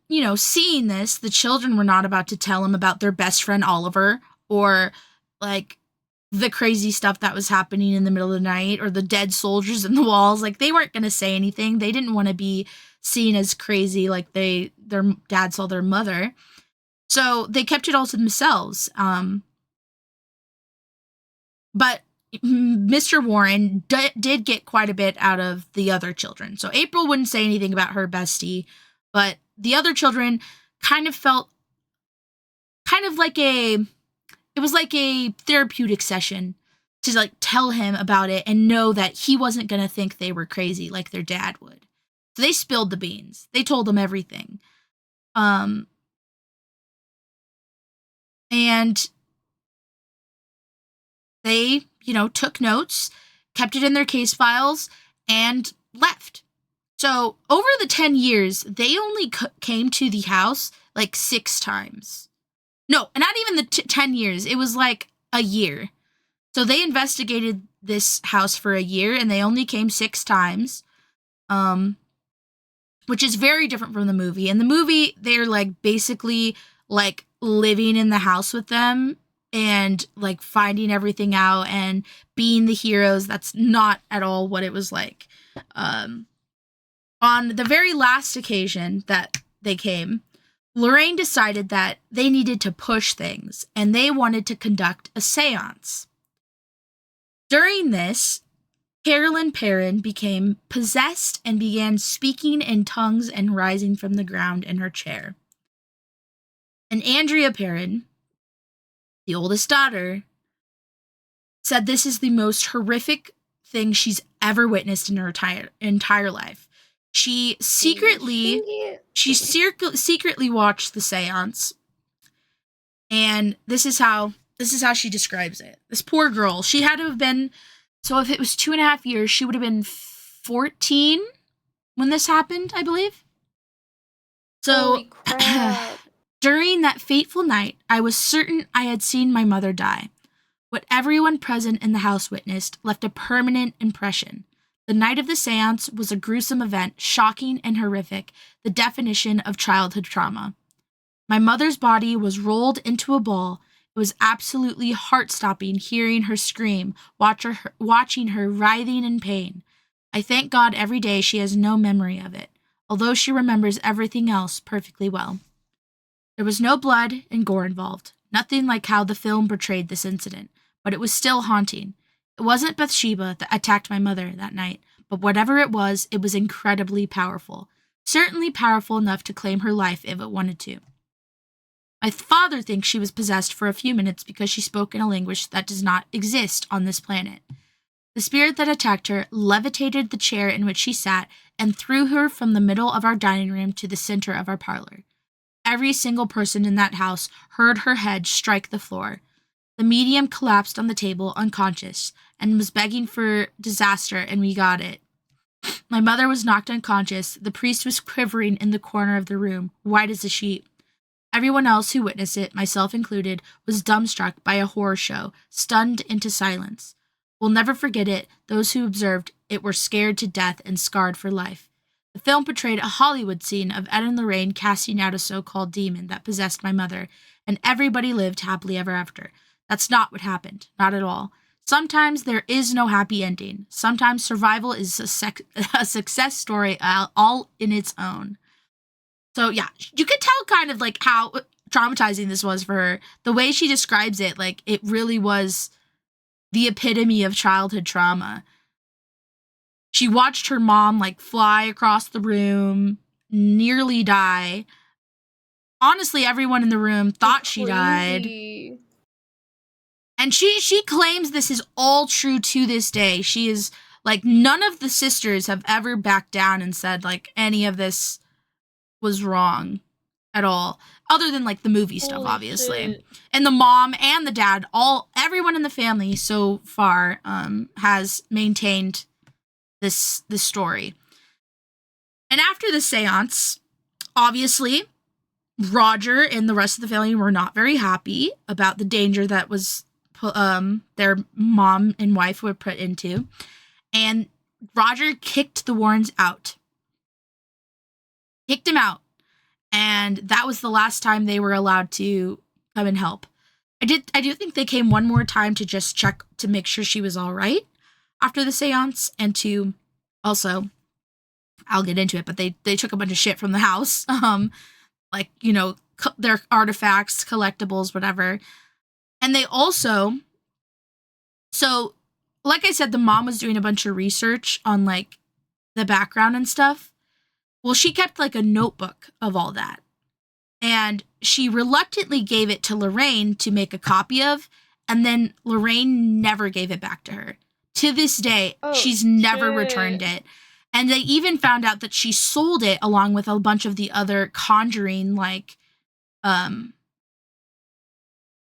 seeing this, the children were not about to tell him about their best friend Oliver, or like the crazy stuff that was happening in the middle of the night, or the dead soldiers in the walls. Like, they weren't going to say anything. They didn't want to be seen as crazy like their dad saw their mother. So they kept it all to themselves. But Mr. Warren did get quite a bit out of the other children. So April wouldn't say anything about her bestie, but the other children kind of felt it was like a therapeutic session to like tell him about it and know that he wasn't going to think they were crazy like their dad would. So they spilled the beans. They told him everything. And they, took notes, kept it in their case files, and left. So over the 10 years, they only came to the house like 6 times. No, not even the 10 years. It was like a year. So they investigated this house for a year, and they only came 6 times, which is very different from the movie. In the movie, they're like basically like living in the house with them and like finding everything out and being the heroes. That's not at all what it was like. On the very last occasion that they came, Lorraine decided that they needed to push things, and they wanted to conduct a seance. During this, Carolyn Perrin became possessed and began speaking in tongues and rising from the ground in her chair. And Andrea Perrin, the oldest daughter, said this is the most horrific thing she's ever witnessed in her entire life. She secretly watched the seance, and this is how she describes it. This poor girl, she had to have been, so if it was 2.5 years, she would have been 14 when this happened, I believe. So during that fateful night, I was certain I had seen my mother die. What everyone present in the house witnessed left a permanent impression. The night of the seance was a gruesome event, shocking and horrific, the definition of childhood trauma. My mother's body was rolled into a ball. It was absolutely heart-stopping hearing her scream, watching her writhing in pain. I thank God every day she has no memory of it, although she remembers everything else perfectly well. There was no blood and gore involved, nothing like how the film portrayed this incident, but it was still haunting. It wasn't Bathsheba that attacked my mother that night, but whatever it was incredibly powerful. Certainly powerful enough to claim her life if it wanted to. My father thinks she was possessed for a few minutes because she spoke in a language that does not exist on this planet. The spirit that attacked her levitated the chair in which she sat and threw her from the middle of our dining room to the center of our parlor. Every single person in that house heard her head strike the floor. The medium collapsed on the table unconscious and was begging for disaster, and we got it. My mother was knocked unconscious. The priest was quivering in the corner of the room, white as a sheet. Everyone else who witnessed it, myself included, was dumbstruck by a horror show, stunned into silence. We'll never forget it. Those who observed it were scared to death and scarred for life. The film portrayed a Hollywood scene of Ed and Lorraine casting out a so-called demon that possessed my mother, and everybody lived happily ever after. That's not what happened. Not at all. Sometimes there is no happy ending. Sometimes survival is a success story all in its own. So yeah, you could tell kind of like how traumatizing this was for her. The way she describes it, like it really was the epitome of childhood trauma. She watched her mom like fly across the room, nearly die. Honestly, everyone in the room thought she died. And she claims this is all true to this day. She is like, none of the sisters have ever backed down and said like any of this was wrong at all, other than like the movie stuff, obviously. Shit. And the mom and the dad, everyone in the family so far has maintained this story. And after the seance, obviously Roger and the rest of the family were not very happy about the danger that was their mom and wife were put into, and Roger kicked the Warrens out. Kicked him out. And that was the last time they were allowed to come and help. I do think they came one more time to just check to make sure she was all right after the seance, and to also, I'll get into it, but they took a bunch of shit from the house, like, you know, their artifacts, collectibles, whatever. And they also, so like I said, the mom was doing a bunch of research on like the background and stuff. Well, she kept like a notebook of all that. And she reluctantly gave it to Lorraine to make a copy of, and then Lorraine never gave it back to her. To this day, she's never returned it. And they even found out that she sold it along with a bunch of the other Conjuring, like,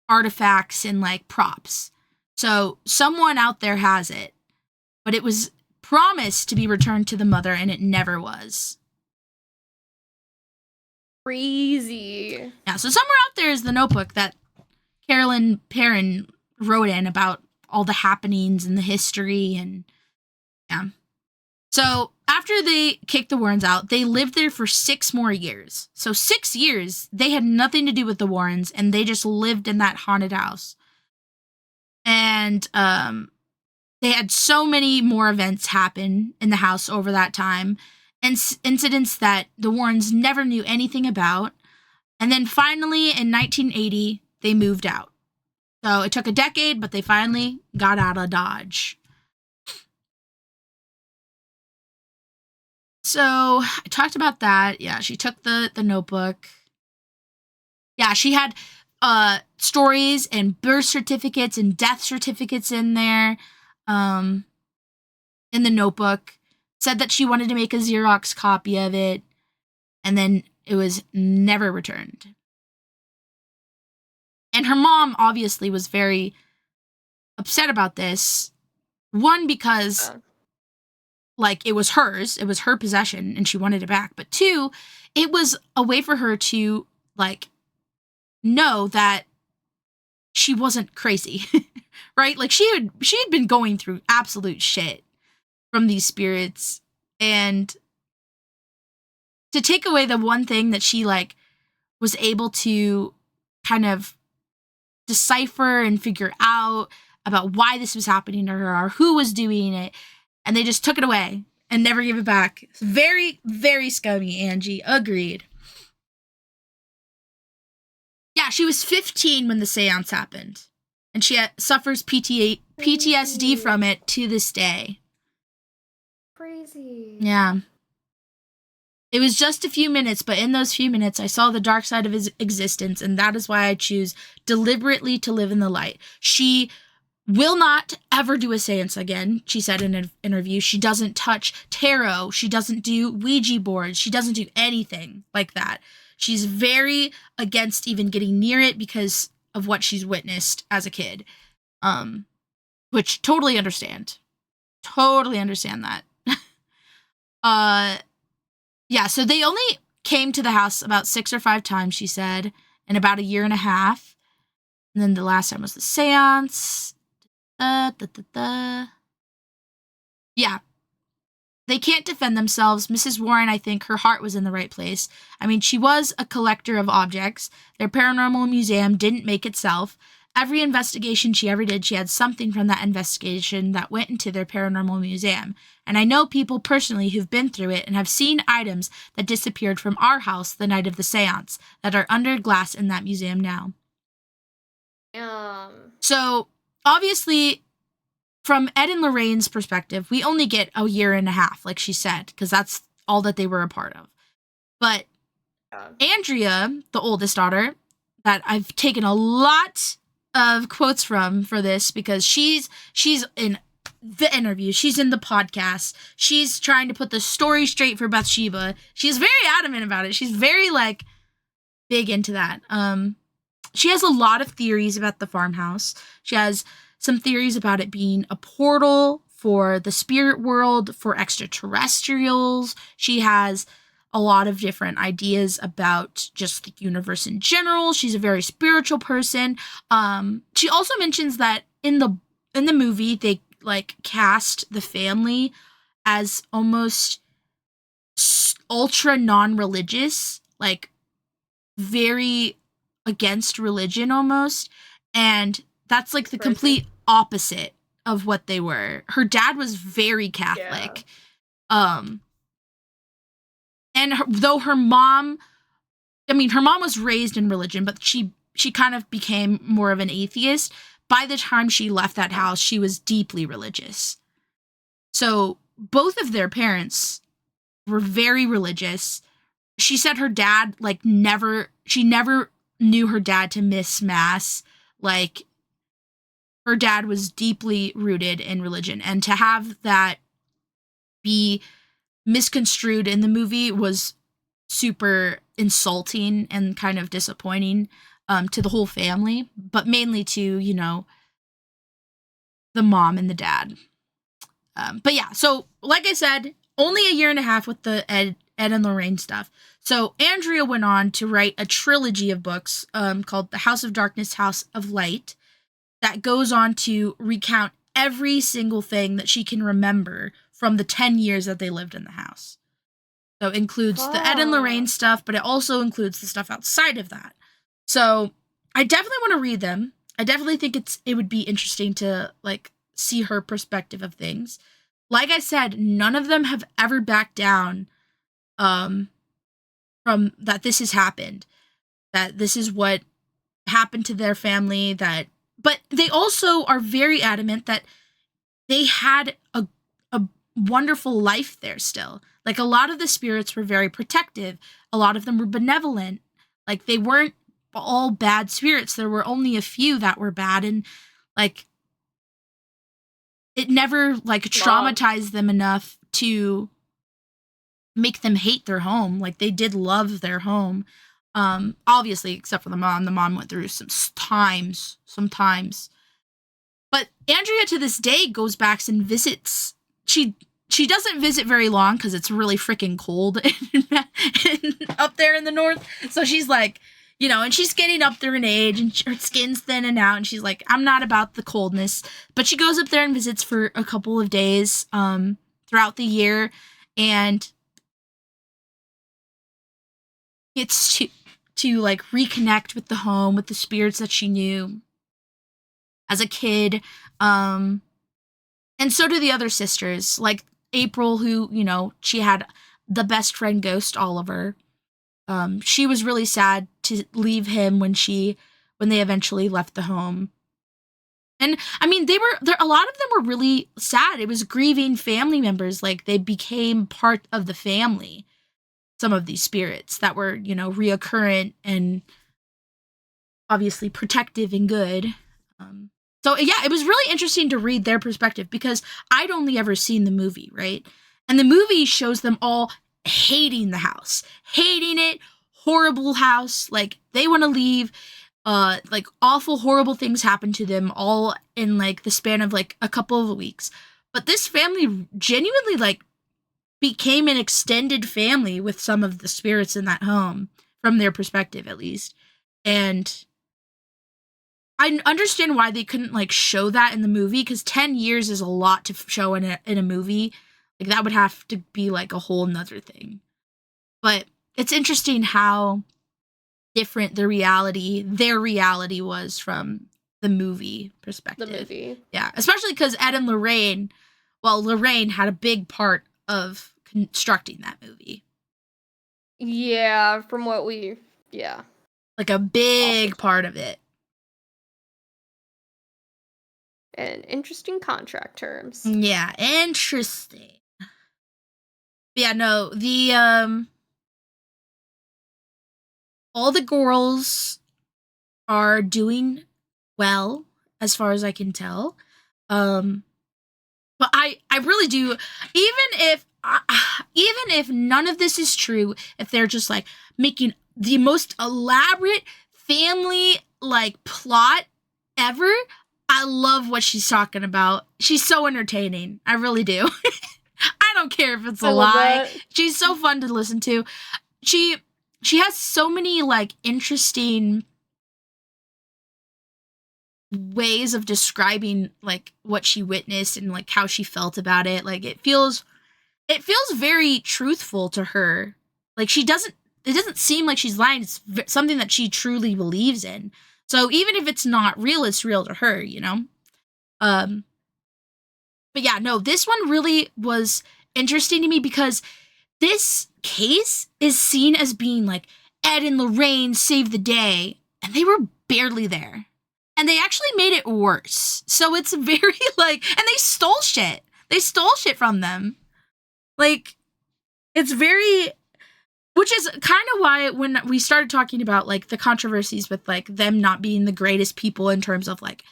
artifacts and, like, props. So someone out there has it. But it was promised to be returned to the mother, and it never was. Crazy. Yeah, so somewhere out there is the notebook that Carolyn Perrin wrote in about all the happenings and the history, and yeah. So after they kicked the Warrens out, they lived there for 6 more years. So 6 years, they had nothing to do with the Warrens, and they just lived in that haunted house. And they had so many more events happen in the house over that time, and incidents that the Warrens never knew anything about. And then finally, in 1980, they moved out. So it took a decade, but they finally got out of Dodge. So I talked about that. Yeah, she took the notebook. Yeah, she had stories and birth certificates and death certificates in there, in the notebook. Said that she wanted to make a Xerox copy of it, and then it was never returned. And her mom obviously was very upset about this. One, because like it was hers, it was her possession, and she wanted it back. But 2, it was a way for her to like know that she wasn't crazy, right? Like she had been going through absolute shit from these spirits, and to take away the one thing that she like was able to kind of decipher and figure out about why this was happening to her or who was doing it, and they just took it away and never gave it back. It's very, very scummy, Angie. Agreed. Yeah, she was 15 when the seance happened, and she suffers PTSD from it to this day. Crazy. Yeah. It was just a few minutes, but in those few minutes, I saw the dark side of his existence, and that is why I choose deliberately to live in the light. She will not ever do a seance again, she said in an interview. She doesn't touch tarot. She doesn't do Ouija boards. She doesn't do anything like that. She's very against even getting near it because of what she's witnessed as a kid. Which totally understand. Totally understand that. Yeah, so they only came to the house about 6 or 5 times, she said, in about a year and a half. And then the last time was the seance. Yeah. They can't defend themselves. Mrs. Warren, I think her heart was in the right place. I mean, she was a collector of objects. Their paranormal museum didn't make itself. Every investigation she ever did, she had something from that investigation that went into their paranormal museum. And I know people personally who've been through it and have seen items that disappeared from our house the night of the seance that are under glass in that museum now. So, obviously, from Ed and Lorraine's perspective, we only get a year and a half, like she said, because that's all that they were a part of. But Andrea, the oldest daughter, that I've taken a lot of quotes from for this, because she's in the interview, she's in the podcast, she's trying to put the story straight for Bathsheba. She's very adamant about it. She's very like big into that. She has a lot of theories about the farmhouse. She has some theories about it being a portal for the spirit world, for extraterrestrials. She has a lot of different ideas about just the universe in general. She's a very spiritual person. She also mentions that in the movie, they like cast the family as almost ultra non-religious, like very against religion almost, and that's like the Surprising. complete opposite of what they were. Her dad was very Catholic. And though her mom was raised in religion, but she kind of became more of an atheist. By the time she left that house, she was deeply religious. So both of their parents were very religious. She said her dad, like, she never knew her dad to miss mass. Like, her dad was deeply rooted in religion. And to have that be misconstrued in the movie was super insulting and kind of disappointing to the whole family, but mainly to, you know, the mom and the dad. But yeah, so like I said, only a year and a half with the Ed and Lorraine stuff. So Andrea went on to write a trilogy of books called The House of Darkness, House of Light, that goes on to recount every single thing that she can remember from the 10 years that they lived in the house. So it includes the Ed and Lorraine stuff, but it also includes the stuff outside of that. So I definitely want to read them. I definitely think it would be interesting to, like, see her perspective of things. Like I said, none of them have ever backed down from that this has happened, that this is what happened to their family, but they also are very adamant that they had a wonderful life there still. Like, a lot of the spirits were very protective. A lot of them were benevolent. Like, they weren't all bad spirits. There were only a few that were bad, and, like, it never, like, traumatized them enough to make them hate their home. Like, they did love their home. Obviously, except for the mom. The mom went through some times. But Andrea, to this day, goes back and visits. She doesn't visit very long because it's really freaking cold up there in the north. So she's like, you know, and she's getting up there in age and her skin's thinning out. And she's like, I'm not about the coldness. But she goes up there and visits for a couple of days throughout the year. And it's to like reconnect with the home, with the spirits that she knew as a kid. And so do the other sisters, like April, who, you know, she had the best friend ghost, Oliver. She was really sad to leave him when they eventually left the home. And I mean, a lot of them were really sad. It was grieving family members. Like, they became part of the family. Some of these spirits that were, you know, reoccurrent and obviously protective and good. So yeah, it was really interesting to read their perspective because I'd only ever seen the movie, right? And the movie shows them all hating the house, hating it, horrible house. Like, they want to leave. Like, awful, horrible things happen to them all in, like, the span of, like, a couple of weeks. But this family genuinely, like, became an extended family with some of the spirits in that home, from their perspective, at least. And I understand why they couldn't, like, show that in the movie, because 10 years is a lot to show in a movie. Like, that would have to be, like, a whole nother thing. But it's interesting how different their reality was from the movie perspective. The movie. Yeah, especially because Ed and Lorraine had a big part of constructing that movie. Yeah, from what like a big part of it. And interesting contract terms. Yeah, interesting. Yeah, no, the all the girls are doing well as far as I can tell. But I really do, even if none of this is true, if they're just like making the most elaborate family like plot ever, I love what she's talking about. She's so entertaining. I really do. I don't care if it's a lie. She's so fun to listen to. She has so many like interesting ways of describing like what she witnessed and like how she felt about it. Like, it feels very truthful to her. Like, she doesn't doesn't seem like she's lying. It's something that she truly believes in. So even if it's not real, it's real to her, you know? But yeah, no, this one really was interesting to me because this case is seen as being like Ed and Lorraine saved the day, and they were barely there. And they actually made it worse. So it's very like, and they stole shit. They stole shit from them. Like, it's very, which is kind of why when we started talking about like the controversies with like them not being the greatest people in terms of like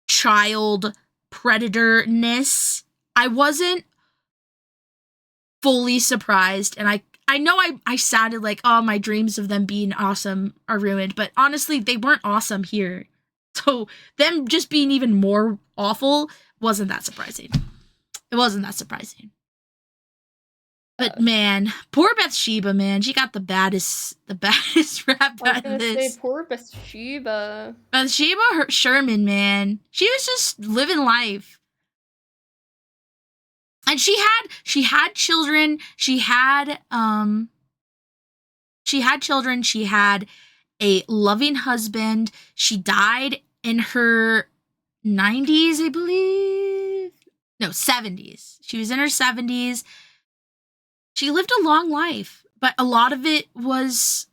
child predatorness, I wasn't fully surprised. And I know I sounded like, oh, my dreams of them being awesome are ruined, but honestly, they weren't awesome here. So them just being even more awful wasn't that surprising. It wasn't that surprising. But man, poor Bathsheba, man, she got the baddest rap out of this. Say poor Bathsheba. Bathsheba Sherman, man, she was just living life. And she had children. She had children. She had a loving husband. She died in her 90s, I believe. No, 70s. She was in her 70s. She lived a long life, but a lot of it was,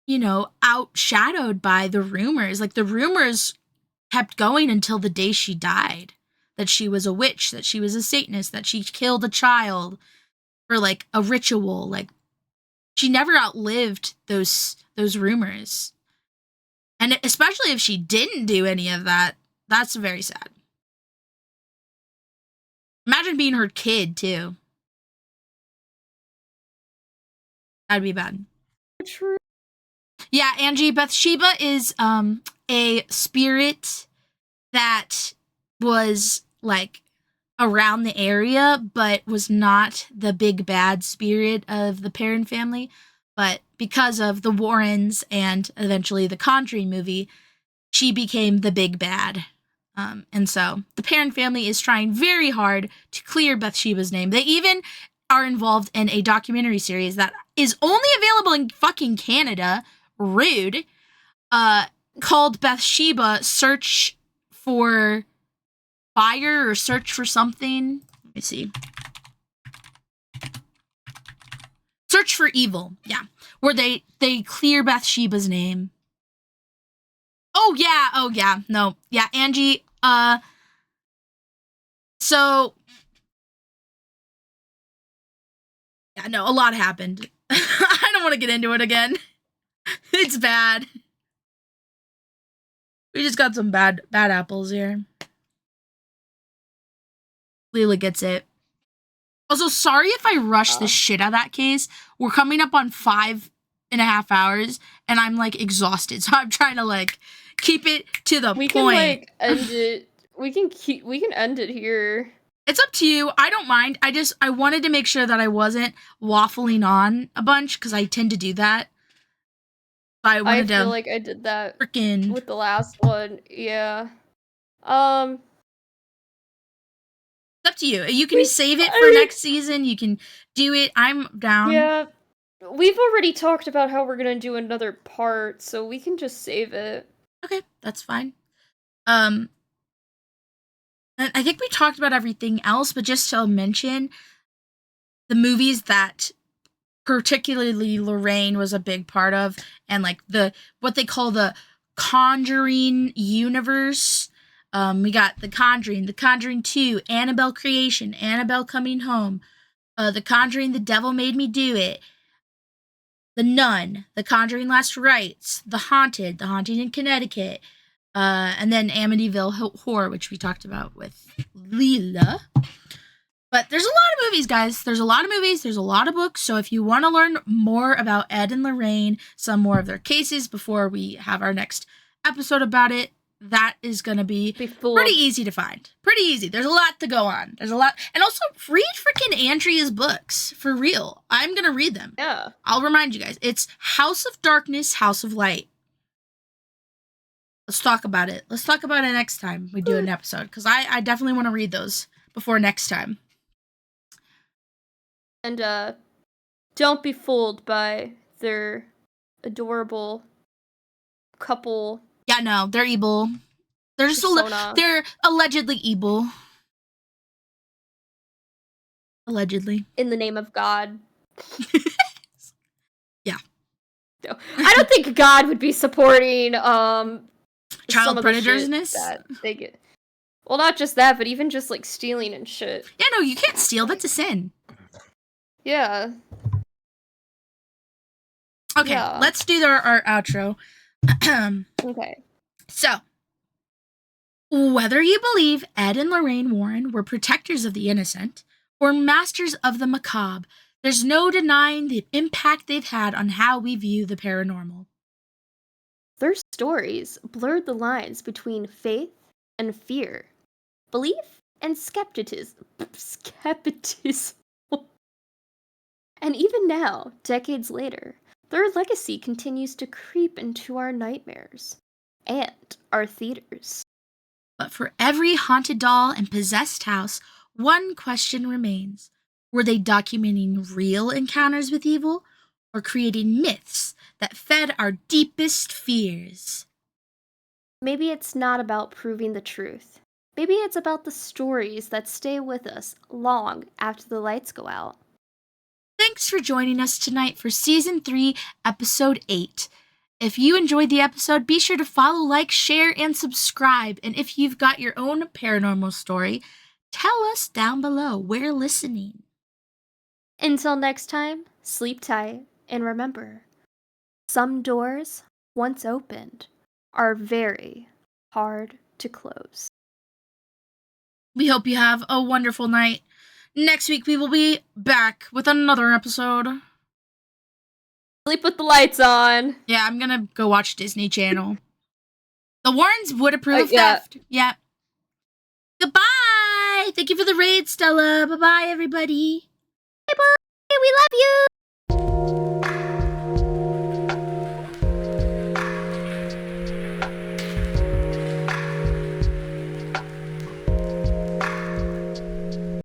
you know, outshadowed by the rumors. Like, the rumors kept going until the day she died. That she was a witch, that she was a Satanist, that she killed a child for, like, a ritual. Like, she never outlived those rumors. And especially if she didn't do any of that, that's very sad. Imagine being her kid, too. That'd be bad. True. Yeah, Angie, Bathsheba is a spirit that was, like, around the area, but was not the big bad spirit of the Perron family. But because of the Warrens and eventually the Conjuring movie, she became the big bad. And so the Perron family is trying very hard to clear Bathsheba's name. They even are involved in a documentary series that is only available in fucking Canada, rude, called Bathsheba Search for Fire or Search for Something. Let me see. Search for Evil, yeah. Where they clear Bathsheba's name. Oh yeah, no. Yeah, Angie, so yeah, no, a lot happened. I don't want to get into it again. It's bad. We just got some bad apples here. Lila gets it. Also, sorry if I rushed the shit out of that case. We're coming up on 5.5 hours, and I'm, like, exhausted. So I'm trying to, like, keep it to the point. We can, like, end it. We can end it here. It's up to you. I don't mind. I wanted to make sure that I wasn't waffling on a bunch, because I tend to do that. I feel like I did that with the last one. Yeah. It's up to you. You can save it for next season. You can do it. I'm down. Yeah. We've already talked about how we're gonna do another part, so we can just save it. Okay, that's fine. And I think we talked about everything else, but just to mention the movies that particularly Lorraine was a big part of, and like what they call the Conjuring universe. We got The Conjuring 2, Annabelle Creation, Annabelle Coming Home, The Conjuring, The Devil Made Me Do It, The Nun, The Conjuring Last Rites, The Haunting in Connecticut, and then Amityville Horror, which we talked about with Lila. But there's a lot of movies, guys. There's a lot of movies. There's a lot of books. So if you want to learn more about Ed and Lorraine, some more of their cases before we have our next episode about it, that is going to be pretty easy to find. Pretty easy. There's a lot to go on. There's a lot. And also, read freaking Andrea's books. For real. I'm going to read them. Yeah. I'll remind you guys. It's House of Darkness, House of Light. Let's talk about it. Let's talk about it next time we do an episode. Because I definitely want to read those before next time. And don't be fooled by their adorable couple. Yeah, no, they're evil. They're just persona. they're allegedly evil. Allegedly. In the name of God. Yeah. No, I don't think God would be supporting child predatorness that they get. Well, not just that, but even just like stealing and shit. Yeah, no, you can't steal. That's a sin. Yeah. Okay, Yeah. let's do our outro. Okay. So, whether you believe Ed and Lorraine Warren were protectors of the innocent or masters of the macabre, there's no denying the impact they've had on how we view the paranormal. Their stories blurred the lines between faith and fear, belief and skepticism. And even now, decades later, their legacy continues to creep into our nightmares and our theaters. But for every haunted doll and possessed house, one question remains. Were they documenting real encounters with evil or creating myths that fed our deepest fears? Maybe it's not about proving the truth. Maybe it's about the stories that stay with us long after the lights go out. Thanks for joining us tonight for Season 3, Episode 8. If you enjoyed the episode, be sure to follow, like, share, and subscribe. And if you've got your own paranormal story, tell us down below. We're listening. Until next time, sleep tight, and remember, some doors, once opened, are very hard to close. We hope you have a wonderful night. Next week, we will be back with another episode. Sleep with the lights on. Yeah, I'm gonna go watch Disney Channel. The Warrens would approve of yeah. theft. Yeah. Goodbye. Thank you for the raid, Stella. Bye-bye, everybody. Bye-bye. We love you.